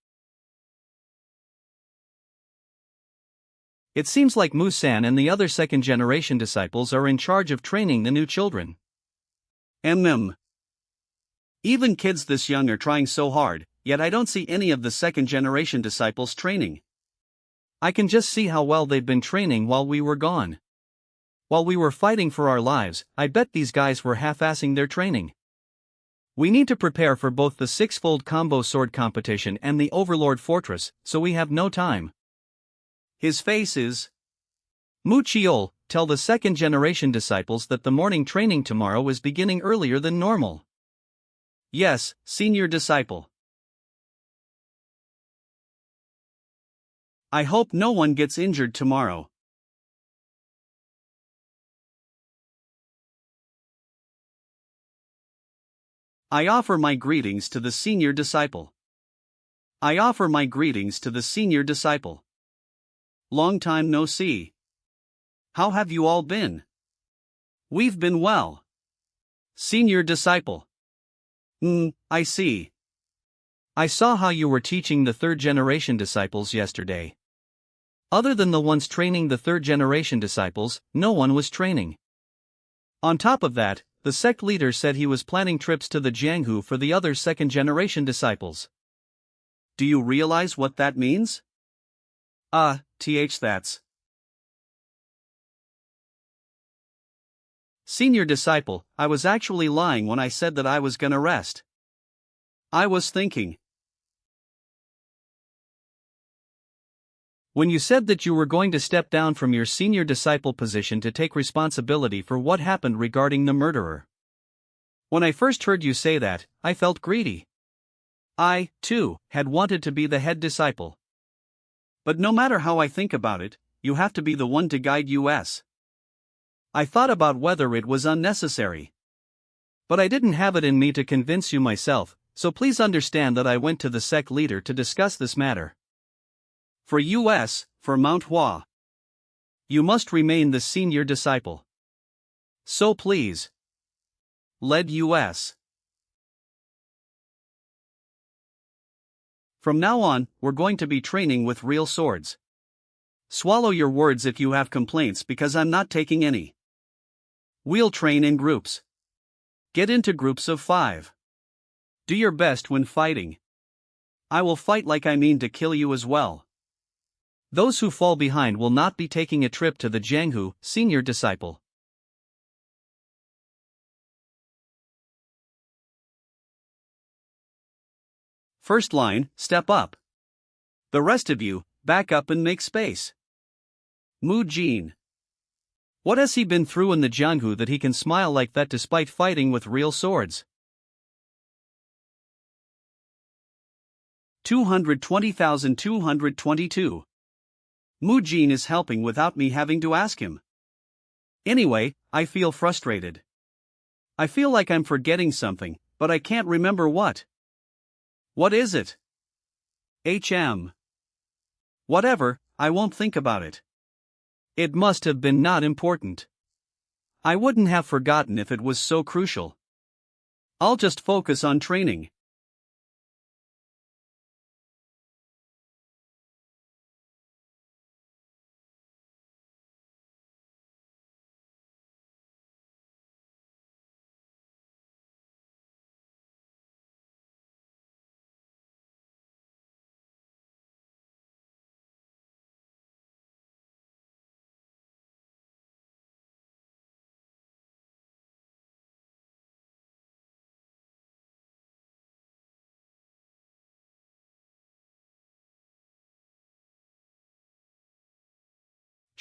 [SPEAKER 2] It seems like Musan and the other second-generation disciples are in charge of training the new children.
[SPEAKER 1] Even kids this young are trying so hard, yet I don't see any of the second-generation disciples training.
[SPEAKER 2] I can just see how well they've been training while we were gone. While we were fighting for our lives, I bet these guys were half-assing their training. We need to prepare for both the six-fold combo sword competition and the Overlord Fortress, so we have no time.
[SPEAKER 1] His face is...
[SPEAKER 2] Mu Chiol, tell the second-generation disciples that the morning training tomorrow is beginning earlier than normal.
[SPEAKER 1] Yes, senior disciple. I hope no one gets injured tomorrow. I offer my greetings to the senior disciple. I offer my greetings to the senior disciple. Long time no see. How have you all been? We've been well. Senior disciple. I see.
[SPEAKER 2] I saw how you were teaching the third-generation disciples yesterday. Other than the ones training the third-generation disciples, no one was training. On top of that, the sect leader said he was planning trips to the Jianghu for the other second-generation disciples.
[SPEAKER 1] Do you realize what that means? That's. Senior disciple, I was actually lying when I said that I was gonna rest. I was thinking.
[SPEAKER 2] When you said that you were going to step down from your senior disciple position to take responsibility for what happened regarding the murderer. When I first heard you say that, I felt greedy. I, too, had wanted to be the head disciple. But no matter how I think about it, you have to be the one to guide us. I thought about whether it was unnecessary. But I didn't have it in me to convince you myself, so please understand that I went to the sect leader to discuss this matter. For for Mount Hua, you must remain the senior disciple.
[SPEAKER 1] So please. Led US. From now on, we're going to be training with real swords. Swallow your words if you have complaints because I'm not taking any. We'll train in groups. Get into groups of 5. Do your best when fighting. I will fight like I mean to kill you as well. Those who fall behind will not be taking a trip to the Jianghu, senior disciple. First line, step up. The rest of you, back up and make space. Mu Jin. What has he been through in the Jianghu that he can smile like that despite fighting with real swords? 220,222. Mu Jin is helping without me having to ask him. Anyway, I feel frustrated. I feel like I'm forgetting something, but I can't remember what. What is it? HM. Whatever, I won't think about it. It must have been not important. I wouldn't have forgotten if it was so crucial. I'll just focus on training.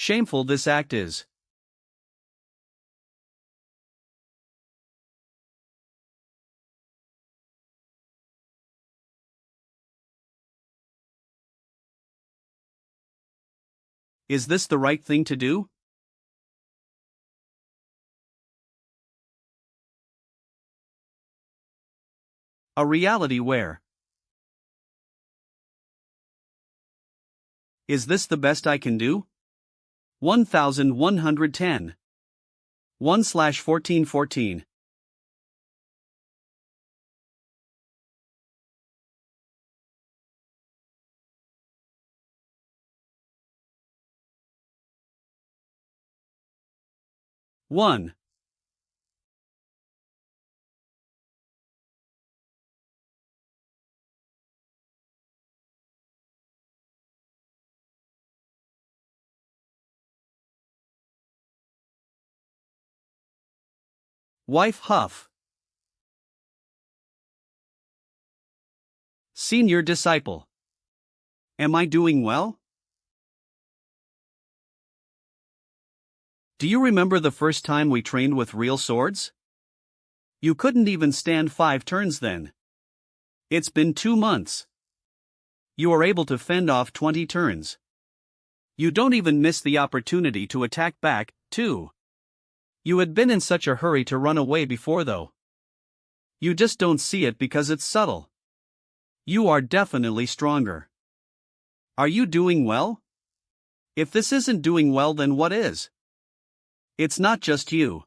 [SPEAKER 1] Shameful this act is. Is this the right thing to do? A reality where? Is this the best I can do? 1110. 1/1414. One. Wife huff. Senior disciple. Am I doing well? Do you remember the first time we trained with real swords? You couldn't even stand 5 turns then. It's been 2 months. You are able to fend off 20 turns. You don't even miss the opportunity to attack back, too. You had been in such a hurry to run away before though. You just don't see it because it's subtle. You are definitely stronger. Are you doing well? If this isn't doing well, then what is? It's not just you.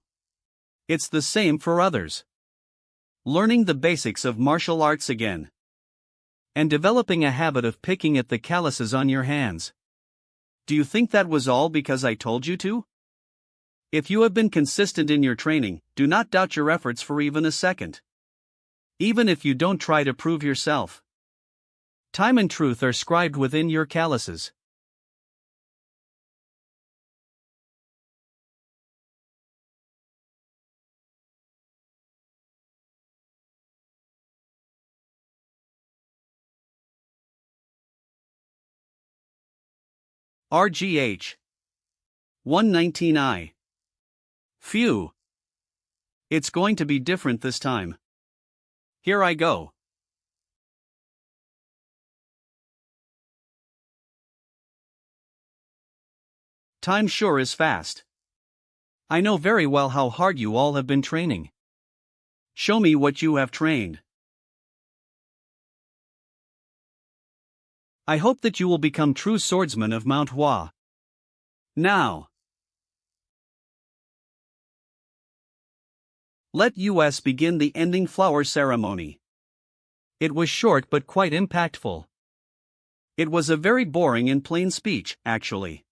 [SPEAKER 1] It's the same for others. Learning the basics of martial arts again. And developing a habit of picking at the calluses on your hands. Do you think that was all because I told you to? If you have been consistent in your training, do not doubt your efforts for even a second. Even if you don't try to prove yourself. Time and truth are scribed within your calluses. RGH 119I. Phew. It's going to be different this time. Here I go. Time sure is fast. I know very well how hard you all have been training. Show me what you have trained. I hope that you will become true swordsmen of Mount Hua. Now. Let US begin the ending flower ceremony.
[SPEAKER 2] It was short but quite impactful.
[SPEAKER 1] It was a very boring and plain speech, actually.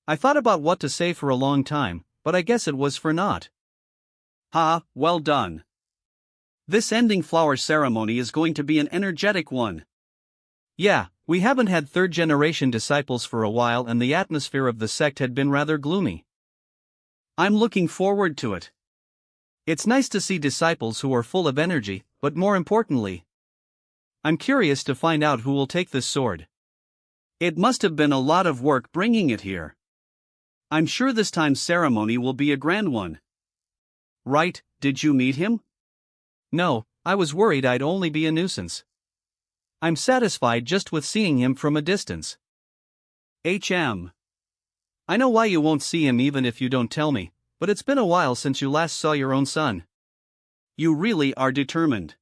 [SPEAKER 2] I thought about what to say for a long time, but I guess it was for naught.
[SPEAKER 1] Ha, well done. This ending flower ceremony is going to be an energetic one.
[SPEAKER 2] Yeah, we haven't had third-generation disciples for a while and the atmosphere of the sect had been rather gloomy.
[SPEAKER 1] I'm looking forward to it.
[SPEAKER 2] It's nice to see disciples who are full of energy, but more importantly, I'm curious to find out who will take this sword.
[SPEAKER 1] It must have been a lot of work bringing it here. I'm sure this time's ceremony will be a grand one. Right, did you meet him?
[SPEAKER 2] No, I was worried I'd only be a nuisance. I'm satisfied just with seeing him from a distance.
[SPEAKER 1] HM.
[SPEAKER 2] I know why you won't see him even if you don't tell me, but it's been a while since you last saw your own son.
[SPEAKER 1] You really are determined.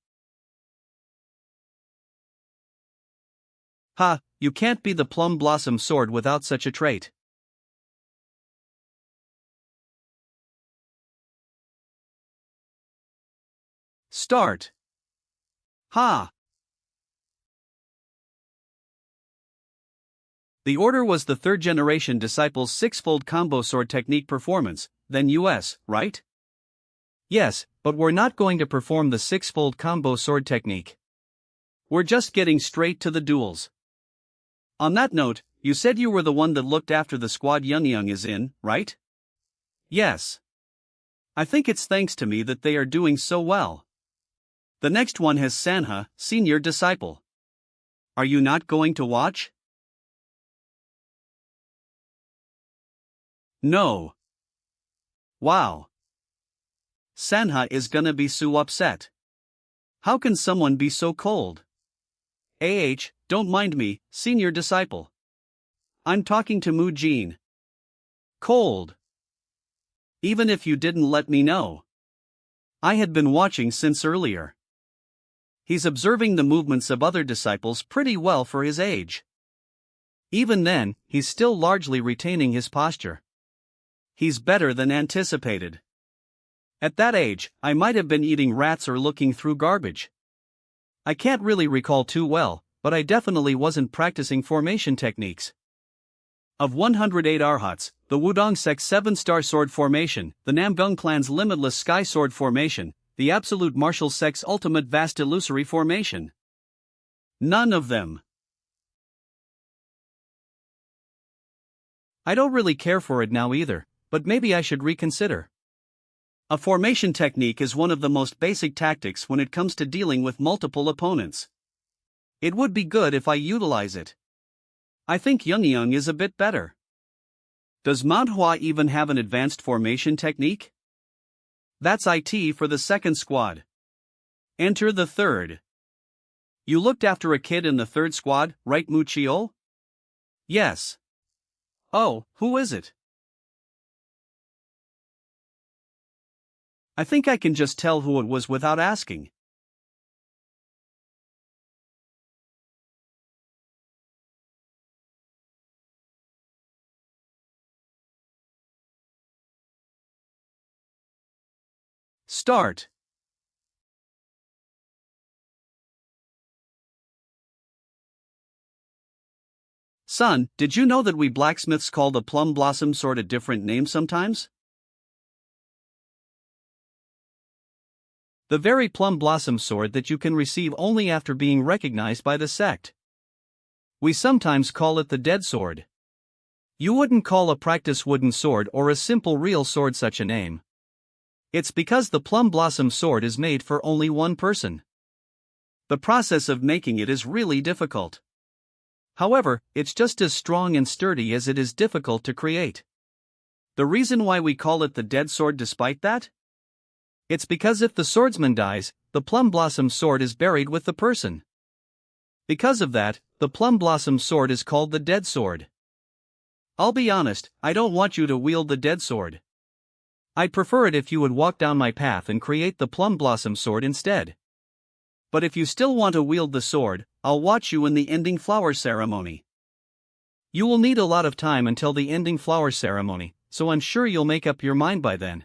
[SPEAKER 2] Ha, you can't be the plum blossom sword without such a trait.
[SPEAKER 1] Start. Ha!
[SPEAKER 2] The order was the third-generation disciple's six-fold combo sword technique performance, then US, right? Yes, but we're not going to perform the six-fold combo sword technique.
[SPEAKER 1] We're just getting straight to the duels. On that note, you said you were the one that looked after the squad Young is in, right?
[SPEAKER 2] Yes.
[SPEAKER 1] I think it's thanks to me that they are doing so well. The next one has Sanha, senior disciple. Are you not going to watch? No. Wow. Sanha is gonna be so upset. How can someone be so cold? Don't mind me, senior disciple. I'm talking to Mu Jin. Cold. Even if you didn't let me know. I had been watching since earlier. He's observing the movements of other disciples pretty well for his age. Even then, he's still largely retaining his posture. He's better than anticipated. At that age, I might have been eating rats or looking through garbage. I can't really recall too well, but I definitely wasn't practicing formation techniques. Of 108 Arhats, the Wudong sect's 7-star sword formation, the Namgung clan's limitless sky sword formation, the absolute martial sect's ultimate vast illusory formation. None of them.
[SPEAKER 2] I don't really care for it now either, but maybe I should reconsider.
[SPEAKER 1] A formation technique is one of the most basic tactics when it comes to dealing with multiple opponents. It would be good if I utilize it. I think Young is a bit better. Does Mount Hua even have an advanced formation technique? That's IT for the second squad. Enter the third. You looked after a kid in the third squad, right, Muchio?
[SPEAKER 2] Yes.
[SPEAKER 1] Oh, who is it? I think I can just tell who it was without asking. Start. Son, did you know that we blacksmiths call the plum blossom sword a different name sometimes?
[SPEAKER 2] The very plum blossom sword that you can receive only after being recognized by the sect. We sometimes call it the dead sword. You wouldn't call a practice wooden sword or a simple real sword such a name. It's because the plum blossom sword is made for only one person. The process of making it is really difficult. However, it's just as strong and sturdy as it is difficult to create. The reason why we call it the dead sword despite that? It's because if the swordsman dies, the plum blossom sword is buried with the person. Because of that, the plum blossom sword is called the dead sword. I'll be honest, I don't want you to wield the dead sword. I'd prefer it if you would walk down my path and create the plum blossom sword instead. But if you still want to wield the sword, I'll watch you in the ending flower ceremony. You will need a lot of time until the ending flower ceremony, so I'm sure you'll make up your mind by then.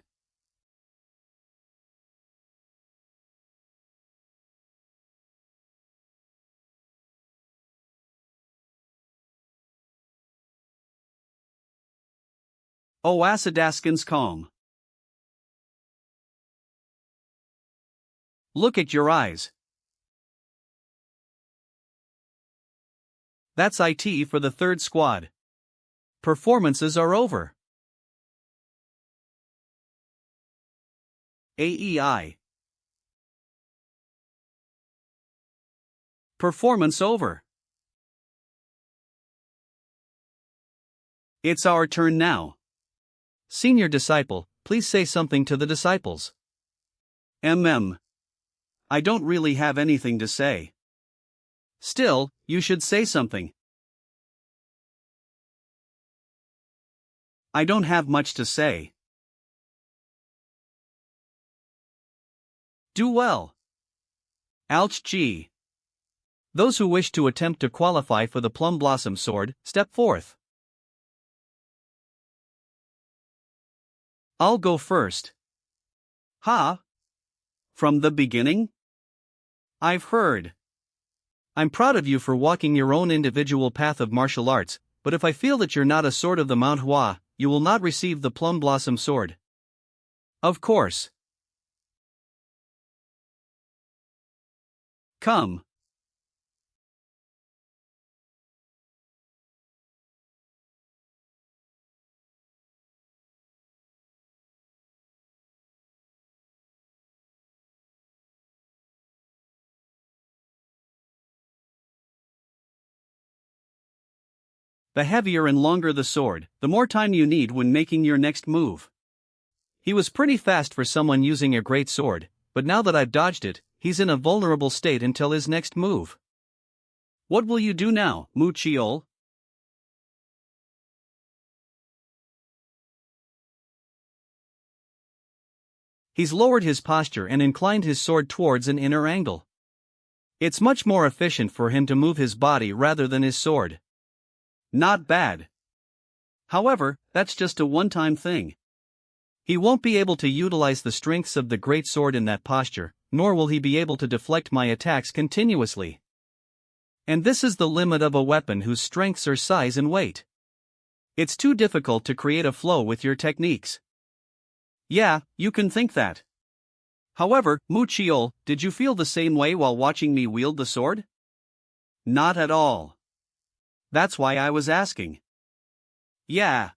[SPEAKER 1] O Acidaskins calm. Look at your eyes. That's IT for the third squad. Performances are over. AEI. Performance over. It's our turn now.
[SPEAKER 2] Senior disciple, please say something to the disciples.
[SPEAKER 1] I don't really have anything to say. Still, you should say something. I don't have much to say. Do well. Alch G.
[SPEAKER 2] Those who wish to attempt to qualify for the Plum Blossom Sword, step forth.
[SPEAKER 1] I'll go first. Ha? From the beginning? I've heard.
[SPEAKER 2] I'm proud of you for walking your own individual path of martial arts, but if I feel that you're not a sword of the Mount Hua, you will not receive the Plum Blossom Sword.
[SPEAKER 1] Of course. Come. The heavier and longer the sword, the more time you need when making your next move.
[SPEAKER 2] He was pretty fast for someone using a great sword, but now that I've dodged it, he's in a vulnerable state until his next move.
[SPEAKER 1] What will you do now, Mu Chiol?
[SPEAKER 2] He's lowered his posture and inclined his sword towards an inner angle. It's much more efficient for him to move his body rather than his sword.
[SPEAKER 1] Not bad. However, that's just a one-time thing.
[SPEAKER 2] He won't be able to utilize the strengths of the great sword in that posture, nor will he be able to deflect my attacks continuously. And this is the limit of a weapon whose strengths are size and weight.
[SPEAKER 1] It's too difficult to create a flow with your techniques. Yeah, you can think that. However, Mu Chiol, did you feel the same way while watching me wield the sword? Not at all. That's why I was asking. Yeah.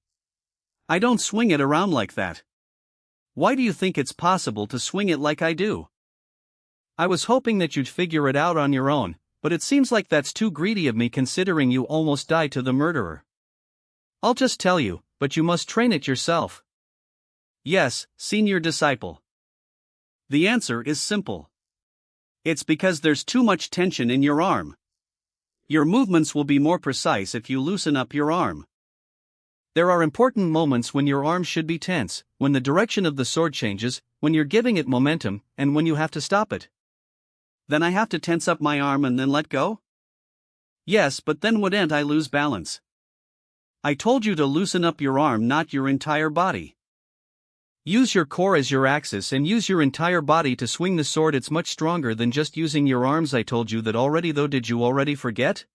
[SPEAKER 1] I don't swing it around like that. Why do you think it's possible to swing it like I do?
[SPEAKER 2] I was hoping that you'd figure it out on your own, but it seems like that's too greedy of me considering you almost died to the murderer. I'll just tell you, but you must train it yourself.
[SPEAKER 1] Yes, senior disciple. The answer is simple. It's because there's too much tension in your arm. Your movements will be more precise if you loosen up your arm.
[SPEAKER 2] There are important moments when your arm should be tense, when the direction of the sword changes, when you're giving it momentum, and when you have to stop it.
[SPEAKER 1] Then I have to tense up my arm and then let go? Yes, but then wouldn't I lose balance? I told you to loosen up your arm, not your entire body.
[SPEAKER 2] Use your core as your axis and use your entire body to swing the sword. It's much stronger than just using your arms. I told you that already though. Did you already forget?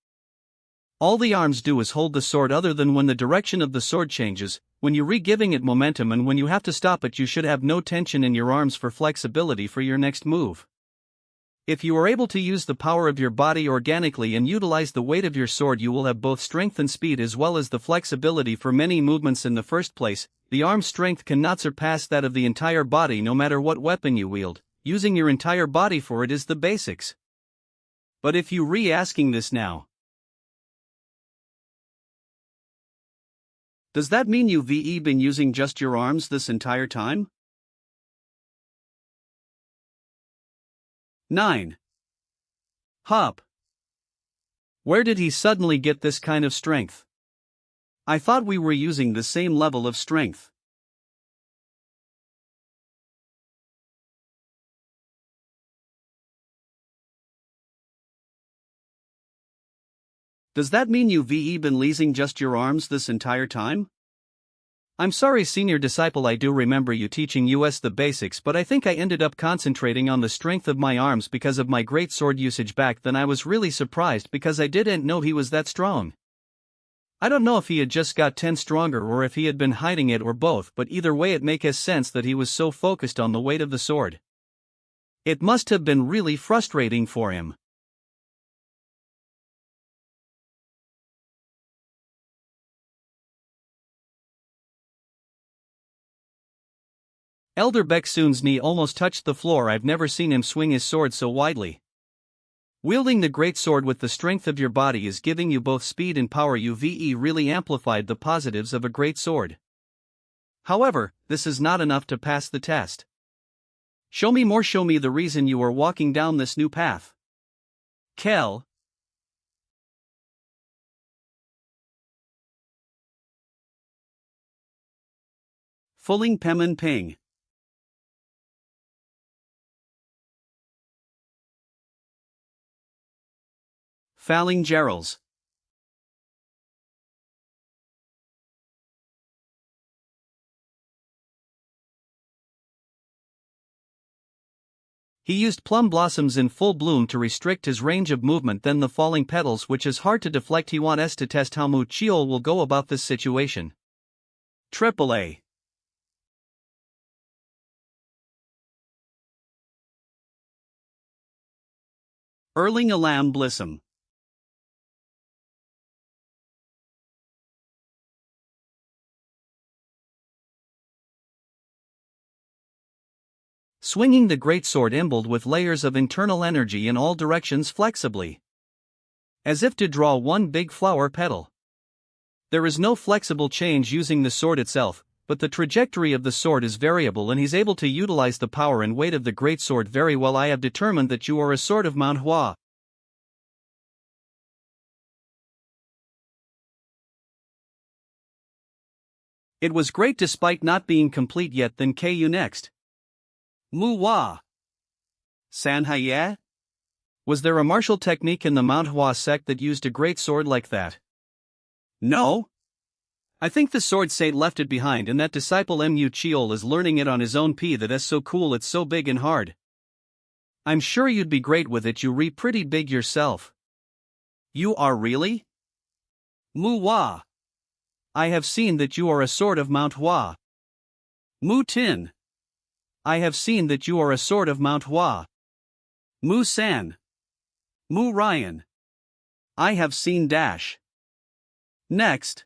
[SPEAKER 2] All the arms do is hold the sword other than when the direction of the sword changes, when you're re-giving it momentum and when you have to stop it. You should have no tension in your arms for flexibility for your next move. If you are able to use the power of your body organically and utilize the weight of your sword, you will have both strength and speed as well as the flexibility for many movements. In the first place, the arm strength cannot surpass that of the entire body no matter what weapon you wield. Using your entire body for it is the basics.
[SPEAKER 1] But if you re-asking this now, does that mean you've been using just your arms this entire time? 9. Hop.
[SPEAKER 2] Where did he suddenly get this kind of strength?
[SPEAKER 1] I thought we were using the same level of strength. Does that mean you've been using just your arms this entire time?
[SPEAKER 2] I'm sorry, senior disciple, I do remember you teaching us the basics, but I think I ended up concentrating on the strength of my arms because of my great sword usage back then. I was really surprised because I didn't know he was that strong. I don't know if he had just got 10 stronger or if he had been hiding it or both, but either way it makes sense that he was so focused on the weight of the sword. It must have been really frustrating for him. Elder Baeksoon's knee almost touched the floor. I've never seen him swing his sword so widely. Wielding the great sword with the strength of your body is giving you both speed and power. UVE really amplified the positives of a great sword. However, this is not enough to pass the test. Show me more. Show me the reason you are walking down this new path. Kel. Fulling Pemin Ping. Falling Gerals. He used plum blossoms in full bloom to restrict his range of movement, then the falling petals, which is hard to deflect. He wants to test how Mu Cheol will go about this situation. AAA. Erling Alam Blissum. Swinging the great sword imbued with layers of internal energy in all directions flexibly. As if to draw one big flower petal. There is no flexible change using the sword itself, but the trajectory of the sword is variable and he's able to utilize the power and weight of the great sword very well. I have determined that you are a sword of Mount Hua. It was great despite not being complete yet. Then KU next. Mu Hua. San Haye? Was there a martial technique in the Mount Hua sect that used a great sword like that? No. I think the sword saint left it behind and that disciple Mu Cheol is learning it on his own. That's so cool, it's so big and hard. I'm sure you'd be great with it. You're pretty big yourself. You are really? Mu Hua. I have seen that you are a sword of Mount Hua. Mu Tin. I have seen that you are a sword of Mount Hua. Mu San. Mu Ryan. I have seen dash. Next.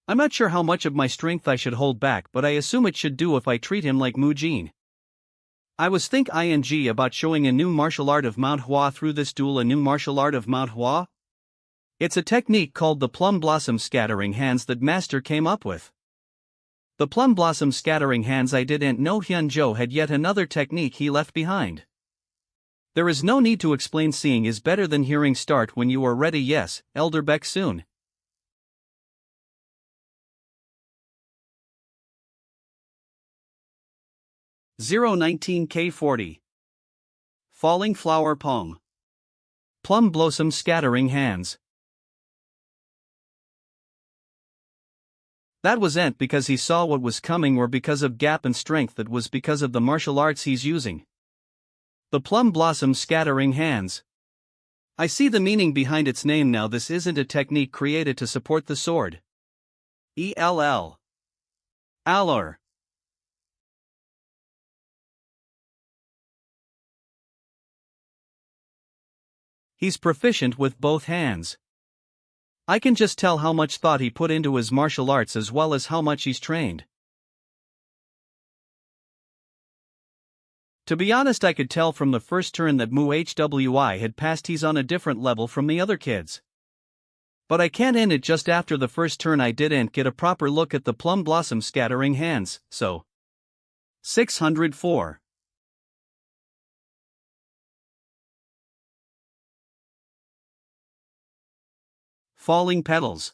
[SPEAKER 2] I'm not sure how much of my strength I should hold back, but I assume it should do if I treat him like Mu Jin. I was think ing about showing a new martial art of Mount Hua through this duel. A new martial art of Mount Hua? It's a technique called the plum blossom scattering hands that master came up with. The plum blossom scattering hands. I didn't know Hyunjo had yet another technique he left behind. There is no need to explain. Seeing is better than hearing. Start when you are ready. Yes, Elder Baeksoon. (019K40) Falling Flower Pong. Plum blossom scattering hands. That wasn't because he saw what was coming or because of gap and strength. That was because of the martial arts he's using. The plum blossom scattering hands. I see the meaning behind its name now. This isn't a technique created to support the sword. ELL. Allure. He's proficient with both hands. I can just tell how much thought he put into his martial arts as well as how much he's trained. To be honest, I could tell from the first turn that Mu Hwi had passed. He's on a different level from the other kids. But I can't end it just after the first turn. I didn't get a proper look at the plum blossom scattering hands, so 604. Falling petals.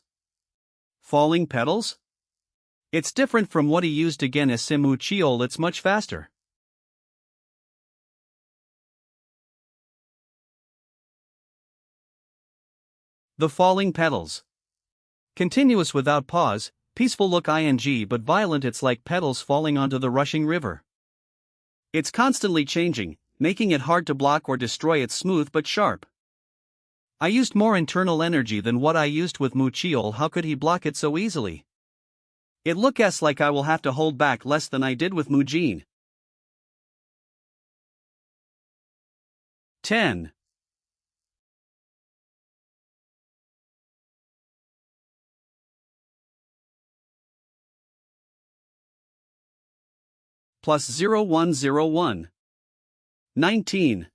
[SPEAKER 2] Falling petals? It's different from what he used again as Simu Cheol. It's much faster. The falling petals. Continuous without pause, Peaceful look ing but violent, it's like petals falling onto the rushing river.
[SPEAKER 1] It's constantly changing, making it hard to block or destroy. It's smooth but sharp.
[SPEAKER 2] I used more internal energy than what I used with Muchiol. How could he block it so easily?
[SPEAKER 1] It looks like I will have to hold back less than I did with Mujin. 10. Plus 0101. 19.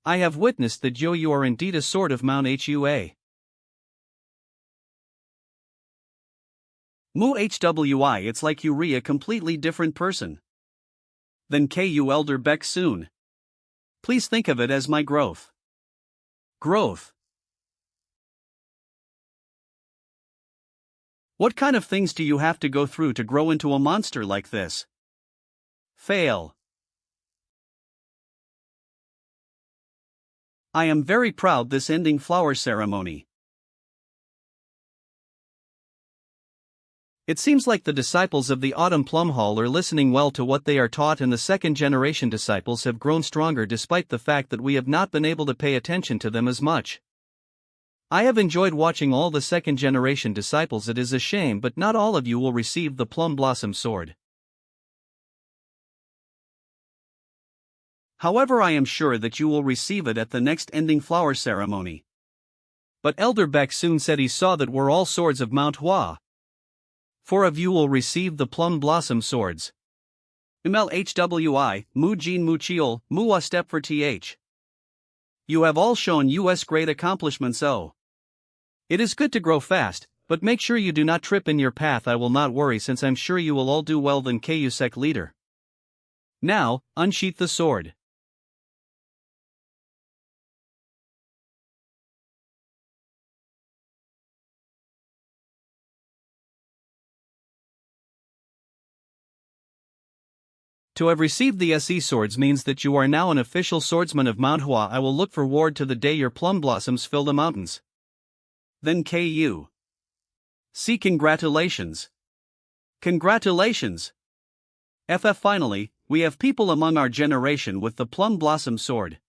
[SPEAKER 2] I have witnessed that you are indeed a sort of Mount Hua.
[SPEAKER 1] Mu Hwi, it's like you re a completely different person. Then Ku Elder Beck soon. Please think of it as my growth. Growth. What kind of things do you have to go through to grow into a monster like this? Fail. I am very proud this ending flower ceremony.
[SPEAKER 2] It seems like the disciples of the Autumn Plum Hall are listening well to what they are taught, and the second-generation disciples have grown stronger despite the fact that we have not been able to pay attention to them as much. I have enjoyed watching all the second-generation disciples. It is a shame, but not all of you will receive the Plum Blossom Sword.
[SPEAKER 1] However, I am sure that you will receive it at the next ending flower ceremony.
[SPEAKER 2] But Elder Beck soon said he saw that we're all swords of Mount Hua. 4 of you will receive the Plum Blossom Swords.
[SPEAKER 1] Ml Hwi, Mu Jin Muchiol, Muwa Step for Th. You have all shown us great accomplishments.
[SPEAKER 2] It is good to grow fast, but make sure you do not trip in your path. I will not worry, since I'm sure you will all do well. Than Kusek leader. Now, unsheath the sword. To have received the SE swords means that you are now an official swordsman of Mount Hua. I will look forward to the day your plum blossoms fill the mountains.
[SPEAKER 1] Then Ku. See, congratulations. Congratulations. Finally, we have people among our generation with the Plum Blossom Sword.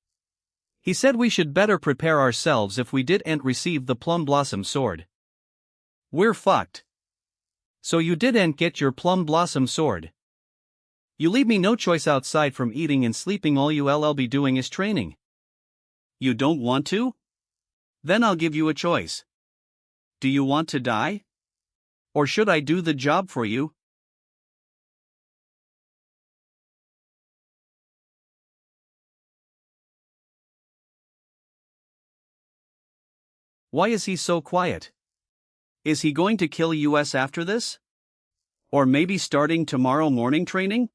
[SPEAKER 2] He said we should better prepare ourselves if we didn't receive the Plum Blossom Sword.
[SPEAKER 1] We're fucked.
[SPEAKER 2] So you didn't get your Plum Blossom Sword. You leave me no choice outside from eating and sleeping. All you'll be doing is training.
[SPEAKER 1] You don't want to? Then I'll give you a choice. Do you want to die? Or should I do the job for you?
[SPEAKER 2] Why is he so quiet?
[SPEAKER 1] Is he going to kill us after this? Or maybe starting tomorrow morning training?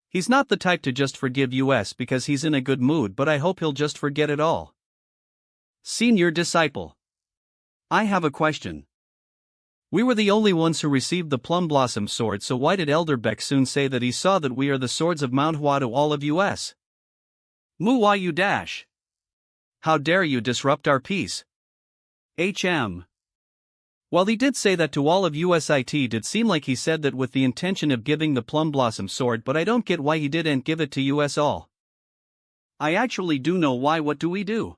[SPEAKER 2] He's not the type to just forgive us because he's in a good mood, but I hope he'll just forget it all.
[SPEAKER 1] Senior disciple. I have a question.
[SPEAKER 2] We were the only ones who received the Plum Blossom Sword, so why did Elder Beck soon say that he saw that we are the swords of Mount Hua to all of us?
[SPEAKER 1] Mu you dash. How dare you disrupt our peace?
[SPEAKER 2] Well, he did say that to all of us. It did seem like he said that with the intention of giving the Plum Blossom Sword, but I don't get why he didn't give it to us all.
[SPEAKER 1] I actually do know why. What do we do?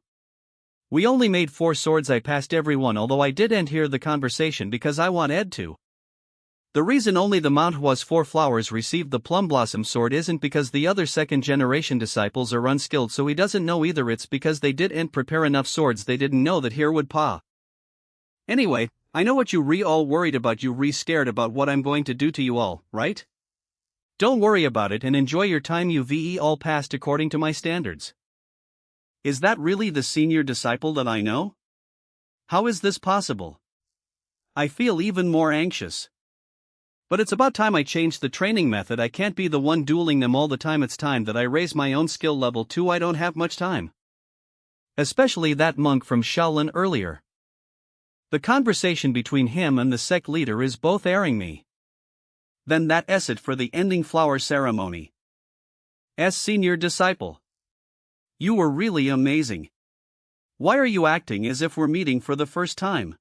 [SPEAKER 2] We only made 4 swords. I passed everyone, although I didn't hear the conversation because I want Ed to. The reason only the Mount Hua's 4 flowers received the Plum Blossom Sword isn't because the other second-generation disciples are unskilled, so he doesn't know either. It's because they didn't prepare enough swords. They didn't know that here would pa.
[SPEAKER 1] Anyway, I know what you all worried about. You scared about what I'm going to do to you all, right?
[SPEAKER 2] Don't worry about it and enjoy your time. You all passed according to my standards.
[SPEAKER 1] Is that really the senior disciple that I know? How is this possible? I feel even more anxious. But it's about time I changed the training method. I can't be the one dueling them all the time. It's time that I raise my own skill level too. I don't have much time.
[SPEAKER 2] Especially that monk from Shaolin earlier. The conversation between him and the sect leader is both airing me.
[SPEAKER 1] Then that is it for the ending flower ceremony. As senior disciple. You were really amazing. Why are you acting as if we're meeting for the first time?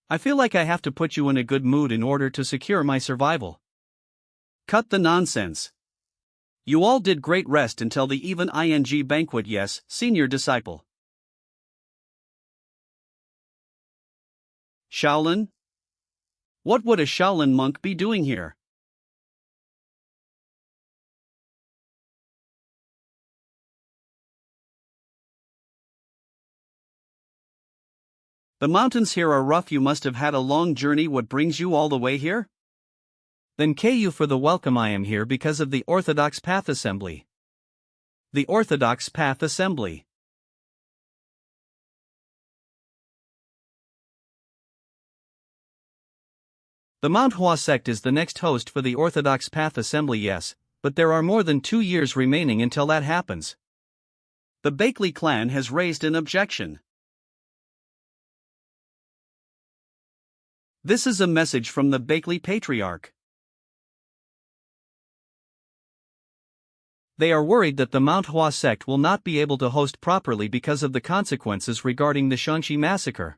[SPEAKER 2] I feel like I have to put you in a good mood in order to secure my survival.
[SPEAKER 1] Cut the nonsense. You all did great rest until the even ing banquet. Yes, senior disciple. Shaolin? What would a Shaolin monk be doing here? The mountains here are rough. You must have had a long journey. What brings you all the way here?
[SPEAKER 2] Then KU for the welcome. I am here because of the Orthodox Path Assembly.
[SPEAKER 1] The Orthodox Path Assembly.
[SPEAKER 2] The Mount Hua sect is the next host for the Orthodox Path Assembly. Yes, but there are more than 2 years remaining until that happens.
[SPEAKER 1] The Bakley clan has raised an objection. This is a message from the Bakley Patriarch.
[SPEAKER 2] They are worried that the Mount Hua sect will not be able to host properly because of the consequences regarding the Shanxi massacre.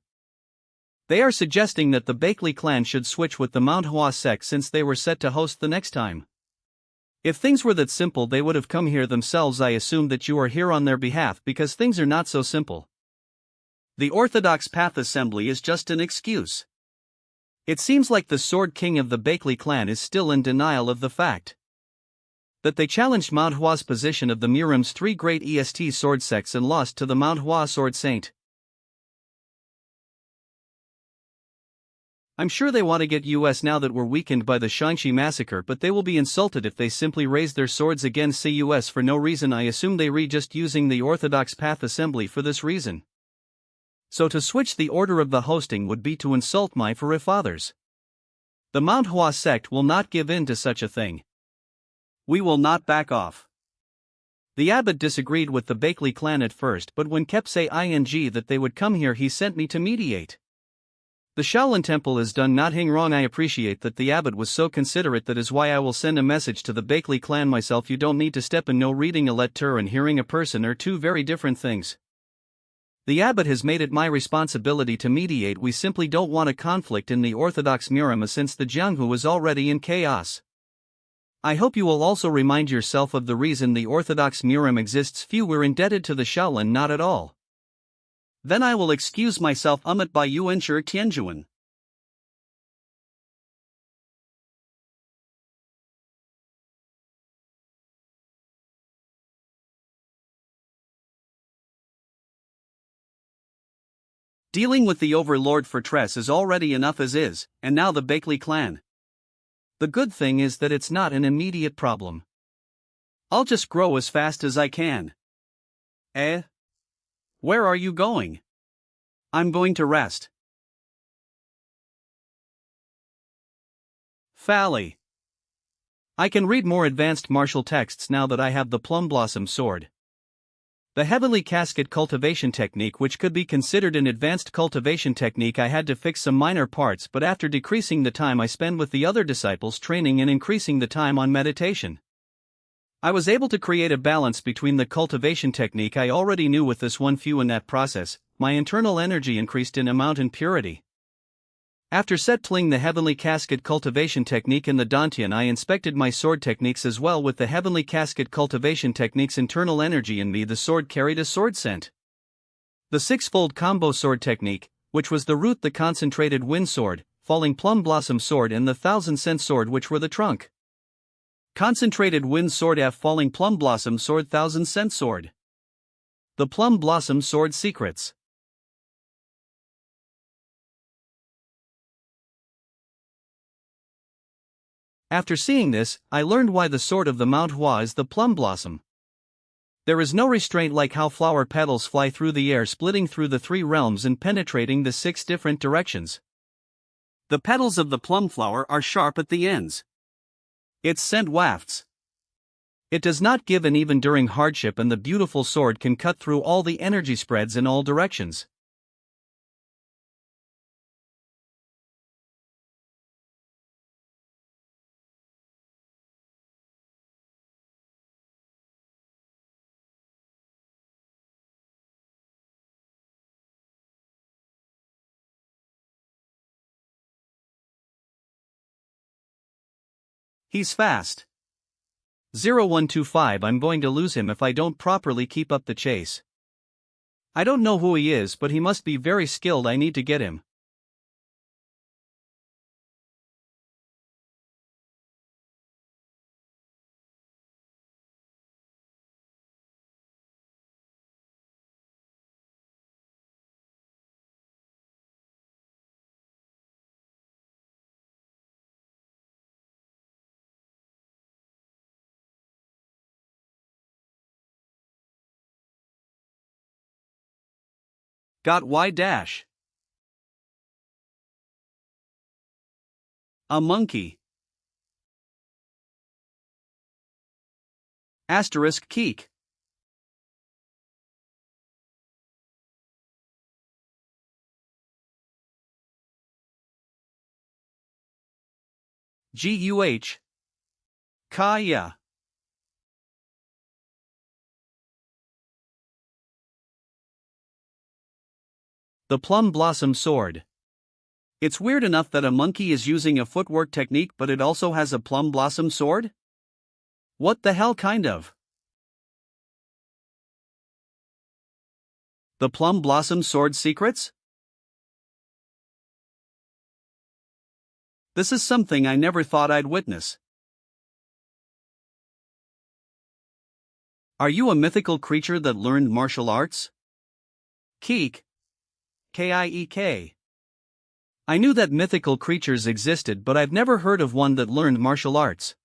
[SPEAKER 2] They are suggesting that the Bakley clan should switch with the Mount Hua sect since they were set to host the next time. If things were that simple, they would have come here themselves. I assume that you are here on their behalf because things are not so simple.
[SPEAKER 1] The Orthodox Path Assembly is just an excuse.
[SPEAKER 2] It seems like the Sword King of the Bakley clan is still in denial of the fact that they challenged Mount Hua's position of the Murim's 3 great EST sword sects and lost to the Mount Hua sword saint. I'm sure they want to get US now that we're weakened by the Shanxi massacre, but they will be insulted if they simply raise their swords against CUS for no reason. I assume they re just using the Orthodox Path Assembly for this reason. So to switch the order of the hosting would be to insult my forefathers. The Mount Hua sect will not give in to such a thing.
[SPEAKER 1] We will not back off.
[SPEAKER 2] The abbot disagreed with the Bakley clan at first, but when kept say ing that they would come here, he sent me to mediate. The Shaolin temple is done nothing wrong. I appreciate that the abbot was so considerate. That is why I will send a message to the Bakley clan myself. You don't need to step in. No, reading a letter and hearing a person are two very different things. The abbot has made it my responsibility to mediate. We simply don't want a conflict in the Orthodox Murima since the Jianghu is already in chaos. I hope you will also remind yourself of the reason the Orthodox Murim exists. Few were indebted to the Shaolin, not at all.
[SPEAKER 1] Then I will excuse myself. By Yuan Shi Tianjuan. Dealing with the Overlord Fortress is already enough as is, and now the Bakley clan.
[SPEAKER 2] The good thing is that it's not an immediate problem.
[SPEAKER 1] I'll just grow as fast as I can. Eh? Where are you going? I'm going to rest.
[SPEAKER 2] Fally. I can read more advanced martial texts now that I have the Plum Blossom sword. The Heavenly Casket cultivation technique, which could be considered an advanced cultivation technique, I had to fix some minor parts, but after decreasing the time I spend with the other disciples training and increasing the time on meditation, I was able to create a balance between the cultivation technique I already knew with this one few. In that process, my internal energy increased in amount and purity. After settling the Heavenly Casket cultivation technique in the Dantian, I inspected my sword techniques as well. With the Heavenly Casket cultivation technique's internal energy in me, the sword carried a sword scent. The six-fold combo sword technique, which was the root, the concentrated wind sword, falling plum blossom sword, and the 1,000-scent sword, which were the trunk.
[SPEAKER 1] Concentrated wind sword F, falling plum blossom sword, 1,000-scent sword.
[SPEAKER 2] The plum blossom sword secrets. After seeing this, I learned why the sword of the Mount Hua is the plum blossom. There is no restraint, like how flower petals fly through the air, splitting through the 3 realms and penetrating the 6 different directions.
[SPEAKER 1] The petals of the plum flower are sharp at the ends. Its scent wafts
[SPEAKER 2] It does not give in even during hardship, and the beautiful sword can cut through all the energy spreads in all directions.
[SPEAKER 1] He's fast.
[SPEAKER 2] 0125. I'm going to lose him if I don't properly keep up the chase. I don't know who he is, but he must be very skilled. I need to get him.
[SPEAKER 1] Got Y dash. A monkey. Asterisk keek. GUH. Kaya. The plum blossom sword. It's weird enough that a monkey is using a footwork technique, but it also has a plum blossom sword? What the hell kind of? The plum blossom sword secrets? This is something I never thought I'd witness. Are you a mythical creature that learned martial arts? Keek. Kiek. I knew that mythical creatures existed, but I've never heard of one that learned martial arts.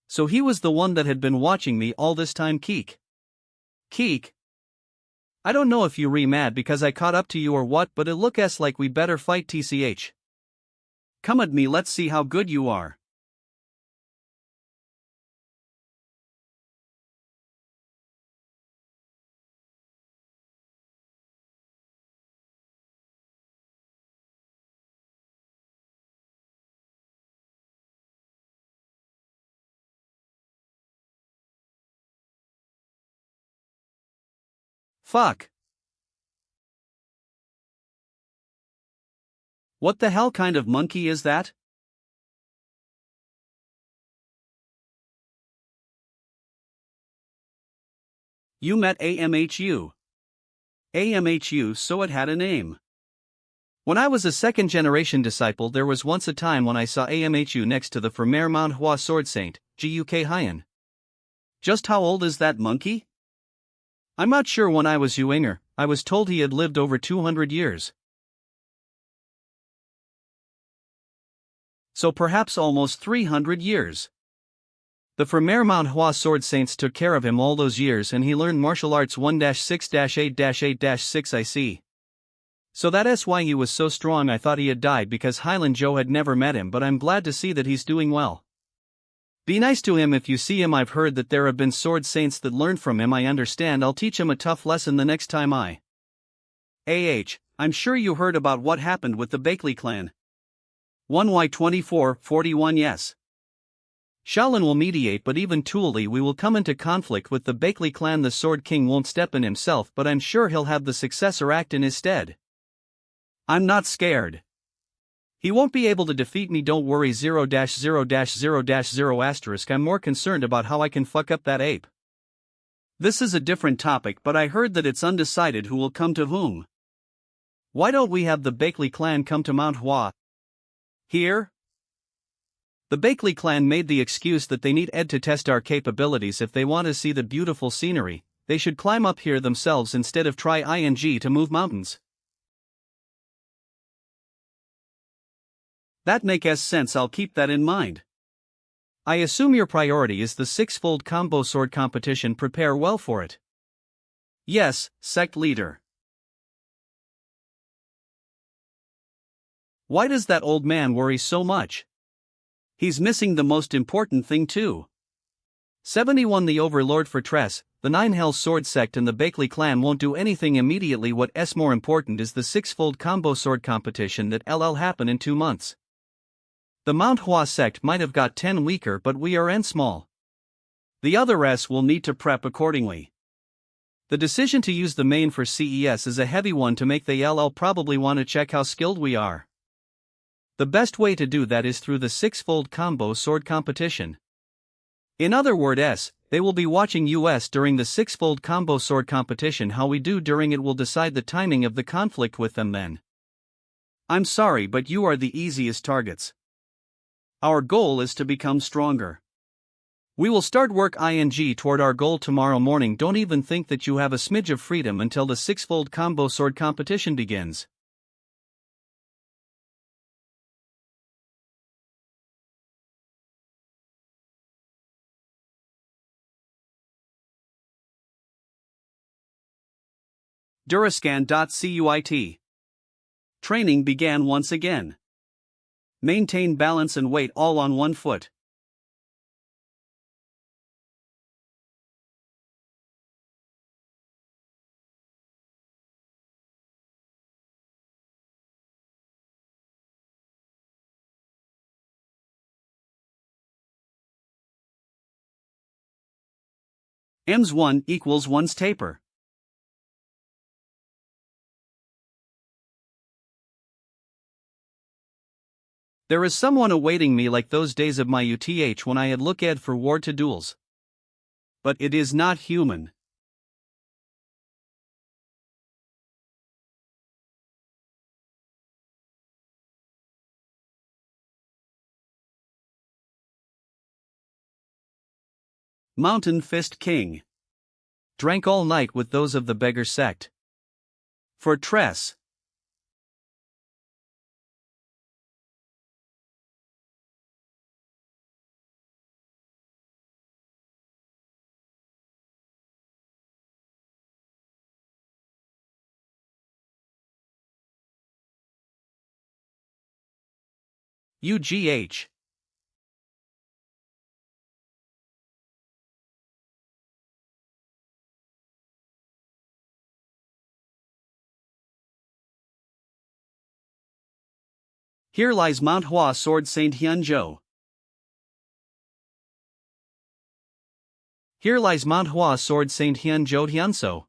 [SPEAKER 1] So he was the one that had been watching me all this time. Keek. Keek. I don't know if you mad because I caught up to you or what, but it looks like we better fight. TCH. Come at me, let's see how good you are. Fuck. What the hell kind of monkey is that? You met AMHU. AMHU, so it had a name. When I was a second-generation disciple, there was once a time when I saw AMHU next to the Premier Mount Hua Sword Saint, Guk Hyan. Just how old is that monkey? I'm not sure. When I was younger, I was told he had lived over 200 years. So perhaps almost 300 years. The Premier Mount Hua Sword Saints took care of him all those years, and he learned martial arts 1-6-8-8-6. I see. So that's why he was so strong. I thought he had died because Highland Joe had never met him, but I'm glad to see that he's doing well. Be nice to him if you see him. I've heard that there have been sword saints that learned from him. I understand. I'll teach him a tough lesson the next time I'm sure you heard about what happened with the Bakley clan. 1Y2441. Yes. Shaolin will mediate, but even Tooley we will come into conflict with the Bakley clan. The Sword King won't step in himself, but I'm sure he'll have the successor act in his stead. I'm not scared. He won't be able to defeat me, don't worry. 0-0-0-0 I'm more concerned about how I can fuck up that ape. This is a different topic, but I heard that it's undecided who will come to whom. Why don't we have the Bakley clan come to Mount Hua? Here? The Bakley clan made the excuse that they need Ed to test our capabilities. If they want to see the beautiful scenery, they should climb up here themselves instead of try to move mountains. That makes sense. I'll keep that in mind. I assume your priority is the six-fold combo sword competition. Prepare well for it. Yes, sect leader. Why does that old man worry so much? He's missing the most important thing too.
[SPEAKER 2] 71 The Overlord Fortress, the Nine Hells Sword Sect and the Bakley clan won't do anything immediately. What's more important is the six-fold combo sword competition that'll happen in 2 months. The Mount Hua sect might have got 10 weaker, but we are n small. The other S will need to prep accordingly. The decision to use the main for CES is a heavy one to make. They'll probably want to check how skilled we are. The best way to do that is through the six-fold combo sword competition. In other words, they will be watching us during the six-fold combo sword competition. How we do during it will decide the timing of the conflict with them then. I'm sorry, but you are the easiest targets. Our goal is to become stronger. We will start work toward our goal tomorrow morning. Don't even think that you have a smidge of freedom until the six-fold combo sword competition begins.
[SPEAKER 1] Durascan.cuit. Training began once again. Maintain balance and weight all on one foot. EMS1 equals 1's taper. There is someone awaiting me like those days of my UTH when I had looked for ward to duels. But it is not human. Mountain Fist King. Drank all night with those of the beggar sect. Fortress. UGH. Here lies Mount Hua Sword Saint Hyunjo. Here lies Mount Hua Sword Saint Hyunjo Hyunso.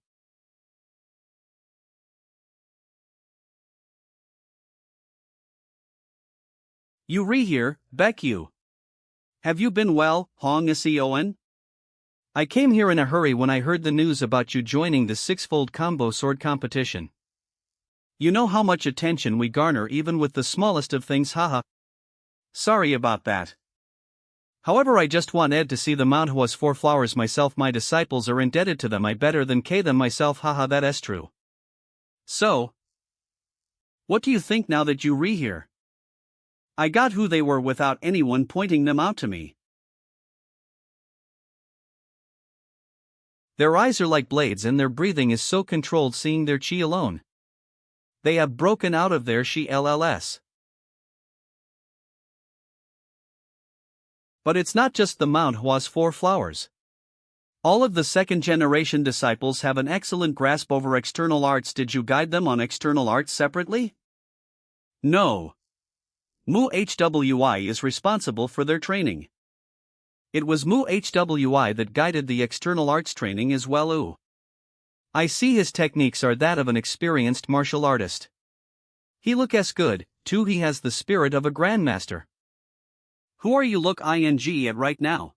[SPEAKER 1] You here, Beck you. Have you been well, Hong Sion? I came here in a hurry when I heard the news about you joining the six-fold combo sword competition. You know how much attention we garner even with the smallest of things, haha. Sorry about that. However, I just want Ed to see the Mount Hua's 4 flowers myself. My disciples are indebted to them. I better than K them myself, haha, that's true. So, what do you think now that you here? I got who they were without anyone pointing them out to me. Their eyes are like blades and their breathing is so controlled seeing their chi alone. They have broken out of their chi LLS. But it's not just the Mount Hua's 4 flowers. All of the second-generation disciples have an excellent grasp over external arts. Did you guide them on external arts separately? No. Mu HWI is responsible for their training. It was Mu HWI that guided the external arts training as well. Ooh. I see his techniques are that of an experienced martial artist. He looks good, too. He has the spirit of a grandmaster. Who are you look ing at right now?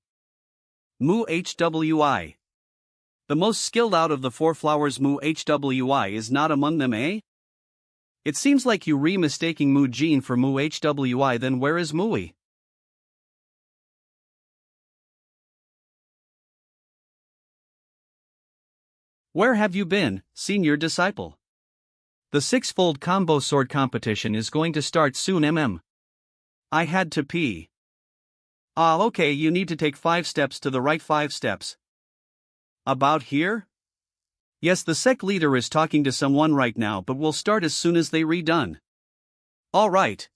[SPEAKER 1] Mu HWI. The most skilled out of the 4 flowers. Mu HWI is not among them, eh? It seems like you mistaking Mu Jin for Mu HWI. Then where is Mui? Where have you been, senior disciple? The six-fold combo sword competition is going to start soon. I had to pee. Ah, okay, you need to take 5 steps to the right. 5 steps. About here? Yes, the sect leader is talking to someone right now, but we'll start as soon as they redone. Alright.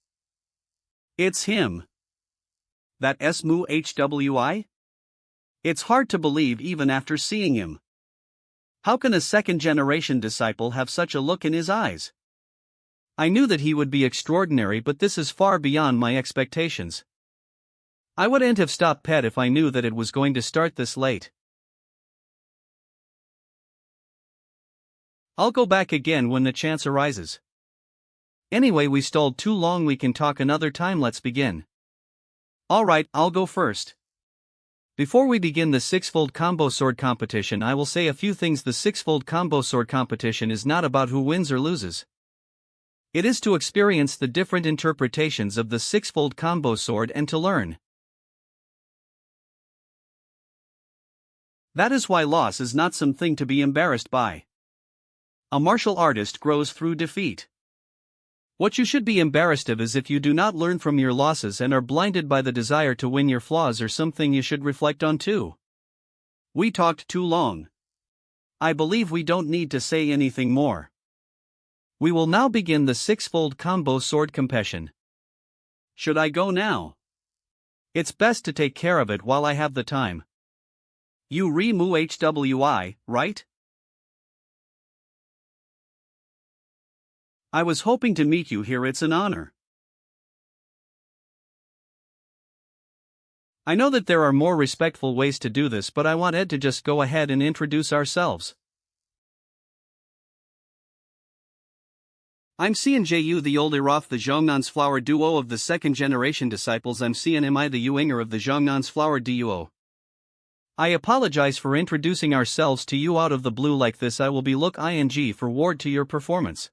[SPEAKER 1] It's him. That S Mu HWI? It's hard to believe even after seeing him. How can a second-generation disciple have such a look in his eyes?
[SPEAKER 2] I knew that he would be extraordinary, but this is far beyond my expectations. I wouldn't have stopped Pet if I knew that it was going to start this late. I'll go back again when the chance arises. Anyway, we stalled too long, we can talk another time, let's begin.
[SPEAKER 1] Alright, I'll go first.
[SPEAKER 2] Before we begin the six-fold combo sword competition, I will say a few things. The six-fold combo sword competition is not about who wins or loses. It is to experience the different interpretations of the six-fold combo sword and to learn.
[SPEAKER 1] That is why loss is not something to be embarrassed by. A martial artist grows through defeat. What you should be embarrassed of is if you do not learn from your losses and are blinded by the desire to win. Your flaws are something you should reflect on too.
[SPEAKER 2] We talked too long. I believe we don't need to say anything more. We will now begin the six-fold combo sword competition.
[SPEAKER 1] Should I go now?
[SPEAKER 2] It's best to take care of it while I have the time.
[SPEAKER 1] You Remu HWI, right? I was hoping to meet you here, it's an honor.
[SPEAKER 2] I know that there are more respectful ways to do this, but I want Ed to just go ahead and introduce ourselves.
[SPEAKER 1] I'm CNJU, the old Irof, the Zhongnan's flower duo of the second generation disciples. I'm CNMI, the Yuinger of the Zhongnan's flower duo.
[SPEAKER 2] I apologize for introducing ourselves to you out of the blue like this. I will be look ing for ward to your performance.